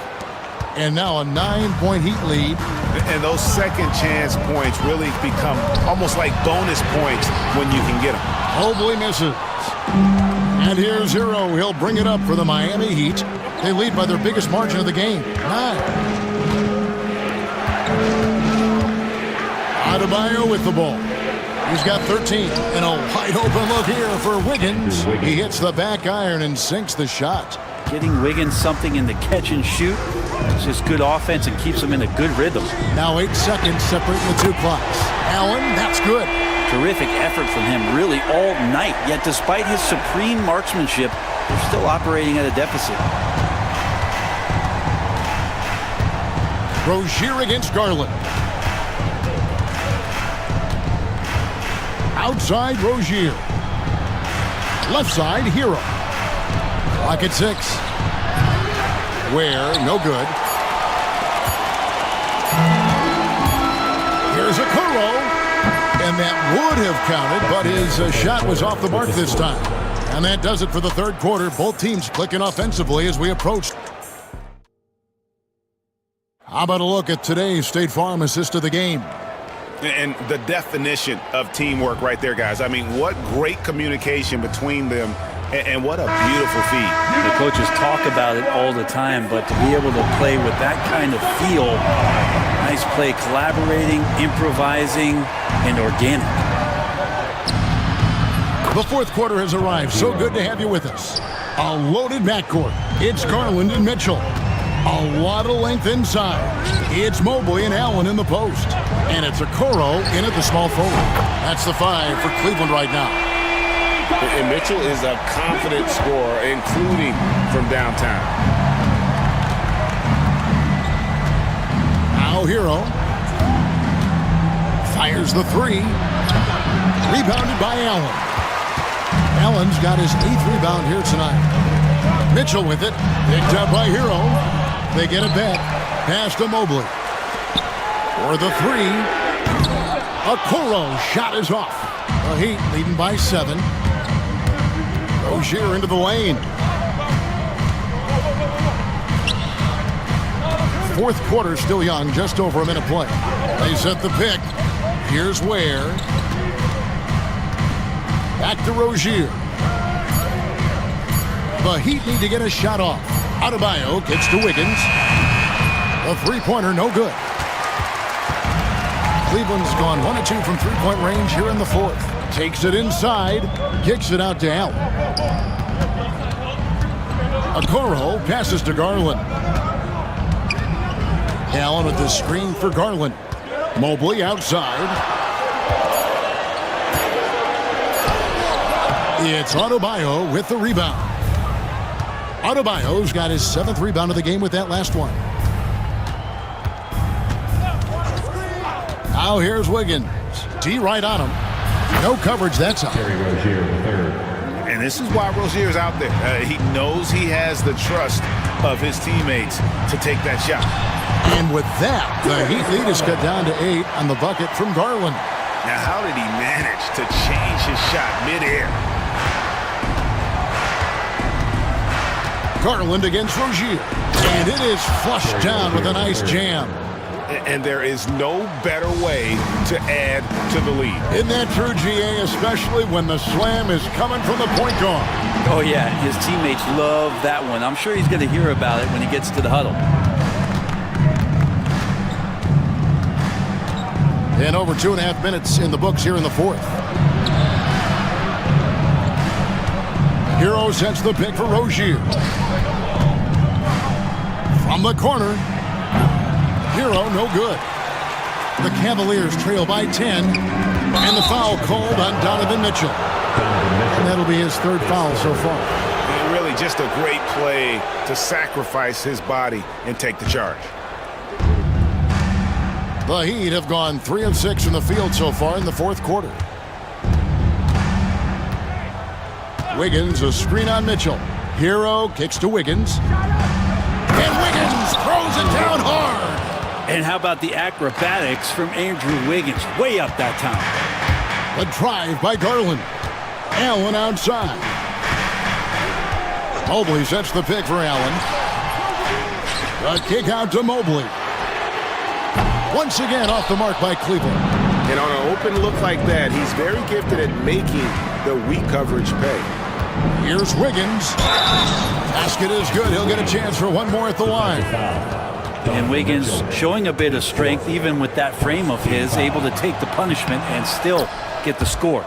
And now a 9-point Heat lead. And those second chance points really become almost like bonus points when you can get them. Mobley misses. And here's Hero. He'll bring it up for the Miami Heat. They lead by their biggest margin of the game, 9. Adebayo with the ball. He's got 13, and a wide open look here for Wiggins. He hits the back iron and sinks the shot. Getting Wiggins something in the catch and shoot. It's just good offense and keeps him in a good rhythm. Now 8 seconds separating the two clocks. Allen, that's good. Terrific effort from him really all night. Yet despite his supreme marksmanship, they're still operating at a deficit. Rozier against Garland. Outside, Rozier. Left side, Hero. Clock at 6. Where, no good. Here's Okoro. And that would have counted, but his shot was off the mark this time. And that does it for the third quarter. Both teams clicking offensively as we approach. How about a look at today's State Farm assist of the game? And the definition of teamwork right there, guys. I mean, what great communication between them, and what a beautiful feed. The coaches talk about it all the time, but to be able to play with that kind of feel, nice play, collaborating, improvising, and organic. The fourth quarter has arrived. So good to have you with us. A loaded backcourt. It's Garland and Mitchell. A lot of length inside. It's Mobley and Allen in the post. And it's Okoro in at the small forward. That's the 5 for Cleveland right now. And Mitchell is a confident scorer, including from downtown. Now Hero. Fires the 3. Rebounded by Allen. Allen's got his 8th rebound here tonight. Mitchell with it. Picked up by Hero. They get it back. Pass to Mobley. For the three. Okoro shot is off. The Heat leading by 7. Rozier into the lane. Fourth quarter still young, just over a minute play. They set the pick. Here's Ware. Back to Rozier. The Heat need to get a shot off. Adebayo gets to Wiggins. The three-pointer no good. Cleveland's gone 1 of 2 from three-point range here in the fourth. Takes it inside, kicks it out to Allen. Okoro passes to Garland. Allen with the screen for Garland. Mobley outside. It's Adebayo with the rebound. Adebayo's got his 7th rebound of the game with that last one. Now here's Wiggins. D right on him. No coverage that time. And this is why Rozier's out there. He knows he has the trust of his teammates to take that shot. And with that, the Heat lead is cut down to 8 on the bucket from Garland. Now, how did he manage to change his shot midair? Garland against Rozier. And it is flushed down with a nice jam. And there is no better way to add to the lead. Isn't that true, GA, especially when the slam is coming from the point guard? Oh, yeah, his teammates love that one. I'm sure he's going to hear about it when he gets to the huddle. And over 2.5 minutes in the books here in the fourth. Hero sets the pick for Rozier. From the corner. Hero, no good. The Cavaliers trail by 10. And the foul called on Donovan Mitchell. And that'll be his 3rd foul so far. And really just a great play to sacrifice his body and take the charge. The Heat have gone 3 of 6 in the field so far in the fourth quarter. Wiggins, a screen on Mitchell. Hero kicks to Wiggins. And Wiggins throws it down hard. And how about the acrobatics from Andrew Wiggins? Way up that time. A drive by Garland. Allen outside. Mobley sets the pick for Allen. A kick out to Mobley. Once again off the mark by Cleveland. And on an open look like that, he's very gifted at making the weak coverage pay. Here's Wiggins. Basket is good. He'll get a chance for one more at the line. And Wiggins showing a bit of strength, even with that frame of his, able to take the punishment and still get the score.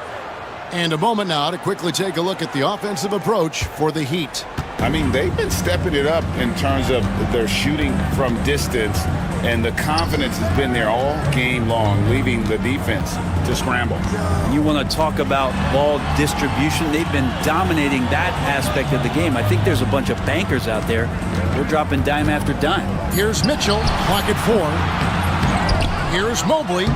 And a moment now to quickly take a look at the offensive approach for the Heat. I mean, they've been stepping it up in terms of their shooting from distance, and the confidence has been there all game long, leaving the defense to scramble. You want to talk about ball distribution. They've been dominating that aspect of the game. I think there's a bunch of bankers out there. They're dropping dime after dime. Here's Mitchell, pocket 4. Here's Mobley,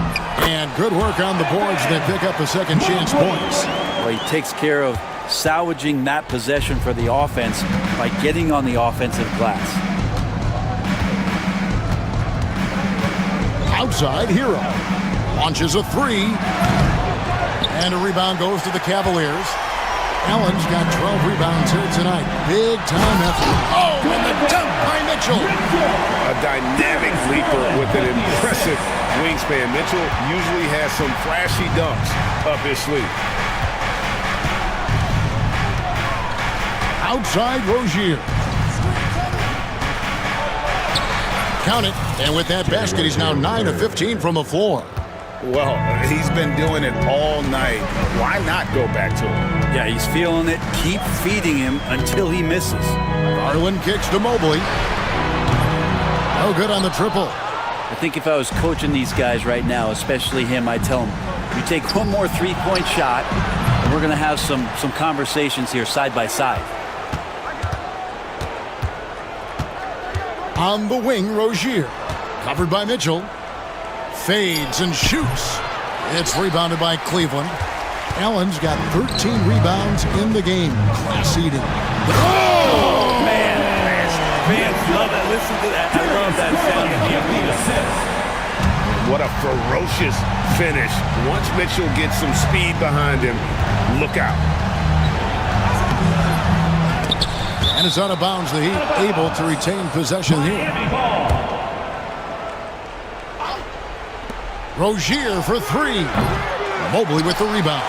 and good work on the boards that pick up the second chance points. Well, he takes care of salvaging that possession for the offense by getting on the offensive glass. Outside, Hero launches a 3, and a rebound goes to the Cavaliers. Allen's got 12 rebounds here tonight. Big time effort. Oh, and the dunk by Mitchell. A dynamic leaper with an impressive wingspan. Mitchell usually has some flashy dunks up his sleeve. Outside, Rozier. Count it. And with that basket, he's now 9 of 15 from the floor. Well, he's been doing it all night. Why not go back to him? Yeah, he's feeling it. Keep feeding him until he misses. Garland kicks to Mobley. No good on the triple. I think if I was coaching these guys right now, especially him, I'd tell him, you take one more three-point shot, and we're going to have some conversations here side by side. On the wing, Rozier. Covered by Mitchell. Fades and shoots. It's rebounded by Cleveland. Allen's got 13 rebounds in the game. Class eating. Oh! fans love that. Listen to that. I love that sound. What a ferocious finish. Once Mitchell gets some speed behind him, look out. And it's out of bounds. The Heat able to retain possession here. Rozier for three. Mobley with the rebound.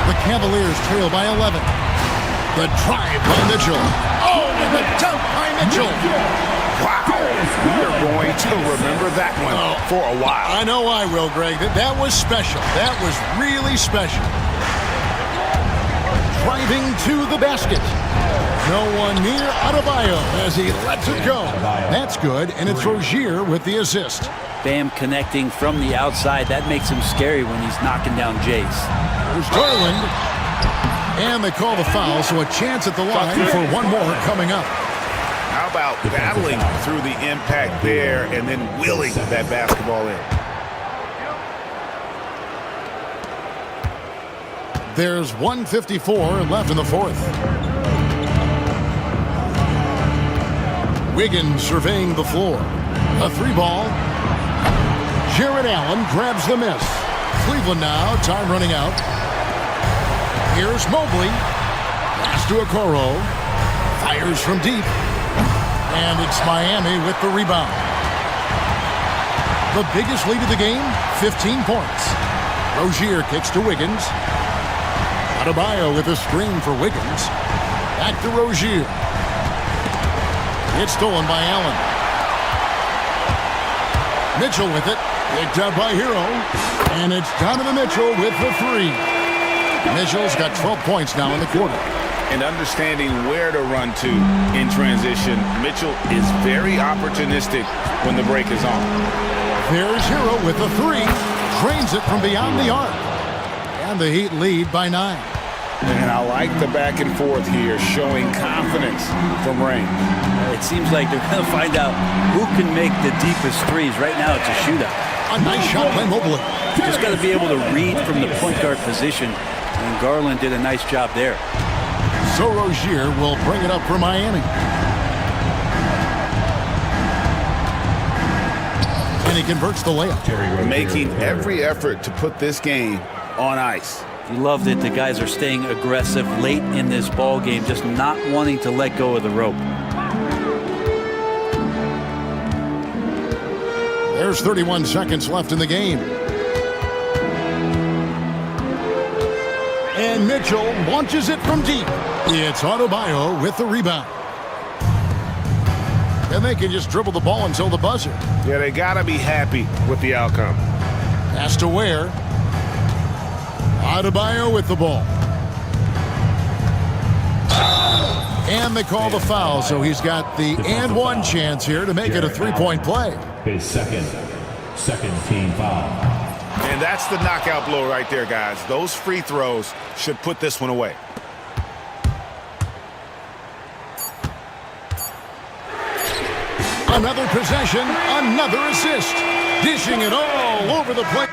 The Cavaliers trail by 11. The drive by Mitchell. Oh, and the dunk by Mitchell. Wow. We are going to remember that one for a while. I know I will, Greg. That was special. That was really special. Driving to the basket. No one near Adebayo as he lets it go. That's good, and it's Rozier with the assist. Bam connecting from the outside. That makes him scary when he's knocking down Jace. There's Garland. And they call the foul, so a chance at the line for one more coming up. How about battling through the impact there and then wheeling that basketball in? There's 1:54 left in the fourth. Wiggins surveying the floor. A three ball. Jared Allen grabs the miss. Cleveland now, time running out. Here's Mobley. Pass to Okoro. Fires from deep. And it's Miami with the rebound. The biggest lead of the game, 15 points. Rozier kicks to Wiggins. Adebayo with a screen for Wiggins. Back to Rozier. It's stolen by Allen. Mitchell with it. Picked up by Hero. And it's Donovan Mitchell with the three. Mitchell's got 12 points now in the quarter. And understanding where to run to in transition, Mitchell is very opportunistic when the break is on. There's Hero with the three. Drains it from beyond the arc. And the Heat lead by 9. And I like the back and forth here, showing confidence from range. It seems like they're going to find out who can make the deepest threes. Right now, it's a shootout. A nice shot by Mobley. Just got to be able to read from the point guard position, and Garland did a nice job there. So Rozier will bring it up for Miami. And he converts the layup. Making every effort to put this game on ice. You love that the guys are staying aggressive late in this ball game, just not wanting to let go of the rope. There's 31 seconds left in the game. And Mitchell launches it from deep. It's Adebayo with the rebound. And they can just dribble the ball until the buzzer. Yeah, they got to be happy with the outcome. Pass to Ware. Adebayo with the ball. And they call the foul, so he's got the and one chance here to make it a three-point play. His second team foul. And that's the knockout blow right there, guys. Those free throws should put this one away. Another possession, another assist. Dishing it all over the plate.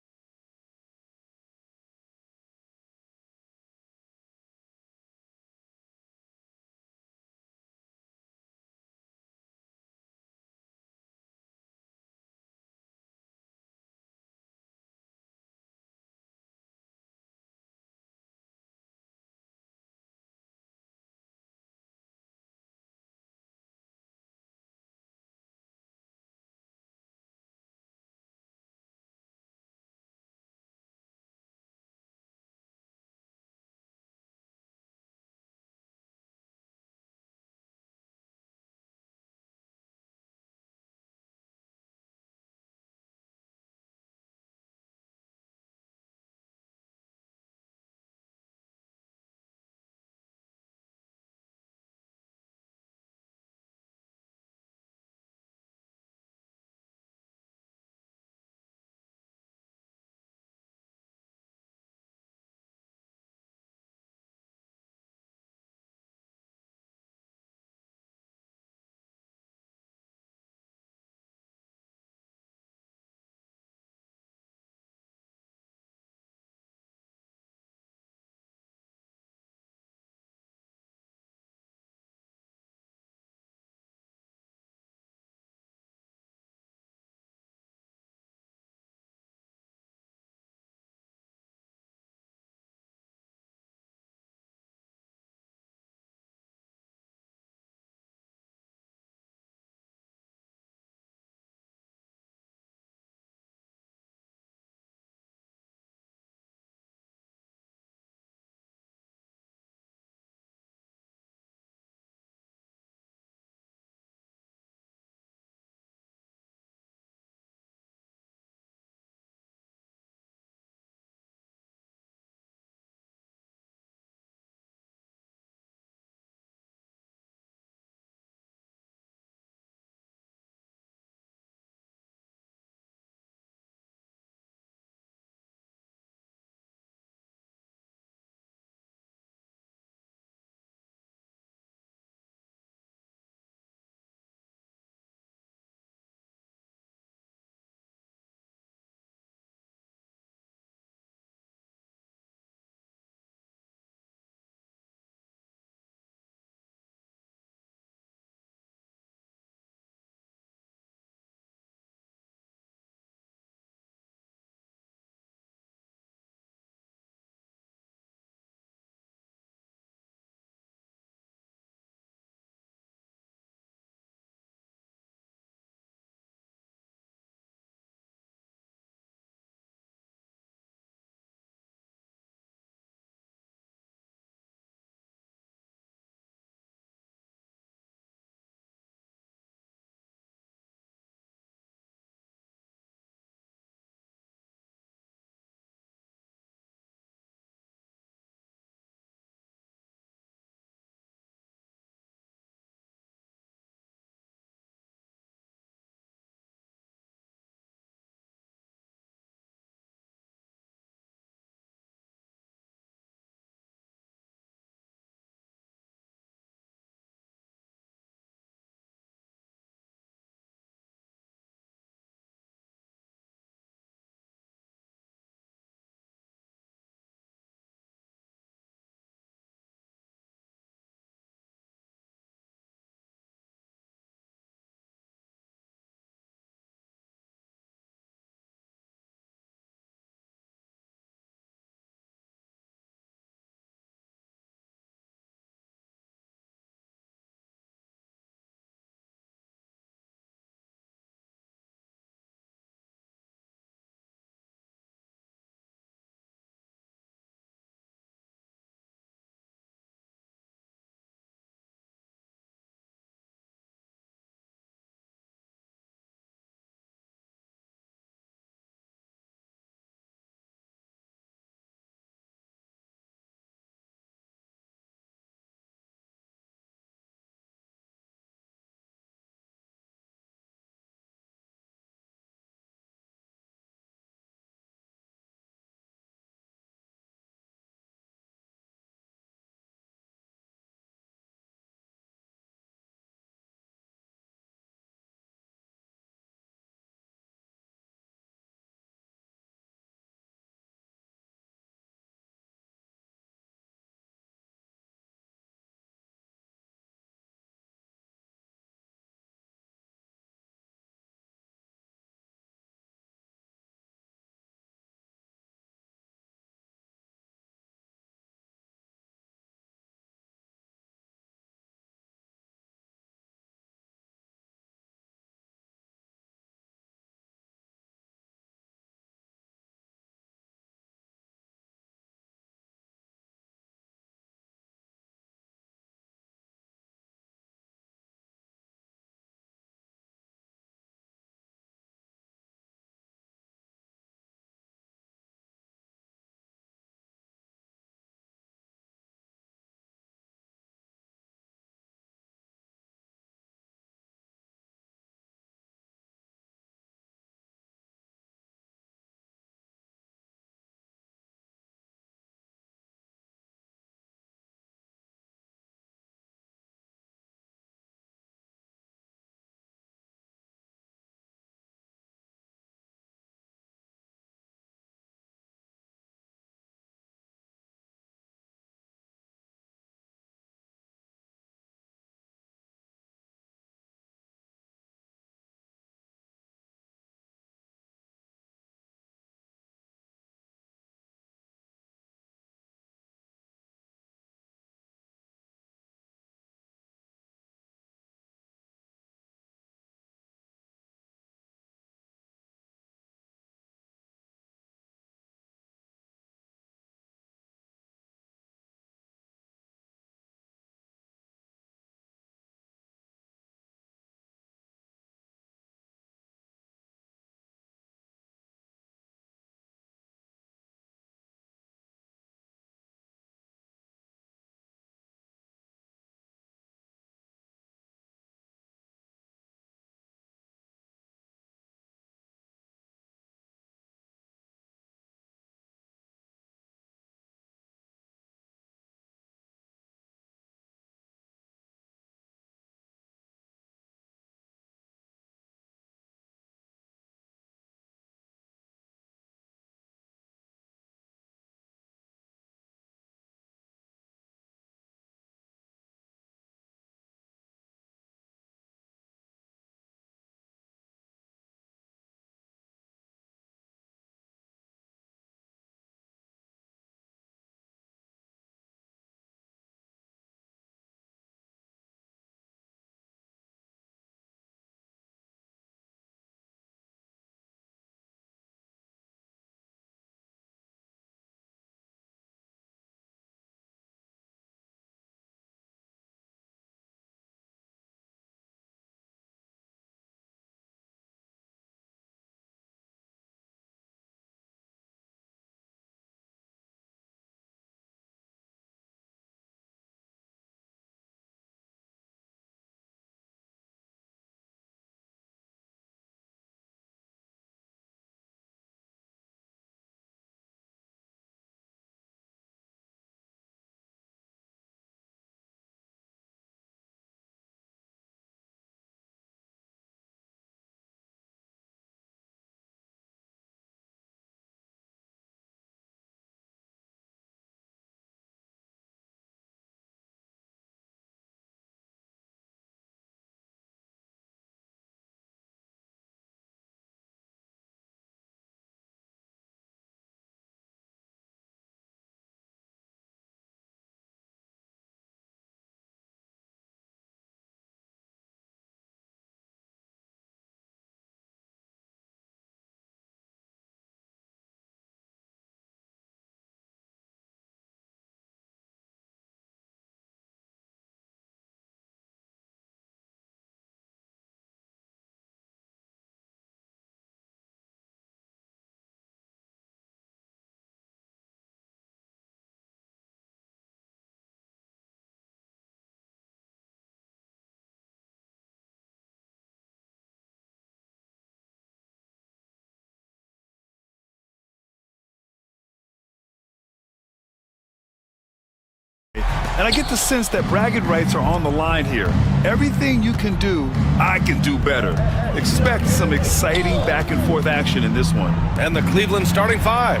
And I get the sense that bragging rights are on the line here. Everything you can do, I can do better. Expect some exciting back and forth action in this one. And the Cleveland starting five.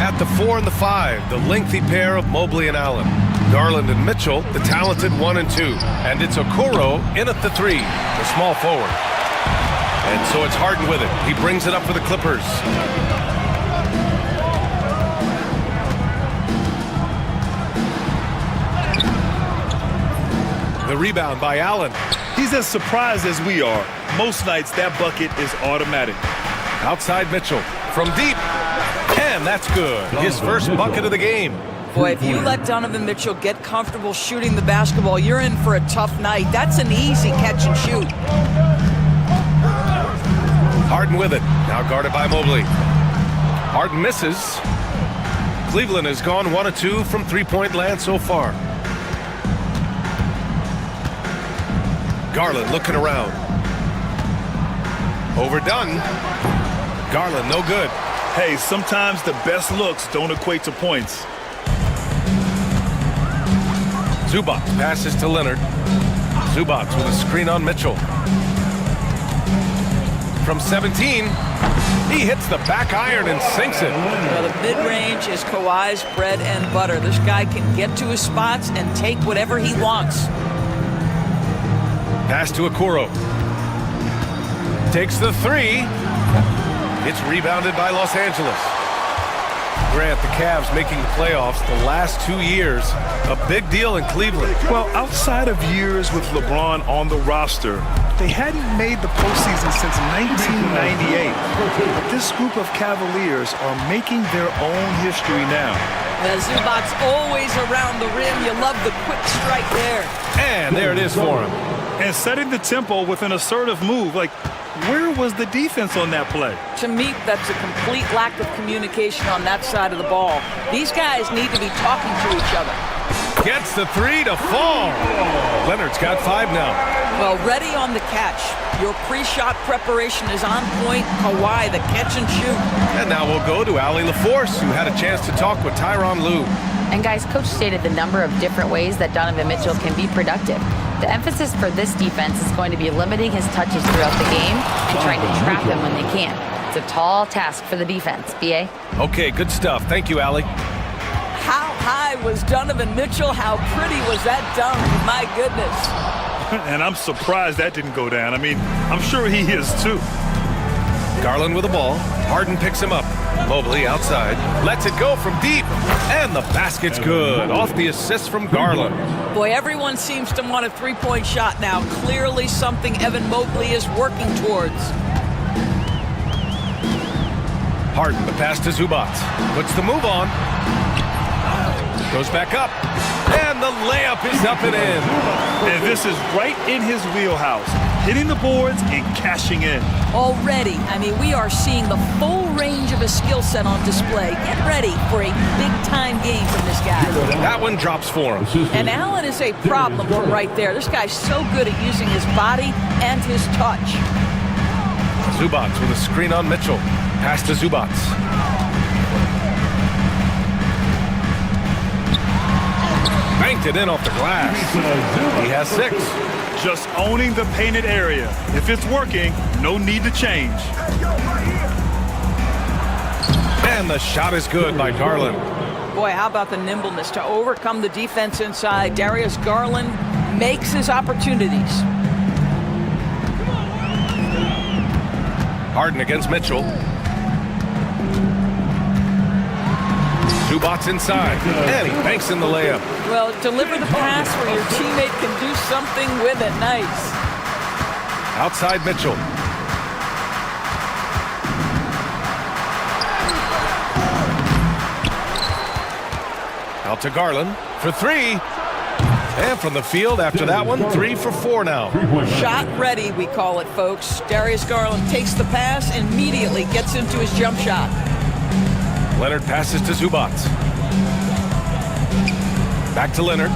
At the 4 and the 5, the lengthy pair of Mobley and Allen. Garland and Mitchell, the talented 1 and 2. And it's Okoro in at the 3, the small forward. And so it's Harden with it. He brings it up for the Clippers. The rebound by Allen. He's as surprised as we are. Most nights, that bucket is automatic. Outside Mitchell from deep. And that's good. His first bucket of the game. Boy, if you let Donovan Mitchell get comfortable shooting the basketball, you're in for a tough night. That's an easy catch and shoot. Harden with it. Now guarded by Mobley. Harden misses. Cleveland has gone 1 of 2 from three-point land so far. Garland looking around. Overdone. Garland, no good. Hey, sometimes the best looks don't equate to points. Zubac passes to Leonard. Zubac with a screen on Mitchell. From 17, he hits the back iron and sinks it. Well, the mid-range is Kawhi's bread and butter. This guy can get to his spots and take whatever he wants. Pass to Okoro. Takes the 3. It's rebounded by Los Angeles. Grant, the Cavs making the playoffs the last 2 years. A big deal in Cleveland. Well, outside of years with LeBron on the roster, they hadn't made the postseason since 1998. But this group of Cavaliers are making their own history now. Zubac's always around the rim. You love the quick strike there. And there it is for him. And setting the tempo with an assertive move. Like, where was the defense on that play? To me, that's a complete lack of communication on that side of the ball. These guys need to be talking to each other. Gets the 3 to fall. Leonard's got 5 now. Well, ready on the catch. Your pre-shot preparation is on point. Kawhi, the catch and shoot. And now we'll go to Allie LaForce, who had a chance to talk with Tyronn Lue. And guys, Coach stated the number of different ways that Donovan Mitchell can be productive. The emphasis for this defense is going to be limiting his touches throughout the game and trying to trap him when they can. It's a tall task for the defense. B.A.? Okay, good stuff. Thank you, Allie. How high was Donovan Mitchell? How pretty was that dunk? My goodness. And I'm surprised that didn't go down. I mean, I'm sure he is too. Garland with the ball. Harden picks him up. Mobley outside. Lets it go from deep. And the basket's good. Off the assist from Garland. Boy, everyone seems to want a three-point shot now. Clearly something Evan Mobley is working towards. Harden, the pass to Zubac. Puts the move on. Goes back up. And the layup is up and in. And this is right in his wheelhouse. Hitting the boards and cashing in. Already, I mean, we are seeing the full range of his skill set on display. Get ready for a big-time game from this guy. That one drops for him. And Allen is a problem from right there. This guy's so good at using his body and his touch. Zubac with a screen on Mitchell. Pass to Zubac. Banked it in off the glass. He has 6. Just owning the painted area. If it's working, no need to change. And the shot is good by Garland. Boy, how about the nimbleness to overcome the defense inside. Darius Garland makes his opportunities. Harden against Mitchell. Zubac inside, and he banks in the layup. Well, deliver the pass where your teammate can do something with it. Nice. Outside Mitchell. Out to Garland for 3. And from the field after that one, 3 for 4 now. Shot ready, we call it, folks. Darius Garland takes the pass and immediately gets into his jump shot. Leonard passes to Zubac. Back to Leonard.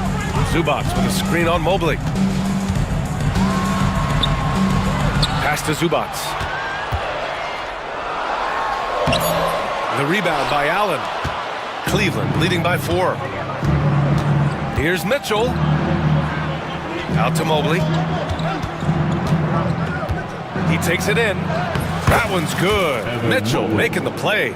Zubac with a screen on Mobley. Pass to Zubac. The rebound by Allen. Cleveland leading by 4. Here's Mitchell. Out to Mobley. He takes it in. That one's good. Mitchell making the play.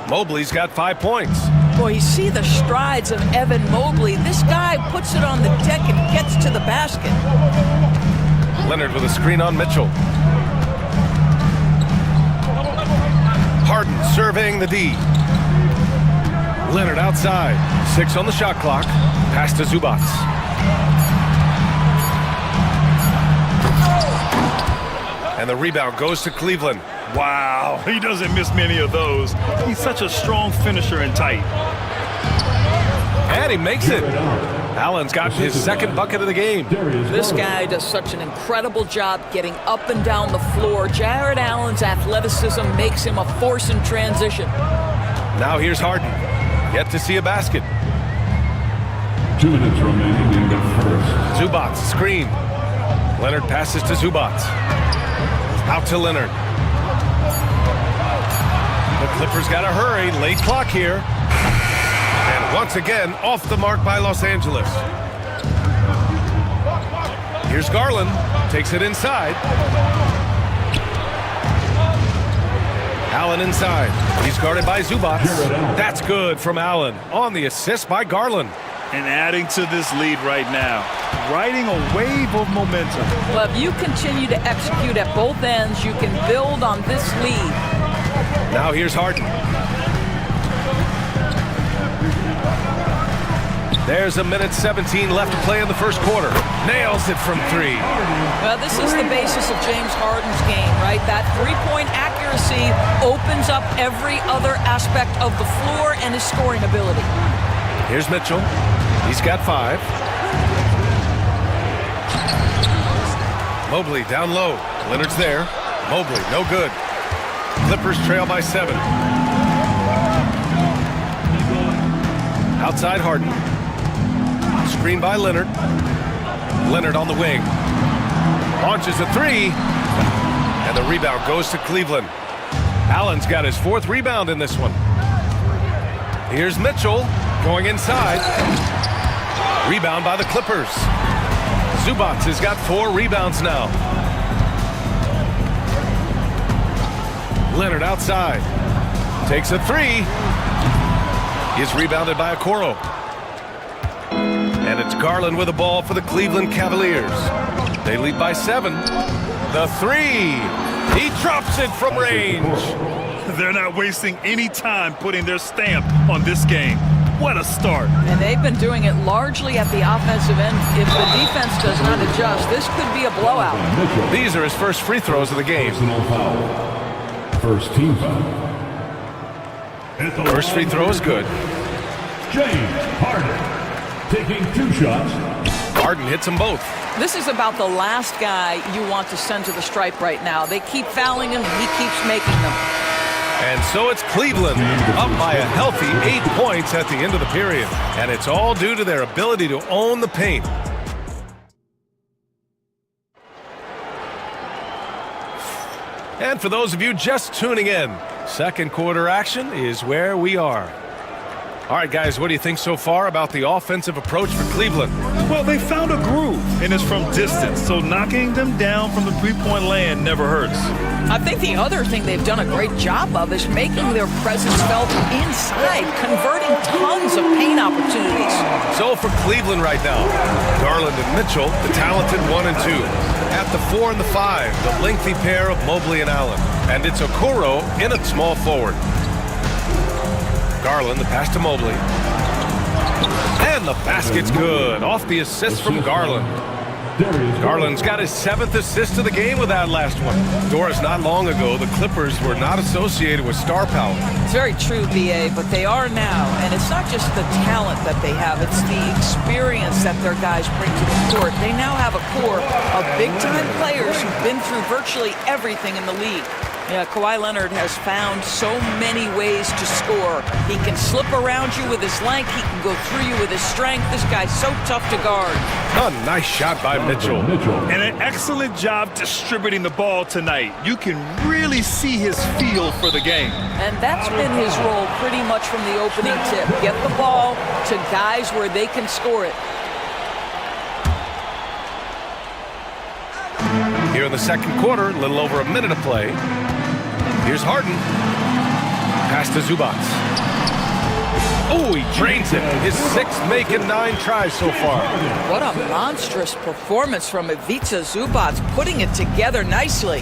Mobley's got 5 points. Boy, you see the strides of Evan Mobley. This guy puts it on the deck and gets to the basket. Leonard with a screen on Mitchell. Harden surveying the D. Leonard outside. 6 on the shot clock. Pass to Zubac. And the rebound goes to Cleveland. Wow, he doesn't miss many of those. He's such a strong finisher and tight. And he makes it. Allen's got his second bucket of the game. This guy does such an incredible job getting up and down the floor. Jared Allen's athleticism makes him a force in transition. Now here's Harden. Yet to see a basket. 2 minutes remaining in the first. Zubac, screen. Leonard passes to Zubac. Out to Leonard. The Clippers got to hurry. Late clock here. And once again, off the mark by Los Angeles. Here's Garland. Takes it inside. Allen inside. He's guarded by Zubac. That's good from Allen. On the assist by Garland. And adding to this lead right now. Riding a wave of momentum. Well, if you continue to execute at both ends, you can build on this lead. Now here's Harden. There's 1:17 left to play in the first quarter. Nails it from 3. Well, this is the basis of James Harden's game, right? That three-point accuracy opens up every other aspect of the floor and his scoring ability. Here's Mitchell. He's got 5. Mobley down low. Leonard's there. Mobley, no good. Clippers trail by 7. Outside Harden. Screen by Leonard. Leonard on the wing. Launches a 3. And the rebound goes to Cleveland. Allen's got his 4th rebound in this one. Here's Mitchell going inside. Rebound by the Clippers. Zubac has got 4 rebounds now. Leonard outside. Takes a 3. He's rebounded by Okoro. And it's Garland with the ball for the Cleveland Cavaliers. They lead by 7. The 3. He drops it from range. They're not wasting any time putting their stamp on this game. What a start. And they've been doing it largely at the offensive end. If the defense does not adjust, this could be a blowout. These are his first free throws of the game. First team foul. First free throw is good. James Harden taking 2 shots. Harden hits them both. This is about the last guy you want to send to the stripe right now. They keep fouling him. He keeps making them. And so it's Cleveland up by a healthy 8 points at the end of the period. And it's all due to their ability to own the paint. And for those of you just tuning in, second quarter action is where we are. All right, guys, what do you think so far about the offensive approach for Cleveland? Well, they found a groove, and it's from distance, so knocking them down from the three-point land never hurts. I think the other thing they've done a great job of is making their presence felt inside, converting tons of paint opportunities. So for Cleveland right now, Garland and Mitchell, the talented 1 and 2. At the 4 and the 5, the lengthy pair of Mobley and Allen. And it's Okoro in at small forward. Garland, the pass to Mobley. And the basket's good. Off the assist from Garland. Garland's got his 7th assist of the game with that last one. Doris, not long ago, the Clippers were not associated with star power. It's very true, BA, but they are now. And it's not just the talent that they have, it's the experience that their guys bring to the court. They now have a core of big-time players who've been through virtually everything in the league. Yeah, Kawhi Leonard has found so many ways to score. He can slip around you with his length. He can go through you with his strength. This guy's so tough to guard. A nice shot by Mitchell. And an excellent job distributing the ball tonight. You can really really see his feel for the game. And that's been his role pretty much from the opening tip. Get the ball to guys where they can score it. Here in the second quarter, a little over a minute of play. Here's Harden. Pass to Zubats. Oh, he drains it. His sixth make in 9 tries so far. What a monstrous performance from Ivica Zubats, putting it together nicely.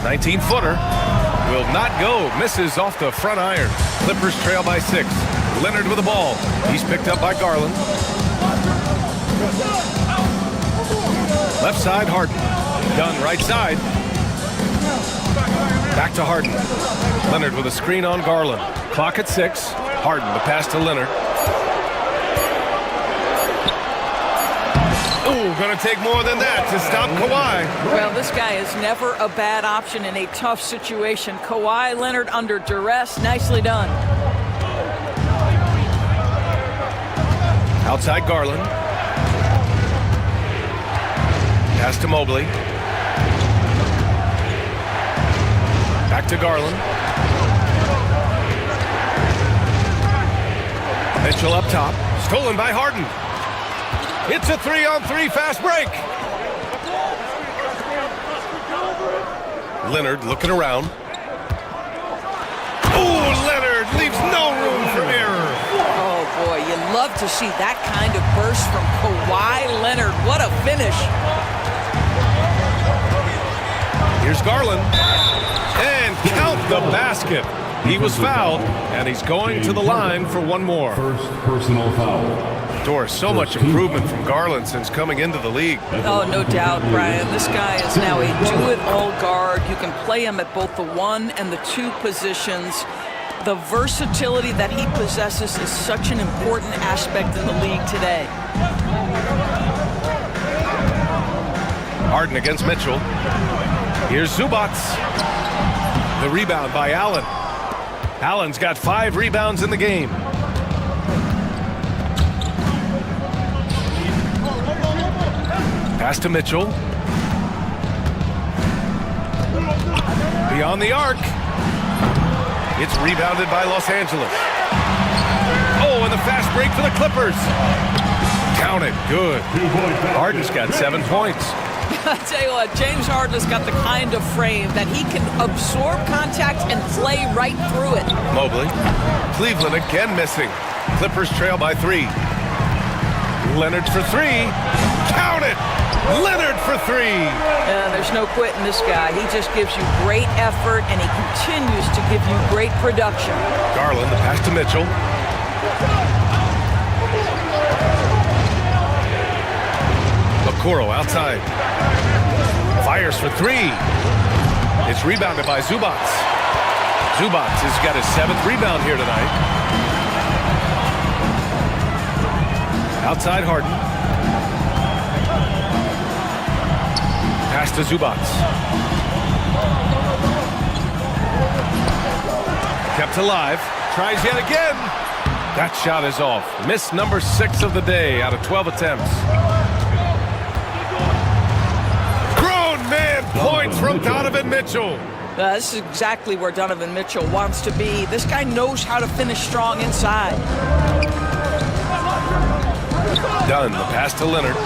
19-footer. Will not go. Misses off the front iron. Clippers trail by 6. Leonard with the ball. He's picked up by Garland. Left side, Harden. Dunn, right side. Back to Harden. Leonard with a screen on Garland. Clock at 6. Harden, the pass to Leonard. Oh, gonna take more than that to stop Kawhi. Well, this guy is never a bad option in a tough situation. Kawhi Leonard under duress. Nicely done. Outside Garland. Pass to Mobley. Back to Garland. Mitchell up top. Stolen by Harden. It's a 3-on-3 fast break. Leonard looking around. Oh, Leonard leaves no room for error. Oh, boy, you love to see that kind of burst from Kawhi Leonard. What a finish. Here's Garland. And count the basket. He was fouled, and he's going to the line for one more. First personal foul. Doris, so much improvement from Garland since coming into the league. Oh, no doubt, Brian. This guy is now a do-it-all guard. You can play him at both the 1 and the 2 positions. The versatility that he possesses is such an important aspect in the league today. Harden against Mitchell. Here's Zubats. The rebound by Allen. Allen's got 5 rebounds in the game. Pass to Mitchell. Beyond the arc. It's rebounded by Los Angeles. Oh, and the fast break for the Clippers. Count it. Good. Harden's got 7 points. I tell you what, James Harden has got the kind of frame that he can absorb contact and play right through it. Mobley. Cleveland again missing. Clippers trail by 3. Leonard for 3. Count it! Leonard for 3. There's no quitting this guy. He just gives you great effort, and he continues to give you great production. Garland, the pass to Mitchell. Okoro outside. Fires for 3. It's rebounded by Zubats. Zubats has got his 7th rebound here tonight. Outside Harden. Pass to Zubats. Kept alive. Tries yet again. That shot is off. Miss number 6 of the day out of 12 attempts. Points from Donovan Mitchell. This is exactly where Donovan Mitchell wants to be. This guy knows how to finish strong inside. Dunn, the pass to Leonard.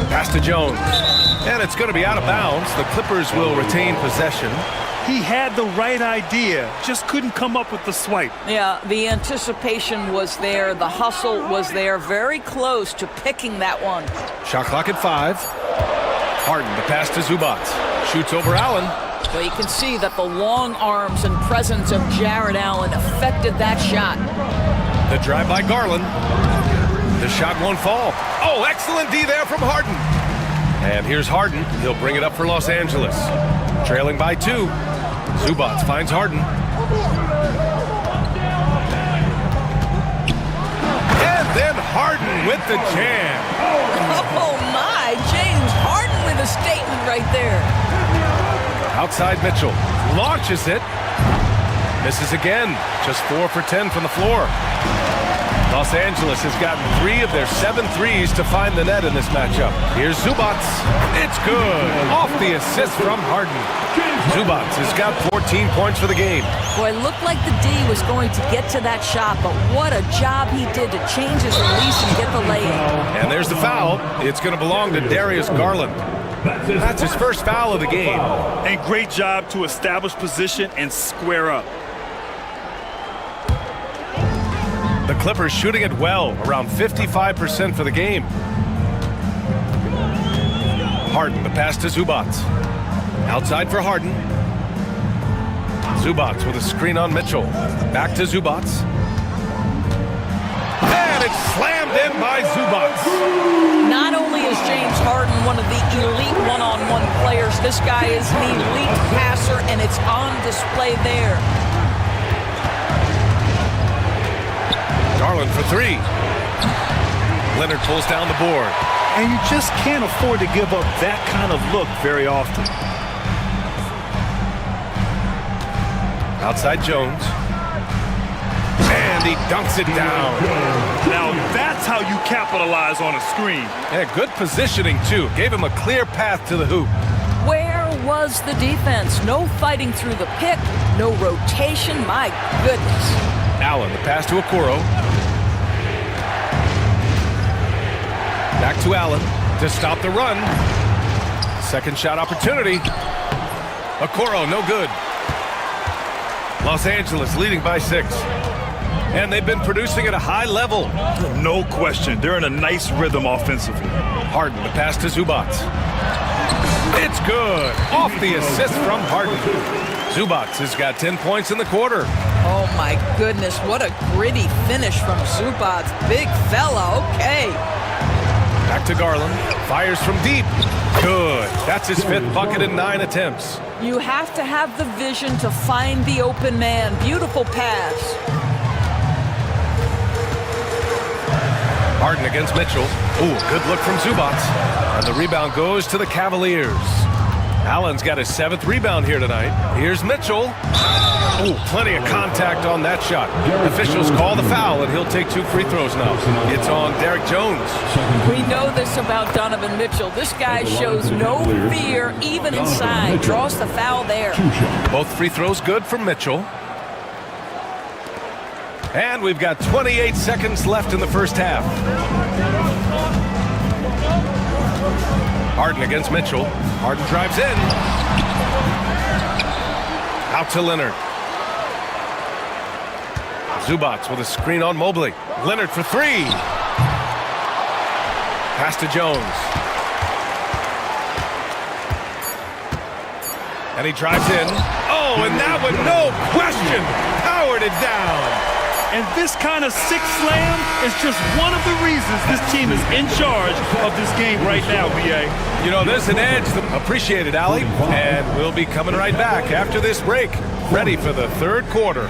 Pass to Jones. And it's going to be out of bounds. The Clippers will retain possession. He had the right idea, just couldn't come up with the swipe. Yeah, the anticipation was there. The hustle was there. Very close to picking that one. Shot clock at 5. Harden, the pass to Zubats. Shoots over Allen. Well, you can see that the long arms and presence of Jared Allen affected that shot. The drive by Garland. The shot won't fall. Oh, excellent D there from Harden. And here's Harden. He'll bring it up for Los Angeles. Trailing by 2. Zubats finds Harden. And then Harden with the jam. Oh, my. James Harden with a statement right there. Outside Mitchell. Launches it. Misses again. Just 4 for 10 from the floor. Los Angeles has gotten 3 of their 7 threes to find the net in this matchup. Here's Zubats. It's good. Off the assist from Harden. Zubats has got 14 points for the game. Boy, it looked like the D was going to get to that shot, but what a job he did to change his release and get the lay-in. And there's the foul. It's going to belong to Darius Garland. That's his first foul of the game. And great job to establish position and square up. The Clippers shooting it well, around 55% for the game. Harden, the pass to Zubats. Outside for Harden. Zubats with a screen on Mitchell. Back to Zubats. And it's slammed in by Zubats. Not only is James Harden one of the elite one-on-one players, this guy is an elite passer, and it's on display there. Garland for 3. Leonard pulls down the board. And you just can't afford to give up that kind of look very often. Outside Jones. And he dunks it down. Now that's how you capitalize on a screen. Yeah, good positioning, too. Gave him a clear path to the hoop. Where was the defense? No fighting through the pick, no rotation. My goodness. Allen, the pass to Okoro. Back to Allen to stop the run. Second shot opportunity. Okoro, no good. Los Angeles leading by 6. And they've been producing at a high level. No question. They're in a nice rhythm offensively. Harden, the pass to Zubats. It's good. Off the assist from Harden. Zubats has got 10 points in the quarter. Oh my goodness, what a gritty finish from Zubats. Big fella, okay. Back to Garland. Fires from deep. Good. That's his 5th bucket in 9 attempts. You have to have the vision to find the open man. Beautiful pass. Harden against Mitchell. Ooh, good look from Zubats. And the rebound goes to the Cavaliers. Allen's got his 7th rebound here tonight. Here's Mitchell. Ooh, plenty of contact on that shot. Officials call the foul, and he'll take 2 free throws now. It's on Derek Jones. We know this about Donovan Mitchell. This guy shows no fear, even inside. Draws the foul there. Both free throws good from Mitchell. And we've got 28 seconds left in the first half. Harden against Mitchell. Harden drives in. Out to Leonard. Zubats with a screen on Mobley. Leonard for 3. Pass to Jones. And he drives in. Oh, and that one, no question, powered it down. And this kind of sick slam is just one of the reasons this team is in charge of this game right now, B.A. You know, there's an edge. Appreciate it, Allie. And we'll be coming right back after this break, ready for the 3rd quarter.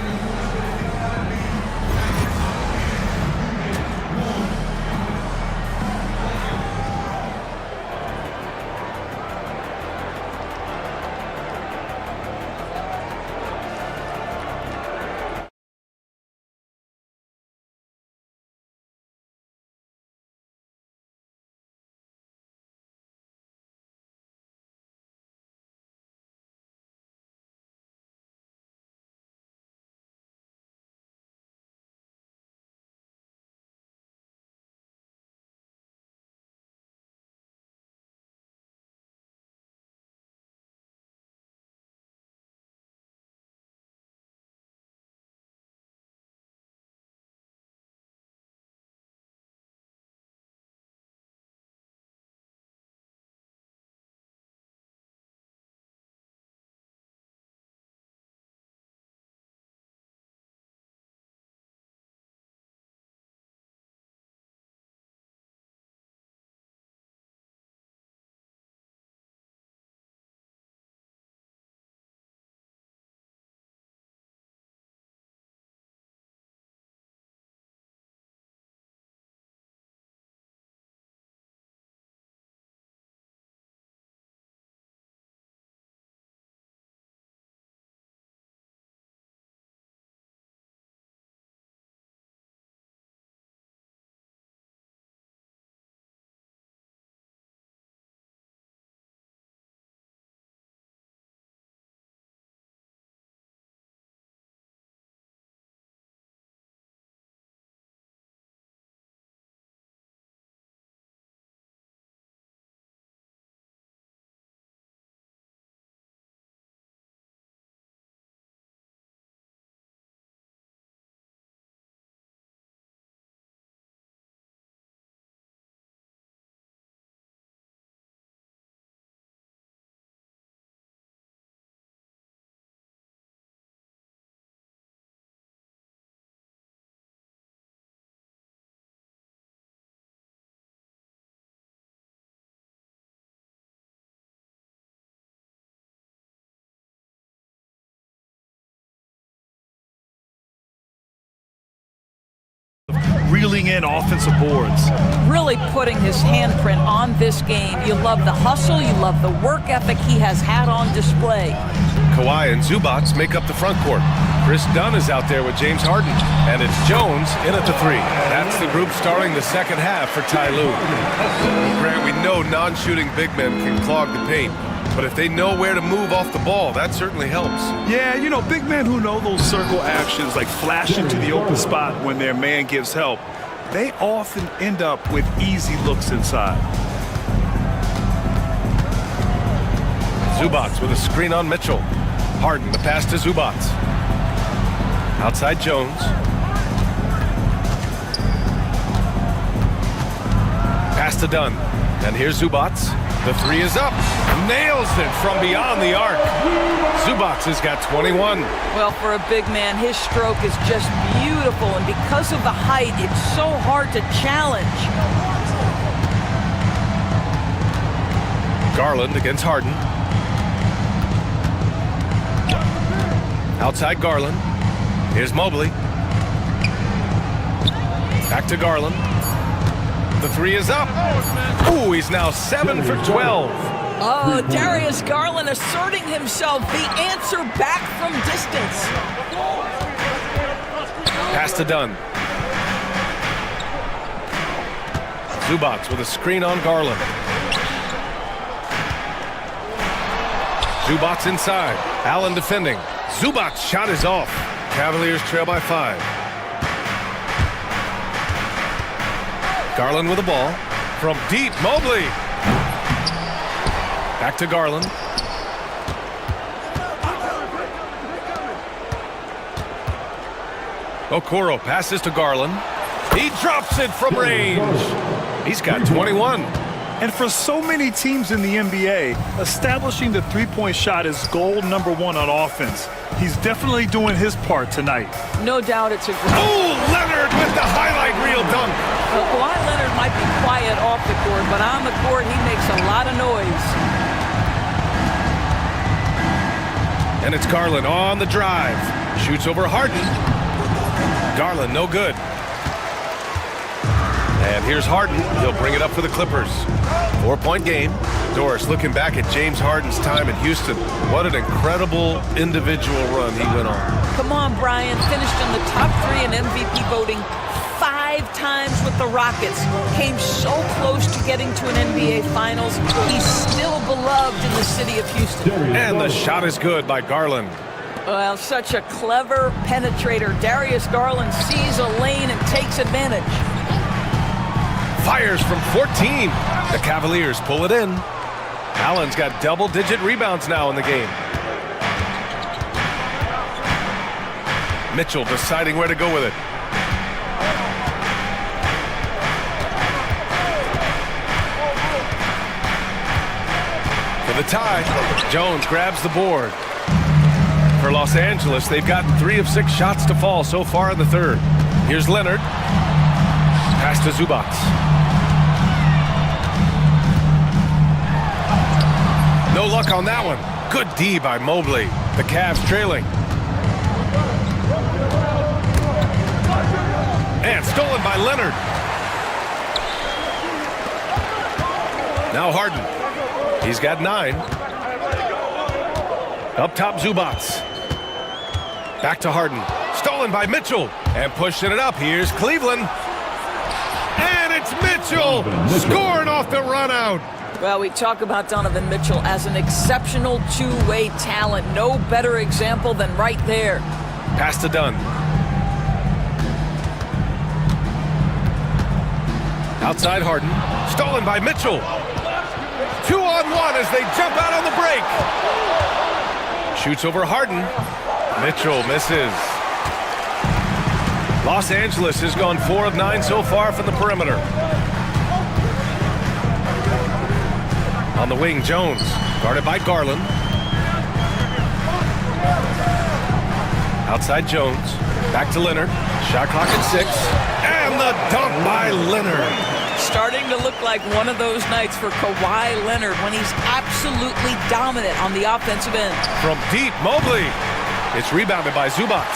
reeling in offensive boards. Really putting his handprint on this game. You love the hustle, you love the work ethic he has had on display. Kawhi and Zubac make up the front court. Chris Dunn is out there with James Harden. And it's Jones in at the 3. That's the group starting the second half for Ty Lue. Grant, we know non-shooting big men can clog the paint. But if they know where to move off the ball, that certainly helps. Yeah, you know, big men who know those circle actions, like flashing to the open spot when their man gives help, they often end up with easy looks inside. Zubac with a screen on Mitchell. Harden, the pass to Zubac. Outside Jones. Pass to Dunn. And here's Zubac. The 3 is up. Nails it from beyond the arc. Zubac has got 21. Well, for a big man, his stroke is just beautiful. And because of the height, it's so hard to challenge. Garland against Harden. Outside Garland. Here's Mobley. Back to Garland. The 3 is up. Ooh, he's now 7 for 12. Oh, Darius Garland asserting himself, the answer back from distance. Pass to Dunn. Zubac with a screen on Garland. Zubac inside. Allen defending. Zubac shot is off. Cavaliers trail by 5. Garland with the ball. From deep, Mobley. Back to Garland. Okoro passes to Garland. He drops it from range. He's got 21. And for so many teams in the NBA, establishing the three-point shot is goal number 1 on offense. He's definitely doing his part tonight. No doubt it's a great... Oh, Leonard with the highlight reel dunk. Well, Kawhi Leonard might be quiet off the court, but on the court, he makes a lot of noise. And it's Garland on the drive. Shoots over Harden. Garland, no good. And here's Harden. He'll bring it up for the Clippers. 4-point game. Doris looking back at James Harden's time in Houston. What an incredible individual run he went on. Come on, Brian. Finished in the top 3 in MVP voting 5 times with the Rockets. Came so close to getting to an NBA Finals. He's still beloved in the city of Houston. And the shot is good by Garland. Well, such a clever penetrator. Darius Garland sees a lane and takes advantage. Fires from 14. The Cavaliers pull it in. Allen's got double-digit rebounds now in the game. Mitchell deciding where to go with it. For the tie, Jones grabs the board. For Los Angeles, they've gotten 3 of 6 shots to fall so far in the third. Here's Leonard. Pass to Zubac. No luck on that one. Good D by Mobley. The Cavs trailing. And stolen by Leonard. Now Harden. He's got 9. Up top, Zubac. Back to Harden. Stolen by Mitchell. And pushing it up. Here's Cleveland. And it's Mitchell scoring off the run out. Well, we talk about Donovan Mitchell as an exceptional two-way talent. No better example than right there. Pass to Dunn. Outside Harden. Stolen by Mitchell. 2-on-1 as they jump out on the break. Shoots over Harden. Mitchell misses. Los Angeles has gone 4 of 9 so far from the perimeter. On the wing, Jones, guarded by Garland. Outside Jones, back to Leonard. Shot clock at 6. And the dunk by Leonard. Starting to look like one of those nights for Kawhi Leonard when he's absolutely dominant on the offensive end. From deep, Mobley. It's rebounded by Zubac.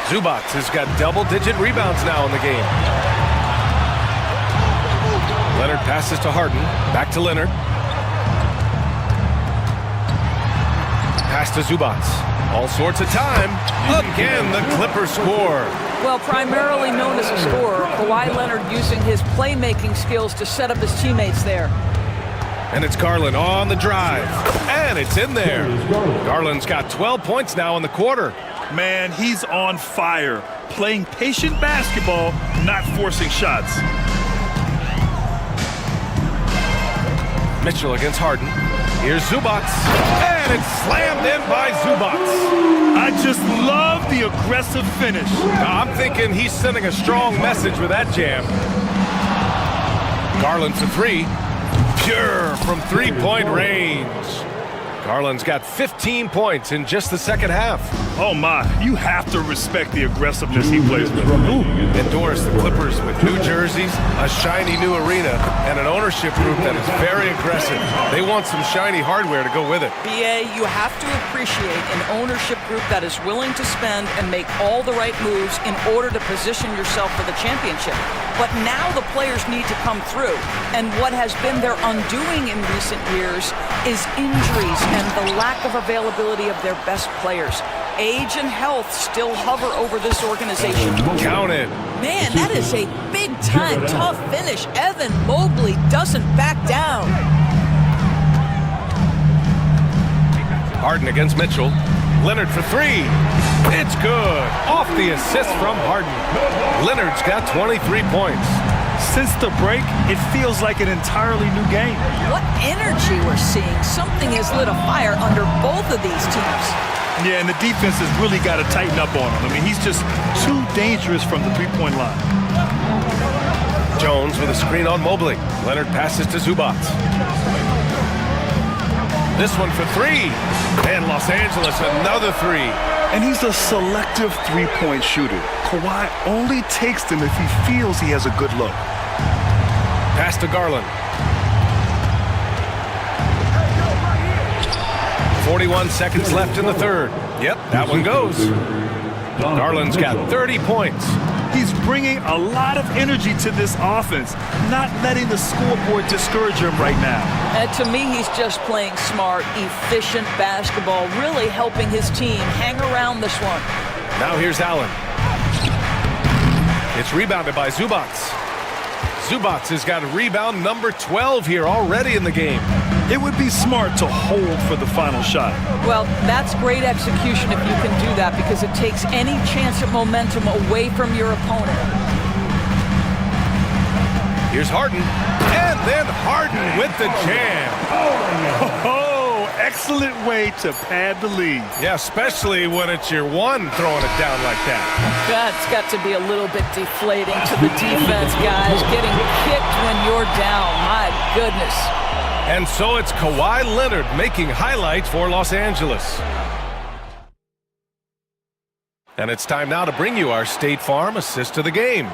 Zubats has got double-digit rebounds now in the game. Leonard passes to Harden. Back to Leonard. Pass to Zubats. All sorts of time. Again, the Clippers score. Well, primarily known as a scorer, Kawhi Leonard using his playmaking skills to set up his teammates there. And it's Garland on the drive. And it's in there. Garland's got 12 points now in the quarter. Man, he's on fire. Playing patient basketball, not forcing shots. Mitchell against Harden. Here's Zubats. And it's slammed in by Zubats. I just love the aggressive finish. I'm thinking he's sending a strong message with that jam. Garland for three. Pure from three-point range. Garland's got 15 points in just the second half. Oh my, you have to respect the aggressiveness he plays with. Ooh. Endorse the Clippers with new jerseys, a shiny new arena, and an ownership group that is very aggressive. They want some shiny hardware to go with it. BA, you have to appreciate an ownership group that is willing to spend and make all the right moves in order to position yourself for the championship. But now the players need to come through. And what has been their undoing in recent years is injuries and the lack of availability of their best players. Age and health still hover over this organization. Count it. Man, that is a big-time tough finish. Evan Mobley doesn't back down. Harden against Mitchell. Leonard for three. It's good. Off the assist from Harden. Leonard's got 23 points. Since the break, it feels like an entirely new game. What energy we're seeing. Something has lit a fire under both of these teams. Yeah, and the defense has really got to tighten up on him. I mean, he's just too dangerous from the three-point line. Jones with a screen on Mobley. Leonard passes to Zubats. This one for three. And Los Angeles, another three. And he's a selective three-point shooter. Kawhi only takes them if he feels he has a good look. Pass to Garland. 41 seconds left in the third. Yep, that one goes. Garland's got 30 points. He's bringing a lot of energy to this offense, not letting the scoreboard discourage him right now. And to me, he's just playing smart, efficient basketball, really helping his team hang around this one. Now here's Allen. It's rebounded by Zubats. Zubats has got rebound number 12 here already in the game. It would be smart to hold for the final shot. Well, that's great execution if you can do that, because it takes any chance of momentum away from your opponent. Here's Harden. And then Harden with the jam. Oh, excellent way to pad the lead. Yeah, especially when it's your one throwing it down like that. That's got to be a little bit deflating to the defense, guys. Getting kicked when you're down. My goodness. And so it's Kawhi Leonard making highlights for Los Angeles. And it's time now to bring you our State Farm assist to the game.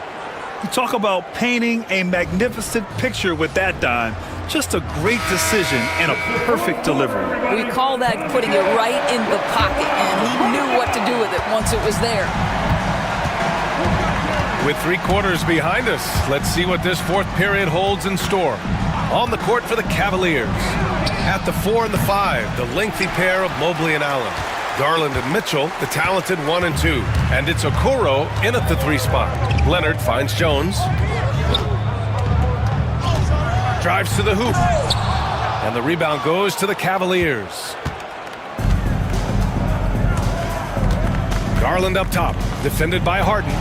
You talk about painting a magnificent picture with that dime. Just a great decision and a perfect delivery. We call that putting it right in the pocket, and he knew what to do with it once it was there. With 3 quarters behind us, let's see what this fourth period holds in store. On the court for the Cavaliers. At the 4 and the 5, the lengthy pair of Mobley and Allen. Garland and Mitchell, the talented 1 and 2. And it's Okoro in at the 3 spot. Leonard finds Jones. Drives to the hoop. And the rebound goes to the Cavaliers. Garland up top, defended by Harden.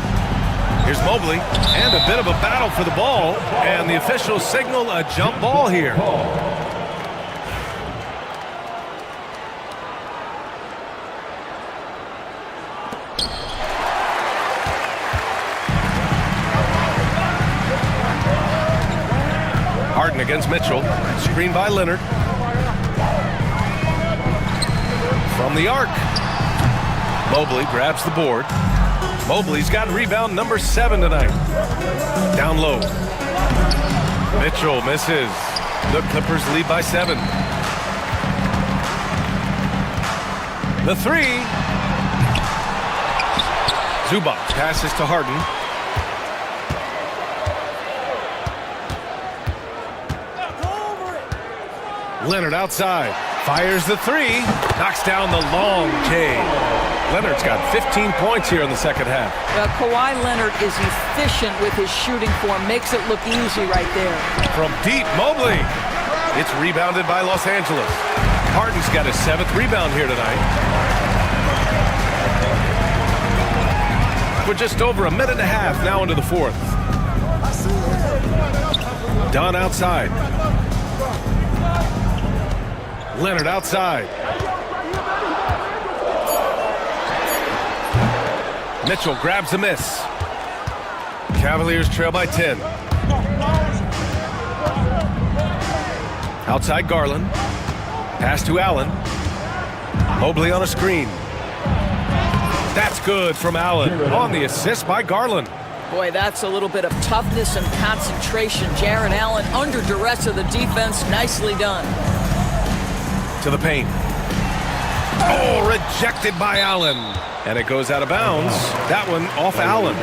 Here's Mobley, and a bit of a battle for the ball, and the officials signal a jump ball here. Harden against Mitchell, screened by Leonard. From the arc, Mobley grabs the board. Mobley's got rebound number 7 tonight. Down low. Mitchell misses. The Clippers lead by 7. The 3. Zubac passes to Harden. Leonard outside. Fires the three. Knocks down the long J. Leonard's got 15 points here in the second half. Well, Kawhi Leonard is efficient with his shooting form. Makes it look easy right there. From deep, Mobley. It's rebounded by Los Angeles. Harden's got his 7th rebound here tonight. We're just over a minute and a half now into the fourth. Dunn outside. Leonard outside. Mitchell grabs a miss. Cavaliers trail by 10. Outside Garland. Pass to Allen. Mobley on a screen. That's good from Allen on the assist by Garland. Boy, that's a little bit of toughness and concentration. Jarrett Allen under duress of the defense. Nicely done. To the paint. Oh, rejected by Allen. And it goes out of bounds. That one off Allen.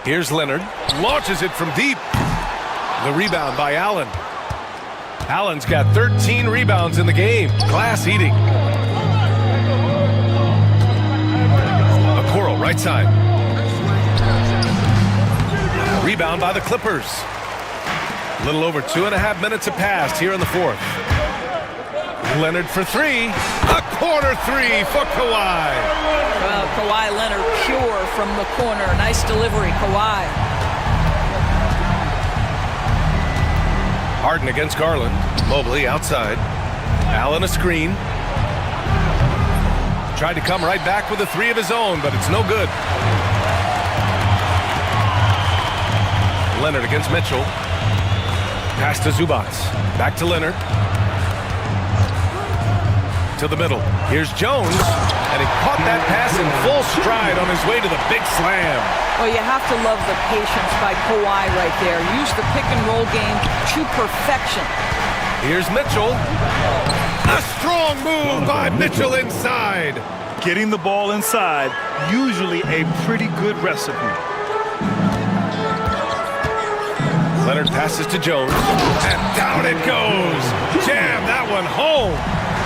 Here's Leonard. Launches it from deep. The rebound by Allen. Allen's got 13 rebounds in the game. Glass eating. Okoro, right side. Rebound by the Clippers. A little over 2.5 minutes have passed here in the fourth. Leonard for three. A corner three for Kawhi. Well, Kawhi Leonard pure from the corner. Nice delivery, Kawhi. Harden against Garland. Mobley outside. Allen a screen. Tried to come right back with a three of his own, but it's no good. Leonard against Mitchell. Pass to Zubac. Back to Leonard. To the middle. Here's Jones. And he caught that pass in full stride on his way to the big slam. Well, you have to love the patience by Kawhi right there. Use the pick and roll game to perfection. Here's Mitchell. A strong move by Mitchell inside. Getting the ball inside, usually a pretty good recipe. Leonard passes to Jones. And down it goes. Jam that one home.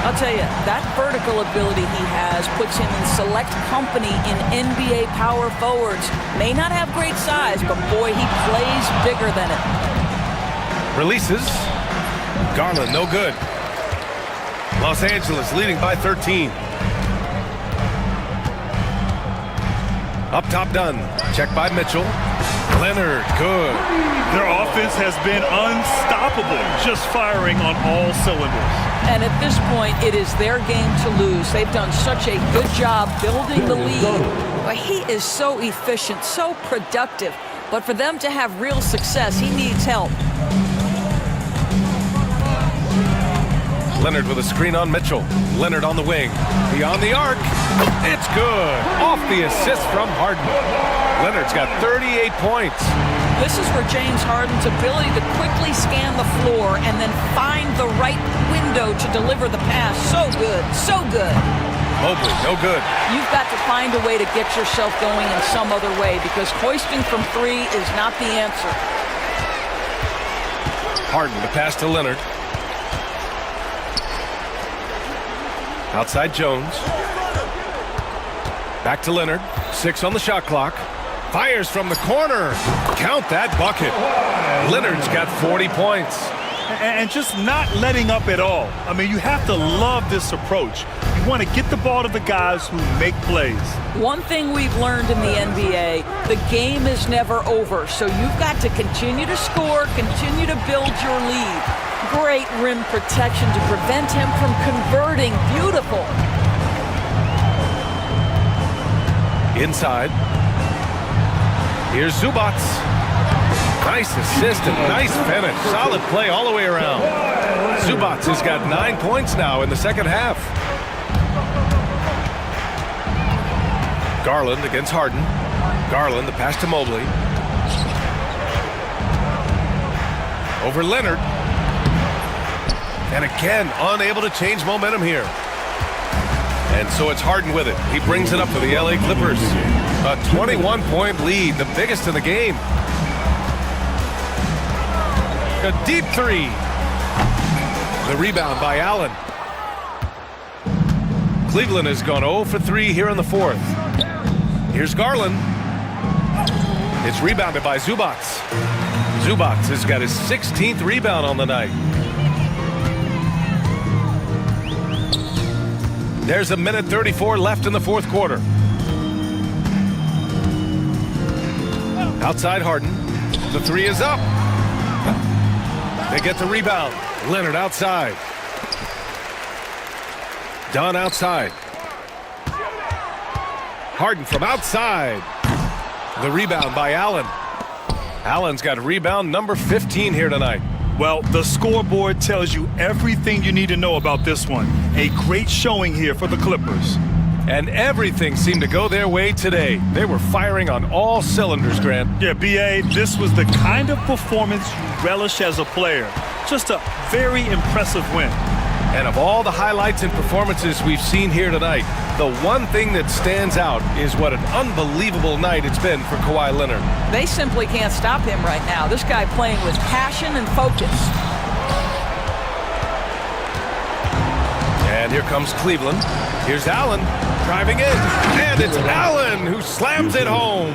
I'll tell you, that vertical ability he has puts him in select company in NBA power forwards. May not have great size, but boy, he plays bigger than it. Releases. Garland, no good. Los Angeles leading by 13. Up top done. Check by Mitchell. Leonard, good. Their offense has been unstoppable, just firing on all cylinders. And at this point, it is their game to lose. They've done such a good job building the lead. But he is so efficient, so productive. But for them to have real success, he needs help. Leonard with a screen on Mitchell. Leonard on the wing. Beyond the arc. It's good. Off the assist from Harden. Leonard's got 38 points. This is where James Harden's ability to quickly scan the floor and then find the right window to deliver the pass. So good, so good. Mobley, no good. You've got to find a way to get yourself going in some other way because hoisting from three is not the answer. Harden to pass to Leonard. Outside Jones. Back to Leonard. 6 on the shot clock. Fires from the corner. Count that bucket. Leonard's got 40 points. And just not letting up at all. I mean, you have to love this approach. You want to get the ball to the guys who make plays. One thing we've learned in the NBA, the game is never over. So you've got to continue to score, continue to build your lead. Great rim protection to prevent him from converting. Beautiful. Inside. Here's Zubac. Nice assist and nice finish. Solid play all the way around. Zubac has got 9 points now in the second half. Garland against Harden. Garland, the pass to Mobley. Over Leonard. And again, unable to change momentum here. And so it's Harden with it. He brings it up for the LA Clippers. A 21-point lead, the biggest in the game. A deep three. The rebound by Allen. Cleveland has gone 0 for 3 here in the fourth. Here's Garland. It's rebounded by Zubac. Zubac has got his 16th rebound on the night. There's a minute 34 left in the fourth quarter. Outside Harden. The three is up. They get the rebound. Leonard outside. Dunn outside. Harden from outside. The rebound by Allen. Allen's got rebound number 15 here tonight. Well, the scoreboard tells you everything you need to know about this one. A great showing here for the Clippers. And everything seemed to go their way today. They were firing on all cylinders, Grant. Yeah, B.A., this was the kind of performance you relish as a player. Just a very impressive win. And of all the highlights and performances we've seen here tonight, the one thing that stands out is what an unbelievable night it's been for Kawhi Leonard. They simply can't stop him right now. This guy playing with passion and focus. And here comes Cleveland. Here's Allen driving in. And it's Allen who slams it home.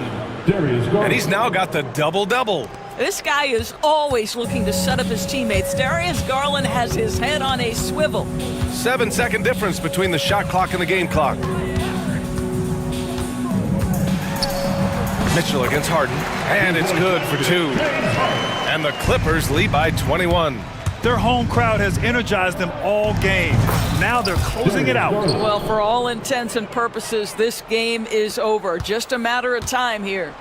And he's now got the double-double. This guy is always looking to set up his teammates. Darius Garland has his head on a swivel. 7-second difference between the shot clock and the game clock. Mitchell against Harden. And it's good for 2. And the Clippers lead by 21. Their home crowd has energized them all game. Now they're closing it out. Well, for all intents and purposes, this game is over. Just a matter of time here.